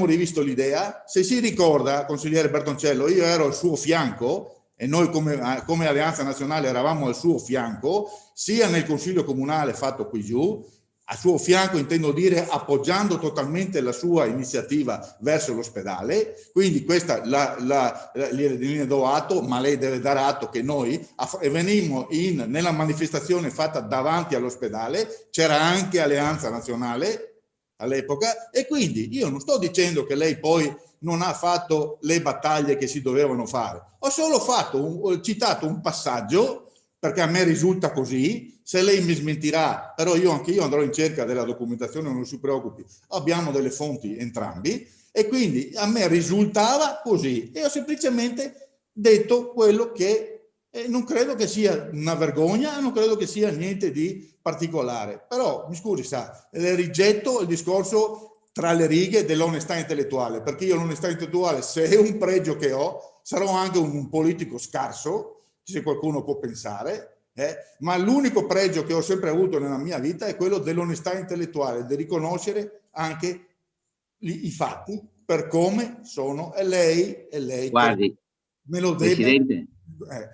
rivisto l'idea. Se si ricorda, consigliere Bertoncello, io ero al suo fianco e noi come Alleanza Nazionale eravamo al suo fianco, sia nel Consiglio Comunale fatto qui giù, a suo fianco intendo dire appoggiando totalmente la sua iniziativa verso l'ospedale, quindi questa gliene do atto, ma lei deve dare atto che noi venimmo nella manifestazione fatta davanti all'ospedale, c'era anche Alleanza Nazionale all'epoca, e quindi io non sto dicendo che lei poi non ha fatto le battaglie che si dovevano fare, ho solo citato un passaggio, perché a me risulta così. Se lei mi smentirà, però anche io andrò in cerca della documentazione, non si preoccupi, abbiamo delle fonti entrambi, e quindi a me risultava così e ho semplicemente detto quello che non credo che sia una vergogna, non credo che sia niente di particolare. Però mi scusi, sa, le rigetto il discorso tra le righe dell'onestà intellettuale, perché io l'onestà intellettuale, se è un pregio che ho, sarò anche un politico scarso, se qualcuno può pensare, ma l'unico pregio che ho sempre avuto nella mia vita è quello dell'onestà intellettuale, di riconoscere anche i fatti per come sono, e lei guardi, me lo deve.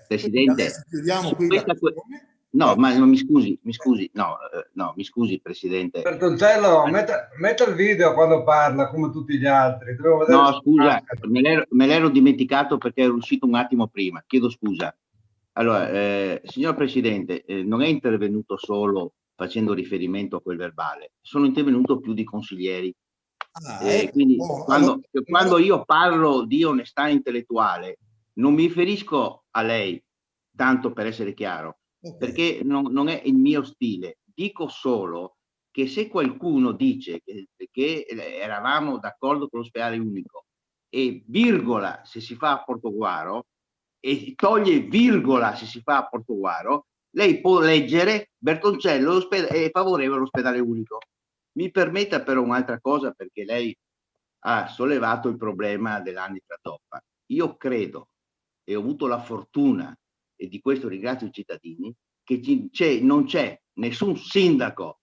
Presidente, chiudiamo qui no, ma mi scusi, mi scusi Presidente. Bertoncello, metta il video quando parla come tutti gli altri. No, scusa, me l'ero dimenticato perché ero uscito un attimo prima, chiedo scusa. Allora, signor Presidente, non è intervenuto solo facendo riferimento a quel verbale, sono intervenuto più di consiglieri. Quindi quando io parlo di onestà intellettuale non mi riferisco a lei, tanto per essere chiaro, perché non è il mio stile. Dico solo che se qualcuno dice che eravamo d'accordo con l'ospedale unico e virgola se si fa a Portogruaro e toglie virgola se si fa a Portogruaro, lei può leggere Bertoncello è favorevole all'ospedale unico. Mi permetta però un'altra cosa, perché lei ha sollevato il problema dell'Anitra zoppa. Io credo, e ho avuto la fortuna, e di questo ringrazio i cittadini, che non c'è nessun sindaco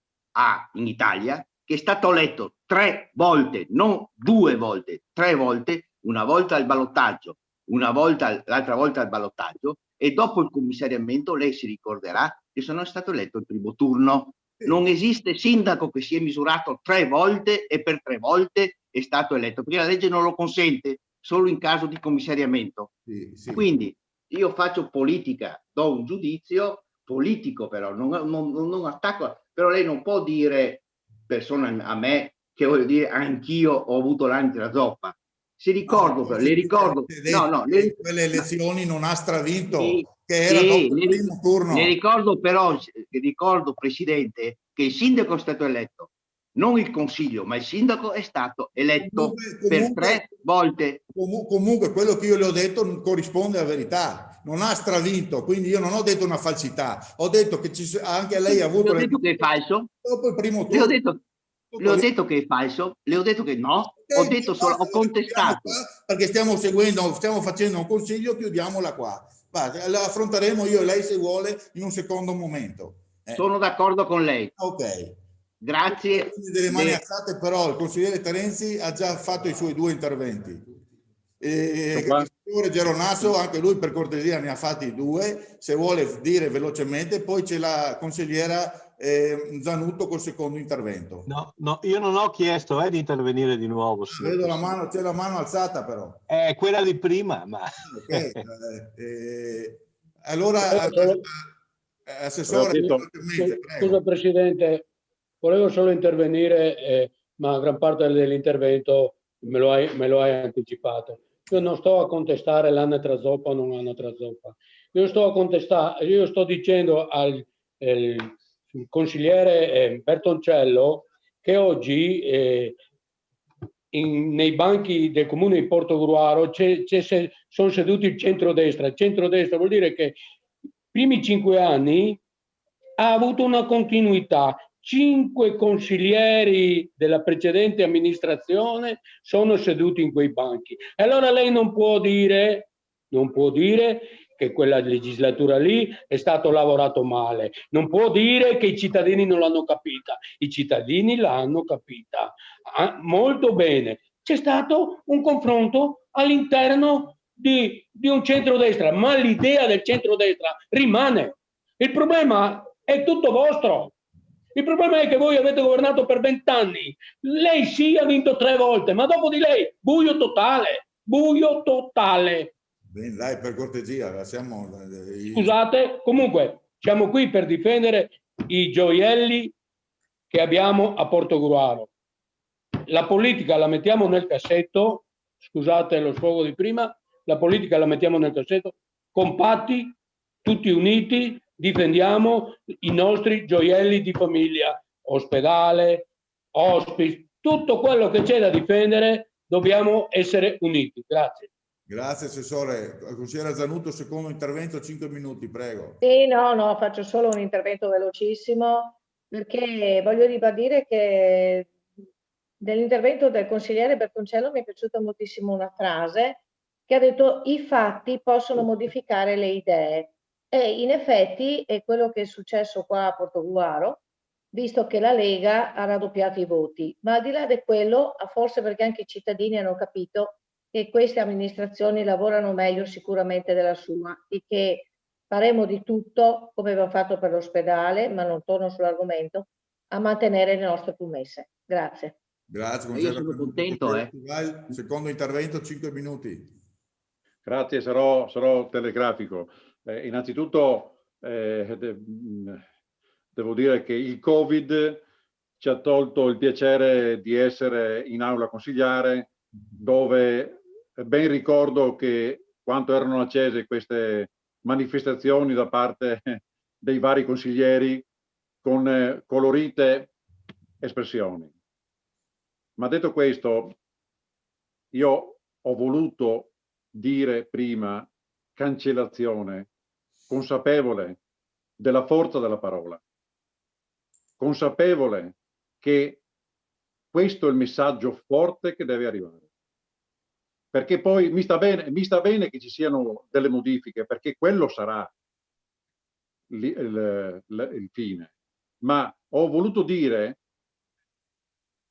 in Italia che è stato eletto 3 volte, non 2 volte, 3 volte, una volta al ballottaggio, l'altra volta al ballottaggio, e dopo il commissariamento lei si ricorderà che sono stato eletto il primo turno. Non esiste sindaco che si è misurato 3 volte e per 3 volte è stato eletto, perché la legge non lo consente, solo in caso di commissariamento. Quindi io faccio politica, do un giudizio politico, però non attacco, però lei non può dire persona a me che voglio dire anch'io ho avuto l'Anitra zoppa. Si ricordo, no, le ricordo, quelle elezioni non ha stravinto, che era dopo il primo turno. Le ricordo però, Presidente, che il sindaco è stato eletto, non il consiglio, ma il sindaco è stato eletto per 3 volte. Comunque quello che io le ho detto non corrisponde alla verità, non ha stravinto, quindi io non ho detto una falsità, ho detto che anche lei ha avuto... Le ho detto che è falso? Dopo il primo turno. Le ho detto che è falso, le ho detto che no, ho detto solo, ho contestato. Perché stiamo facendo un consiglio, chiudiamola qua. La affronteremo io e lei se vuole in un secondo momento. Sono d'accordo con lei. Ok. Grazie. Delle mani alzate, però il consigliere Terenzi ha già fatto i suoi 2 interventi. Il signore Geronasso, anche lui per cortesia ne ha fatti 2, se vuole dire velocemente, poi c'è la consigliera Zanutto col secondo intervento. No, io non ho chiesto di intervenire di nuovo. Vedo la mano, c'è la mano alzata però. È quella di prima, ma... Ok, allora Assessore, scusa Presidente, volevo solo intervenire, ma gran parte dell'intervento me lo hai anticipato. Io non sto a contestare l'Anitra zoppa o non l'Anitra zoppa. Io sto dicendo al consigliere Bertoncello che oggi nei banchi del comune di Portogruaro sono seduti il centrodestra. Il centrodestra vuol dire che i primi 5 anni ha avuto una continuità. 5 consiglieri della precedente amministrazione sono seduti in quei banchi. E allora lei non può dire che quella legislatura lì è stato lavorato male. Non può dire che i cittadini non l'hanno capita. I cittadini l'hanno capita molto bene. C'è stato un confronto all'interno di un centrodestra, ma l'idea del centrodestra rimane. Il problema è tutto vostro. Il problema è che voi avete governato per 20 anni. Lei sì ha vinto 3 volte, ma dopo di lei buio totale. Buio totale. Bene, dai, per cortesia, Scusate, comunque siamo qui per difendere i gioielli che abbiamo a Portogruaro. La politica la mettiamo nel cassetto, scusate lo sfogo di prima, la politica la mettiamo nel cassetto, compatti, tutti uniti, difendiamo i nostri gioielli di famiglia, ospedale, hospice, tutto quello che c'è da difendere, dobbiamo essere uniti. Grazie. Grazie Assessore. Consigliera Zanutto, secondo intervento, 5 minuti, prego. Sì, no, faccio solo un intervento velocissimo perché voglio ribadire che nell'intervento del consigliere Bertoncello mi è piaciuta moltissimo una frase che ha detto: i fatti possono modificare le idee. E in effetti è quello che è successo qua a Portogruaro, visto che la Lega ha raddoppiato i voti. Ma al di là di quello, forse perché anche i cittadini hanno capito che queste amministrazioni lavorano meglio sicuramente della sua e che faremo di tutto, come abbiamo fatto per l'ospedale, ma non torno sull'argomento, a mantenere le nostre promesse. Grazie. Grazie. Io sono contento. Secondo intervento, 5 minuti. Grazie, sarò telegrafico. Innanzitutto devo dire che il Covid ci ha tolto il piacere di essere in aula consigliare, dove ben ricordo che quanto erano accese queste manifestazioni da parte dei vari consiglieri, con colorite espressioni. Ma detto questo, io ho voluto dire prima cancellazione, consapevole della forza della parola, consapevole che questo è il messaggio forte che deve arrivare. Perché poi mi sta bene che ci siano delle modifiche, perché quello sarà il fine. Ma ho voluto dire,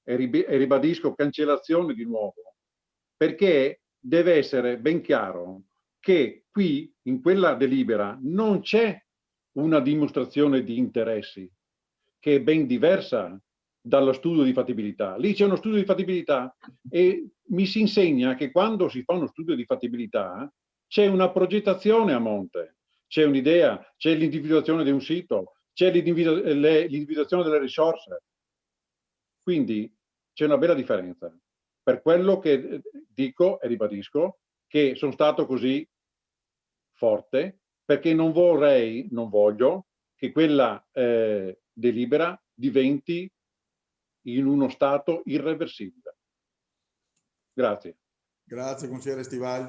e ribadisco cancellazione di nuovo, perché deve essere ben chiaro che qui, in quella delibera, non c'è una dimostrazione di interessi, che è ben diversa dallo studio di fattibilità. Lì c'è uno studio di fattibilità e mi si insegna che quando si fa uno studio di fattibilità c'è una progettazione a monte, c'è un'idea, c'è l'individuazione di un sito, c'è l'individuazione delle risorse. Quindi c'è una bella differenza. Per quello che dico e ribadisco che sono stato così forte, perché non voglio che quella delibera diventi in uno stato irreversibile. Grazie. Grazie, consigliere Stivali.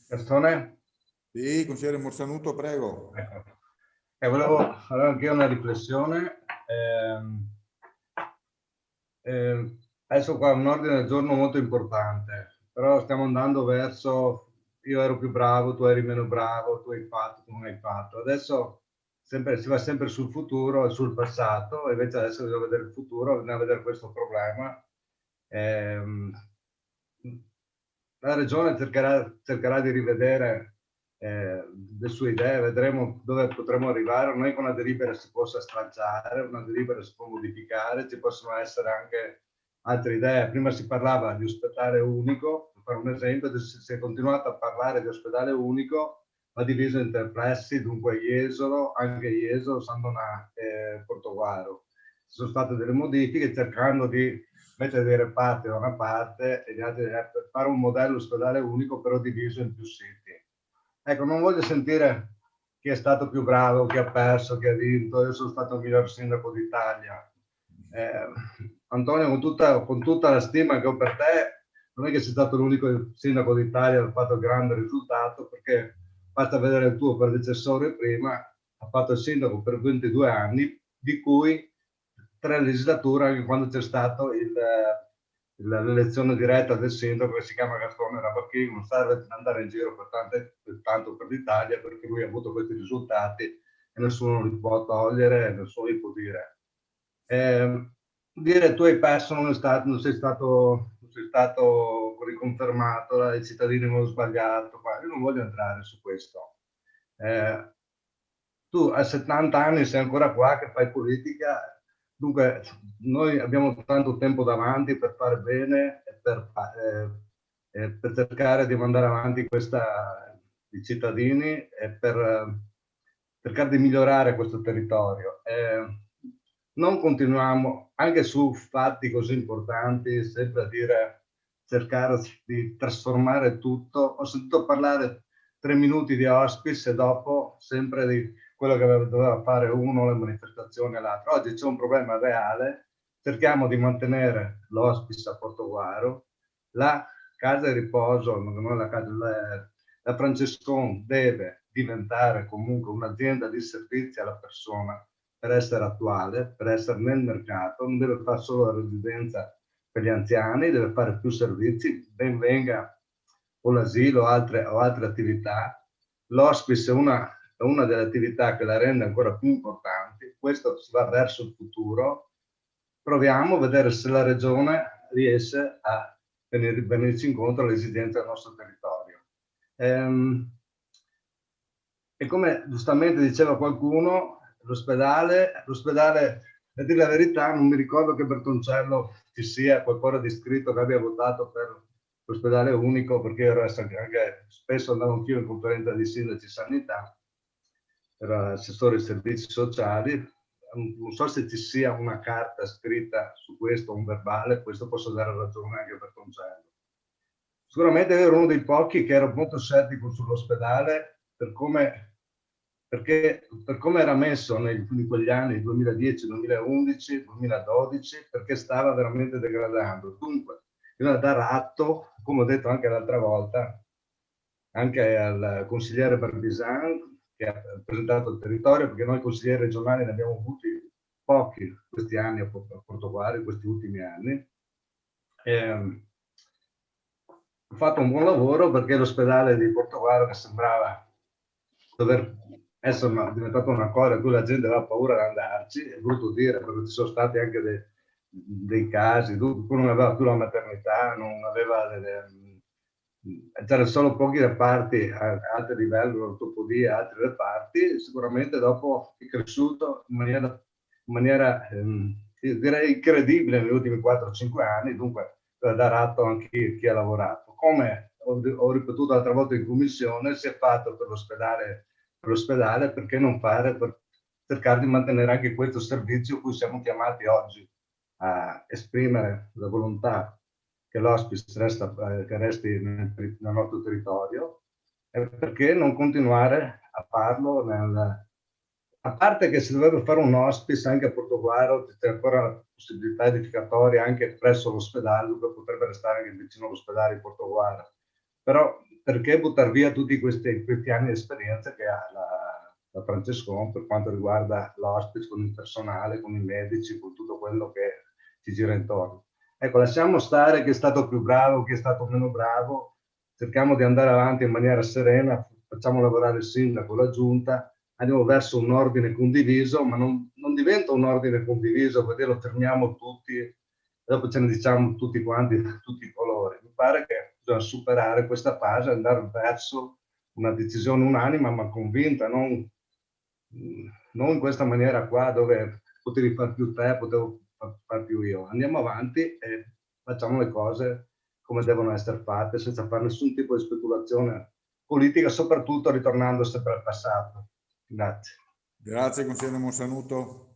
Gastone? Sì, consigliere Morsanuto, prego. Ecco. Volevo anche io una riflessione. Adesso qua un ordine del giorno molto importante, però stiamo andando verso io ero più bravo, tu eri meno bravo, tu hai fatto, tu non hai fatto. Adesso si va sempre sul futuro e sul passato, invece adesso bisogna vedere il futuro, bisogna vedere questo problema. La Regione cercherà di rivedere le sue idee, vedremo dove potremo arrivare. Non è che una delibera si possa stralciare, una delibera si può modificare, ci possono essere anche altre idee. Prima si parlava di ospedale unico, per fare un esempio, si è continuato a parlare di ospedale unico, ma diviso in 3 plessi, dunque anche Jesolo, San Donato e Portoguaro. Ci sono state delle modifiche cercando di mettere dei reparti da una parte e gli altri per fare un modello ospedale unico però diviso in più siti. Ecco, non voglio sentire chi è stato più bravo, chi ha perso, chi ha vinto. Io sono stato il miglior sindaco d'Italia. Antonio, con tutta la stima che ho per te, non è che sei stato l'unico sindaco d'Italia che ha fatto grande risultato, perché basta vedere il tuo predecessore prima, ha fatto il sindaco per 22 anni, di cui 3 legislature, anche quando c'è stato l'elezione diretta del sindaco, che si chiama Gastone Rabacchini. Non serve andare in giro tanto per l'Italia, perché lui ha avuto questi risultati e nessuno li può togliere, nessuno li può dire. Dire tu hai perso non sei stato riconfermato, i cittadini hanno sbagliato, io non voglio entrare su questo. Tu a 70 anni sei ancora qua che fai politica, dunque noi abbiamo tanto tempo davanti per fare bene e per cercare di mandare avanti i cittadini e per cercare di migliorare questo territorio. Non continuiamo anche su fatti così importanti sempre a dire, cercare di trasformare tutto. Ho sentito parlare 3 minuti di hospice e dopo sempre di quello che doveva fare uno, le manifestazioni e l'altro. Oggi c'è un problema reale, cerchiamo di mantenere l'hospice a Portoguaro, la casa di riposo, non la Francescon deve diventare comunque un'azienda di servizi alla persona per essere attuale, per essere nel mercato, non deve fare solo la residenza per gli anziani, deve fare più servizi, ben venga o l'asilo o altre attività. L'hospice è una delle attività che la rende ancora più importante. Questo si va verso il futuro. Proviamo a vedere se la Regione riesce a venirci incontro alle esigenze del nostro territorio. E come giustamente diceva qualcuno, l'ospedale, per dire la verità, non mi ricordo che Bertoncello ci sia qualcosa di scritto che abbia votato per l'ospedale unico, perché ero anche spesso andavo anch'io in conferenza di sindaci sanità, era assessore ai servizi sociali. Non so se ci sia una carta scritta su questo, un verbale, questo posso dare ragione anche a Bertoncello. Sicuramente ero uno dei pochi che ero molto scettico sull'ospedale per come perché per come era messo in quegli anni, 2010, 2011, 2012, perché stava veramente degradando. Dunque, bisogna dare atto, come ho detto anche l'altra volta, anche al consigliere Barbisan, che ha presentato il territorio, perché noi consiglieri regionali ne abbiamo avuti pochi questi anni a Portogallo, questi ultimi anni. Ho fatto un buon lavoro perché l'ospedale di Portogallo, che sembrava dover essere diventato una cosa a cui la gente aveva paura di andarci, è brutto dire, perché ci sono stati anche dei casi, non aveva più la maternità, non aveva c'erano solo pochi reparti a alto livello, l'ortopedia e altri reparti. Sicuramente dopo è cresciuto in maniera direi incredibile negli ultimi 4-5 anni, dunque per dare atto anche a chi ha lavorato. Come ho ripetuto l'altra volta in commissione, si è fatto per l'ospedale, perché non fare per cercare di mantenere anche questo servizio cui siamo chiamati oggi a esprimere la volontà che l'hospice che resti nel nostro territorio, e perché non continuare a farlo a parte che si dovrebbe fare un hospice anche a Portogallo, c'è ancora la possibilità edificatoria anche presso l'ospedale, dove potrebbe restare anche vicino all'ospedale di Portogallo. Però perché buttare via tutti questi anni di esperienza che ha la Francescon per quanto riguarda l'hospice, con il personale, con i medici, con tutto quello che ci gira intorno. Ecco, lasciamo stare chi è stato più bravo, chi è stato meno bravo, cerchiamo di andare avanti in maniera serena, facciamo lavorare il sindaco, la giunta, andiamo verso un ordine condiviso, ma non diventa un ordine condiviso perché lo fermiamo tutti e dopo ce ne diciamo tutti quanti, tutti i colori. Mi pare che bisogna superare questa fase e andare verso una decisione unanima ma convinta, non in questa maniera qua dove potevi far più te, potevo far più io. Andiamo avanti e facciamo le cose come devono essere fatte, senza fare nessun tipo di speculazione politica, soprattutto ritornando sempre al passato. Grazie. Grazie consigliere Monsanuto.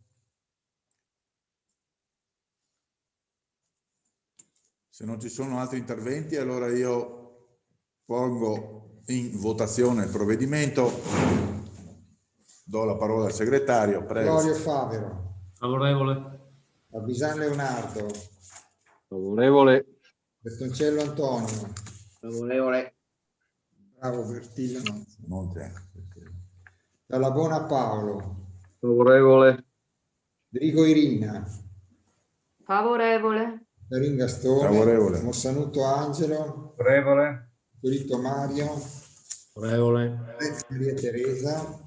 Se non ci sono altri interventi, allora io pongo in votazione il provvedimento. Do la parola al segretario. Prego. Glorio Favero. Favorevole. Barbisan Leonardo. Favorevole. Bertoncello Antonio. Favorevole. Bravo Bertillo. Non c'è. Dall'Abona Paolo. Favorevole. Drigo Irina. Favorevole. Darin Gastone. Favorevole. Mossanuto Angelo. Favorevole. Fiorito Mario. Favorevole. Maria Teresa.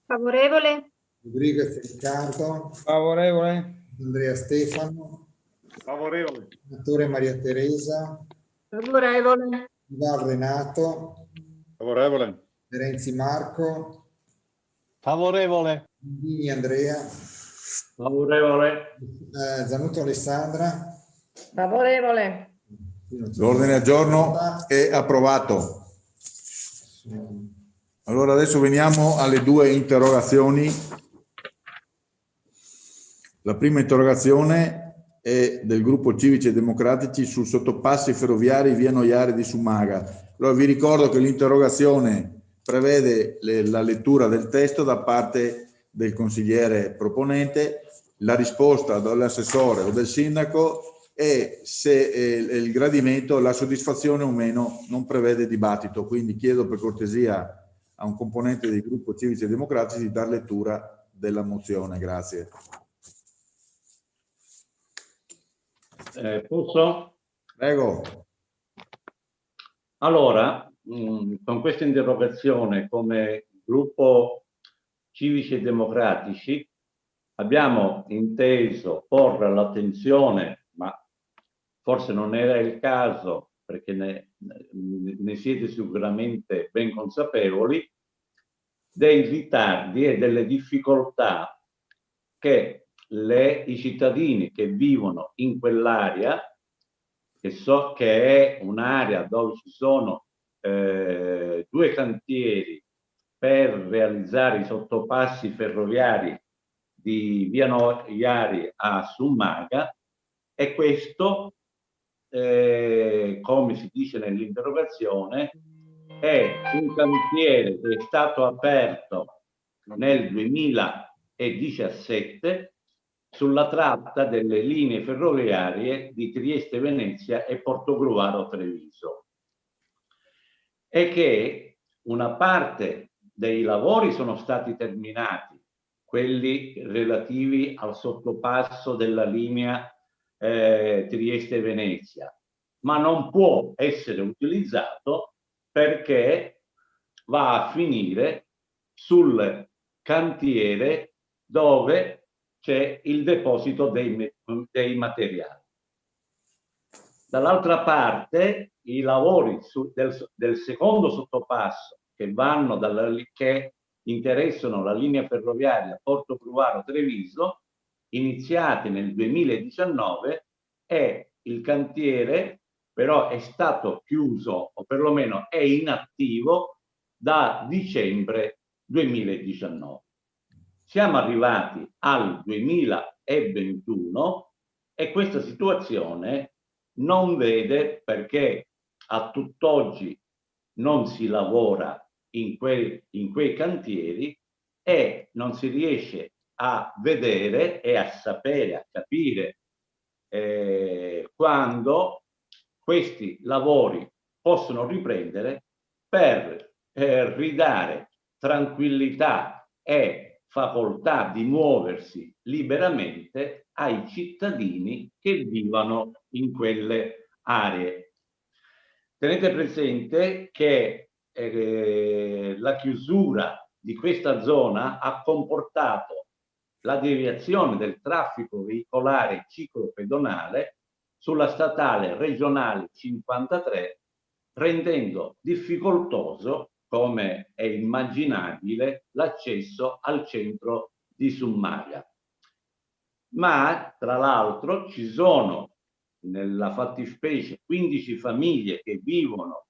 Favorevole. Rodriguez Riccardo. Favorevole. Andrea Stefano. Favorevole. Senatore Maria Teresa. Favorevole. Ivar Renato. Favorevole. Renzi Marco. Favorevole. Bini Andrea. Favorevole. Zanuto Alessandra. Favorevole. L'ordine del giorno è approvato. Allora adesso veniamo alle due interrogazioni. La prima interrogazione è del gruppo Civici e Democratici sul sottopassi ferroviari via Noiare di Sumaga. Allora vi ricordo che l'interrogazione prevede la lettura del testo da parte del consigliere proponente, la risposta dall'assessore o del sindaco e se il gradimento, la soddisfazione o meno non prevede dibattito. Quindi chiedo per cortesia a un componente del gruppo Civici e Democratici di dar lettura della mozione. Grazie. Posso? Prego. Allora, con questa interrogazione come gruppo Civici e Democratici abbiamo inteso porre l'attenzione, ma forse non era il caso perché ne siete sicuramente ben consapevoli, dei ritardi e delle difficoltà che i cittadini che vivono in quell'area, che è un'area dove ci sono 2 cantieri per realizzare i sottopassi ferroviari di via Noiari a Sumaga, e questo, come si dice nell'interrogazione, è un cantiere che è stato aperto nel 2017 sulla tratta delle linee ferroviarie di Trieste Venezia e Portogruaro Treviso, e che una parte dei lavori sono stati terminati, quelli relativi al sottopasso della linea Trieste Venezia, ma non può essere utilizzato perché va a finire sul cantiere dove c'è il deposito dei materiali. Dall'altra parte, i lavori del secondo sottopasso che interessano la linea ferroviaria Portogruaro-Treviso, iniziati nel 2019, e il cantiere però è stato chiuso, o perlomeno è inattivo, da dicembre 2019. Siamo arrivati al 2021 e questa situazione non vede, perché a tutt'oggi non si lavora in quei cantieri e non si riesce a vedere e a sapere, a capire quando questi lavori possono riprendere per ridare tranquillità e facoltà di muoversi liberamente ai cittadini che vivono in quelle aree. Tenete presente che la chiusura di questa zona ha comportato la deviazione del traffico veicolare ciclopedonale sulla statale regionale 53, rendendo difficoltoso, come è immaginabile, l'accesso al centro di Sommaria. Ma tra l'altro ci sono nella fattispecie 15 famiglie che vivono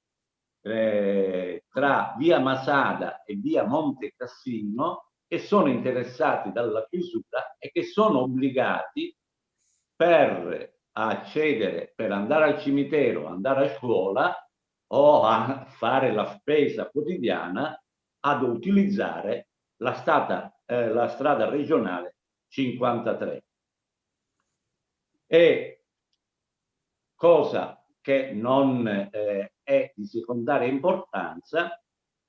tra via Masada e via Monte Cassino, che sono interessati dalla chiusura e che sono obbligati, per accedere, per andare al cimitero, andare a scuola o a fare la spesa quotidiana, ad utilizzare la strada regionale 53. E cosa che non è di secondaria importanza,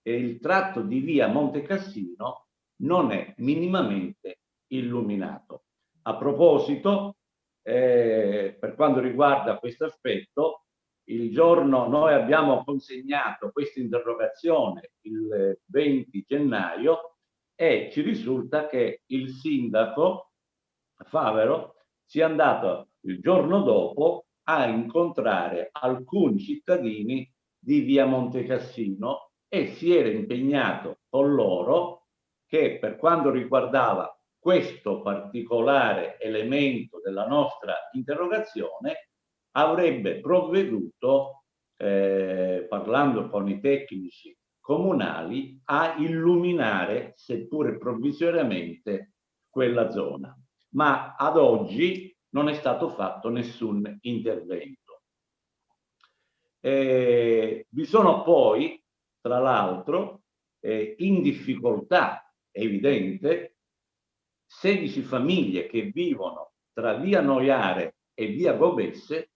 il tratto di via Monte Cassino non è minimamente illuminato. A proposito, per quanto riguarda questo aspetto, il giorno noi abbiamo consegnato questa interrogazione il 20 gennaio e ci risulta che il sindaco Favero sia andato il giorno dopo a incontrare alcuni cittadini di via Monte Cassino e si era impegnato con loro che, per quanto riguardava questo particolare elemento della nostra interrogazione, avrebbe provveduto, parlando con i tecnici comunali, a illuminare, seppure provvisoriamente, quella zona. Ma ad oggi non è stato fatto nessun intervento. Vi sono poi, tra l'altro, in difficoltà evidente, 16 famiglie che vivono tra via Noiare e via Gobesse,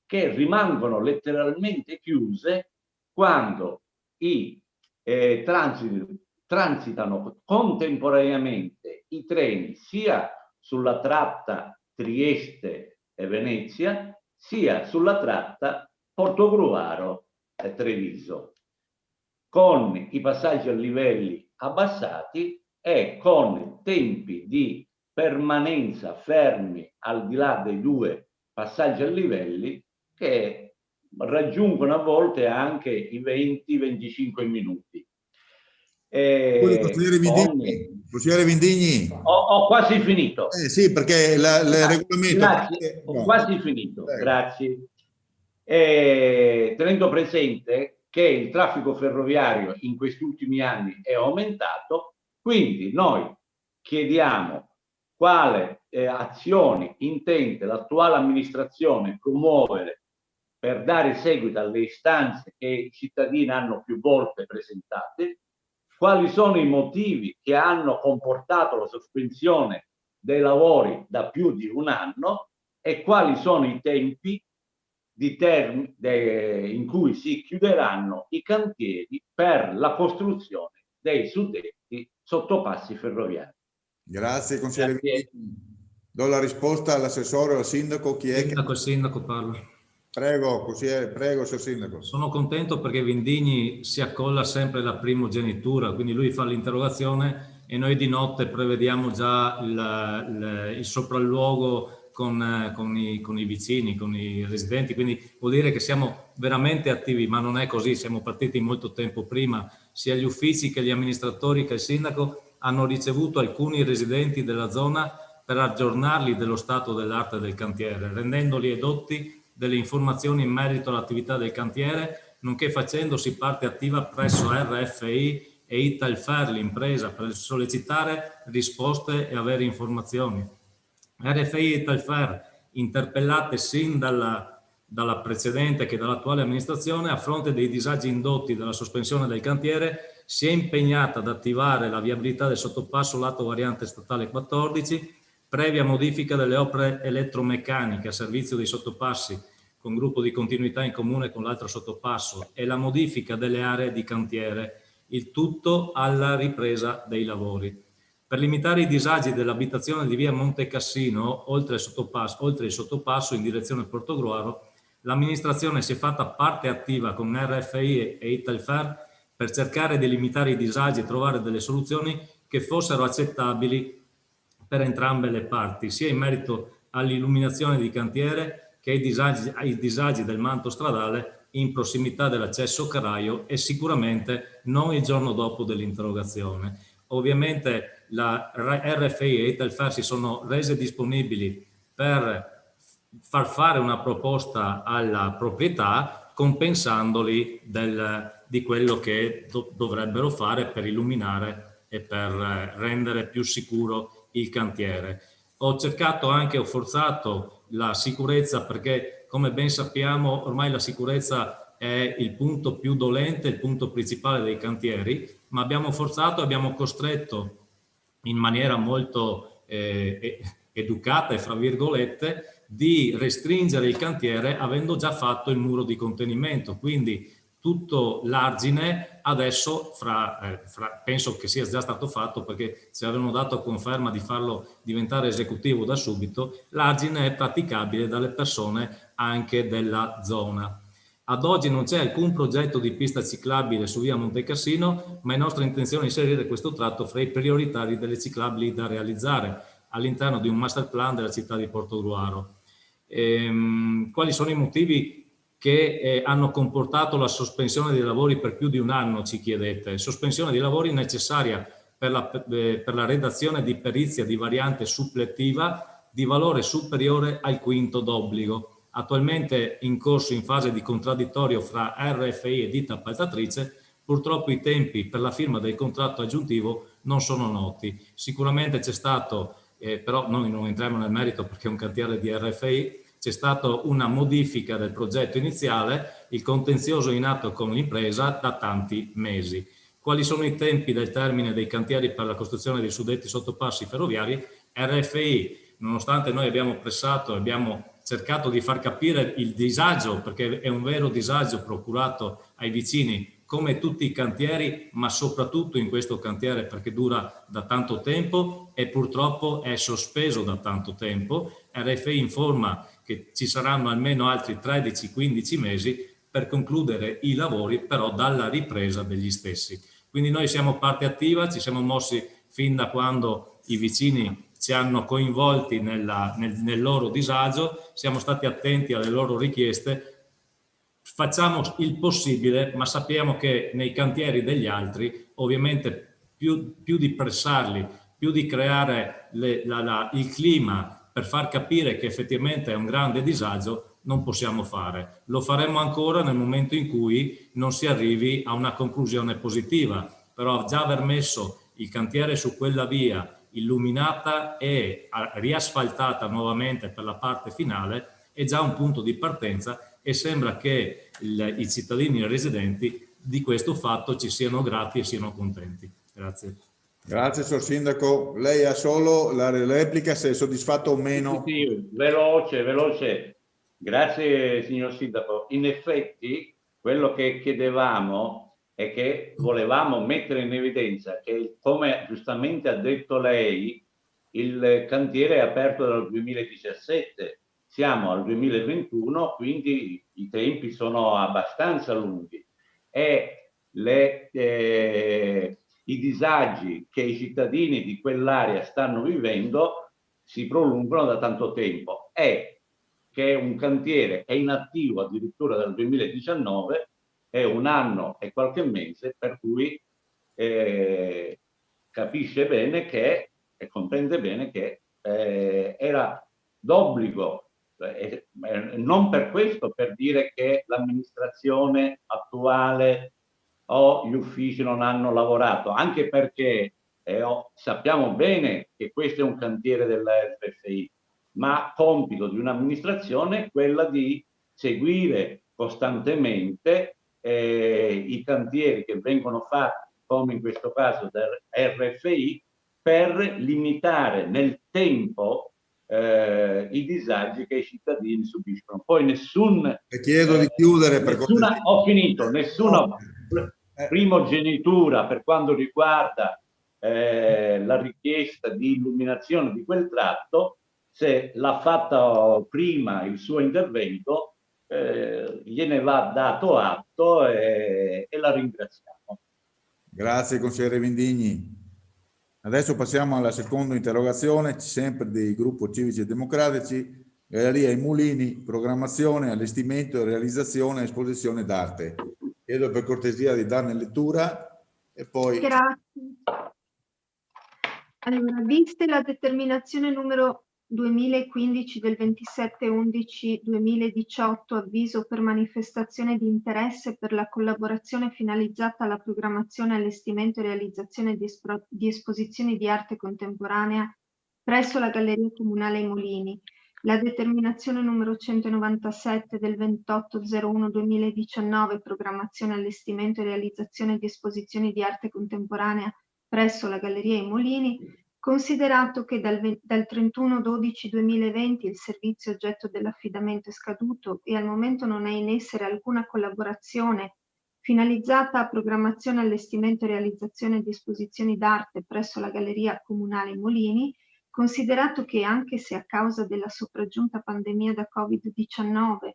che rimangono letteralmente chiuse quando i transitano contemporaneamente i treni sia sulla tratta Trieste e Venezia, sia sulla tratta Portogruaro e Treviso, con i passaggi a livelli abbassati e con tempi di permanenza fermi al di là dei due passaggi a livelli che raggiungono a volte anche i 20-25 minuti. Consigliere Vindigni. Ho quasi finito. Sì, perché il regolamento... Grazie, ho quasi finito, grazie. Tenendo presente che il traffico ferroviario in questi ultimi anni è aumentato, quindi noi chiediamo quale azioni intende l'attuale amministrazione promuovere per dare seguito alle istanze che i cittadini hanno più volte presentate, quali sono i motivi che hanno comportato la sospensione dei lavori da più di un anno e quali sono i tempi in cui si chiuderanno i cantieri per la costruzione dei suddetti sottopassi ferroviari. Grazie, consigliere Vizzini. Do la risposta all'assessore o al sindaco. Chi è? Il sindaco parla. Prego, consigliere, prego, signor sindaco. Sono contento perché Vindigni si accolla sempre la primogenitura, quindi lui fa l'interrogazione e noi di notte prevediamo già il sopralluogo con i vicini, con i residenti, quindi vuol dire che siamo veramente attivi, ma non è così, siamo partiti molto tempo prima. Sia gli uffici che gli amministratori che il sindaco hanno ricevuto alcuni residenti della zona per aggiornarli dello stato dell'arte del cantiere, rendendoli edotti delle informazioni in merito all'attività del cantiere, nonché facendosi parte attiva presso RFI e Italfer, l'impresa, per sollecitare risposte e avere informazioni. RFI e Italfer, interpellate sin dalla precedente che dall'attuale amministrazione, a fronte dei disagi indotti dalla sospensione del cantiere, si è impegnata ad attivare la viabilità del sottopasso lato variante statale 14, previa modifica delle opere elettromeccaniche a servizio dei sottopassi con gruppo di continuità in comune con l'altro sottopasso e la modifica delle aree di cantiere, il tutto alla ripresa dei lavori. Per limitare i disagi dell'abitazione di via Monte Cassino, oltre il sottopasso in direzione Portogruaro, l'amministrazione si è fatta parte attiva con RFI e Italfer per cercare di limitare i disagi e trovare delle soluzioni che fossero accettabili per entrambe le parti, sia in merito all'illuminazione di cantiere che ai disagi del manto stradale in prossimità dell'accesso carraio e sicuramente non il giorno dopo dell'interrogazione. Ovviamente la RFI e Italfer si sono rese disponibili per far fare una proposta alla proprietà compensandoli di quello che dovrebbero fare per illuminare e per rendere più sicuro il cantiere. Ho forzato la sicurezza perché, come ben sappiamo, ormai la sicurezza è il punto più dolente, il punto principale dei cantieri, ma abbiamo forzato e abbiamo costretto in maniera molto educata e fra virgolette di restringere il cantiere avendo già fatto il muro di contenimento, quindi tutto l'argine adesso, penso che sia già stato fatto perché ci avevano dato conferma di farlo diventare esecutivo da subito, l'argine è praticabile dalle persone anche della zona. Ad oggi non c'è alcun progetto di pista ciclabile su via Monte Cassino, ma è nostra intenzione inserire questo tratto fra i prioritari delle ciclabili da realizzare all'interno di un master plan della città di Portogruaro. Quali sono i motivi che hanno comportato la sospensione dei lavori per più di un anno, ci chiedete? Sospensione dei lavori necessaria per la redazione di perizia di variante supplettiva di valore superiore al quinto d'obbligo, attualmente in corso in fase di contraddittorio fra RFI e ditta appaltatrice. Purtroppo i tempi per la firma del contratto aggiuntivo non sono noti. Sicuramente c'è stato, però noi non entriamo nel merito perché è un cantiere di RFI, c'è stata una modifica del progetto iniziale, il contenzioso in atto con l'impresa da tanti mesi. Quali sono i tempi del termine dei cantieri per la costruzione dei suddetti sottopassi ferroviari? RFI, nonostante noi abbiamo pressato, abbiamo cercato di far capire il disagio, perché è un vero disagio procurato ai vicini, come tutti i cantieri, ma soprattutto in questo cantiere perché dura da tanto tempo e purtroppo è sospeso da tanto tempo. RFI informa che ci saranno almeno altri 13-15 mesi per concludere i lavori, però dalla ripresa degli stessi. Quindi noi siamo parte attiva, ci siamo mossi fin da quando i vicini ci hanno coinvolti nel loro disagio, siamo stati attenti alle loro richieste, facciamo il possibile, ma sappiamo che nei cantieri degli altri, ovviamente più di pressarli, più di creare il clima per far capire che effettivamente è un grande disagio, non possiamo fare. Lo faremo ancora nel momento in cui non si arrivi a una conclusione positiva, però già aver messo il cantiere su quella via illuminata e riasfaltata nuovamente per la parte finale è già un punto di partenza e sembra che i cittadini residenti di questo fatto ci siano grati e siano contenti. Grazie. Grazie, signor Sindaco. Lei ha solo la replica, se è soddisfatto o meno. Sì, veloce. Grazie, signor Sindaco. In effetti, quello che chiedevamo è che volevamo mettere in evidenza che, come giustamente ha detto lei, il cantiere è aperto dal 2017, siamo al 2021, quindi i tempi sono abbastanza lunghi e i disagi che i cittadini di quell'area stanno vivendo si prolungano da tanto tempo. È che un cantiere è inattivo addirittura dal 2019, è un anno e qualche mese, per cui capisce bene che e comprende bene che era d'obbligo, non per questo per dire che l'amministrazione attuale o gli uffici non hanno lavorato, anche perché sappiamo bene che questo è un cantiere della RFI, ma compito di un'amministrazione è quella di seguire costantemente i cantieri che vengono fatti, come in questo caso del RFI, per limitare nel tempo i disagi che i cittadini subiscono. Poi Le chiedo di chiudere per ho finito, nessuna primogenitura per quanto riguarda la richiesta di illuminazione di quel tratto. Se l'ha fatta prima il suo intervento, gliene va dato atto e la ringraziamo. Grazie, consigliere Vindigni. Adesso passiamo alla seconda interrogazione, sempre del gruppo Civici e Democratici, Galleria ai Mulini, programmazione, allestimento, realizzazione e esposizione d'arte. Chiedo per cortesia di darne lettura e poi... Grazie. Allora, viste la determinazione numero 2015 del 27/11/2018, avviso per manifestazione di interesse per la collaborazione finalizzata alla programmazione, allestimento e realizzazione di esposizioni di arte contemporanea presso la Galleria Comunale ai Mulini, la determinazione numero 197 del 28/01/2019, programmazione, allestimento e realizzazione di esposizioni di arte contemporanea presso la Galleria ai Mulini, considerato che dal 31/12/2020 il servizio oggetto dell'affidamento è scaduto e al momento non è in essere alcuna collaborazione finalizzata a programmazione, allestimento e realizzazione di esposizioni d'arte presso la Galleria Comunale ai Mulini, considerato che anche se a causa della sopraggiunta pandemia da Covid-19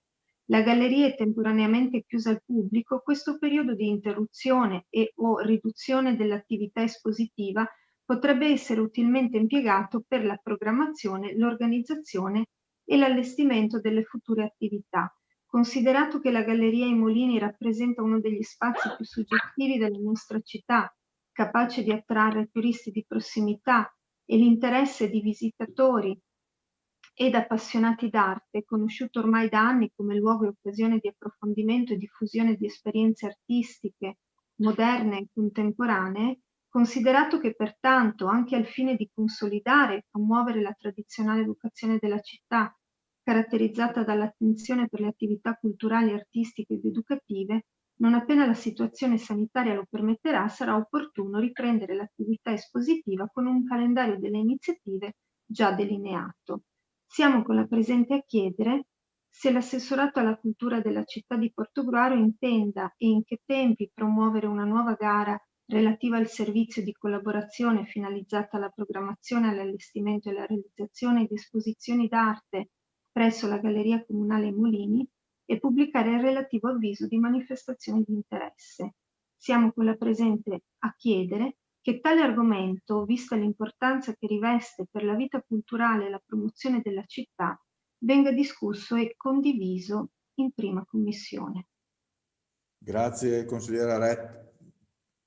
la galleria è temporaneamente chiusa al pubblico, questo periodo di interruzione e o riduzione dell'attività espositiva potrebbe essere utilmente impiegato per la programmazione, l'organizzazione e l'allestimento delle future attività. Considerato che la Galleria ai Mulini rappresenta uno degli spazi più suggestivi della nostra città, capace di attrarre turisti di prossimità e l'interesse di visitatori ed appassionati d'arte, conosciuto ormai da anni come luogo e occasione di approfondimento e diffusione di esperienze artistiche moderne e contemporanee, considerato che pertanto, anche al fine di consolidare e promuovere la tradizionale vocazione della città, caratterizzata dall'attenzione per le attività culturali, artistiche ed educative, non appena la situazione sanitaria lo permetterà, sarà opportuno riprendere l'attività espositiva con un calendario delle iniziative già delineato. Siamo con la presente a chiedere se l'assessorato alla cultura della città di Portogruaro intenda e in che tempi promuovere una nuova gara relativa al servizio di collaborazione finalizzata alla programmazione, all'allestimento e alla realizzazione di esposizioni d'arte presso la Galleria Comunale ai Mulini e pubblicare il relativo avviso di manifestazione di interesse. Siamo con la presente a chiedere che tale argomento, vista l'importanza che riveste per la vita culturale e la promozione della città, venga discusso e condiviso in prima commissione. Grazie, consigliera Ret.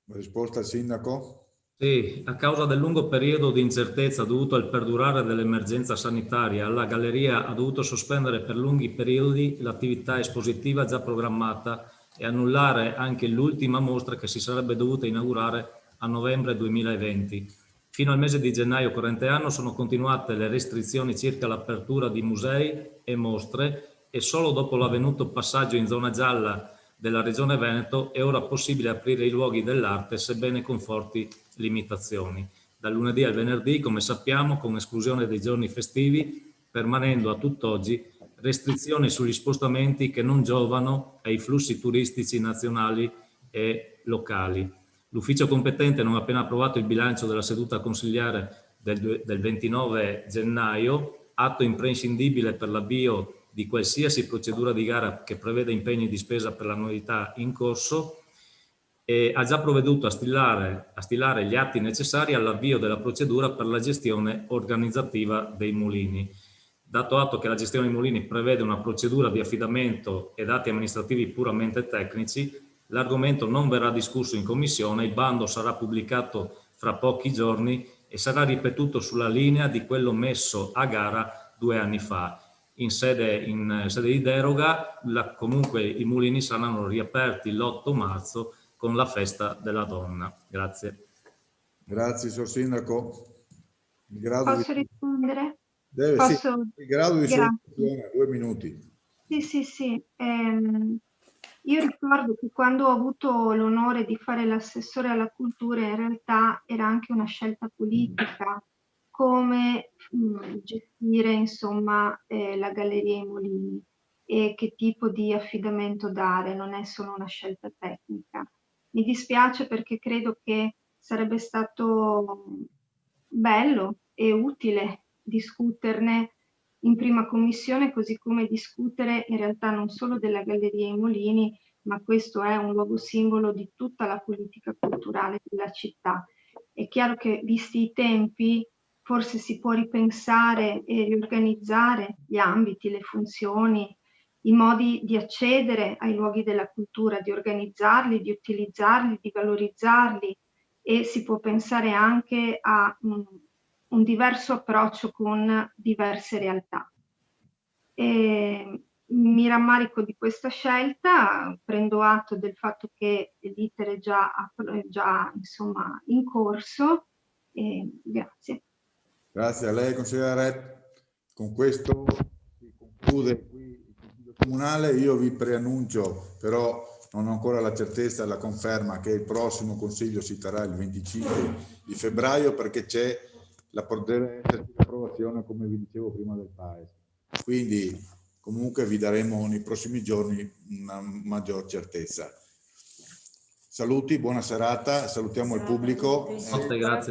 Risposta al sindaco? Sì, a causa del lungo periodo di incertezza dovuto al perdurare dell'emergenza sanitaria, la Galleria ha dovuto sospendere per lunghi periodi l'attività espositiva già programmata e annullare anche l'ultima mostra che si sarebbe dovuta inaugurare a novembre 2020. Fino al mese di gennaio corrente anno sono continuate le restrizioni circa l'apertura di musei e mostre e solo dopo l'avvenuto passaggio in zona gialla della Regione Veneto, è ora possibile aprire i luoghi dell'arte, sebbene con forti limitazioni. Dal lunedì al venerdì, come sappiamo, con esclusione dei giorni festivi, permanendo a tutt'oggi restrizioni sugli spostamenti che non giovano ai flussi turistici nazionali e locali. L'ufficio competente non ha appena approvato il bilancio della seduta consigliare del 29 gennaio, atto imprescindibile per l'avvio di qualsiasi procedura di gara che preveda impegni di spesa per l'annualità in corso, e ha già provveduto a stilare gli atti necessari all'avvio della procedura per la gestione organizzativa dei mulini. Dato atto che la gestione dei mulini prevede una procedura di affidamento ed atti amministrativi puramente tecnici, l'argomento non verrà discusso in commissione, il bando sarà pubblicato fra pochi giorni e sarà ripetuto sulla linea di quello messo a gara 2 anni fa. In sede di deroga, comunque i mulini saranno riaperti l'8 marzo con la festa della donna. Grazie. Grazie, signor Sindaco. Posso rispondere? Il grado di soluzione, 2 minuti. Sì. Io ricordo che quando ho avuto l'onore di fare l'assessore alla cultura, in realtà era anche una scelta politica, come gestire insomma la Galleria ai Mulini e che tipo di affidamento dare, non è solo una scelta tecnica. Mi dispiace perché credo che sarebbe stato bello e utile discuterne in prima commissione, così come discutere in realtà non solo della Galleria ai Mulini, ma questo è un luogo simbolo di tutta la politica culturale della città. È chiaro che visti i tempi forse si può ripensare e riorganizzare gli ambiti, le funzioni, i modi di accedere ai luoghi della cultura, di organizzarli, di utilizzarli, di valorizzarli, e si può pensare anche a un diverso approccio con diverse realtà. Mi rammarico di questa scelta, prendo atto del fatto che l'iter è già insomma in corso, e grazie. Grazie a lei, consigliere Ret. Con questo si conclude qui il Consiglio Comunale. Io vi preannuncio, però non ho ancora la certezza e la conferma, che il prossimo Consiglio si terrà il 25 di febbraio, perché deve esserci l'approvazione, come vi dicevo prima, del PAES. Quindi comunque vi daremo nei prossimi giorni una maggior certezza. Saluti, buona serata, salutiamo il pubblico. Grazie.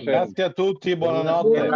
Grazie a tutti, buonanotte.